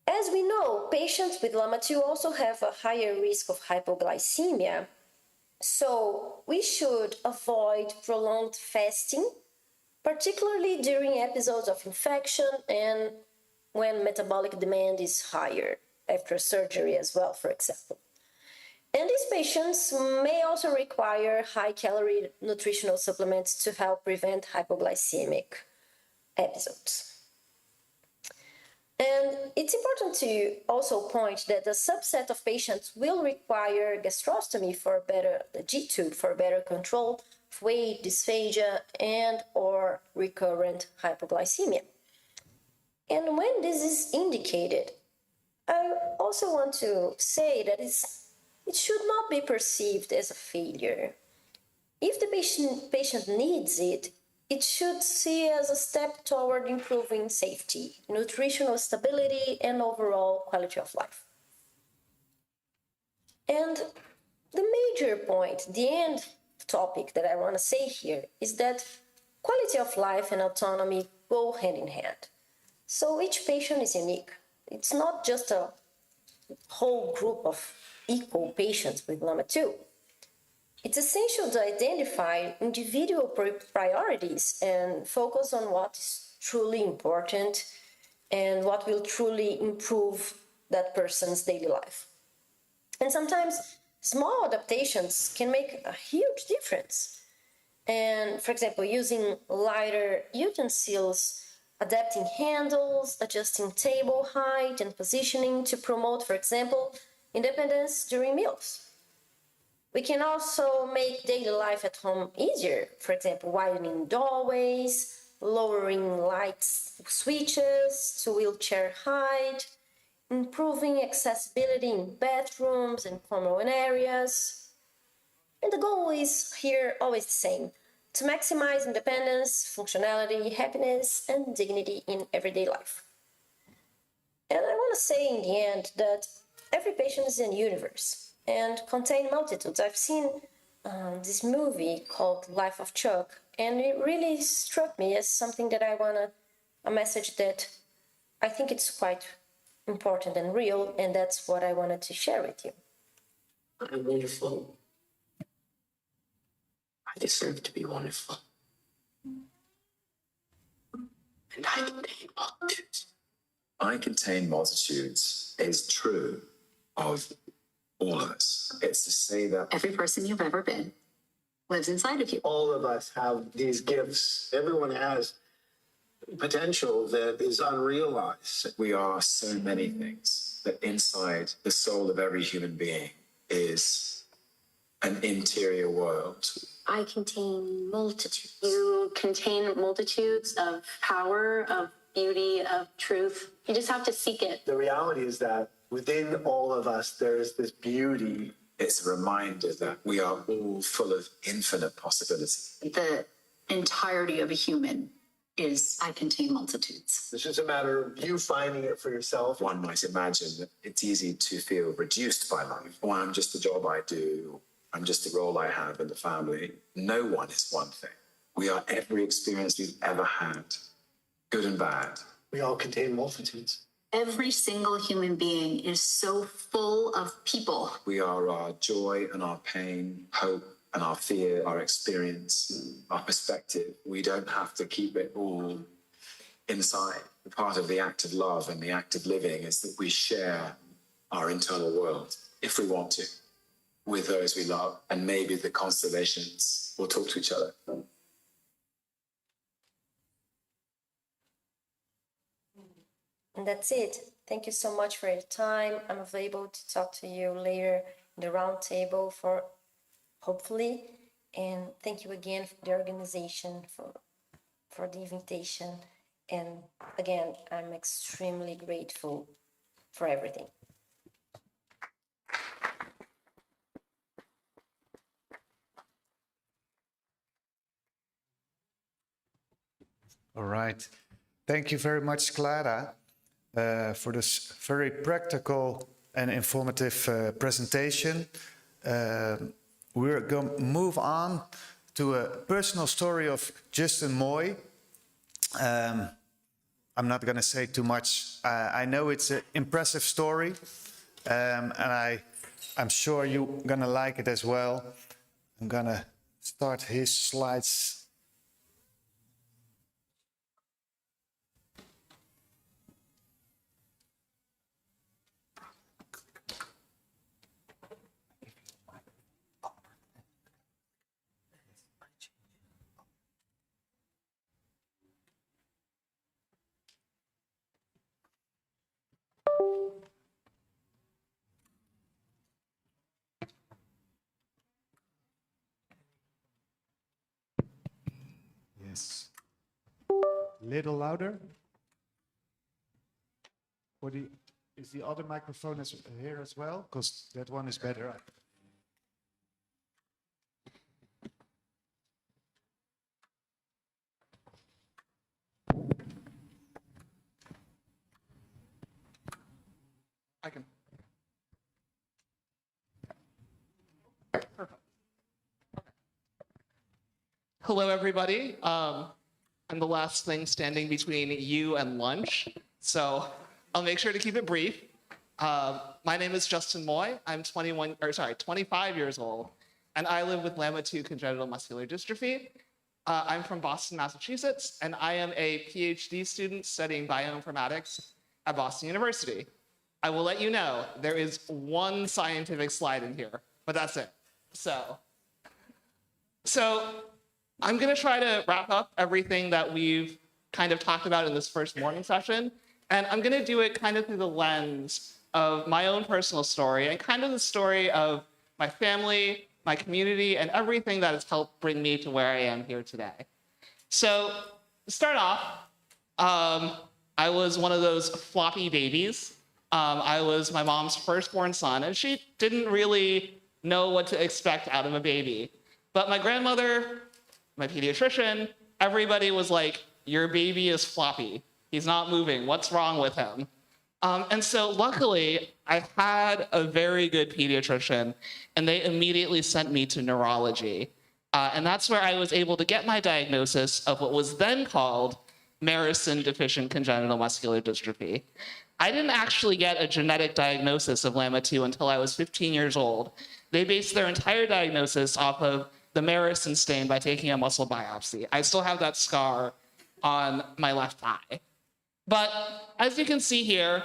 as we know, patients with LAMA2 also have a higher risk of hypoglycemia, so we should avoid prolonged fasting, particularly during episodes of infection and when metabolic demand is higher, after surgery as well, for example. And these patients may also require high-calorie nutritional supplements to help prevent hypoglycemic episodes. And it's important to also point that a subset of patients will require gastrostomy for the G-tube for better control of weight, dysphagia, and or recurrent hypoglycemia. And when this is indicated, I also want to say that it should not be perceived as a failure. If the patient needs it, it should see as a step toward improving safety, nutritional stability, and overall quality of life. And the major point, the end topic that I want to say here is that quality of life and autonomy go hand in hand. So each patient is unique. It's not just a whole group of equal patients with LAMA2. It's essential to identify individual priorities and focus on what is truly important and what will truly improve that person's daily life. And sometimes small adaptations can make a huge difference. And for example, using lighter utensils, adapting handles, adjusting table height and positioning to promote, for example, independence during meals. We can also make daily life at home easier, for example, widening doorways, lowering light switches to wheelchair height, improving accessibility in bathrooms and common areas. And the goal is here always the same, to maximize independence, functionality, happiness, and dignity in everyday life. And I want to say in the end that every patient is a universe and contain multitudes. I've seen this movie called Life of Chuck, and it really struck me as something that a message that I think it's quite important and real, and that's what I wanted to share with you. I'm wonderful. I deserve to be wonderful. And I contain multitudes. I contain multitudes is true of all of us. It's to say that every person you've ever been lives inside of you. All of us have these gifts. Everyone has potential that is unrealized. we are so many things, that inside the soul of every human being is an interior world. I contain multitudes. You contain multitudes of power, of beauty, of truth. You just have to seek it. The reality is that within all of us, there is this beauty. It's a reminder that we are all full of infinite possibility. The entirety of a human is I contain multitudes. It's just a matter of you finding it for yourself. One might imagine that it's easy to feel reduced by life. Oh, I'm just the job I do. I'm just the role I have in the family. No one is one thing. We are every experience we've ever had, good and bad. We all contain multitudes. Every single human being is so full of people. We are our joy and our pain, hope and our fear, our experience, our perspective. We don't have to keep it all inside. Part of the act of love and the act of living is that we share our internal world, if we want to, with those we love. And maybe the constellations will talk to each other. And that's it. Thank you so much for your time. I'm available to talk to you later in the round table for hopefully. And thank you again for the organization, for the invitation. And again, I'm extremely grateful for everything. All right. Thank you very much, Clara, for this very practical and informative presentation. We're going to move on to a personal story of Justin Moy. I'm not going to say too much. I know it's an impressive story, and I'm sure you're going to like it as well. I'm going to start his slides. Yes. Little louder. Or is the other microphone here as well? Because that one is better. I can. Perfect. Hello, everybody. I'm the last thing standing between you and lunch, so I'll make sure to keep it brief. My name is Justin Moy. I'm 25 years old, and I live with LAMA2 congenital muscular dystrophy. I'm from Boston, Massachusetts, and I am a PhD student studying bioinformatics at Boston University. I will let you know there is one scientific slide in here, but that's it. So I'm going to try to wrap up everything that we've kind of talked about in this first morning session, and I'm going to do it kind of through the lens of my own personal story and kind of the story of my family, my community, and everything that has helped bring me to where I am here today. So to start off, I was one of those floppy babies. I was my mom's firstborn son, and she didn't really know what to expect out of a baby. But my grandmother, my pediatrician, everybody was like, your baby is floppy. He's not moving. What's wrong with him? And so luckily, I had a very good pediatrician, and they immediately sent me to neurology. And that's where I was able to get my diagnosis of what was then called Marrosin deficient congenital muscular dystrophy. I didn't actually get a genetic diagnosis of LAMA2 until I was 15 years old. They based their entire diagnosis off of the Marrosin stain by taking a muscle biopsy. I still have that scar on my left thigh. But as you can see here,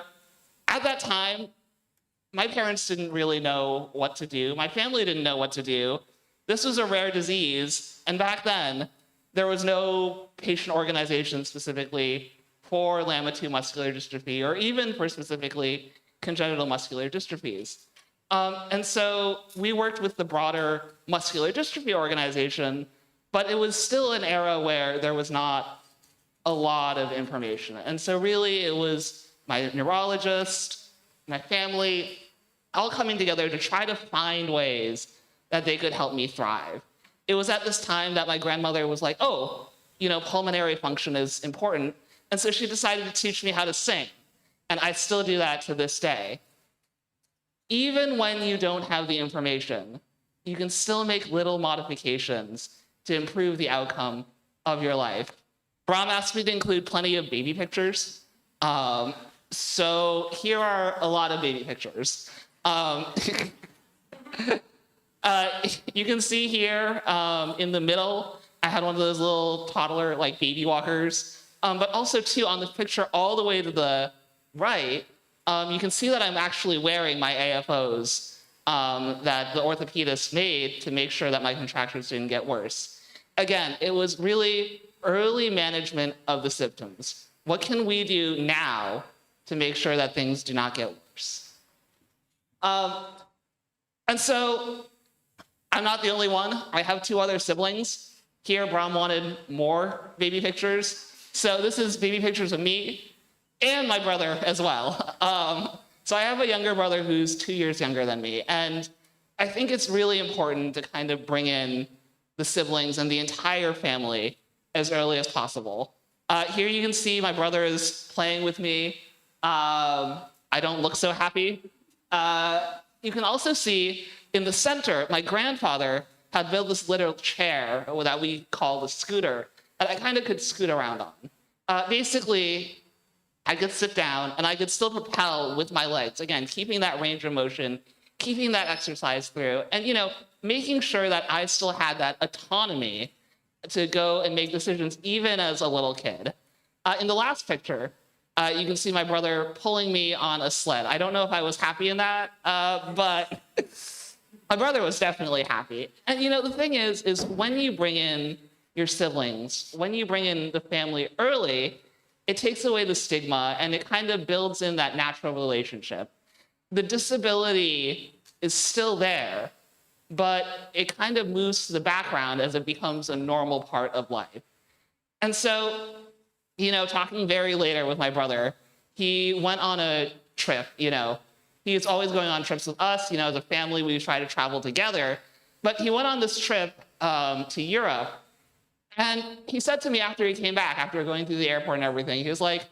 at that time, my parents didn't really know what to do. My family didn't know what to do. This was a rare disease, and back then, there was no patient organization specifically for LAMA2 muscular dystrophy, or even for specifically congenital muscular dystrophies. And so we worked with the broader muscular dystrophy organization, but it was still an era where there was not a lot of information. And so really it was my neurologist, my family, all coming together to try to find ways that they could help me thrive. It was at this time that my grandmother was like, oh, pulmonary function is important. And so she decided to teach me how to sing. And I still do that to this day. Even when you don't have the information, you can still make little modifications to improve the outcome of your life. Bram asked me to include plenty of baby pictures. So here are a lot of baby pictures. You can see here in the middle, I had one of those little toddler baby walkers. But also too, on the picture all the way to the right, you can see that I'm actually wearing my AFOs that the orthopedist made to make sure that my contractures didn't get worse. Again, it was really early management of the symptoms. What can we do now to make sure that things do not get worse? And so I'm not the only one. I have two other siblings. Here, Bram wanted more baby pictures. So this is baby pictures of me and my brother as well. So I have a younger brother who's 2 years younger than me. And I think it's really important to kind of bring in the siblings and the entire family as early as possible. Here you can see my brother is playing with me. I don't look so happy. You can also see in the center, my grandfather had built this little chair that we call the scooter that I kind of could scoot around on. Basically, I could sit down and I could still propel with my legs. Again, keeping that range of motion, keeping that exercise through, and making sure that I still had that autonomy to go and make decisions even as a little kid. In the last picture, you can see my brother pulling me on a sled. I don't know if I was happy in that, but my brother was definitely happy. And the thing is when you bring in your siblings, when you bring in the family early, it takes away the stigma and it kind of builds in that natural relationship. The disability is still there, but it kind of moves to the background as it becomes a normal part of life. And so, talking very later with my brother, he went on a trip, He's always going on trips with us, as a family, we try to travel together. But he went on this trip to Europe. And he said to me after he came back, after going through the airport and everything, he was like,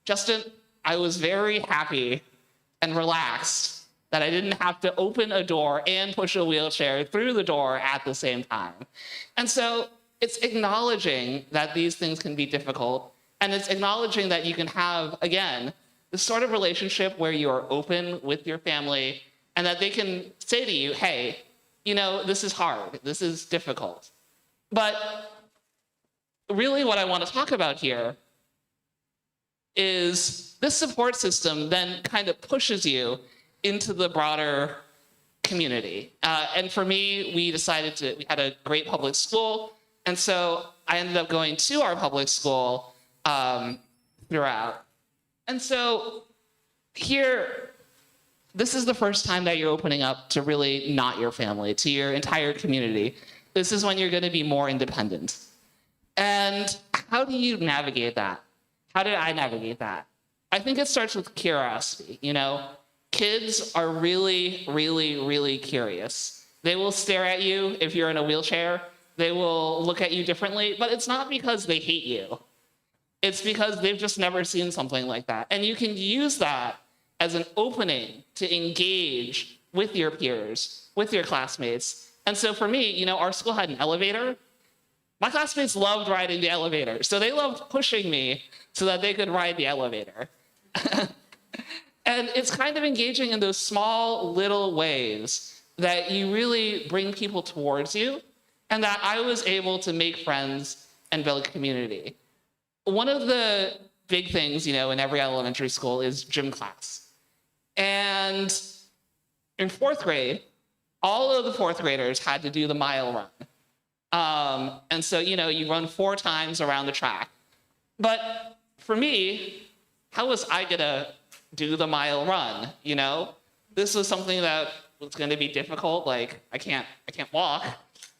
Justin, I was very happy and relaxed that I didn't have to open a door and push a wheelchair through the door at the same time. And so it's acknowledging that these things can be difficult. And it's acknowledging that you can have, again, this sort of relationship where you are open with your family and that they can say to you, hey, this is hard, this is difficult. But really what I want to talk about here is this support system then kind of pushes you into the broader community. And for me, we had a great public school. And so I ended up going to our public school throughout. And so here, this is the first time that you're opening up to really not your family, to your entire community. This is when you're going to be more independent. And how do you navigate that? How did I navigate that? I think it starts with curiosity. You know, kids are really, really, really curious. They will stare at you if you're in a wheelchair. They will look at you differently, but it's not because they hate you. It's because they've just never seen something like that. And you can use that as an opening to engage with your peers, with your classmates. And so for me, you know, our school had an elevator. My classmates loved riding the elevator. So they loved pushing me so that they could ride the elevator. And it's kind of engaging in those small little ways that you really bring people towards you, and that I was able to make friends and build community. One of the big things, you know, in every elementary school is gym class. And in fourth grade, all of the fourth graders had to do the mile run. And so, you know, you run 4 times around the track. But for me, how was I gonna do the mile run, you know? This was something that was gonna be difficult, like I can't walk.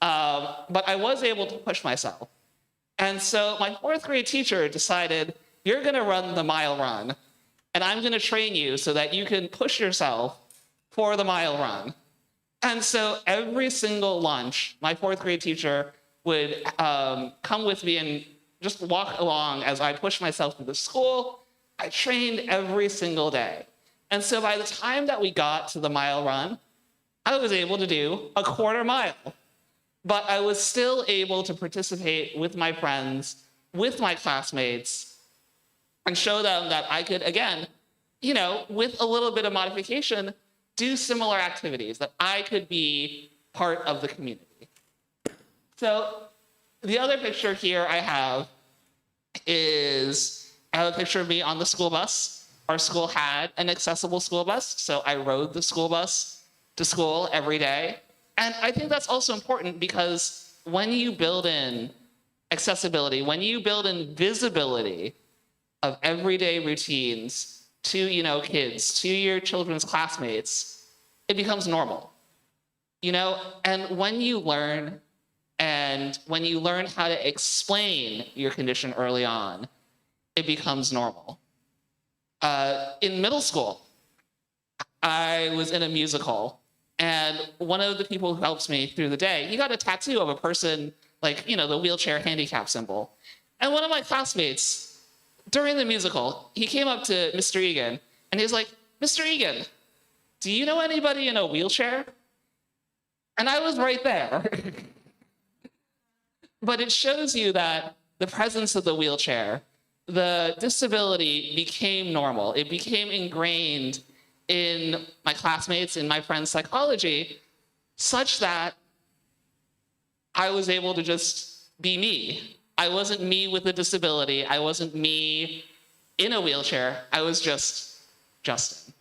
But I was able to push myself. And so my fourth grade teacher decided, you're gonna run the mile run, and I'm gonna train you so that you can push yourself for the mile run. And so every single lunch, my fourth grade teacher would come with me and just walk along as I pushed myself through the school. I trained every single day. And so by the time that we got to the mile run, I was able to do a quarter mile. But I was still able to participate with my friends, with my classmates, and show them that I could, again, you know, with a little bit of modification, do similar activities, that I could be part of the community. So the other picture here I have a picture of me on the school bus. Our school had an accessible school bus, so I rode the school bus to school every day. And I think that's also important because when you build in accessibility, when you build in visibility of everyday routines to, you know, kids, to your children's classmates, it becomes normal, you know? And when you learn how to explain your condition early on, it becomes normal. In middle school, I was in a musical, and one of the people who helps me through the day, he got a tattoo of a person, like, you know, the wheelchair handicap symbol. And one of my classmates, during the musical, he came up to Mr. Egan, and he was like, Mr. Egan, do you know anybody in a wheelchair? And I was right there. But it shows you that the presence of the wheelchair, the disability became normal. It became ingrained in my classmates, in my friends' psychology, such that I was able to just be me. I wasn't me with a disability. I wasn't me in a wheelchair. I was just Justin.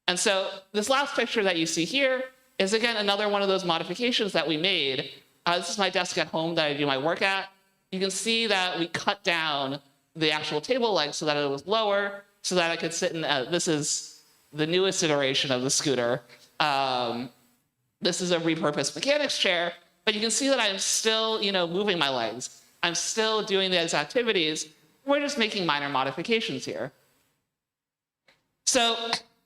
And so this last picture that you see here is, again, another one of those modifications that we made. This is my desk at home that I do my work at. You can see that we cut down the actual table legs so that it was lower, so that I could sit in, this is the newest iteration of the scooter. This is a repurposed mechanics chair, but you can see that I'm still, you know, moving my legs. I'm still doing these activities. We're just making minor modifications here. So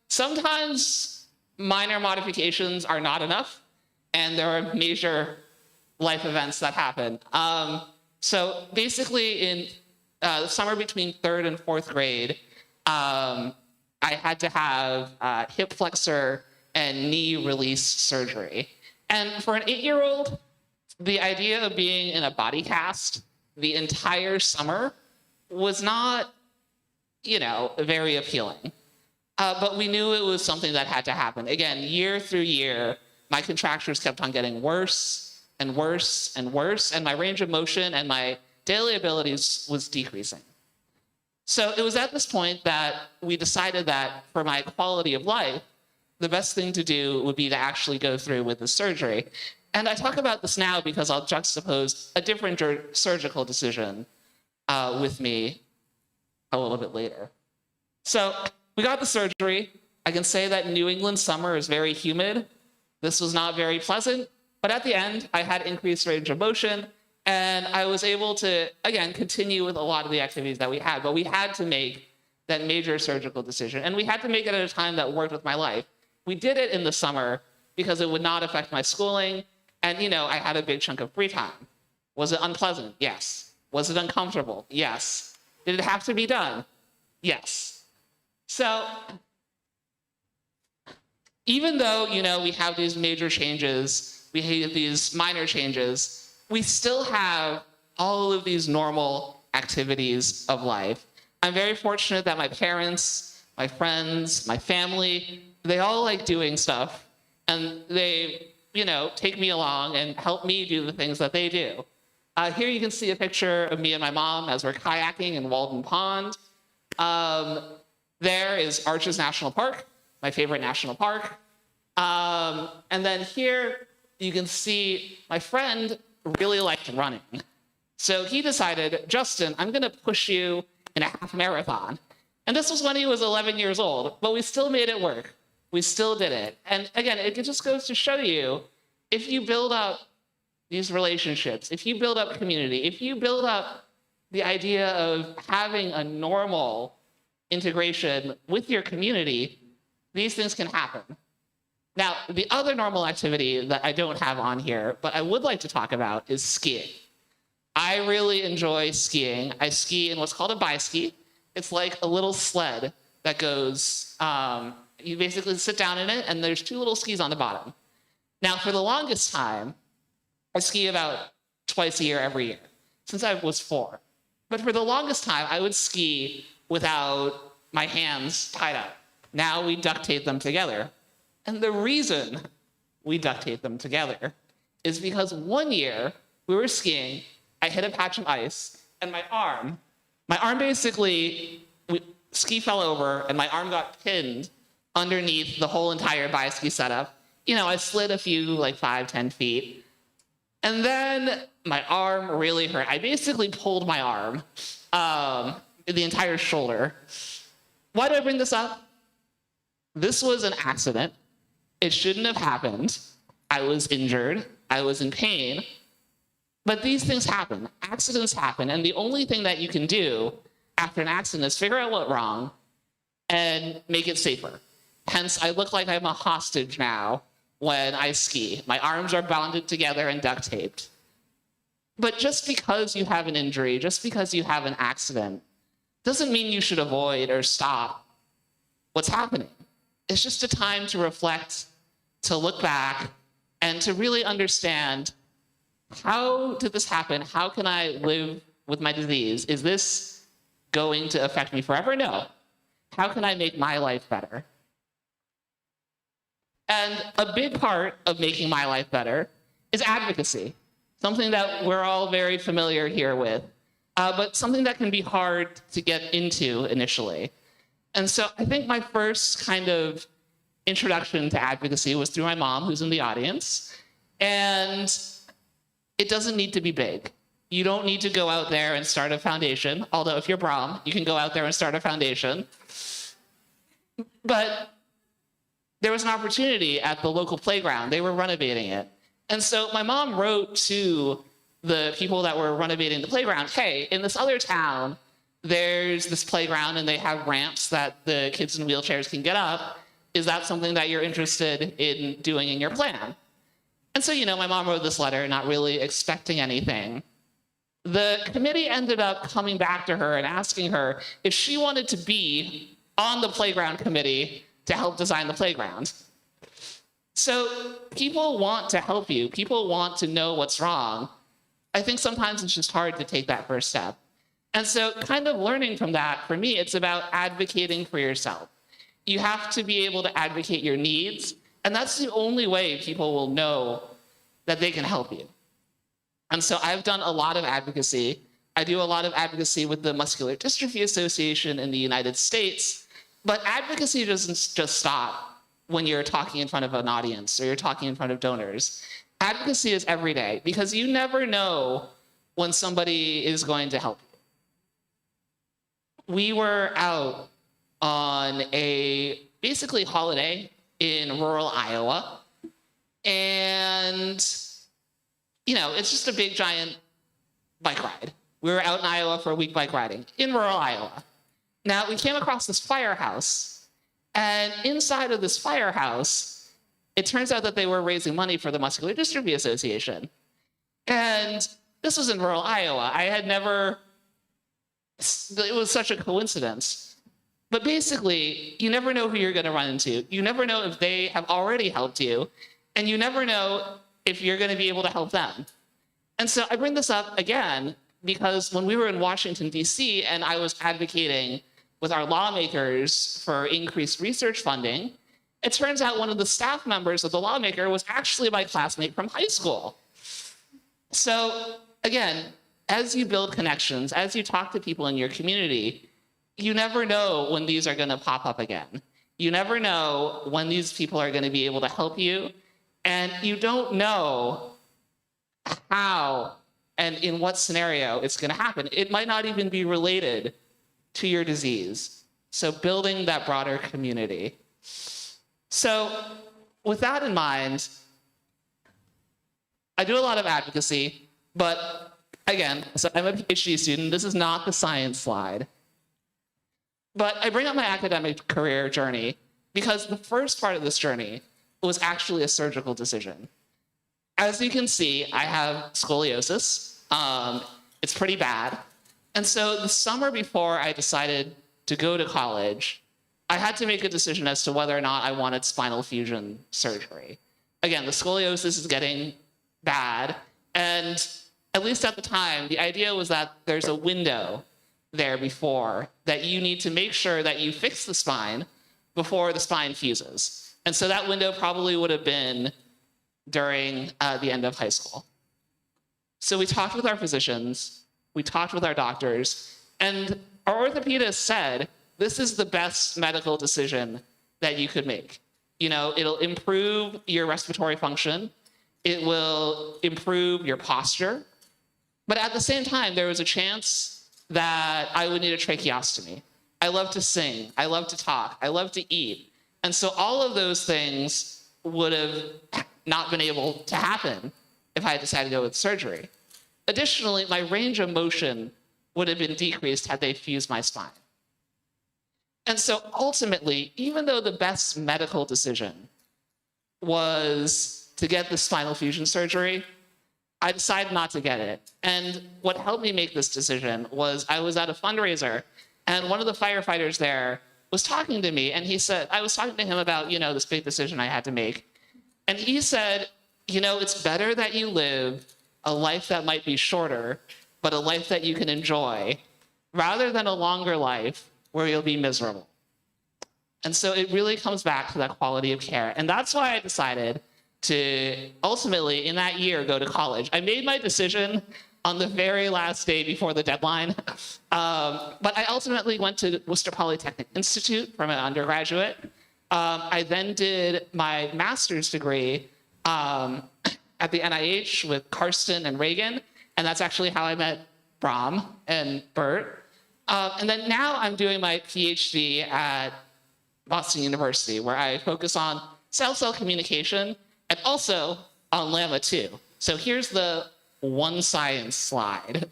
sometimes minor modifications are not enough, and there are major life events that happen. So basically in the summer between 3rd and 4th grade, I had to have hip flexor and knee release surgery. And for an 8-year-old, the idea of being in a body cast the entire summer was not, you know, very appealing. But we knew it was something that had to happen. Again, year through year, my contractures kept on getting worse and worse and worse, and my range of motion and my daily abilities was decreasing. So it was at this point that we decided that for my quality of life, the best thing to do would be to actually go through with the surgery. And I talk about this now because I'll juxtapose a different surgical decision with me a little bit later. So we got the surgery. I can say that New England summer is very humid. This was not very pleasant, but at the end, I had increased range of motion, and I was able to, again, continue with a lot of the activities that we had, but we had to make that major surgical decision, and we had to make it at a time that worked with my life. We did it in the summer because it would not affect my schooling, and I had a big chunk of free time. Was it unpleasant? Yes. Was it uncomfortable? Yes. Did it have to be done? Yes. So even though, we have these major changes, we have these minor changes, we still have all of these normal activities of life. I'm very fortunate that my parents, my friends, my family, they all like doing stuff, and they, take me along and help me do the things that they do. Here you can see a picture of me and my mom as we're kayaking in Walden Pond. There is Arches National Park, my favorite national park. And then here you can see my friend really liked running. So he decided, Justin, I'm going to push you in a half marathon. And this was when he was 11 years old, but we still made it work. We still did it. And again, it just goes to show you, if you build up these relationships, if you build up community, if you build up the idea of having a normal integration with your community, these things can happen. Now, the other normal activity that I don't have on here, but I would like to talk about, is skiing. I really enjoy skiing. I ski in what's called a bi-ski. It's like a little sled that goes, you basically sit down in it, and there's two little skis on the bottom. Now, for the longest time, I ski about twice a year, every year, since I was 4. But for the longest time, I would ski without my hands tied up. Now we duct tape them together. And the reason we duct tape them together is because one year we were skiing, I hit a patch of ice, and my arm basically, ski fell over, and my arm got pinned underneath the whole entire bi-ski setup. I slid a few, 5, 10 feet. And then my arm really hurt. I basically pulled my arm, the entire shoulder. Why do I bring this up? This was an accident. It shouldn't have happened. I was injured. I was in pain. But these things happen. Accidents happen. And the only thing that you can do after an accident is figure out what's wrong and make it safer. Hence, I look like I'm a hostage now when I ski. My arms are bonded together and duct taped. But just because you have an injury, just because you have an accident, doesn't mean you should avoid or stop what's happening. It's just a time to reflect, to look back, and to really understand, how did this happen? How can I live with my disease? Is this going to affect me forever? No. How can I make my life better? And a big part of making my life better is advocacy, something that we're all very familiar here with, but something that can be hard to get into initially. And so I think my first kind of introduction to advocacy was through my mom, who's in the audience. And it doesn't need to be big. You don't need to go out there and start a foundation, although if you're Bram, you can go out there and start a foundation. But there was an opportunity at the local playground. They were renovating it. And so my mom wrote to the people that were renovating the playground, hey, in this other town, there's this playground and they have ramps that the kids in wheelchairs can get up. Is that something that you're interested in doing in your plan? And so, my mom wrote this letter, not really expecting anything. The committee ended up coming back to her and asking her if she wanted to be on the playground committee to help design the playground. So people want to help you. People want to know what's wrong. I think sometimes it's just hard to take that first step. And so kind of learning from that, for me, it's about advocating for yourself. You have to be able to advocate your needs, and that's the only way people will know that they can help you. And so I've done a lot of advocacy. I do a lot of advocacy with the Muscular Dystrophy Association in the United States, but advocacy doesn't just stop when you're talking in front of an audience or you're talking in front of donors. advocacy is every day because you never know when somebody is going to help you. We were out on a basically holiday in rural Iowa, and it's just a big giant bike ride. We were out in Iowa for a week bike riding in rural Iowa. Now we came across this firehouse, and inside of this firehouse, it turns out that they were raising money for the Muscular Dystrophy Association. And this was in rural Iowa. It was such a coincidence. But basically, you never know who you're going to run into. You never know if they have already helped you, and you never know if you're going to be able to help them. And so I bring this up again because when we were in Washington, D.C., and I was advocating with our lawmakers for increased research funding, it turns out one of the staff members of the lawmaker was actually my classmate from high school. So again, as you build connections, as you talk to people in your community, you never know when these are going to pop up again. You never know when these people are going to be able to help you, and you don't know how and in what scenario it's going to happen. It might not even be related to your disease. So building that broader community. So with that in mind, I do a lot of advocacy, but again, so I'm a PhD student. This is not the science slide. But I bring up my academic career journey because the first part of this journey was actually a surgical decision. As you can see, I have scoliosis. It's pretty bad. And so the summer before I decided to go to college, I had to make a decision as to whether or not I wanted spinal fusion surgery. Again, the scoliosis is getting bad. And at least at the time, the idea was that there's a window there before that you need to make sure that you fix the spine before the spine fuses. And so that window probably would have been during the end of high school. So we talked with our physicians, we talked with our doctors, and our orthopedist said, this is the best medical decision that you could make. It'll improve your respiratory function, it will improve your posture, but at the same time, there was a chance that I would need a tracheostomy. I love to sing, I love to talk, I love to eat. And so all of those things would have not been able to happen if I had decided to go with surgery. Additionally, my range of motion would have been decreased had they fused my spine. And so ultimately, even though the best medical decision was to get the spinal fusion surgery, I decided not to get it. And what helped me make this decision was I was at a fundraiser, and one of the firefighters there was talking to me, and he said, I was talking to him about, this big decision I had to make. And he said, it's better that you live a life that might be shorter, but a life that you can enjoy, rather than a longer life where you'll be miserable. And so it really comes back to that quality of care. And that's why I decided to ultimately, in that year, go to college. I made my decision on the very last day before the deadline. But I ultimately went to Worcester Polytechnic Institute for my undergraduate. I then did my master's degree at the NIH with Karsten and Reagan, and that's actually how I met Bram and Bert. And then now I'm doing my PhD at Boston University, where I focus on cell-cell communication and also on LAMA2. So here's the one science slide.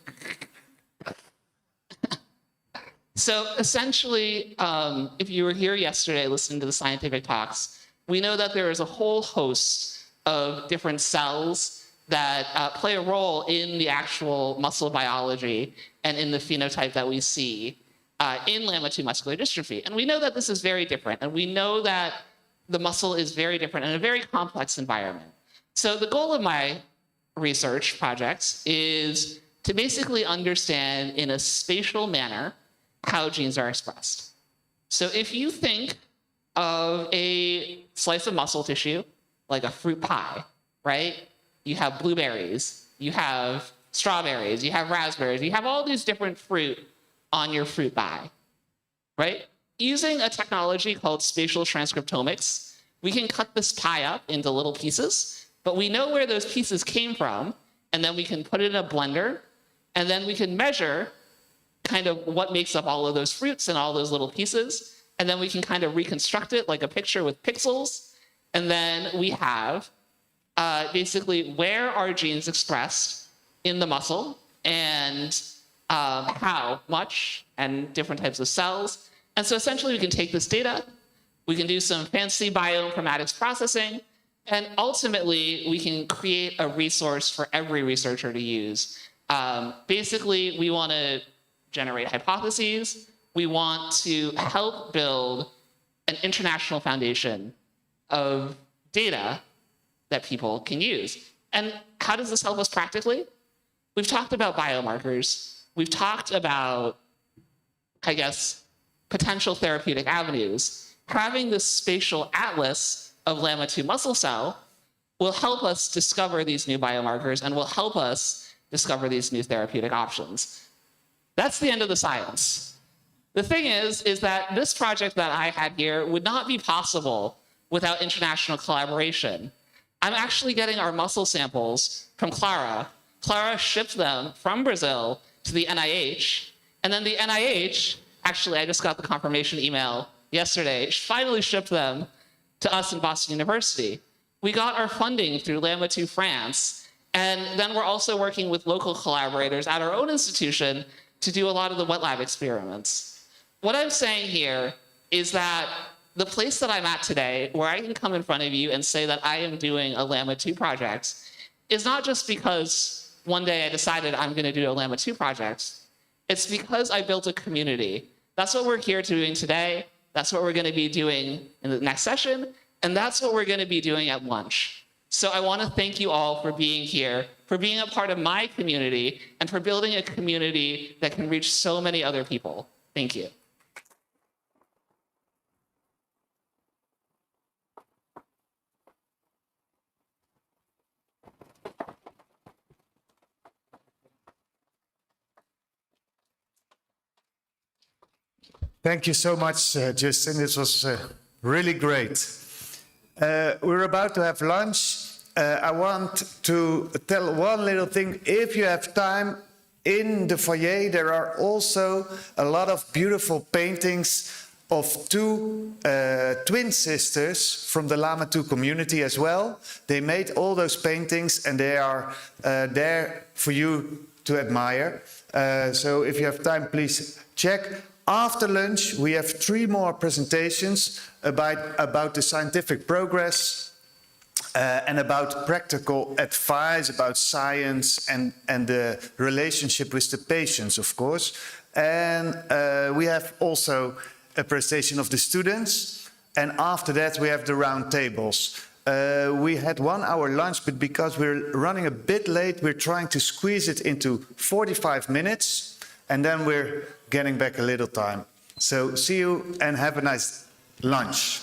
So essentially, if you were here yesterday listening to the scientific talks, we know that there is a whole host of different cells that play a role in the actual muscle biology and in the phenotype that we see in LAMA2 muscular dystrophy. And we know that this is very different, and we know that the muscle is very different in a very complex environment. So the goal of my research projects is to basically understand in a spatial manner how genes are expressed. So if you think of a slice of muscle tissue, like a fruit pie, right? You have blueberries, you have strawberries, you have raspberries, you have all these different fruit on your fruit pie, right? Using a technology called spatial transcriptomics, we can cut this pie up into little pieces, But we know where those pieces came from, and then we can put it in a blender, and then we can measure kind of what makes up all of those fruits and all those little pieces, and then we can kind of reconstruct it like a picture with pixels, and then we have basically where are genes expressed in the muscle, and how much, and different types of cells. And so essentially we can take this data, we can do some fancy bioinformatics processing, and ultimately we can create a resource for every researcher to use. Basically, we want to generate hypotheses. We want to help build an international foundation of data that people can use. And how does this help us practically? We've talked about biomarkers. We've talked about, I guess, potential therapeutic avenues. Having this spatial atlas of LAMA2 muscle cell will help us discover these new biomarkers and will help us discover these new therapeutic options. That's the end of the science. The thing is that this project that I had here would not be possible without international collaboration. I'm actually getting our muscle samples from Clara. Clara shipped them from Brazil to the NIH, and then the NIH, actually I just got the confirmation email yesterday, finally shipped them to us in Boston University. We got our funding through LAMA2 France, and then we're also working with local collaborators at our own institution to do a lot of the wet lab experiments. What I'm saying here is that the place that I'm at today, where I can come in front of you and say that I am doing a LAMA2 project, is not just because one day I decided I'm going to do a LAMA2 project. It's because I built a community. That's what we're here doing today. That's what we're going to be doing in the next session. And that's what we're going to be doing at lunch. So I want to thank you all for being here, for being a part of my community, and for building a community that can reach so many other people. Thank you. Thank you so much, Justin. This was really great. We're about to have lunch. I want to tell one little thing. If you have time, in the foyer there are also a lot of beautiful paintings of two twin sisters from the LAMA2 community as well. They made all those paintings and they are there for you to admire. So if you have time, please check. After lunch, we have 3 more presentations about the scientific progress and about practical advice about science and the relationship with the patients, of course. And we have also a presentation of the students. And after that, we have the round tables. We had 1 hour lunch, but because we're running a bit late, we're trying to squeeze it into 45 minutes. And then we're getting back a little time. So see you and have a nice lunch.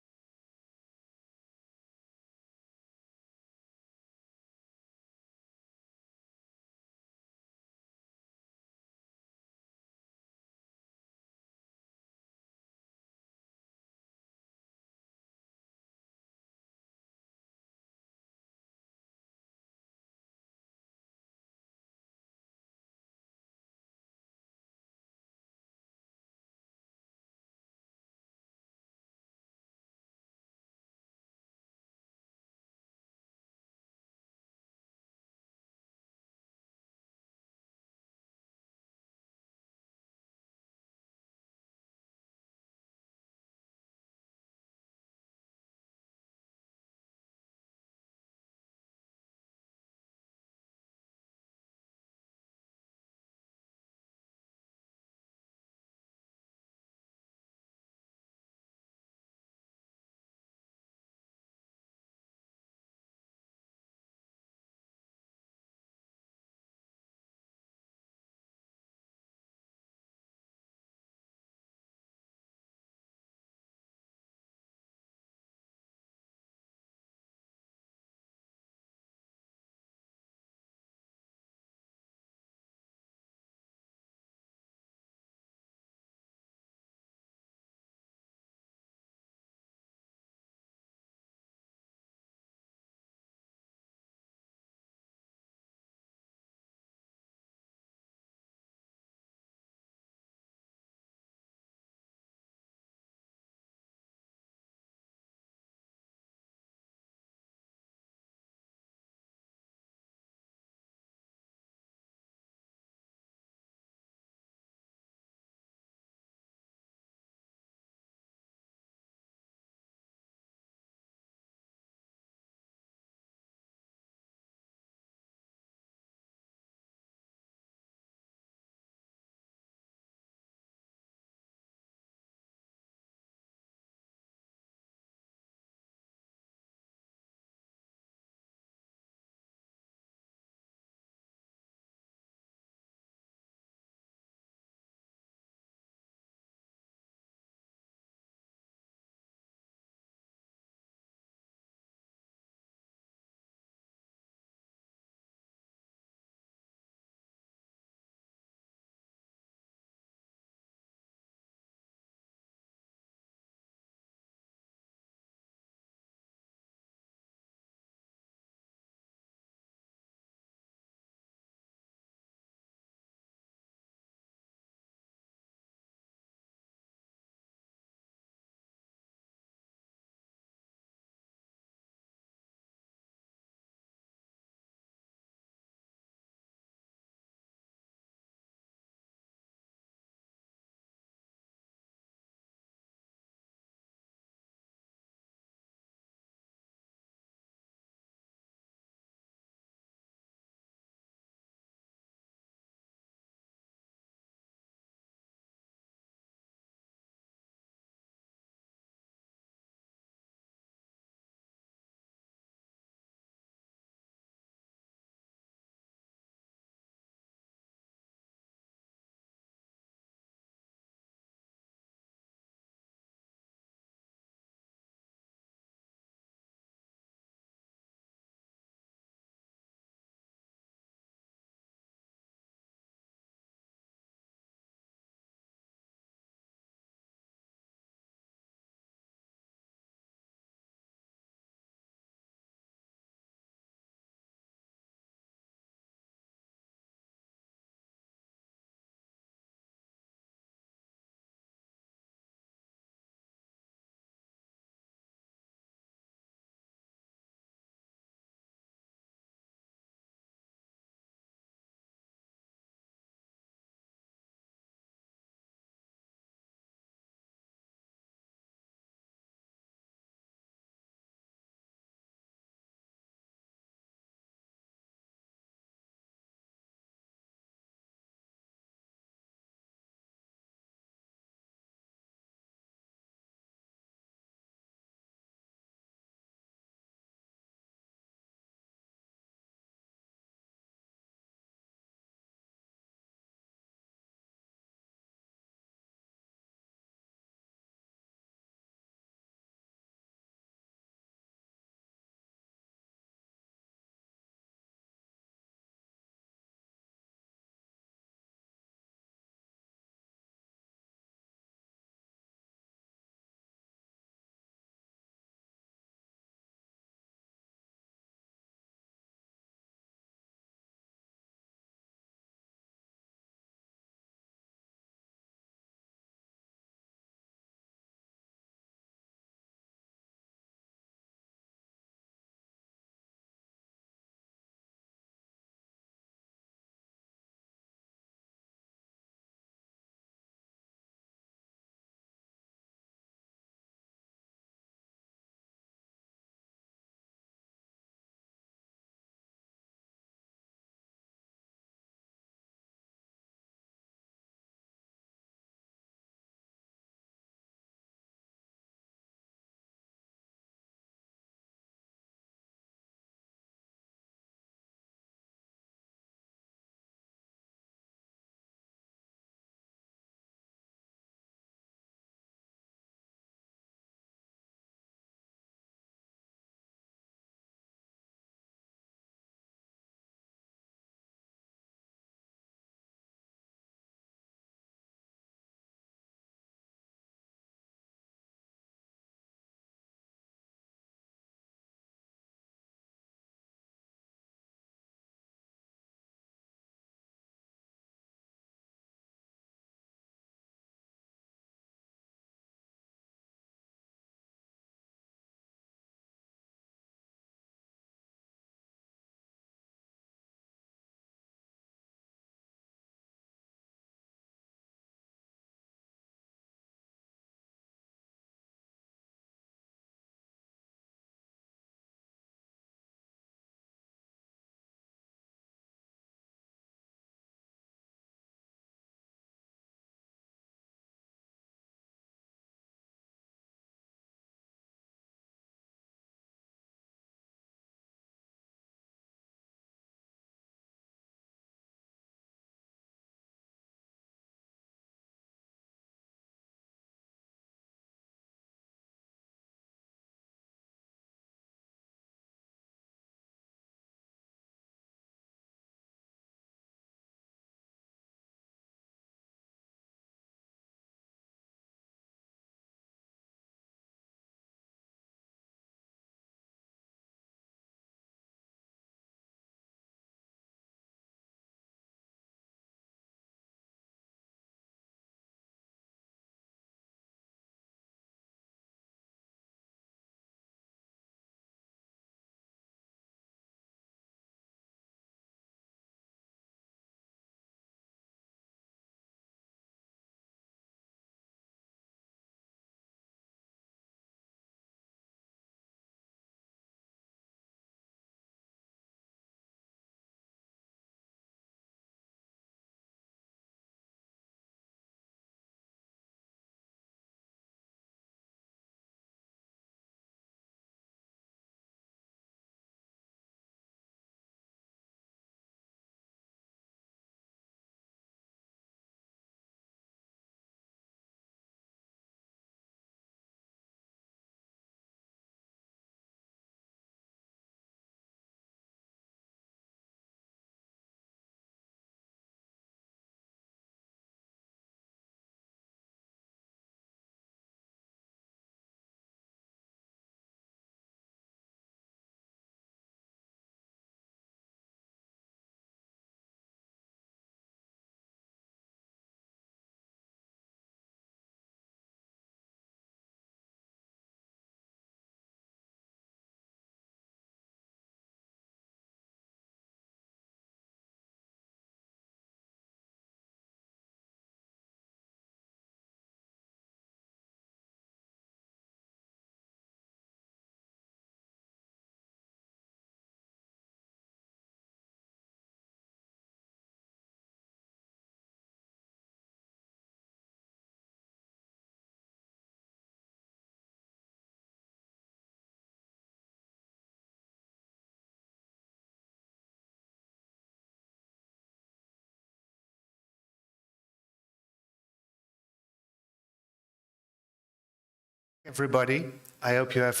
Everybody, I hope you have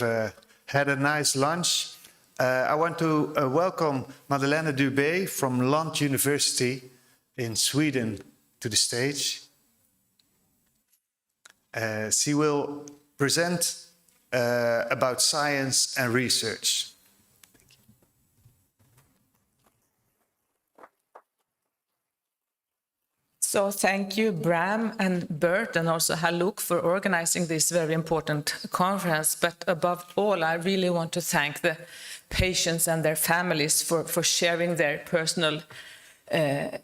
had a nice lunch. I want to welcome Madeleine Durbeej from Lund University in Sweden to the stage. She will present about science and research. So thank you, Bram and Bert, and also Haluk for organizing this very important conference. But above all, I really want to thank the patients and their families for sharing their personal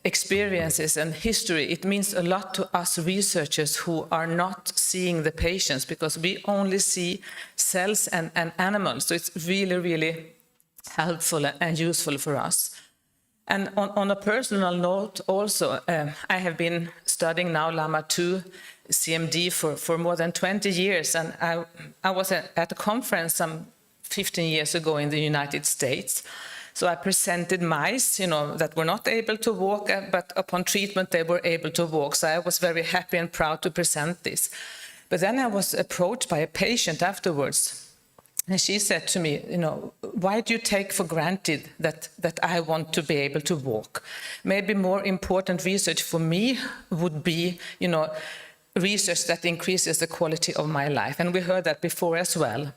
experiences and history. It means a lot to us researchers who are not seeing the patients, because we only see cells and animals. So it's really, really helpful and useful for us. And on a personal note also, I have been studying now LAMA2 CMD for more than 20 years. And I was at a conference some 15 years ago in the United States. So I presented mice, that were not able to walk, but upon treatment they were able to walk. So I was very happy and proud to present this. But then I was approached by a patient afterwards. And she said to me, why do you take for granted that I want to be able to walk? Maybe more important research for me would be, research that increases the quality of my life. And we heard that before as well.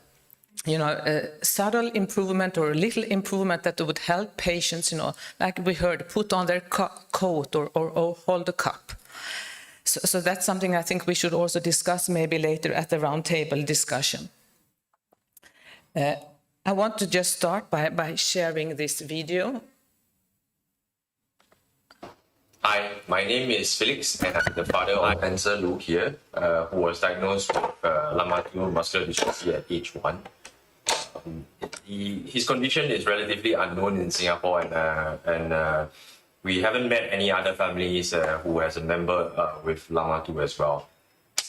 A subtle improvement or a little improvement that would help patients, like we heard, put on their coat or hold a cup. So that's something I think we should also discuss maybe later at the roundtable discussion. I want to just start by sharing this video. Hi, my name is Felix, and I'm the father of Answer Luke here, who was diagnosed with LAMA2 muscular dystrophy at age 1. His condition is relatively unknown in Singapore, and we haven't met any other families who has a member with LAMA2 as well.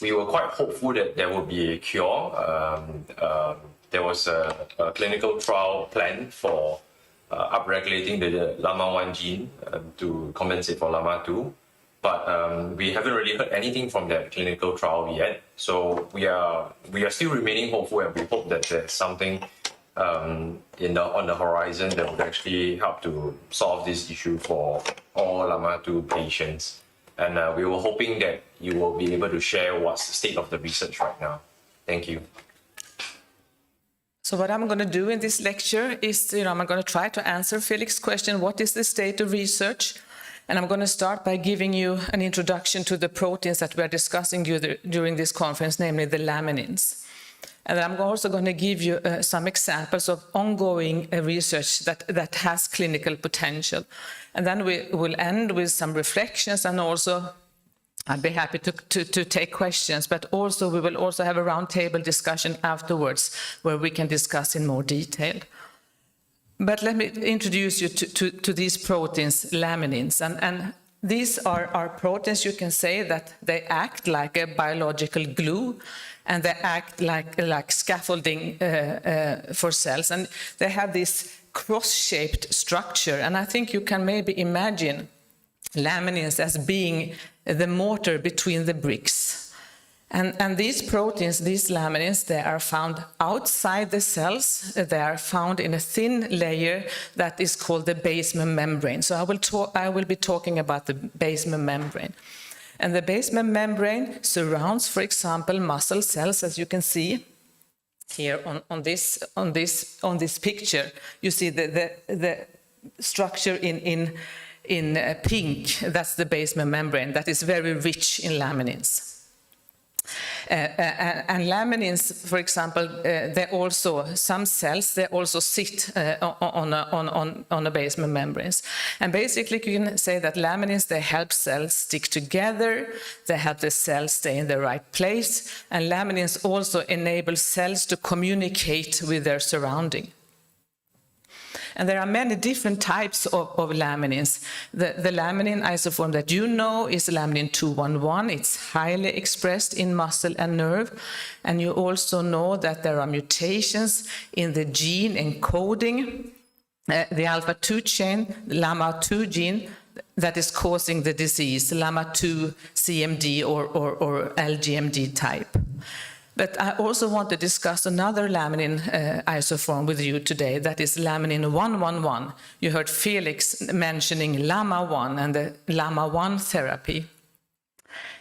We were quite hopeful that there would be a cure. There was a clinical trial planned for upregulating the LAMA1 gene to compensate for LAMA2, but we haven't really heard anything from that clinical trial yet. So we are still remaining hopeful, and we hope that there's something on the horizon that would actually help to solve this issue for all LAMA2 patients. And we were hoping that you will be able to share what's the state of the research right now. Thank you. So what I'm going to do in this lecture is, I'm going to try to answer Felix's question, what is the state of research? And I'm going to start by giving you an introduction to the proteins that we are discussing during this conference, namely the laminins. And I'm also going to give you some examples of ongoing research that has clinical potential. And then we will end with some reflections, and also I'd be happy to take questions, but also we will also have a roundtable discussion afterwards where we can discuss in more detail. But let me introduce you to these proteins, laminins. And these are proteins, you can say, that they act like a biological glue, and they act like scaffolding for cells. And they have this cross-shaped structure. And I think you can maybe imagine laminins as being the mortar between the bricks. And these proteins, these laminins, they are found outside the cells. They are found in a thin layer that is called the basement membrane. So I will be talking about the basement membrane. And the basement membrane surrounds, for example, muscle cells, as you can see here on this picture. You see the structure in pink. That's the basement membrane that is very rich in laminins. And laminins, for example, some cells, they also sit on the basement membranes. And basically you can say that laminins, they help cells stick together, they help the cells stay in the right place, and laminins also enable cells to communicate with their surrounding. And there are many different types of laminins. The laminin isoform that you know is laminin 211. It's highly expressed in muscle and nerve. And you also know that there are mutations in the gene encoding the alpha-2 chain, the LAMA2 gene, that is causing the disease, LAMA2 CMD or LGMD type. But I also want to discuss another laminin isoform with you today, that is laminin 111. You heard Felix mentioning LAMA1 and the LAMA1 therapy.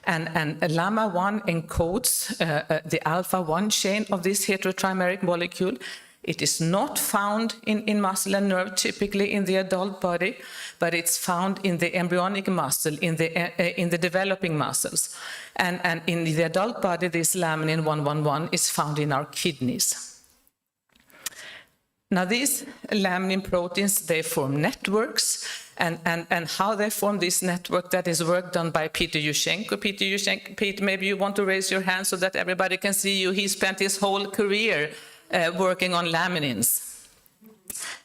And LAMA1 encodes the alpha-1 chain of this heterotrimeric molecule. It is not found in muscle and nerve, typically in the adult body, but it's found in the embryonic muscle, in the developing muscles. And in the adult body, this laminin 111 is found in our kidneys. Now, these laminin proteins, they form networks, and how they form this network, that is work done by Peter Yushchenko. Pete, maybe you want to raise your hand so that everybody can see you. He spent his whole career working on laminins.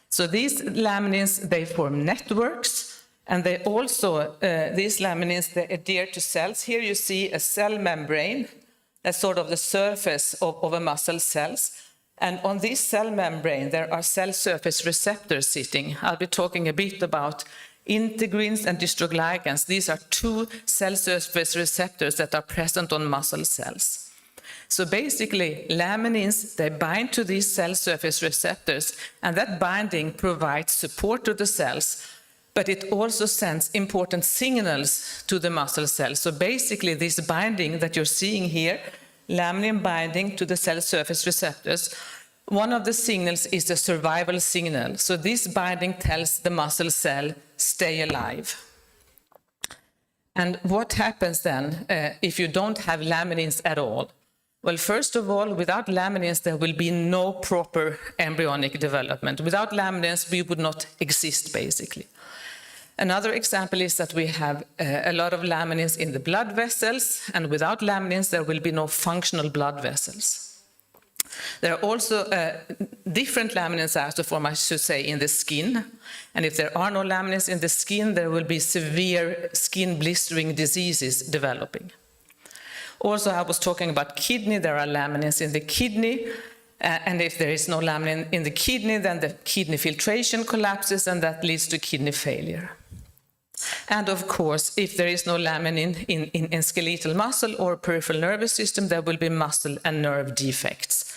So these laminins, they form networks, and they also, these laminins, they adhere to cells. Here you see a cell membrane, that's sort of the surface of a muscle cells. And on this cell membrane, there are cell surface receptors sitting. I'll be talking a bit about integrins and dystroglycans. These are two cell surface receptors that are present on muscle cells. So basically, laminins, they bind to these cell surface receptors, and that binding provides support to the cells, but it also sends important signals to the muscle cells. So basically, this binding that you're seeing here, laminin binding to the cell surface receptors, one of the signals is the survival signal. So this binding tells the muscle cell, stay alive. And what happens then if you don't have laminins at all? Well, first of all, without laminins, there will be no proper embryonic development. Without laminins, we would not exist, basically. Another example is that we have a lot of laminins in the blood vessels, and without laminins, there will be no functional blood vessels. There are also different laminins isoforms, I should say, in the skin. And if there are no laminins in the skin, there will be severe skin blistering diseases developing. Also, I was talking about kidney. There are laminins in the kidney. And if there is no laminin in the kidney, then the kidney filtration collapses, and that leads to kidney failure. And of course, if there is no laminin in skeletal muscle or peripheral nervous system, there will be muscle and nerve defects.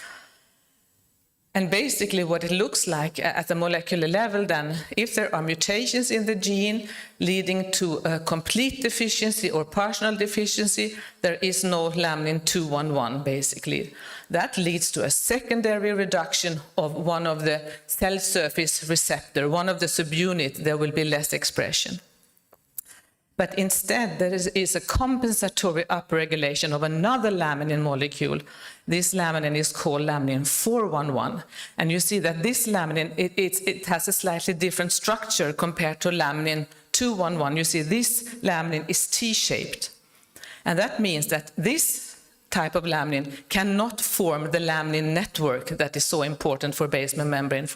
And basically what it looks like at the molecular level then, if there are mutations in the gene leading to a complete deficiency or partial deficiency, there is no laminin 211 basically. That leads to a secondary reduction of one of the cell surface receptor, one of the subunit, there will be less expression. But instead, there is a compensatory upregulation of another laminin molecule. This laminin is called laminin 411. And you see that this laminin, it has a slightly different structure compared to laminin 211. You see this laminin is T-shaped. And that means that this type of laminin cannot form the laminin network that is so important for basement membrane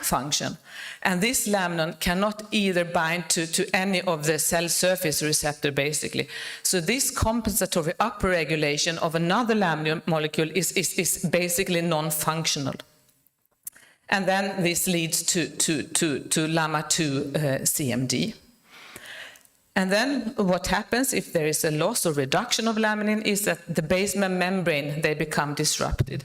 function. And this laminin cannot either bind to any of the cell surface receptor, basically. So this compensatory upregulation of another laminin molecule is basically non-functional. And then this leads to LAMA2 CMD. And then what happens if there is a loss or reduction of laminin is that the basement membrane, they become disrupted.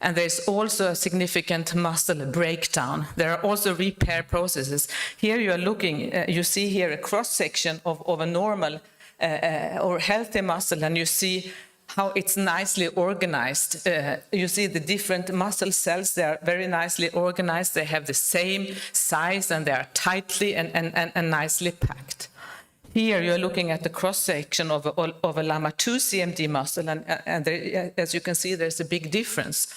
And there's also a significant muscle breakdown. There are also repair processes. Here you are looking, you see here a cross-section of a normal or healthy muscle, and you see how it's nicely organized. You see the different muscle cells, they are very nicely organized. They have the same size, and they are tightly and nicely packed. Here you're looking at the cross-section of a LAMA2 CMD muscle, and there, as you can see, there's a big difference.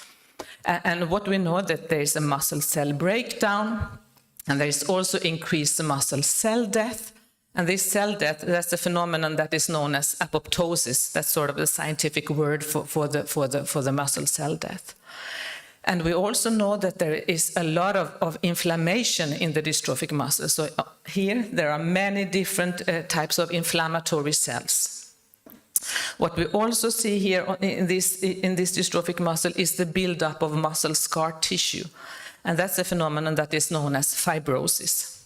And what we know that there is a muscle cell breakdown, and there is also increased muscle cell death. And this cell death, that's a phenomenon that is known as apoptosis. That's sort of the scientific word for the muscle cell death. And we also know that there is a lot of inflammation in the dystrophic muscle. So here there are many different types of inflammatory cells. What we also see here in this dystrophic muscle is the buildup of muscle scar tissue. And that's a phenomenon that is known as fibrosis.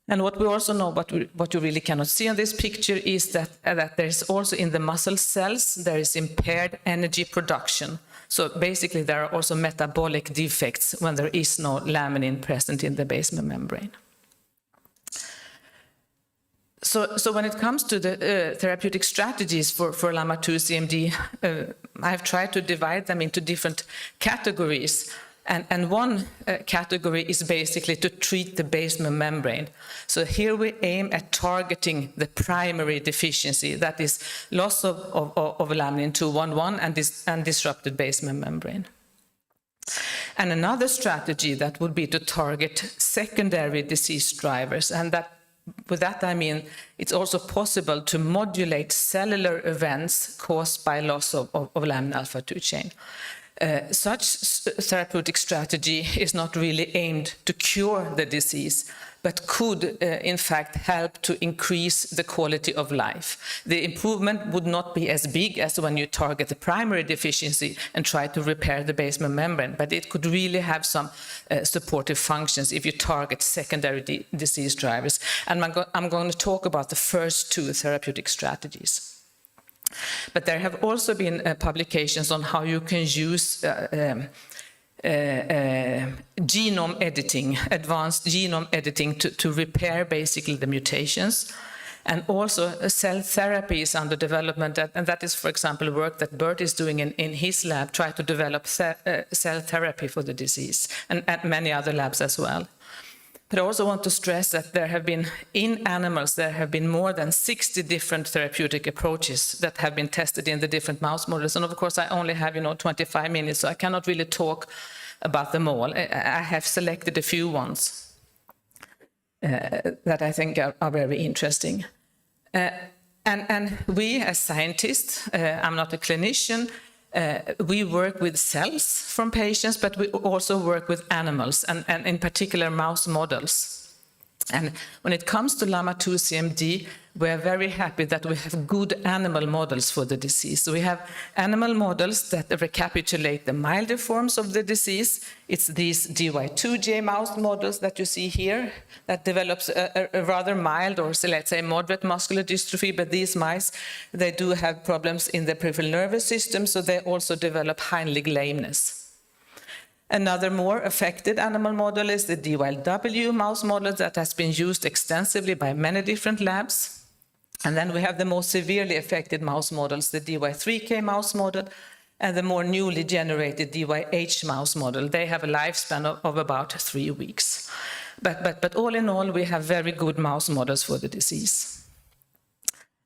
And what we also know, what you really cannot see on this picture, is that there's also in the muscle cells, there is impaired energy production. So basically, there are also metabolic defects when there is no laminin present in the basement membrane. So when it comes to the therapeutic strategies for LAMA2-CMD, I've tried to divide them into different categories. And one category is basically to treat the basement membrane. So here we aim at targeting the primary deficiency, that is loss of laminin 211 and disrupted basement membrane. And another strategy that would be to target secondary disease drivers, and with that I mean it's also possible to modulate cellular events caused by loss of laminin alpha-2 chain. Such therapeutic strategy is not really aimed to cure the disease, but could in fact help to increase the quality of life. The improvement would not be as big as when you target the primary deficiency and try to repair the basement membrane, but it could really have some supportive functions if you target secondary disease drivers. And I'm going to talk about the first two therapeutic strategies. But there have also been publications on how you can use genome editing, advanced genome editing to repair basically the mutations. And also cell therapy is under development, and that is, for example, work that Bert is doing in his lab, try to develop cell therapy for the disease, and many other labs as well. But I also want to stress that there have been, in animals, there have been more than 60 different therapeutic approaches that have been tested in the different mouse models. And of course, I only have, 25 minutes, so I cannot really talk about them all. I have selected a few ones that I think are very interesting. And we as scientists, I'm not a clinician, we work with cells from patients, but we also work with animals, and in particular mouse models. And when it comes to LAMA2-CMD, we are very happy that we have good animal models for the disease. So we have animal models that recapitulate the milder forms of the disease. It's these DY2J mouse models that you see here that develops a rather mild, or so let's say moderate muscular dystrophy, but these mice, they do have problems in the peripheral nervous system, so they also develop hind leg lameness. Another more affected animal model is the DYW mouse model that has been used extensively by many different labs. And then we have the most severely affected mouse models, the DY3K mouse model, and the more newly generated DYH mouse model. They have a lifespan of about 3 weeks. But all in all, we have very good mouse models for the disease.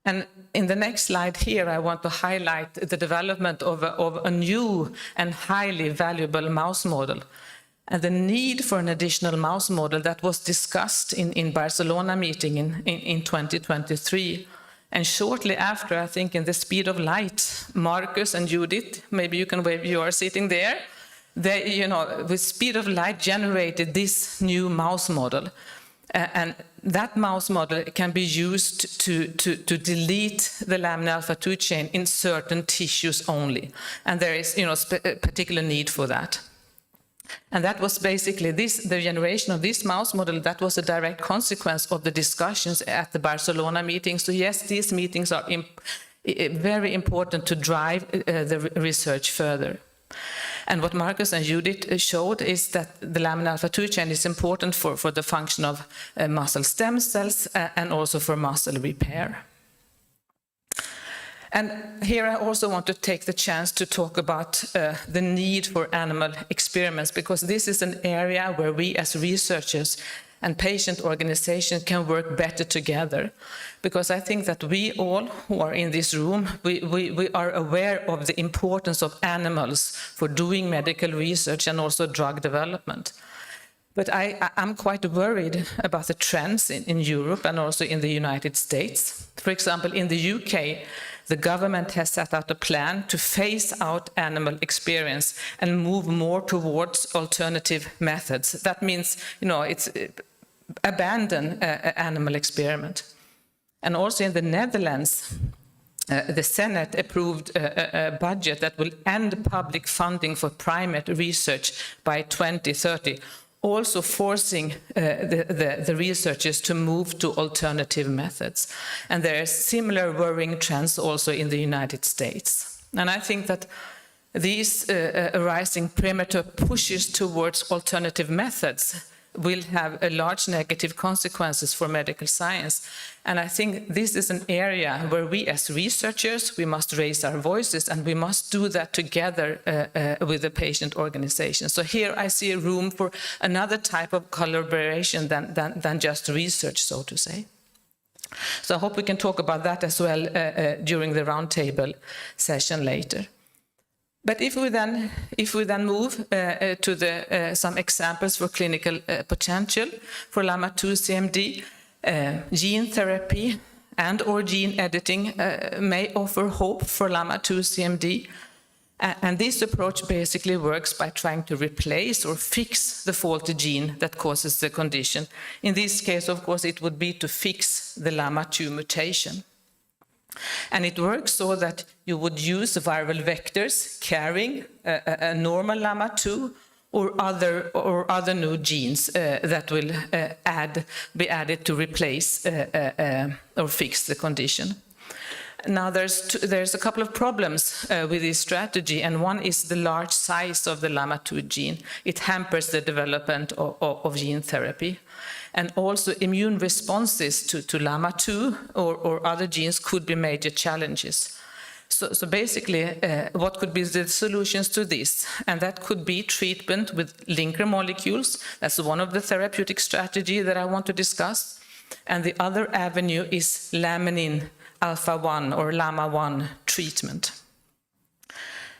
And in the next slide here, I want to highlight the development of a new and highly valuable mouse model, and the need for an additional mouse model that was discussed in Barcelona meeting in 2023. And shortly after, I think in the speed of light, Marcus and Judith, maybe you can wave, you are sitting there, they, with speed of light generated this new mouse model. And that mouse model can be used to delete the laminin alpha-2 chain in certain tissues only. And there is, a particular need for that. And that was basically the generation of this mouse model, that was a direct consequence of the discussions at the Barcelona meeting. So yes, these meetings are very important to drive the research further. And what Marcus and Judith showed is that the laminin alpha-2 chain is important for the function of muscle stem cells and also for muscle repair. And here I also want to take the chance to talk about the need for animal experiments, because this is an area where we as researchers and patient organizations can work better together. Because I think that we all who are in this room, we are aware of the importance of animals for doing medical research and also drug development. But I'm quite worried about the trends in Europe and also in the United States. For example, in the UK, the government has set out a plan to phase out animal experience and move more towards alternative methods. That means, it's abandon animal experiment. And also in the Netherlands, the Senate approved a budget that will end public funding for primate research by 2030. also forcing the researchers to move to alternative methods. And there are similar worrying trends also in the United States. And I think that these rising premature pushes towards alternative methods will have a large negative consequences for medical science. And I think this is an area where we as researchers, we must raise our voices, and we must do that together with the patient organization. So here I see a room for another type of collaboration than just research, so to say. So I hope we can talk about that as well during the roundtable session later. But if we then move to some examples for clinical potential for LAMA2-CMD, gene therapy and/or gene editing may offer hope for LAMA2-CMD. And this approach basically works by trying to replace or fix the faulty gene that causes the condition. In this case, of course, it would be to fix the LAMA2 mutation. And it works so that you would use viral vectors carrying a normal LAMA2 or other new genes that will be added to replace or fix the condition. Now there's a couple of problems with this strategy, and one is the large size of the LAMA2 gene. It hampers the development of gene therapy. And also immune responses to LAMA2 or other genes could be major challenges. So basically, what could be the solutions to this? And that could be treatment with linker molecules. That's one of the therapeutic strategies that I want to discuss. And the other avenue is laminin alpha-1 or LAMA1 treatment.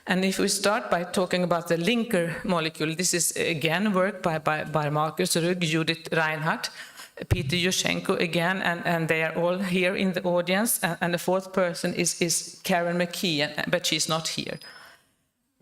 And if we start by talking about the linker molecule, this is again work by Markus Rugg, Judith Reinhardt, Peter Yushchenko again, and they are all here in the audience. And the fourth person is Karen McKee, but she's not here.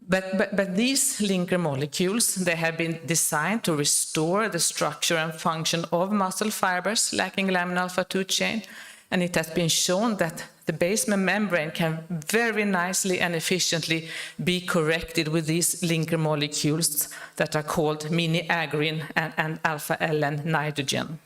But these linker molecules, they have been designed to restore the structure and function of muscle fibers lacking lamin alpha-2 chain. And it has been shown that the basement membrane can very nicely and efficiently be corrected with these linker molecules that are called mini-agrin and alpha-LN nitrogen.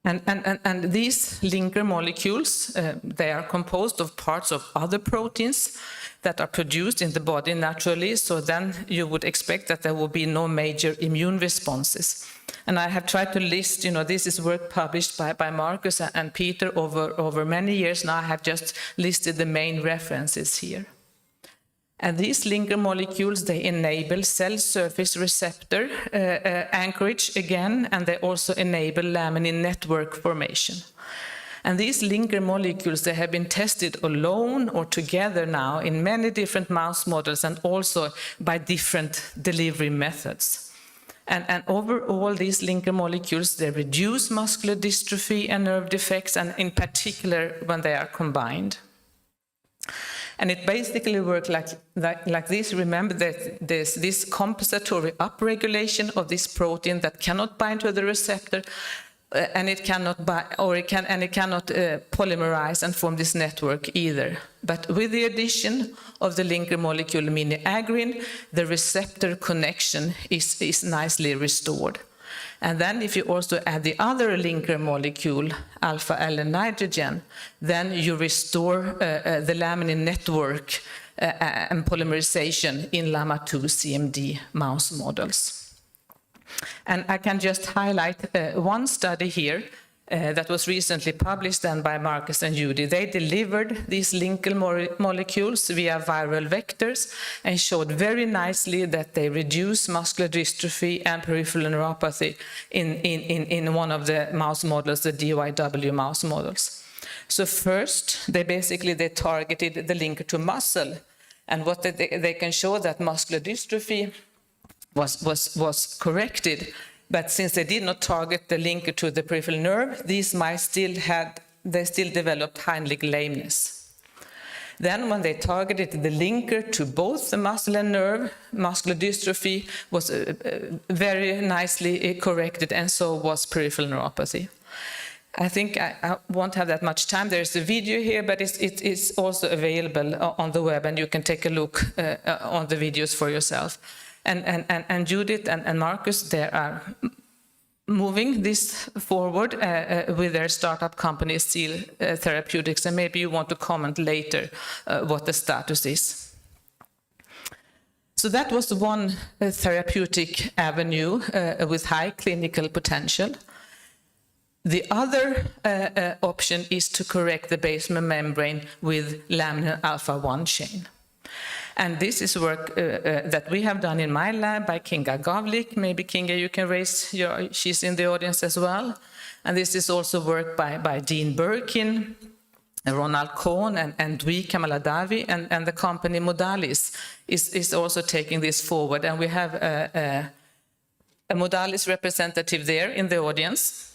And these linker molecules, they are composed of parts of other proteins that are produced in the body naturally, so then you would expect that there will be no major immune responses. And I have tried to list, this is work published by Markus and Peter over many years now. I have just listed the main references here. And these linker molecules, they enable cell surface receptor anchorage again, and they also enable laminin network formation. And these linker molecules, they have been tested alone or together now in many different mouse models and also by different delivery methods. And overall, these linker molecules, they reduce muscular dystrophy and nerve defects, and in particular when they are combined. And it basically works like this. Remember that there's this compensatory upregulation of this protein that cannot bind to the receptor, and it cannot polymerize and form this network either. But with the addition of the linker molecule mini-agrin, the receptor connection is nicely restored. And then if you also add the other linker molecule, alpha-LN nitrogen, then you restore the laminin network and polymerization in LAMA2-CMD mouse models. And I can just highlight one study here that was recently published then by Markus and Judy. They delivered these linker molecules via viral vectors and showed very nicely that they reduce muscular dystrophy and peripheral neuropathy in one of the mouse models, the DYW mouse models. So first, they targeted the linker to muscle, and what they can show that muscular dystrophy was corrected, but since they did not target the linker to the peripheral nerve, these mice still developed Heinrich lameness. Then when they targeted the linker to both the muscle and nerve, muscular dystrophy was very nicely corrected, and so was peripheral neuropathy. I think I won't have that much time. There's a video here, but it's also available on the web, and you can take a look on the videos for yourself. And Judith and Marcus, they are moving this forward with their startup company, Seal Therapeutics, and maybe you want to comment later what the status is. So that was one therapeutic avenue with high clinical potential. The other option is to correct the basement membrane with laminin alpha-1 chain. And this is work that we have done in my lab by Kinga Gavlik. Maybe Kinga, you can raise she's in the audience as well. And this is also work by Dean Birkin, Ronald Cohn, and Dwi Kamaladavi, and the company Modalis is also taking this forward. And we have a Modalis representative there in the audience.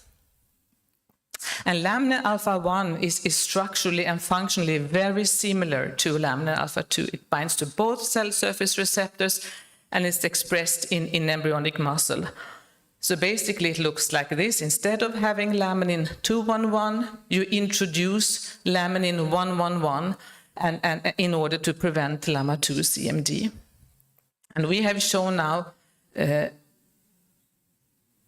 And laminin alpha-1 is structurally and functionally very similar to laminin alpha-2. It binds to both cell surface receptors and is expressed in embryonic muscle. So basically it looks like this. Instead of having laminin 211, you introduce laminin 111 and in order to prevent LAMA2 CMD. And we have shown now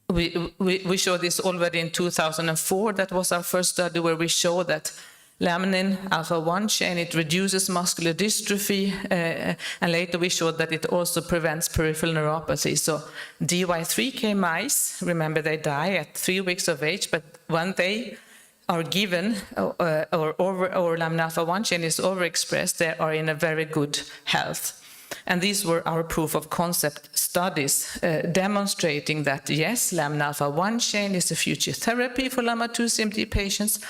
we showed this already in 2004. That was our first study where we showed that laminin alpha-1 chain, it reduces muscular dystrophy, and later we showed that it also prevents peripheral neuropathy. So DY3K mice, remember they die at 3 weeks of age, but when they are given or laminin alpha-1 chain is overexpressed, they are in a very good health. And these were our proof of concept studies demonstrating that, yes, laminin alpha-1 chain is a future therapy for LAMA2 CMD patients,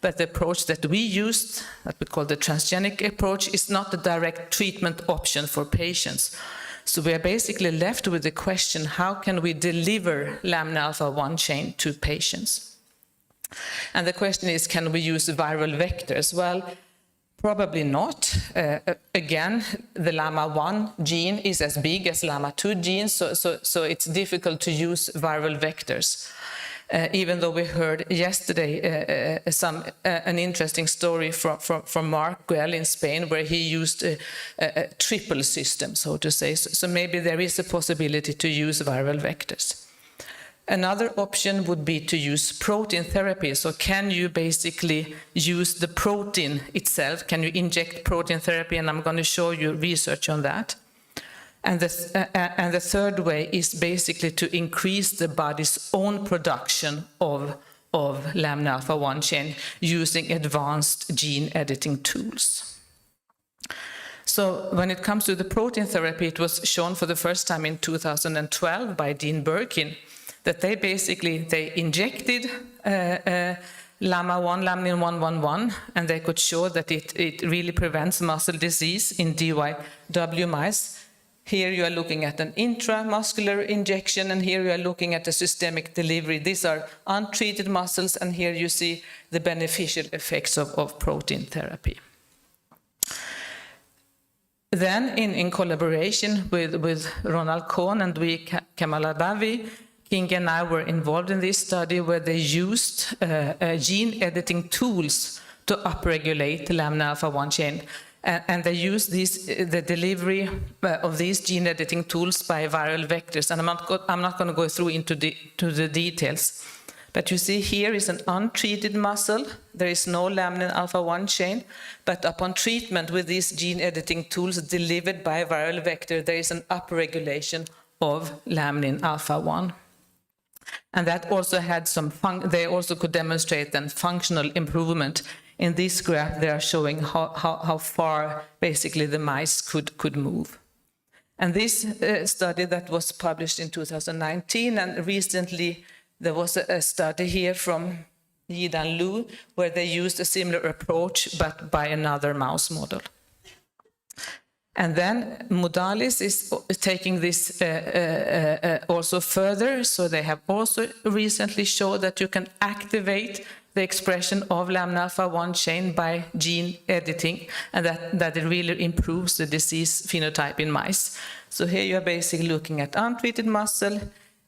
but the approach that we used, that we call the transgenic approach, is not a direct treatment option for patients. So we are basically left with the question, how can we deliver laminin alpha-1 chain to patients? And the question is, can we use viral vectors? Well, probably not. Again, the LAMA1 gene is as big as LAMA2 gene, so it's difficult to use viral vectors. Even though we heard yesterday an interesting story from Marc Guel in Spain, where he used a triple system, so to say. So maybe there is a possibility to use viral vectors. Another option would be to use protein therapy. So can you basically use the protein itself? Can you inject protein therapy? And I'm going to show you research on that. And the third way is basically to increase the body's own production of laminin alpha-1 chain using advanced gene editing tools. So when it comes to the protein therapy, it was shown for the first time in 2012 by Dean Birkin that they injected LAMA1, laminin 111, and they could show that it really prevents muscle disease in DYW mice. Here you are looking at an intramuscular injection, and here you are looking at a systemic delivery. These are untreated muscles, and here you see the beneficial effects of protein therapy. Then, in collaboration with Ronald Cohn and Dwi Kamaladavi, King and I were involved in this study where they used gene editing tools to upregulate the laminin alpha-1 chain. And they used the delivery of these gene editing tools by viral vectors. And I'm not going to go through into the details. But you see here is an untreated muscle. There is no laminin alpha-1 chain. But upon treatment with these gene editing tools delivered by viral vector, there is an upregulation of laminin alpha-1. And that also had they also could demonstrate then functional improvement. In this graph, they are showing how far basically the mice could move. And this study that was published in 2019, and recently there was a study here from Yidan Lu, where they used a similar approach, but by another mouse model. And then Modalis is taking this also further. So they have also recently showed that you can activate the expression of laminin alpha-1 chain by gene editing, and that it really improves the disease phenotype in mice. So here you are basically looking at untreated muscle.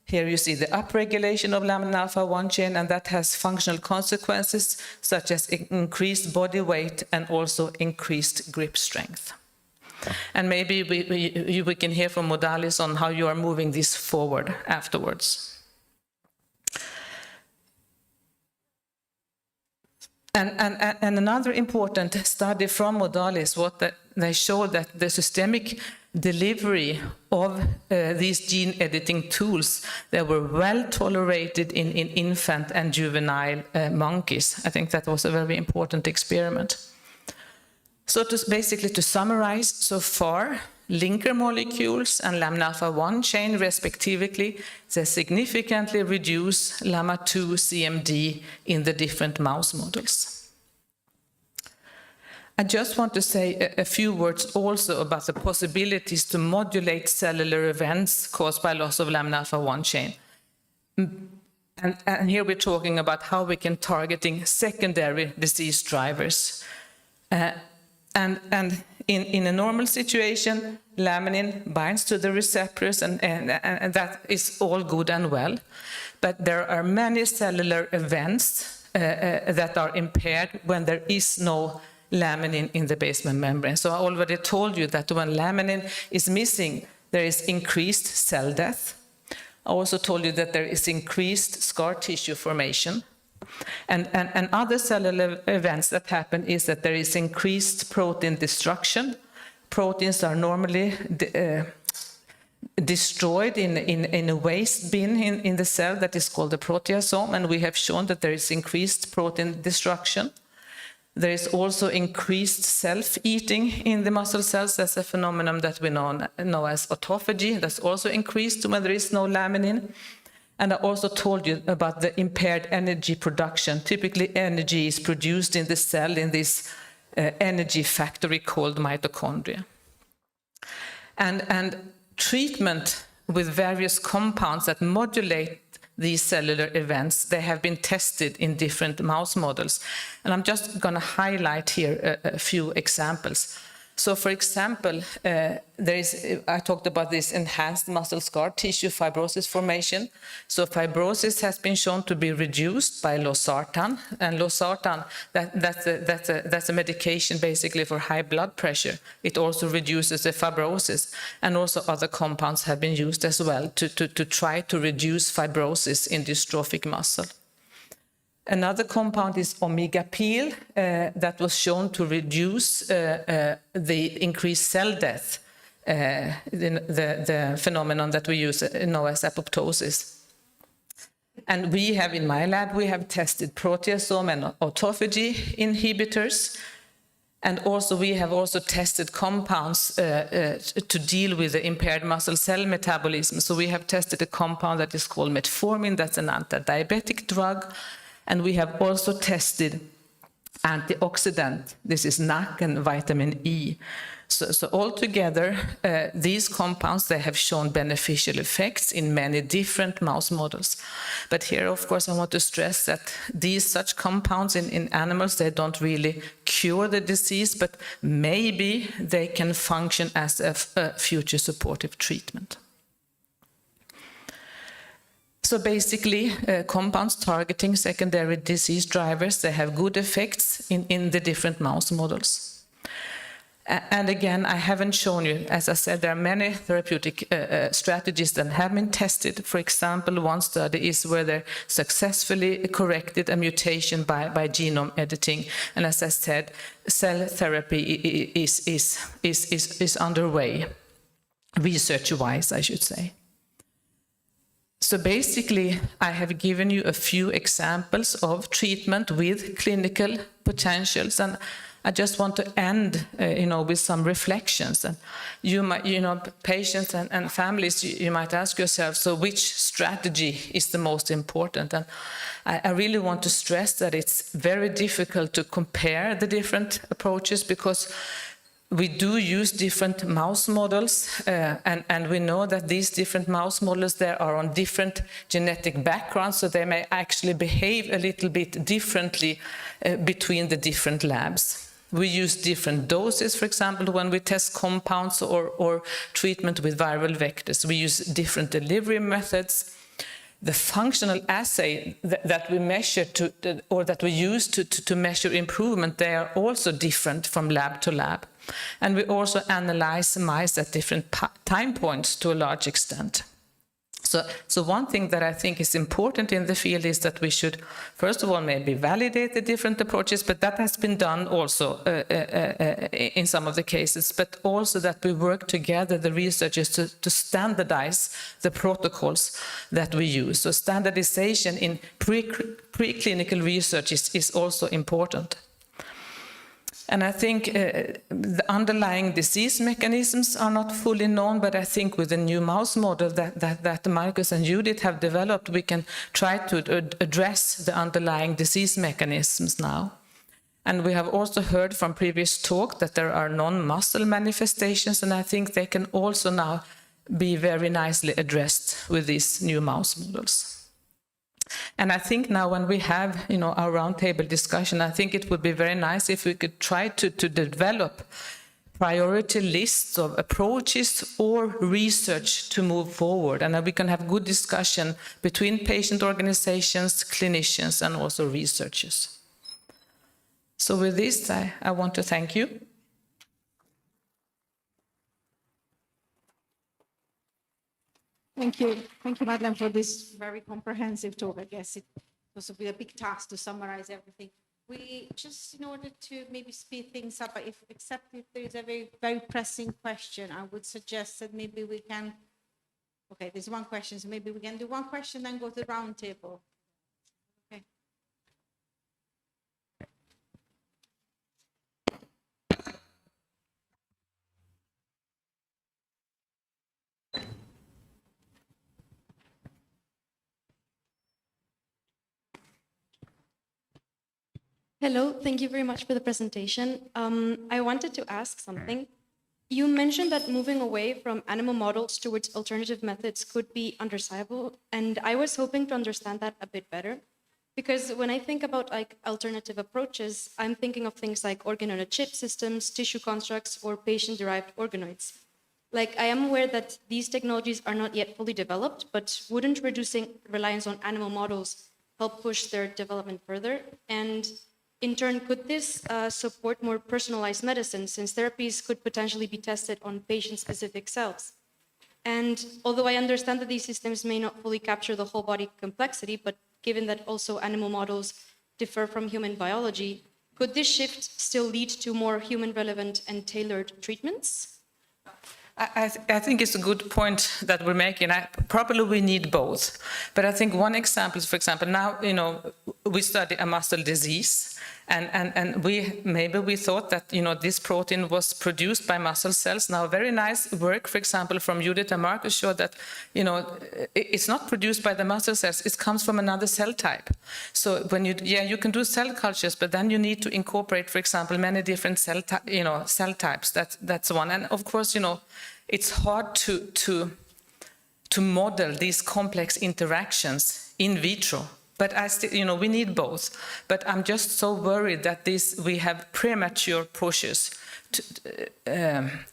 Here you see the upregulation of laminin alpha-1 chain, and that has functional consequences such as increased body weight and also increased grip strength. And maybe we can hear from Modalis on how you are moving this forward afterwards. And another important study from Modalis was that they showed that the systemic delivery of these gene editing tools, they were well tolerated in infant and juvenile monkeys. I think that was a very important experiment. So basically to summarize, so far, linker molecules and lamina-alpha-1 chain respectively, they significantly reduce LAMA2 CMD in the different mouse models. I just want to say a few words also about the possibilities to modulate cellular events caused by loss of lamina-alpha-1 chain. And here we're talking about how we can targeting secondary disease drivers. And in a normal situation, laminin binds to the receptors, and that is all good and well. But there are many cellular events that are impaired when there is no laminin in the basement membrane. So I already told you that when laminin is missing, there is increased cell death. I also told you that there is increased scar tissue formation. And other cellular events that happen is that there is increased protein destruction. Proteins are normally destroyed in a waste bin in the cell that is called the proteasome, and we have shown that there is increased protein destruction. There is also increased self-eating in the muscle cells. That's a phenomenon that we know as autophagy. That's also increased when there is no laminin. And I also told you about the impaired energy production. Typically, energy is produced in the cell in this energy factory called mitochondria. And treatment with various compounds that modulate these cellular events, they have been tested in different mouse models. And I'm just going to highlight here a few examples. So for example, I talked about this enhanced muscle scar tissue fibrosis formation. So fibrosis has been shown to be reduced by losartan, and losartan, that's a medication basically for high blood pressure. It also reduces the fibrosis, and also other compounds have been used as well to try to reduce fibrosis in dystrophic muscle. Another compound is omega-pil that was shown to reduce the increased cell death, the phenomenon that we know as apoptosis. And we have, in my lab, we have tested proteasome and autophagy inhibitors. And also we have also tested compounds to deal with the impaired muscle cell metabolism. So we have tested a compound that is called metformin, that's an anti-diabetic drug. And we have also tested antioxidant. This is NAC and vitamin E. So altogether, these compounds, they have shown beneficial effects in many different mouse models. But here, of course, I want to stress that such compounds in animals, they don't really cure the disease, but maybe they can function as a future supportive treatment. So basically, compounds targeting secondary disease drivers, they have good effects in the different mouse models. And again, I haven't shown you, as I said, there are many therapeutic strategies that have been tested. For example, one study is where they successfully corrected a mutation by genome editing. And as I said, cell therapy is underway, research-wise, I should say. So basically, I have given you a few examples of treatment with clinical potentials, and I just want to end, with some reflections. And you might, patients and families, you might ask yourself, so which strategy is the most important? And I really want to stress that it's very difficult to compare the different approaches, because we do use different mouse models, and we know that these different mouse models, they are on different genetic backgrounds, so they may actually behave a little bit differently between the different labs. We use different doses, for example, when we test compounds or treatment with viral vectors. We use different delivery methods. the functional assay that we measure or that we use to measure improvement, they are also different from lab to lab. And we also analyze mice at different time points to a large extent. So one thing that I think is important in the field is that we should, first of all, maybe validate the different approaches, but that has been done also in some of the cases, but also that we work together, the researchers, to standardize the protocols that we use. So standardization in preclinical research is also important. And I think the underlying disease mechanisms are not fully known, but I think with the new mouse model that Marcus and Judith have developed, we can try to address the underlying disease mechanisms now. And we have also heard from previous talk that there are non-muscle manifestations, and I think they can also now be very nicely addressed with these new mouse models. And I think now when we have, our roundtable discussion, I think it would be very nice if we could try to develop priority lists of approaches or research to move forward, and that we can have good discussion between patient organizations, clinicians, and also researchers. So with this, I want to thank you. Thank you, Madeleine, for this very comprehensive talk. I guess it was a big task to summarize everything. We just, in order to maybe speed things up, except if there is a very, very pressing question, I would suggest that maybe we can, okay, there's one question, so maybe we can do one question, then go to the round table. Okay. Hello, thank you very much for the presentation. I wanted to ask something. You mentioned that moving away from animal models towards alternative methods could be undesirable, and I was hoping to understand that a bit better. Because when I think about alternative approaches, I'm thinking of things like organ-on-a-chip systems, tissue constructs, or patient-derived organoids. I am aware that these technologies are not yet fully developed, but wouldn't reducing reliance on animal models help push their development further? And in turn, could this support more personalized medicine, since therapies could potentially be tested on patient-specific cells? And although I understand that these systems may not fully capture the whole body complexity, but given that also animal models differ from human biology, could this shift still lead to more human-relevant and tailored treatments? I think it's a good point that we're making. Probably we need both. But I think one example is, for example, now, we study a muscle disease, and we thought that, this protein was produced by muscle cells. Now, very nice work, for example, from Judith and Marcus showed that, it's not produced by the muscle cells, it comes from another cell type. So when you can do cell cultures, but then you need to incorporate, for example, many different cell types. That's one. And of course, it's hard to model these complex interactions in vitro. But we need both. But I'm just so worried that we have premature pushes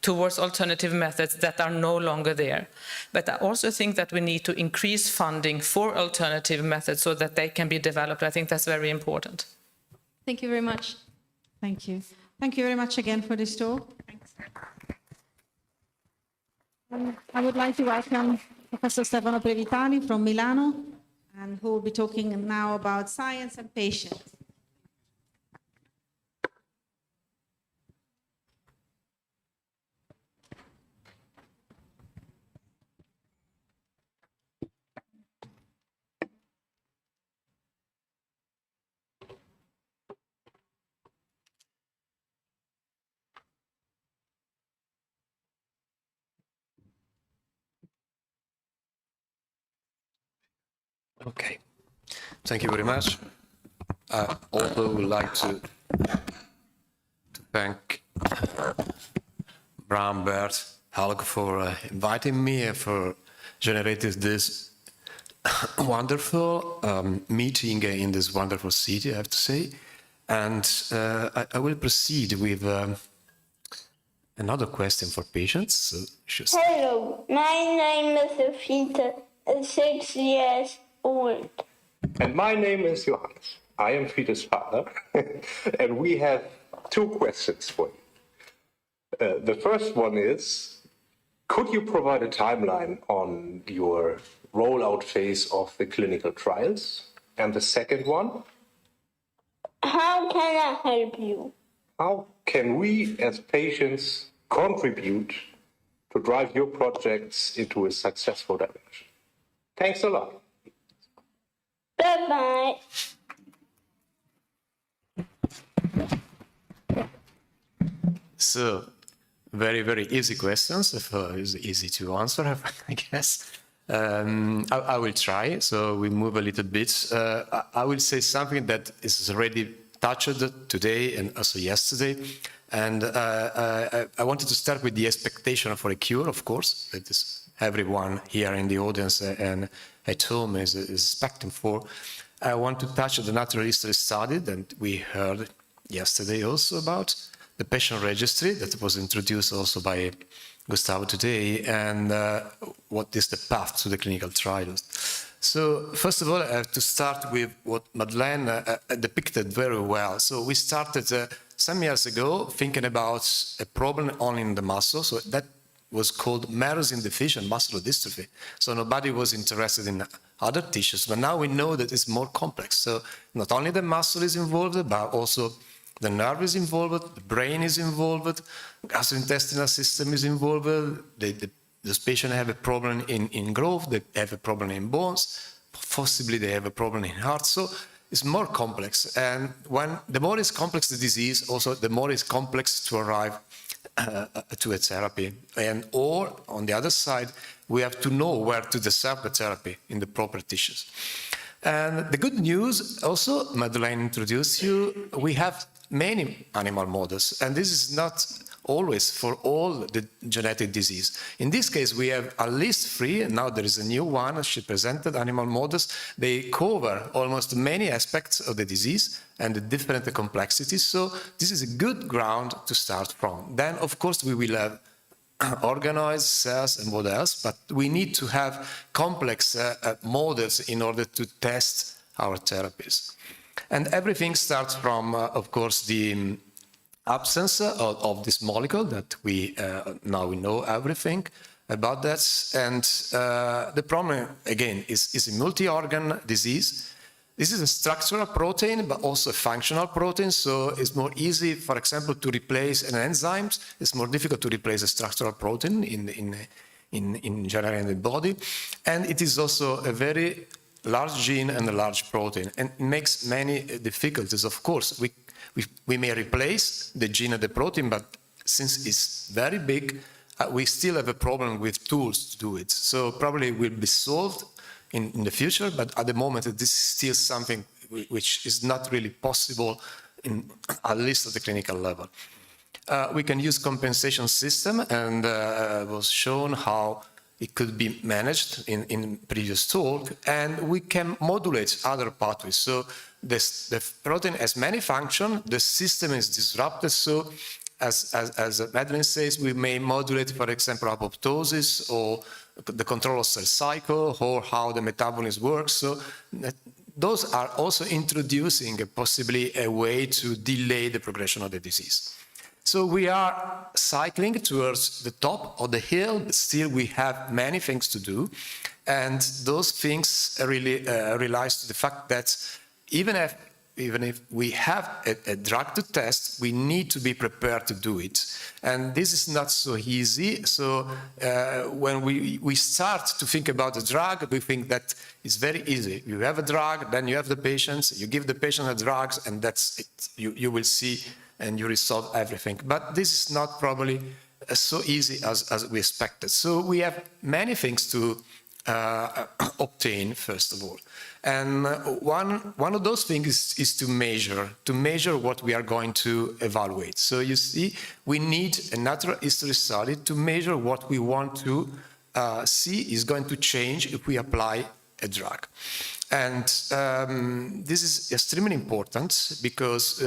towards alternative methods that are no longer there. But I also think that we need to increase funding for alternative methods so that they can be developed. I think that's very important. Thank you very much. Thank you. Thank you very much again for this talk. Thanks. I would like to welcome Professor Stefano Previtali from Milano, and who will be talking now about science and patients. Okay, thank you very much. I also would like to thank Bram, Bert, Haluk for inviting me, for generating this wonderful meeting in this wonderful city, I have to say. And I will proceed with another question for patients. So Hello, my name is Peter, 6 years old. And my name is Johannes. I am Peter's father. And we have two questions for you. The first one is, could you provide a timeline on your rollout phase of the clinical trials? And the second one, How can I help you? how can we as patients contribute to drive your projects into a successful direction? Thanks a lot. Bye-bye. So, very, very easy questions. It's easy to answer, I guess. I will try. So we move a little bit. I will say something that is already touched today and also yesterday. And I wanted to start with the expectation for a cure, of course, that is everyone here in the audience and at home is expecting for. I want to touch on the natural history study that we heard yesterday also about, the patient registry that was introduced also by Gustavo today, and what is the path to the clinical trials. So first of all, I have to start with what Madeleine depicted very well. So we started some years ago thinking about a problem only in the muscle. So that was called myosin deficient muscular dystrophy. So nobody was interested in other tissues, but now we know that it's more complex. So not only the muscle is involved, but also the nerve is involved, the brain is involved, gastrointestinal system is involved, those patients have a problem in growth, they have a problem in bones, possibly they have a problem in heart. So it's more complex. And when the more is complex the disease, also the more is complex to arrive to a therapy. And or on the other side, we have to know where to deserve the therapy in the proper tissues. And the good news also, Madeleine introduced you, we have many animal models, and this is not always for all the genetic disease. In this case, we have at least 3, and now there is a new one, she presented animal models. They cover almost many aspects of the disease and the different complexities, so this is a good ground to start from. Then, of course, we will have organoids, cells, and what else, but we need to have complex models in order to test our therapies. And everything starts from, of course, the absence of this molecule that we now we know everything about that. And the problem, again, is a multi-organ disease. This is a structural protein, but also a functional protein. So it's more easy, for example, to replace an enzyme. It's more difficult to replace a structural protein in general in the body. And it is also a very large gene and a large protein, and it makes many difficulties. Of course, we may replace the gene and the protein, but since it's very big, we still have a problem with tools to do it. So probably it will be solved in the future, but at the moment, this is still something which is not really possible, at least at the clinical level. We can use compensation system, and it was shown how it could be managed in previous talk, and we can modulate other pathways. So the protein has many functions, the system is disrupted, so as Madeleine says, we may modulate, for example, apoptosis or the control of cell cycle or how the metabolism works. So those are also introducing possibly a way to delay the progression of the disease. So we are cycling towards the top of the hill, but still we have many things to do. And those things really relies to the fact that even if we have a drug to test, we need to be prepared to do it. And this is not so easy. So when we start to think about a drug, we think that it's very easy. You have a drug, then you have the patients, you give the patient a drug, and that's it. You will see and you resolve everything. But this is not probably so easy as we expected. So we have many things to obtain, first of all. And one of those things is to measure what we are going to evaluate. So you see, we need a natural history study to measure what we want to see is going to change if we apply a drug. And this is extremely important because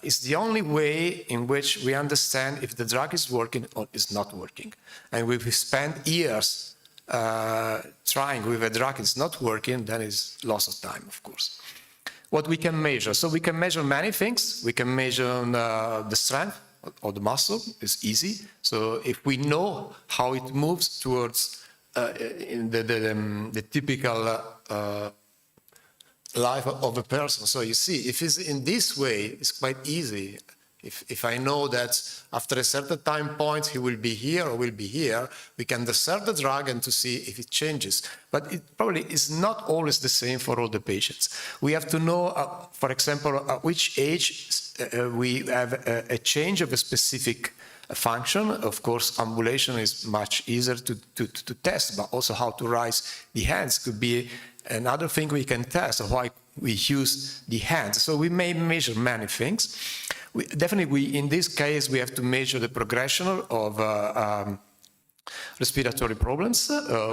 it's the only way in which we understand if the drug is working or is not working. And we've spent years trying with a drug is not working, then it's loss of time, of course. What we can measure. So we can measure many things. We can measure the strength of the muscle. It's easy. So if we know how it moves towards in the typical life of a person. So you see, if it's in this way, it's quite easy. If I know that after a certain time point he will be here or will be here, we can insert the drug and to see if it changes. But it probably is not always the same for all the patients. We have to know, for example, at which age we have a change of a specific function. Of course, ambulation is much easier to test, but also how to raise the hands could be another thing we can test, why we use the hands. So we may measure many things. In this case, we have to measure the progression of respiratory problems.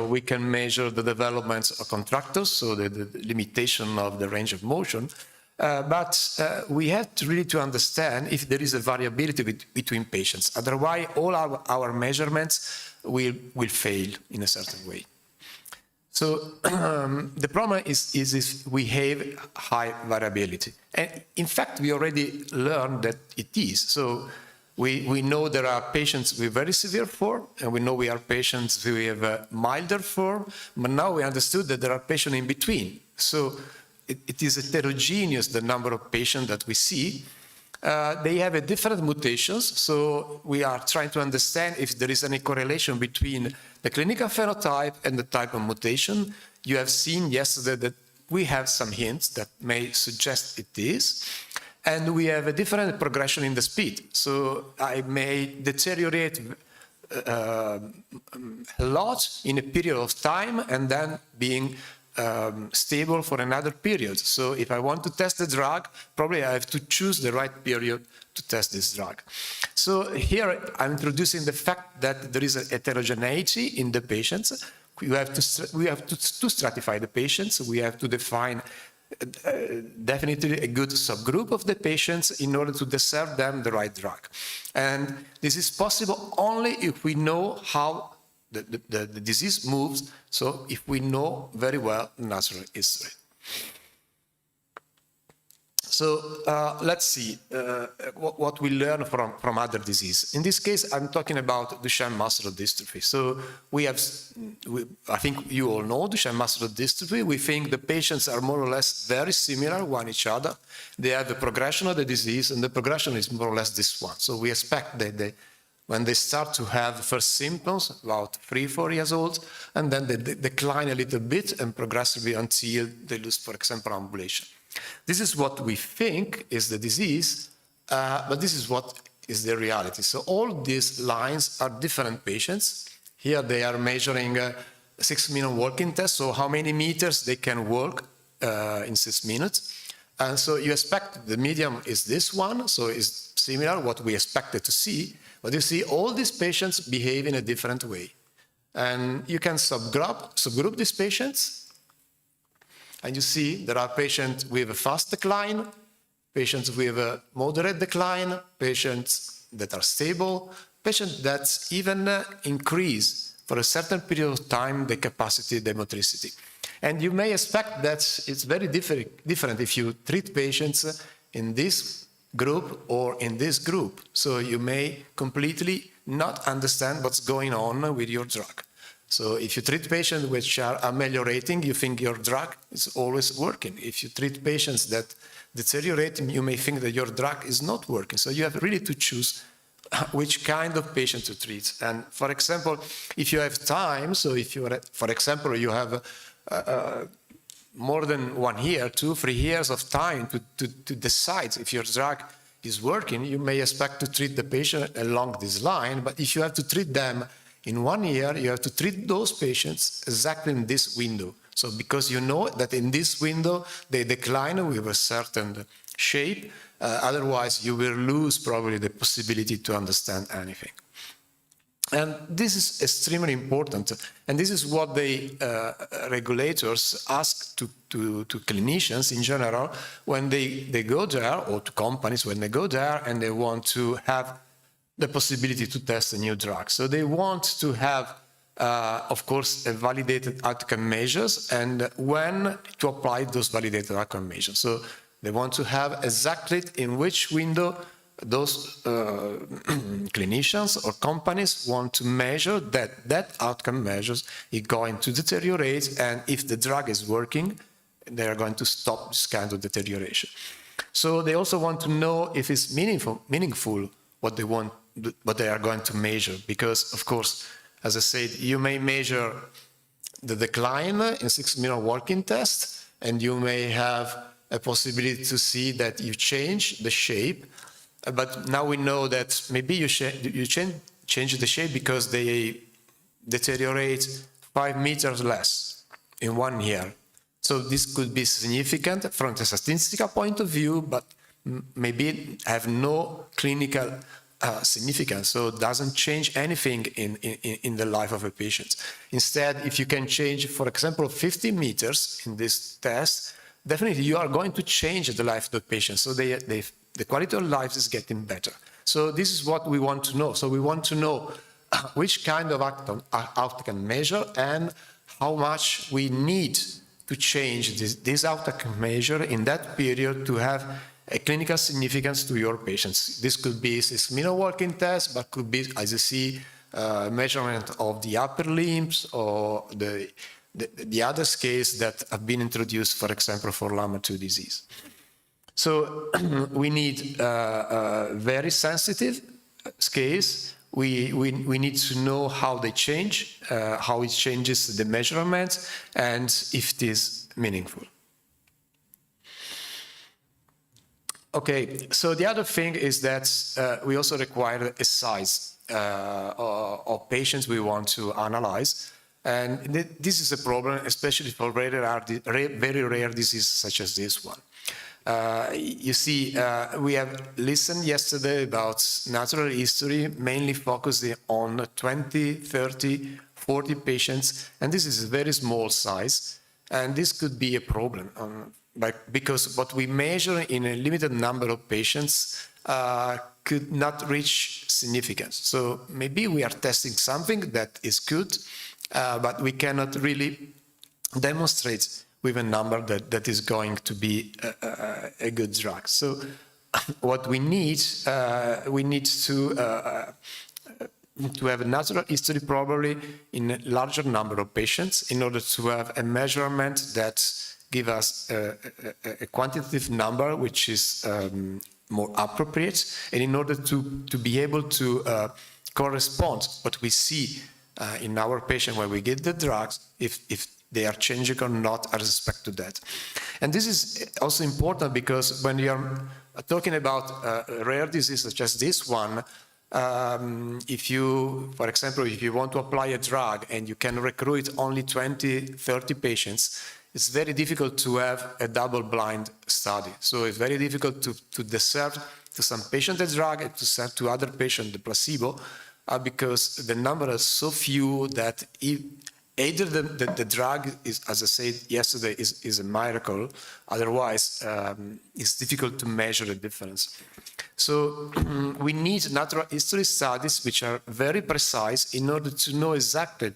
We can measure the development of contractors, so the limitation of the range of motion. But we have to really understand if there is a variability between patients. Otherwise, all our measurements will fail in a certain way. So the problem is if we have high variability. And in fact, we already learned that it is. So we know there are patients with very severe form, and we know we are patients who have a milder form, but now we understood that there are patients in between. So it is heterogeneous, the number of patients that we see. They have a different mutations, so we are trying to understand if there is any correlation between the clinical phenotype and the type of mutation. You have seen yesterday that we have some hints that may suggest it is, and we have a different progression in the speed. So I may deteriorate a lot in a period of time and then being stable for another period. So if I want to test the drug, probably I have to choose the right period to test this drug. So here I'm introducing the fact that there is a heterogeneity in the patients. We have to stratify the patients. We have to define definitely a good subgroup of the patients in order to serve them the right drug. And this is possible only if we know how the disease moves, so if we know very well natural history. So let's see what we learn from other diseases. In this case, I'm talking about Duchenne muscular dystrophy. So I think you all know Duchenne muscular dystrophy. We think the patients are more or less very similar one each other. They have the progression of the disease, and the progression is more or less this one. So we expect that when they start to have the first symptoms, about 3-4 years old, and then they decline a little bit and progressively until they lose, for example, ambulation. This is what we think is the disease, but this is what is the reality. So all these lines are different patients. Here they are measuring 6-minute walking test, so how many meters they can walk in 6 minutes. And so you expect the median is this one, so it's similar what we expected to see. But you see all these patients behave in a different way. And you can subgroup these patients. And you see there are patients with a fast decline, patients with a moderate decline, patients that are stable, patients that even increase for a certain period of time the capacity, the motricity. And you may expect that it's very different if you treat patients in this group or in this group. So you may completely not understand what's going on with your drug. So if you treat patients which are ameliorating, you think your drug is always working. If you treat patients that deteriorate, you may think that your drug is not working. So you have really to choose which kind of patient to treat. And for example, if you have time, so if you are, for example, you have more than 1 year, 2-3 years of time to decide if your drug is working, you may expect to treat the patient along this line. But if you have to treat them in 1 year, you have to treat those patients exactly in this window. So because you know that in this window, they decline with a certain shape, otherwise you will lose probably the possibility to understand anything. And this is extremely important. And this is what the regulators ask to clinicians in general when they go there, or to companies when they go there and they want to have the possibility to test a new drug. So they want to have of course, validated outcome measures and when to apply those validated outcome measures. So they want to have exactly in which window those clinicians or companies want to measure that outcome measures is going to deteriorate, and if the drug is working, they are going to stop this kind of deterioration. So they also want to know if it's meaningful what they are going to measure, because of course, as I said, you may measure the decline in 6-minute walking test, and you may have a possibility to see that you change the shape. But now we know that maybe you change the shape because they deteriorate 5 meters less in 1 year. So this could be significant from the statistical point of view, but maybe have no clinical significance. So it doesn't change anything in the life of a patient. Instead, if you can change, for example, 50 meters in this test, definitely you are going to change the life of the patient. So the quality of life is getting better. So this is what we want to know. So we want to know which kind of outcome measure and how much we need to change this outcome measure in that period to have a clinical significance to your patients. This could be a 6-minute walking test, but could be, as you see, measurement of the upper limbs or the other scales that have been introduced, for example, for LAMA2 disease. So we need very sensitive scales. We need to know how they change, how it changes the measurement, and if it is meaningful. Okay, so the other thing is that we also require a size of patients we want to analyze. And this is a problem, especially for very rare diseases such as this one. You see, we have listened yesterday about natural history, mainly focusing on 20, 30, 40 patients, and this is a very small size, and this could be a problem, because what we measure in a limited number of patients could not reach significance. So maybe we are testing something that is good, but we cannot really demonstrate with a number that is going to be a good drug. So what we need to have a natural history probably in a larger number of patients in order to have a measurement that give us a quantitative number which is more appropriate, and in order to be able to correspond what we see in our patient when we get the drugs, if they are changing or not as respect to that. And this is also important because when you are talking about rare diseases such as this one, if you, for example, if you want to apply a drug and you can recruit only 20, 30 patients, it's very difficult to have a double-blind study. So it's very difficult to discern to some patient the drug and to discern to other patient the placebo, because the number is so few that either the drug is, as I said yesterday, is a miracle. Otherwise, it's difficult to measure the difference. So we need natural history studies which are very precise in order to know exactly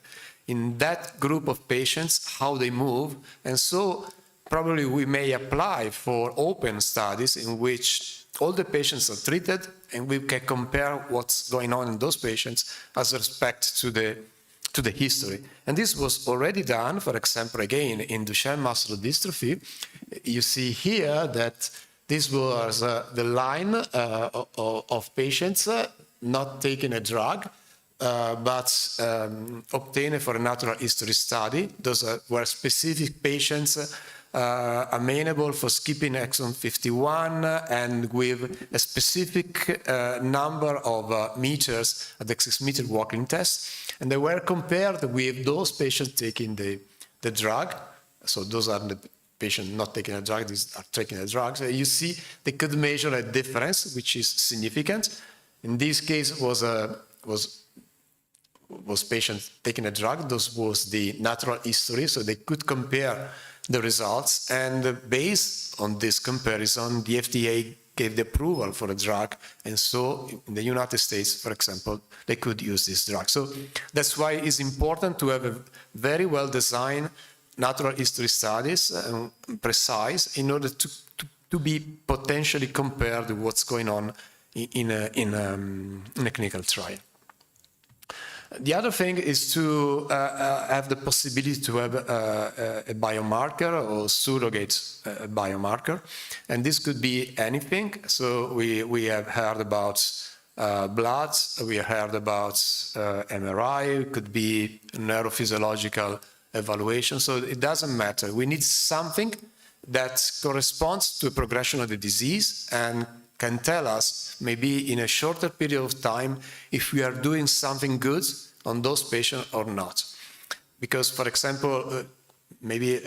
in that group of patients how they move. And so probably we may apply for open studies in which all the patients are treated and we can compare what's going on in those patients as respect to the history. And this was already done, for example, again, in Duchenne muscular dystrophy. You see here that this was the line of patients not taking a drug, but obtained for a natural history study. Those were specific patients amenable for skipping exon 51 and with a specific number of meters at the 6-meter walking test. And they were compared with those patients taking the drug. So those are the patients not taking a drug, these are taking a drug. So you see, they could measure a difference, which is significant. In this case, was patients taking a drug. This was the natural history, so they could compare the results. And based on this comparison, the FDA gave the approval for a drug, and so in the United States, for example, they could use this drug. So that's why it's important to have a very well-designed natural history studies, precise, in order to be potentially compared to what's going on in a clinical trial. The other thing is to have the possibility to have a biomarker or surrogate biomarker, and this could be anything. So we have heard about blood, we have heard about MRI, it could be neurophysiological evaluation, so it doesn't matter. We need something that corresponds to a progression of the disease and can tell us, maybe in a shorter period of time, if we are doing something good on those patients or not. Because, for example, maybe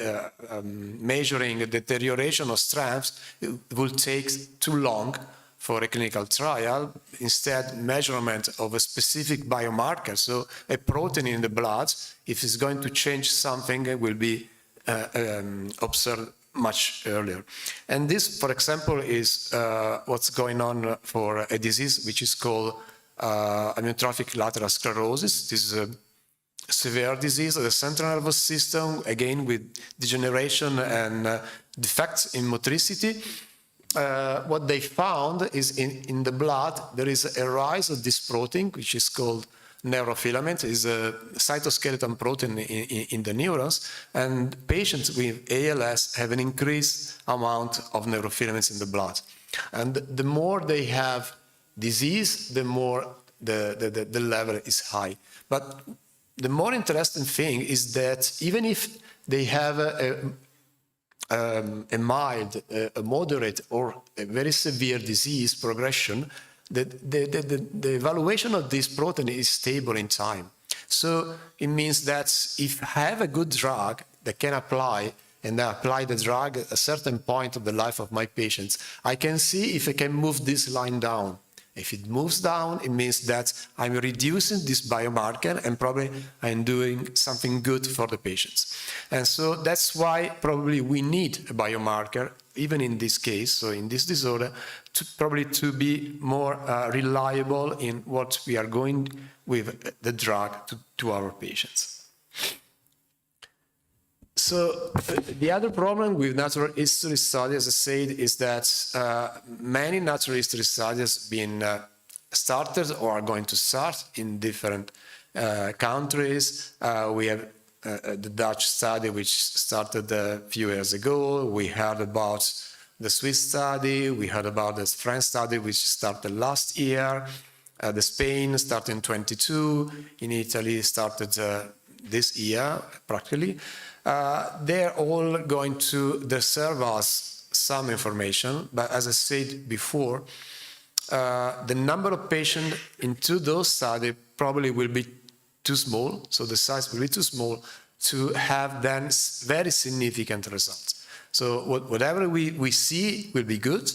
measuring a deterioration of strength will take too long for a clinical trial. Instead, measurement of a specific biomarker, so a protein in the blood, if it's going to change something, it will be observed much earlier. And this, for example, is what's going on for a disease which is called amyotrophic lateral sclerosis. This is a severe disease of the central nervous system, again with degeneration and defects in motricity. What they found is in the blood there is a rise of this protein, which is called neurofilament, is a cytoskeleton protein in the neurons, and patients with ALS have an increased amount of neurofilaments in the blood. And the more they have disease, the more the level is high. But the more interesting thing is that even if they have a mild, a moderate, or a very severe disease progression, the evaluation of this protein is stable in time. So it means that if I have a good drug that can apply, and I apply the drug at a certain point of the life of my patients, I can see if I can move this line down. If it moves down, it means that I'm reducing this biomarker and probably I'm doing something good for the patients. And so that's why probably we need a biomarker, even in this case, so in this disorder, to be more reliable in what we are going with the drug to our patients. So the other problem with natural history studies, as I said, is that many natural history studies have been started or are going to start in different countries. We have the Dutch study, which started a few years ago. We heard about the Swiss study. We heard about the French study, which started last year. The Spain started in 22. In Italy started this year, practically. They're all going to serve us some information, but as I said before, the number of patients into those studies probably will be too small, so the size will be too small to have then very significant results. So whatever we see will be good,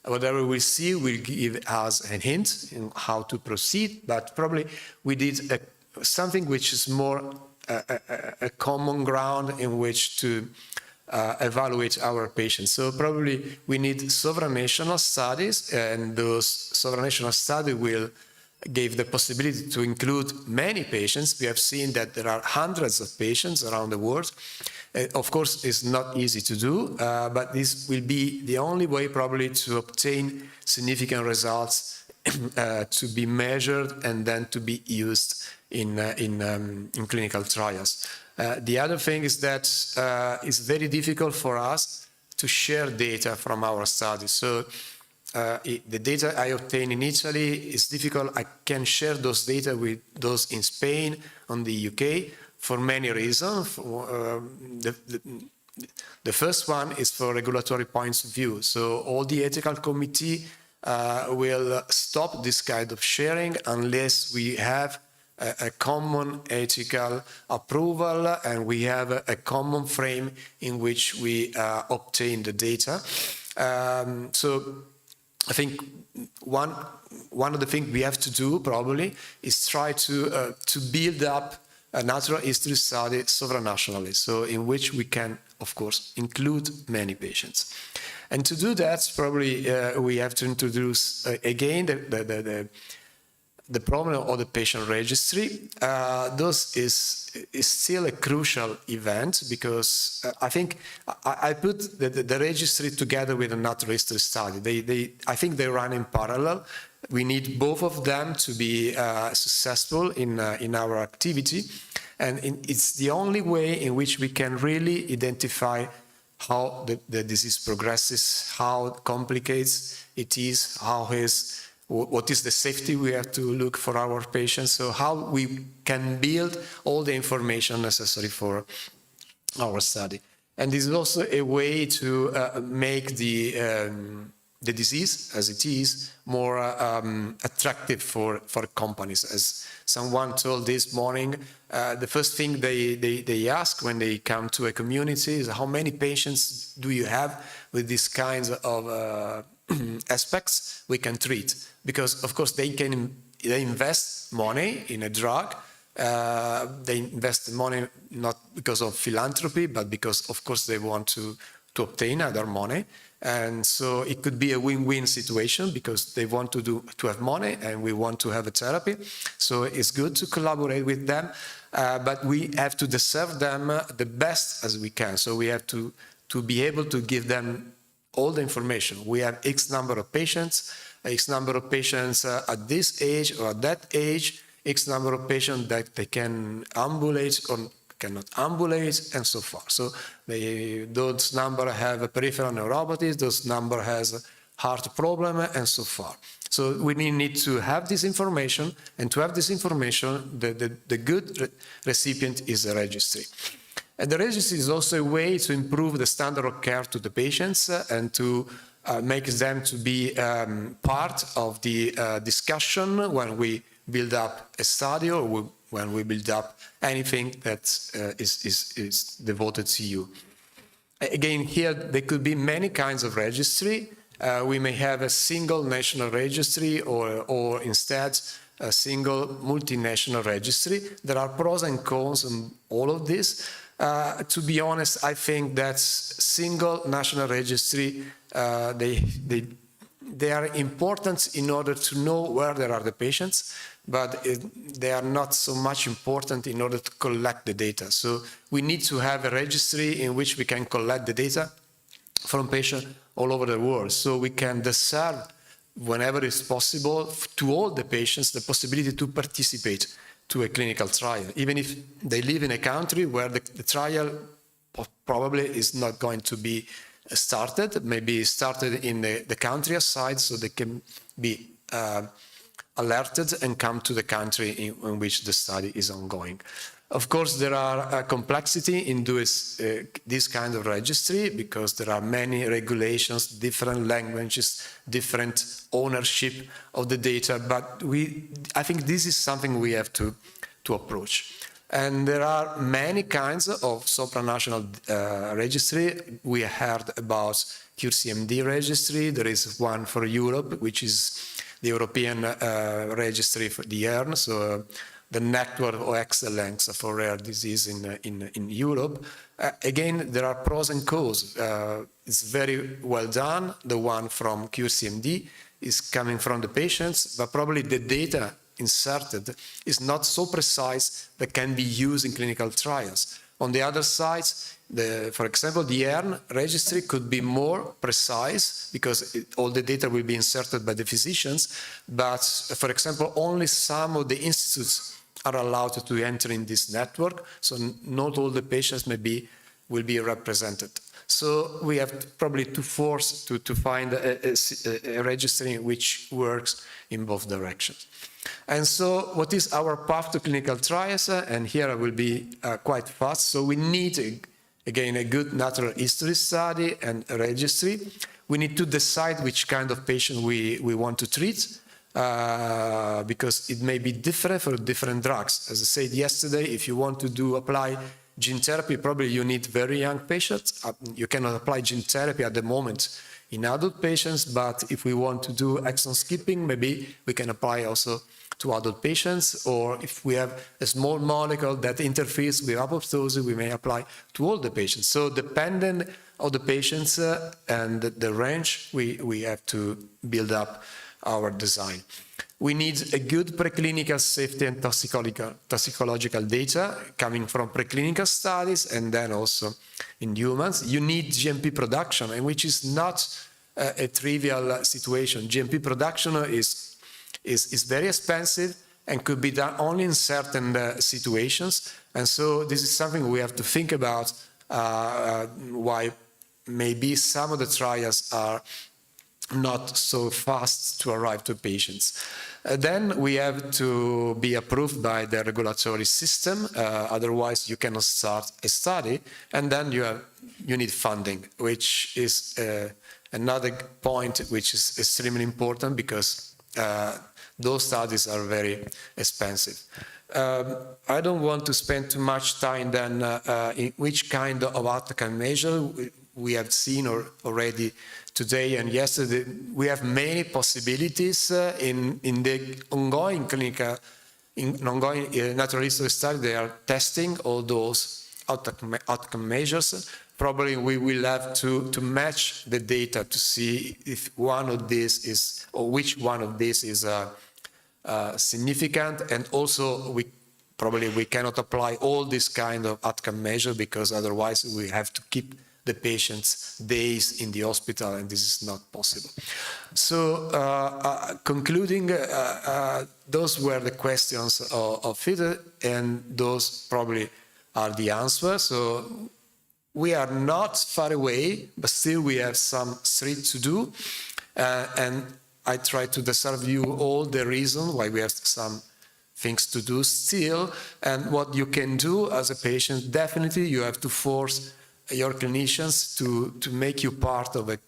whatever we see will give us a hint in how to proceed, but probably we did something which is more a common ground in which to evaluate our patients. So probably we need supranational studies, and those supranational studies will give the possibility to include many patients. We have seen that there are hundreds of patients around the world. Of course, it's not easy to do, but this will be the only way probably to obtain significant results to be measured and then to be used in clinical trials. The other thing is that it's very difficult for us to share data from our studies. So the data I obtain in Italy is difficult. I can share those data with those in Spain, on the UK, for many reasons. The first one is for regulatory points of view. So all the ethical committee will stop this kind of sharing unless we have a common ethical approval and we have a common frame in which we obtain the data. So I think one of the things we have to do probably is try to build up a natural history study supranationally, so in which we can, of course, include many patients. And to do that, probably we have to introduce again the problem of the patient registry. This is still a crucial event because I think I put the registry together with a natural history study. I think they run in parallel. We need both of them to be successful in our activity. And it's the only way in which we can really identify how the disease progresses, how complicated it is, what is the safety we have to look for our patients, so how we can build all the information necessary for our study. And this is also a way to make the disease, as it is, more attractive for companies. As someone told this morning, the first thing they ask when they come to a community is how many patients do you have with these kinds of aspects we can treat. Because, of course, they invest money in a drug. They invest money not because of philanthropy, but because, of course, they want to obtain other money. And so it could be a win-win situation because they want to have money and we want to have a therapy. So it's good to collaborate with them, but we have to serve them the best as we can. So we have to be able to give them all the information. We have X number of patients at this age or at that age, X number of patients that they can ambulate or cannot ambulate, and so forth. So those number have peripheral neuropathies, those number has heart problem, and so forth. So we need to have this information, and to have this information, the good recipient is a registry. And the registry is also a way to improve the standard of care to the patients and to make them to be part of the discussion when we build up a study or when we build up anything that is devoted to you. Again, here there could be many kinds of registry. We may have a single national registry or instead a single multinational registry. There are pros and cons in all of this. To be honest, I think that single national registry, they are important in order to know where there are the patients, but they are not so much important in order to collect the data. So we need to have a registry in which we can collect the data from patients all over the world. So we can discern whenever it's possible to all the patients the possibility to participate to a clinical trial, even if they live in a country where the trial probably is not going to be started, maybe started in the country aside, so they can be alerted and come to the country in which the study is ongoing. Of course, there are complexity in doing this kind of registry because there are many regulations, different languages, different ownership of the data, but I think this is something we have to approach. And there are many kinds of supranational registry. We heard about QCMD registry. There is one for Europe, which is the European registry for the EARN, so the network of excellence for rare disease in Europe. Again, there are pros and cons. It's very well done. The one from QCMD is coming from the patients, but probably the data inserted is not so precise that can be used in clinical trials. On the other side, for example, the EARN registry could be more precise because all the data will be inserted by the physicians, but for example, only some of the institutes are allowed to enter in this network, so not all the patients will be represented. So we have probably to find a registry which works in both directions. And so what is our path to clinical trials? And here I will be quite fast. So we need, again, a good natural history study and a registry. We need to decide which kind of patient we want to treat. Because it may be different for different drugs. As I said yesterday, if you want to apply gene therapy, probably you need very young patients. You cannot apply gene therapy at the moment in adult patients, but if we want to do exon skipping, maybe we can apply also to adult patients, or if we have a small molecule that interferes with apoptosis, we may apply to all the patients. So dependent on the patients and the range, we have to build up our design. We need a good preclinical safety and toxicological data coming from preclinical studies and then also in humans. You need GMP production, and which is not a trivial situation. GMP production is very expensive and could be done only in certain situations. And so this is something we have to think about, why maybe some of the trials are not so fast to arrive to patients. Then we have to be approved by the regulatory system, otherwise you cannot start a study, and then you need funding, which is another point which is extremely important because those studies are very expensive. I don't want to spend too much time then in which kind of outcome measure we have seen already today and yesterday. We have many possibilities in the ongoing clinical, natural history study. They are testing all those outcome measures. Probably we will have to match the data to see if one of these is, or which one of these is significant, and also we cannot apply all this kind of outcome measure because otherwise we have to keep the patients days in the hospital, and this is not possible. So concluding, those were the questions of Peter, and those probably are the answers. So we are not far away, but still we have some street to do, and I try to describe you all the reason why we have some things to do still, and what you can do as a patient. Definitely you have to force your clinicians to make you part of a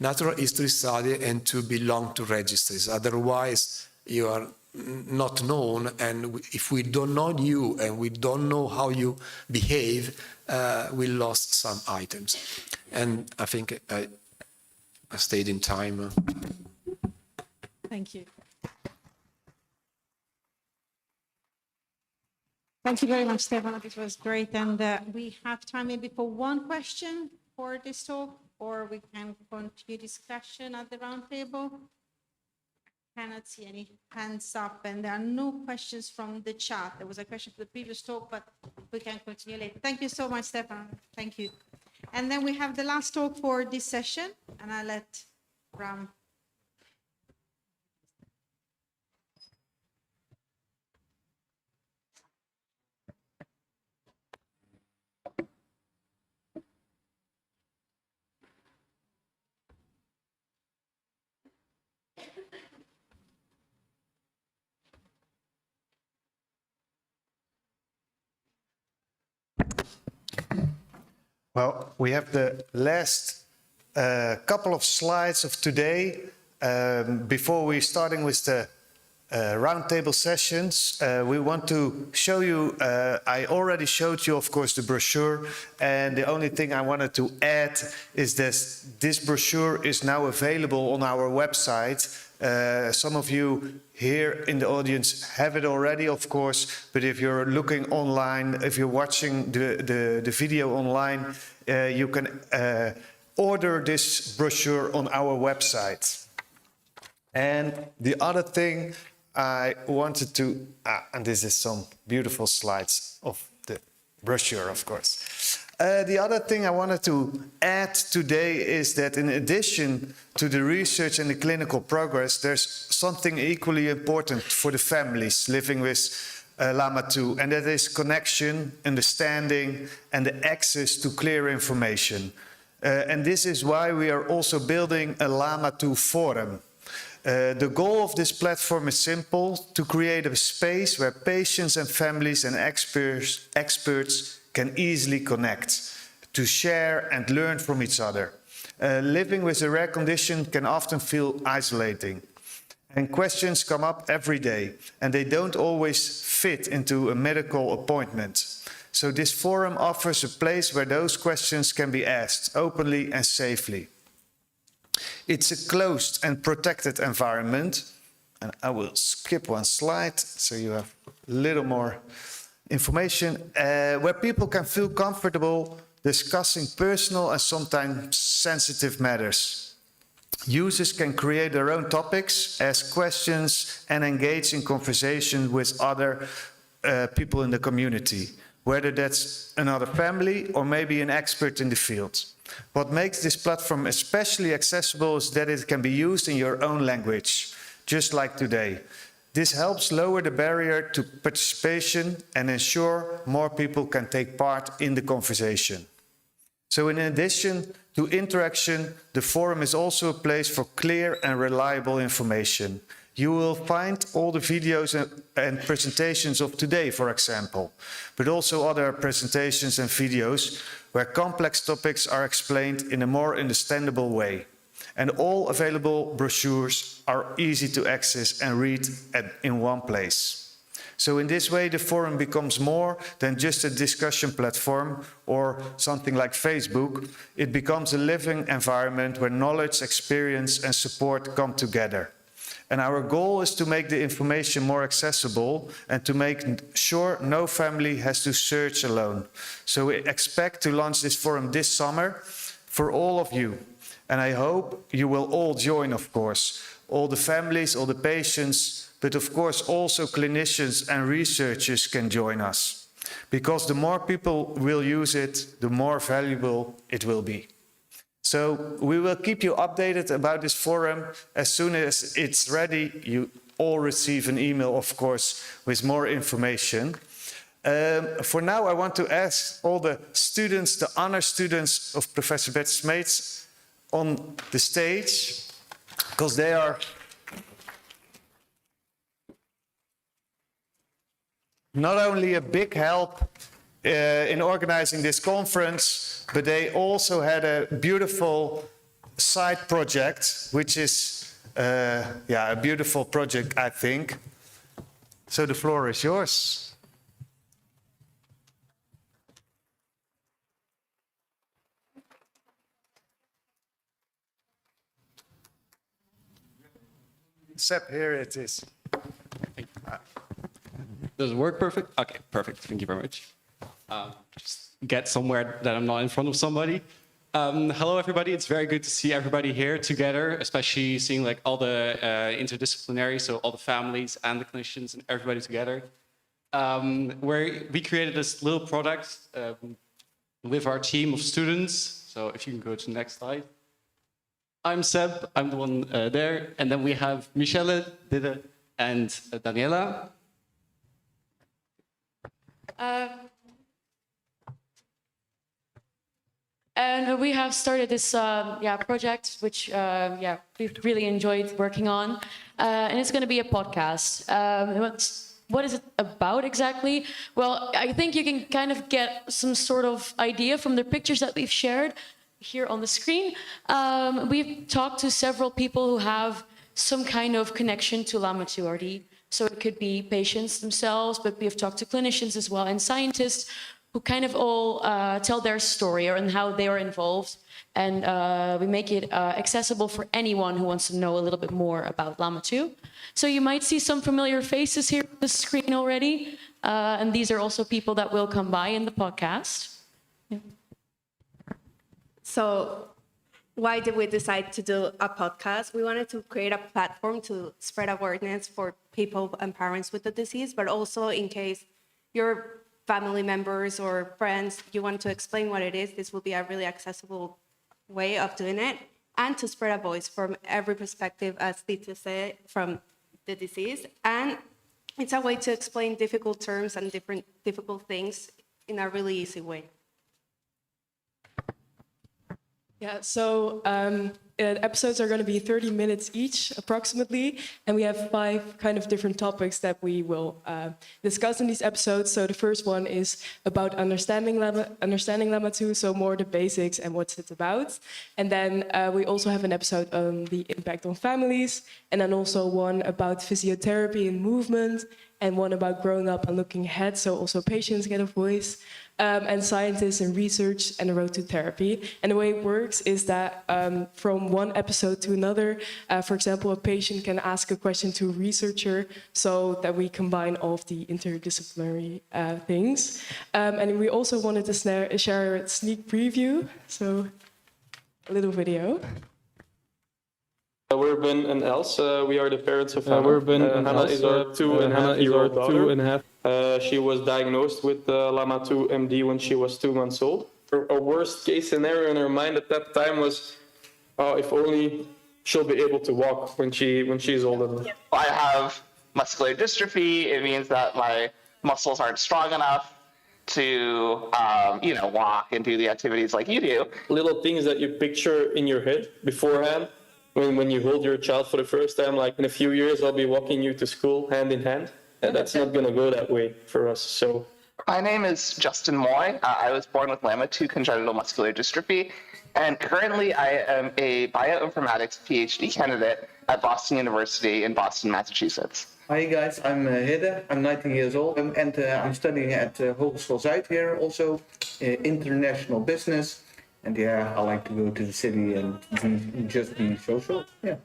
natural history study and to belong to registries. Otherwise, you are not known, and if we don't know you and we don't know how you behave, we lost some items. And I think I stayed in time. Thank you. Thank you very much, Stefano. This was great. And we have time maybe for one question for this talk, or we can continue discussion at the round table. I cannot see any hands up, and there are no questions from the chat. There was a question for the previous talk, but we can continue later. Thank you so much, Stefano. Thank you. And then we have the last talk for this session, and I'll let Bram. Well, we have the last couple of slides of today. Before we're starting with the roundtable sessions, we want to show you, I already showed you, of course, the brochure, and the only thing I wanted to add is this brochure is now available on our website. Some of you here in the audience have it already, of course, but if you're looking online, if you're watching the video online, you can order this brochure on our website. And the other thing I wanted to, and this is some beautiful slides of the brochure, of course. The other thing I wanted to add today is that in addition to the research and the clinical progress, there's something equally important for the families living with LAMA2, and that is connection, understanding, and the access to clear information. And this is why we are also building a LAMA2 forum. The goal of this platform is simple: to create a space where patients and families and experts can easily connect, to share and learn from each other. Living with a rare condition can often feel isolating, and questions come up every day, and they don't always fit into a medical appointment. So this forum offers a place where those questions can be asked openly and safely. It's a closed and protected environment. And I will skip one slide so you have a little more information, where people can feel comfortable discussing personal and sometimes sensitive matters. Users can create their own topics, ask questions, and engage in conversation with other people in the community, whether that's another family or maybe an expert in the field. What makes this platform especially accessible is that it can be used in your own language, just like today. This helps lower the barrier to participation and ensure more people can take part in the conversation. So in addition to interaction, the forum is also a place for clear and reliable information. You will find all the videos and presentations of today, for example, but also other presentations and videos where complex topics are explained in a more understandable way. And all available brochures are easy to access and read in one place. So in this way, the forum becomes more than just a discussion platform or something like Facebook. It becomes a living environment where knowledge, experience, and support come together. And our goal is to make the information more accessible and to make sure no family has to search alone. So we expect to launch this forum this summer for all of you. And I hope you will all join, of course, all the families, all the patients, but of course also clinicians and researchers can join us. Because the more people will use it, the more valuable it will be. So we will keep you updated about this forum. As soon as it's ready, you all receive an email, of course, with more information. For now, I want to ask all the students, the honor students of Professor Bert Smeets, on the stage, because they are not only a big help in organizing this conference, but they also had a beautiful side project, which is a beautiful project, I think. So the floor is yours. Sep, here it is. Does it work perfect? Okay, perfect. Thank you very much. Just get somewhere that I'm not in front of somebody. Hello, everybody. It's very good to see everybody here together, especially seeing like all the interdisciplinary, so all the families and the clinicians and everybody together. Where we created this little product with our team of students. So if you can go to the next slide. I'm Seb, I'm the one there. And then we have Michelle, Dide, and Daniela. And we have started this project, which we've really enjoyed working on. And it's going to be a podcast. What is it about exactly? Well, I think you can kind of get some sort of idea from the pictures that we've shared here on the screen. We've talked to several people who have some kind of connection to LAMA2-RD. So it could be patients themselves, but we've talked to clinicians as well and scientists who kind of all tell their story and how they are involved. And we make it accessible for anyone who wants to know a little bit more about LAMA2. So you might see some familiar faces here on the screen already. And these are also people that will come by in the podcast. Yeah. So why did we decide to do a podcast? We wanted to create a platform to spread awareness for people and parents with the disease, but also in case your family members or friends, you want to explain what it is, this will be a really accessible way of doing it, and to spread a voice from every perspective, as Dita said, from the disease. And it's a way to explain difficult terms and difficult things in a really easy way. Yeah, so episodes are going to be 30 minutes each, approximately, and we have 5 kind of different topics that we will discuss in these episodes. So the first one is about understanding LAMA2, so more the basics and what's it about. And then we also have an episode on the impact on families, and then also one about physiotherapy and movement, and one about growing up and looking ahead, so also patients get a voice. And scientists and research and the road to therapy. And the way it works is that from from one episode to another. For example, a patient can ask a question to a researcher, so that we combine all of the interdisciplinary things. And we also wanted to share a sneak preview, so a little video. We're Ben and Els. We are the parents of Hannah. We're Ben and Hannah is our 2.5-year-old daughter. She was diagnosed with LAMA2-MD when she was 2 months old. Our worst case scenario in her mind at that time was, if only she'll be able to walk when she's old enough. I have muscular dystrophy. It means that my muscles aren't strong enough to, walk and do the activities like you do. Little things that you picture in your head beforehand, when you hold your child for the first time, like in a few years, I'll be walking you to school hand in hand. And that's not going to go that way for us. So. My name is Justin Moy. I was born with LAMA2 congenital muscular dystrophy, and currently I am a bioinformatics PhD candidate at Boston University in Boston, Massachusetts. Hi guys, I'm Hidde. I'm 19 years old and I'm studying at Hogeschool Zuid here, also international business. And yeah, I like to go to the city and just be social. Yeah.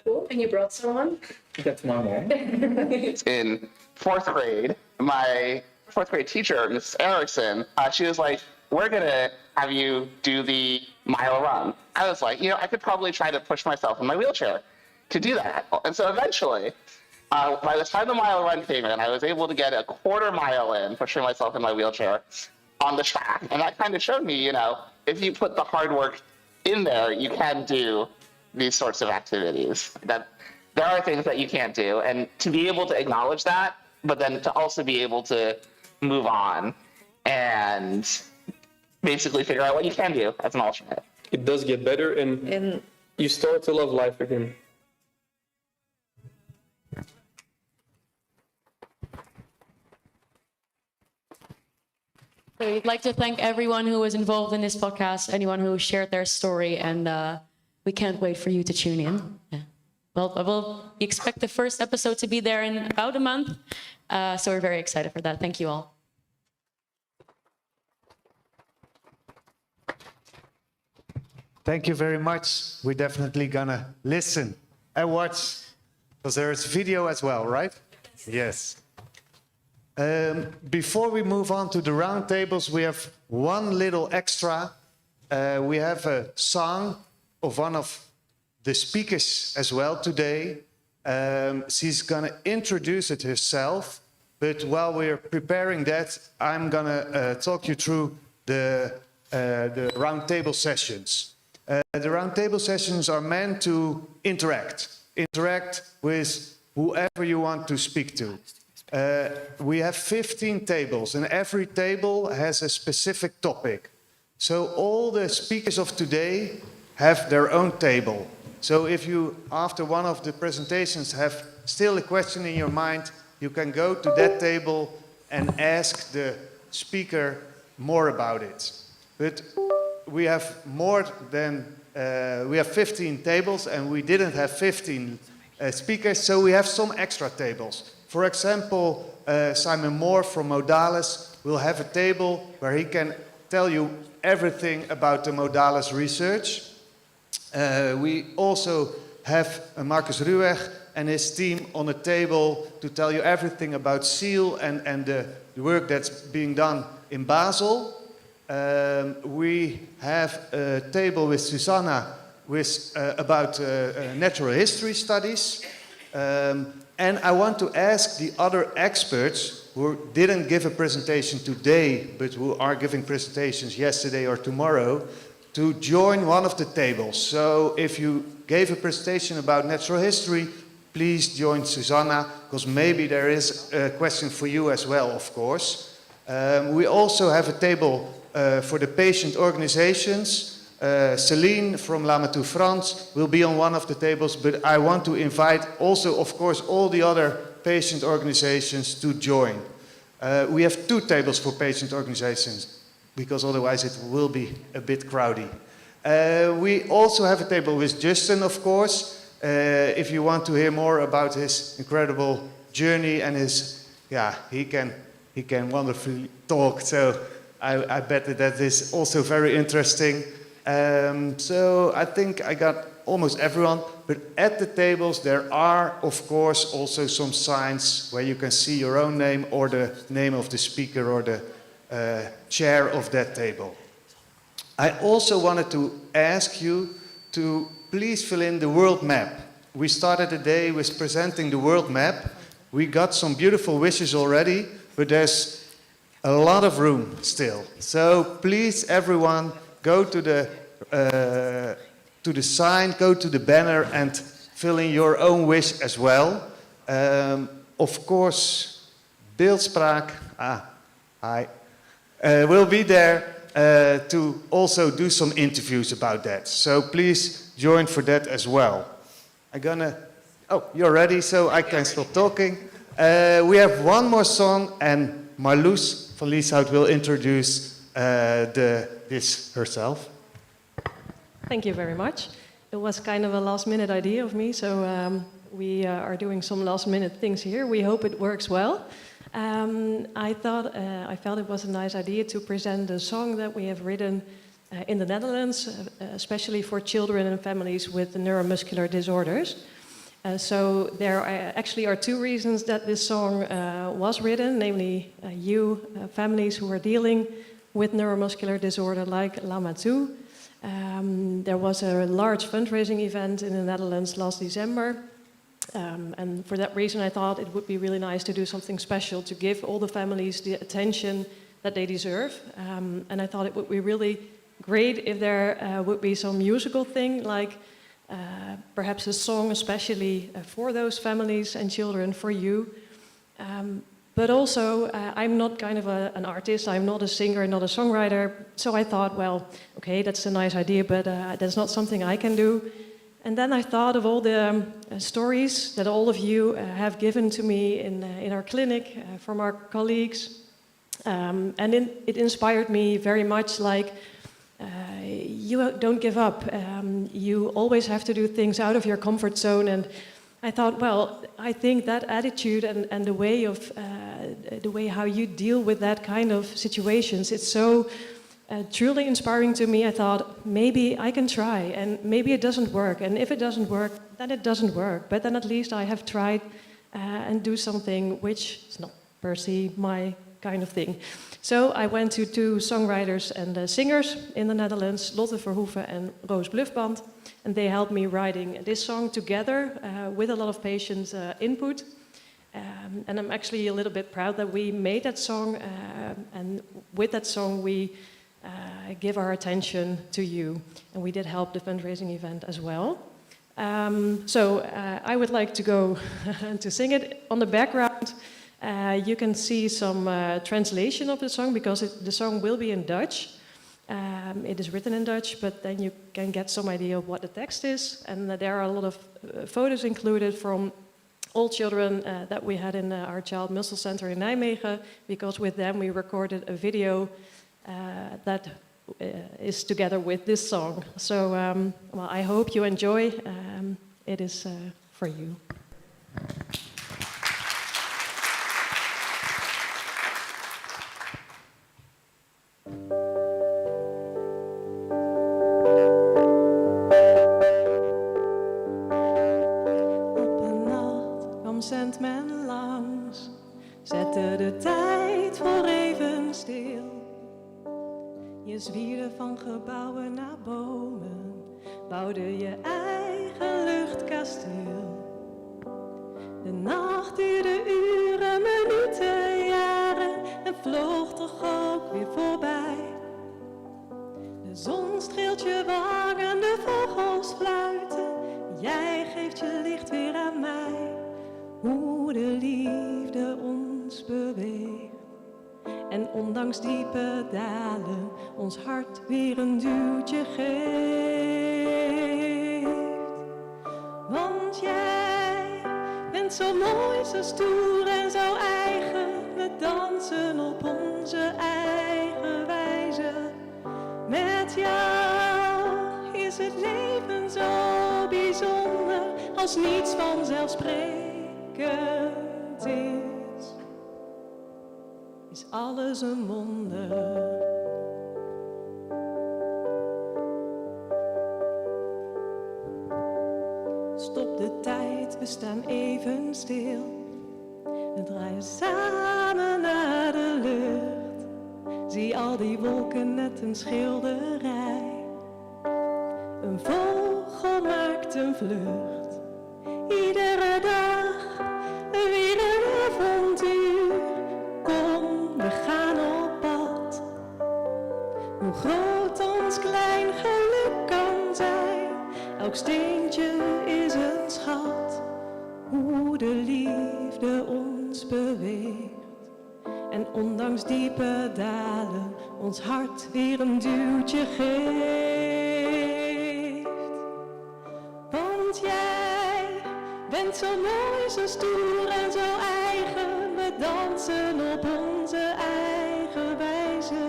Cool. And you brought someone? That's my mom. In 4th grade, my 4th grade teacher, Mrs. Erickson, she was like, we're going to have you do the mile run. I was like, I could probably try to push myself in my wheelchair to do that. And so eventually, by the time the mile run came in, I was able to get a 1/4 mile in, pushing myself in my wheelchair on the track. And that kind of showed me, if you put the hard work in there, you can do these sorts of activities. That there are things that you can't do. And to be able to acknowledge that, but then to also be able to move on and basically figure out what you can do as an alternate. It does get better and you start to love life again. So we'd like to thank everyone who was involved in this podcast, anyone who shared their story, and we can't wait for you to tune in. Yeah. Well, we expect the first episode to be there in about a month, so we're very excited for that. Thank you all. Thank you very much. We're definitely gonna listen and watch, because there is video as well, right? Yes. Before we move on to the roundtables, we have one little extra. We have a song of one of the speakers as well today. She's gonna introduce it herself, but while we're preparing that, I'm gonna talk you through the roundtable sessions. The roundtable sessions are meant to interact with whoever you want to speak to. We have 15 tables, and every table has a specific topic. So all the speakers of today have their own table. So if you, after one of the presentations, have still a question in your mind, you can go to that table and ask the speaker more about it. But we have more than, we have 15 tables, and we didn't have 15 speakers, so we have some extra tables. For example, Simon Moore from Modalis will have a table where he can tell you everything about the Modalis research. We also have Marcus Rueg and his team on a table to tell you everything about SEAL and the work that's being done in Basel. We have a table with Susanna about natural history studies. And I want to ask the other experts who didn't give a presentation today, but who are giving presentations yesterday or tomorrow, to join one of the tables. So if you gave a presentation about natural history, please join Susanna, because maybe there is a question for you as well, of course. We also have a table for the patient organizations. Celine from LAMA2 France will be on one of the tables, but I want to invite also, of course, all the other patient organizations to join. We have 2 tables for patient organizations, because otherwise it will be a bit crowded. We also have a table with Justin, of course, if you want to hear more about his incredible journey and his, he can wonderfully talk, so I bet that is also very interesting. So I think I got almost everyone, but at the tables there are, of course, also some signs where you can see your own name or the name of the speaker or the chair of that table. I also wanted to ask you to please fill in the world map. We started the day with presenting the world map. We got some beautiful wishes already, but there's a lot of room still. So please, everyone, go to the sign, go to the banner and fill in your own wish as well. Of course, beeldspraak, will be there to also do some interviews about that. So please join for that as well. Oh, you're ready, so I can stop talking. We have one more song, and Marloes van Lieshout will introduce this herself. Thank you very much. It was kind of a last-minute idea of me, so we are doing some last-minute things here. We hope it works well. I felt it was a nice idea to present a song that we have written in the Netherlands, especially for children and families with neuromuscular disorders. So there actually are two reasons that this song was written, namely families who are dealing with neuromuscular disorder like LAMA2. There was a large fundraising event in the Netherlands last December. And for that reason, I thought it would be really nice to do something special to give all the families the attention that they deserve. And I thought it would be really great if there would be some musical thing, like perhaps a song especially for those families and children, for you. But also, I'm not kind of an artist, I'm not a singer, not a songwriter. So I thought, well, okay, that's a nice idea, but that's not something I can do. And then I thought of all the stories that all of you have given to me in our clinic from our colleagues. And it inspired me very much, like, you don't give up. You always have to do things out of your comfort zone. And I thought, well, I think that attitude and the way how you deal with that kind of situations, it's so truly inspiring to me. I thought, maybe I can try, and maybe it doesn't work. And if it doesn't work, then it doesn't work. But then at least I have tried and do something which is not per se my kind of thing. So I went to two songwriters and singers in the Netherlands, Lotte Verhoeven and Roos Bluffband, and they helped me writing this song together with a lot of patient input. And I'm actually a little bit proud that we made that song, and with that song we give our attention to you, and we did help the fundraising event as well. So I would like to go to sing it. On the background you can see some translation of the song, because the song will be in Dutch. It is written in Dutch, but then you can get some idea of what the text is, and there are a lot of photos included from all children that we had in our Child Muscle Center in Nijmegen, because with them we recorded a video that is together with this song. So well, I hope you enjoy. It is for you. Zendt men langs, zette de tijd voor even stil. Je zwierde van gebouwen naar bomen, bouwde je eigen luchtkasteel. De nacht duurde uren, minuten, jaren en vloog toch ook weer voorbij. De zon streelt je wangen, de vogels fluiten, jij geeft je licht weer aan mij. Hoe de liefde ons beweegt en ondanks diepe dalen ons hart weer een duwtje geeft. Want jij bent zo mooi, zo stoer en zo eigen. We dansen op onze eigen wijze. Met jou is het leven zo bijzonder, als niets vanzelfsprekend is alles een wonder. staan even stil en draaien samen naar de lucht. Zie al die wolken net een schilderij. Een vogel maakt een vlucht. Iedere dag weer een avontuur. Kom, we gaan op pad. Hoe groot ons klein geluk kan zijn. Elk steentje is een schat. Hoe de liefde ons beweegt. En ondanks diepe dalen ons hart weer een duwtje geeft. Want jij bent zo mooi, zo stoer en zo eigen. We dansen op onze eigen wijze.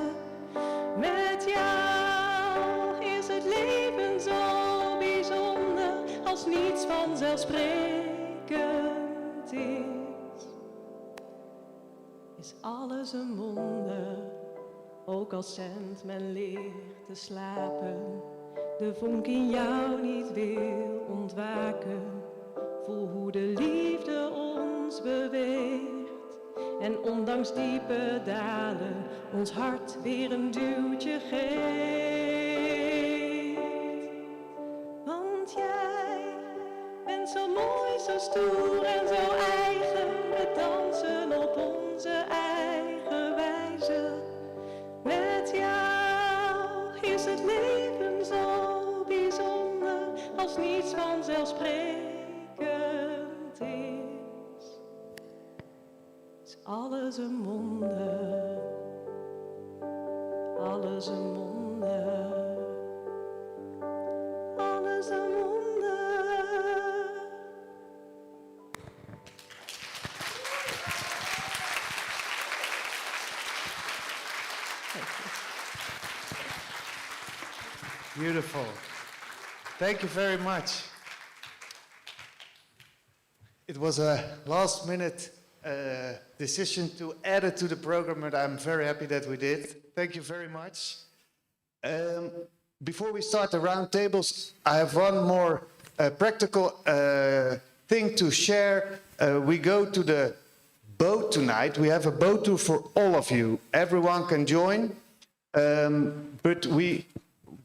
Met jou is het leven zo bijzonder als niets vanzelfsprekend is. Is alles een wonder, ook al zendt men ligt te slapen. De vonk in jou niet wil ontwaken. Voel hoe de liefde ons beweegt. En ondanks diepe dalen ons hart weer een duwtje geeft. Want jij bent zo mooi, zo stoer en zo eigen. We dansen op onze eigen wijze. Met jou is het leven zo bijzonder als niets vanzelfsprekend is. Is alles een wonder, alles een wonder, alles een wonder. Beautiful. Thank you very much. It was a last-minute decision to add it to the program, and I'm very happy that we did. Thank you very much. Before we start the roundtables, I have one more practical thing to share. We go to the boat tonight. We have a boat tour for all of you. Everyone can join, but we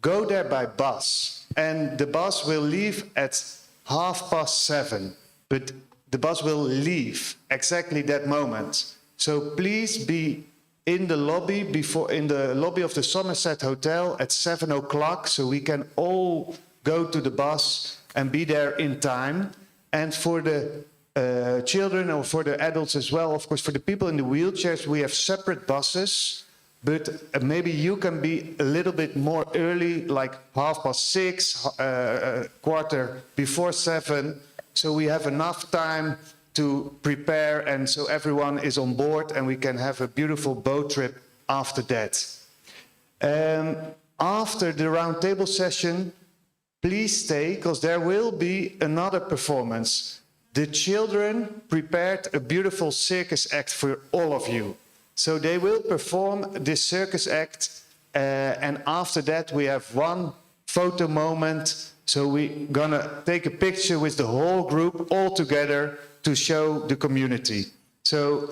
go there by bus, and the bus will leave at 7:30, but the bus will leave exactly that moment. So please be in the lobby of the Somerset Hotel at 7 o'clock, so we can all go to the bus and be there in time. And for the children or for the adults as well, of course, for the people in the wheelchairs, we have separate buses. But maybe you can be a little bit more early, like 6:30, 7:15, so we have enough time to prepare and so everyone is on board and we can have a beautiful boat trip after that. After the roundtable session, please stay, because there will be another performance. The children prepared a beautiful circus act for all of you. So they will perform this circus act, and after that we have one photo moment. So we're gonna take a picture with the whole group all together to show the community. So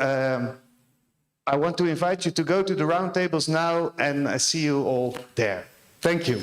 I want to invite you to go to the roundtables now and see you all there. Thank you.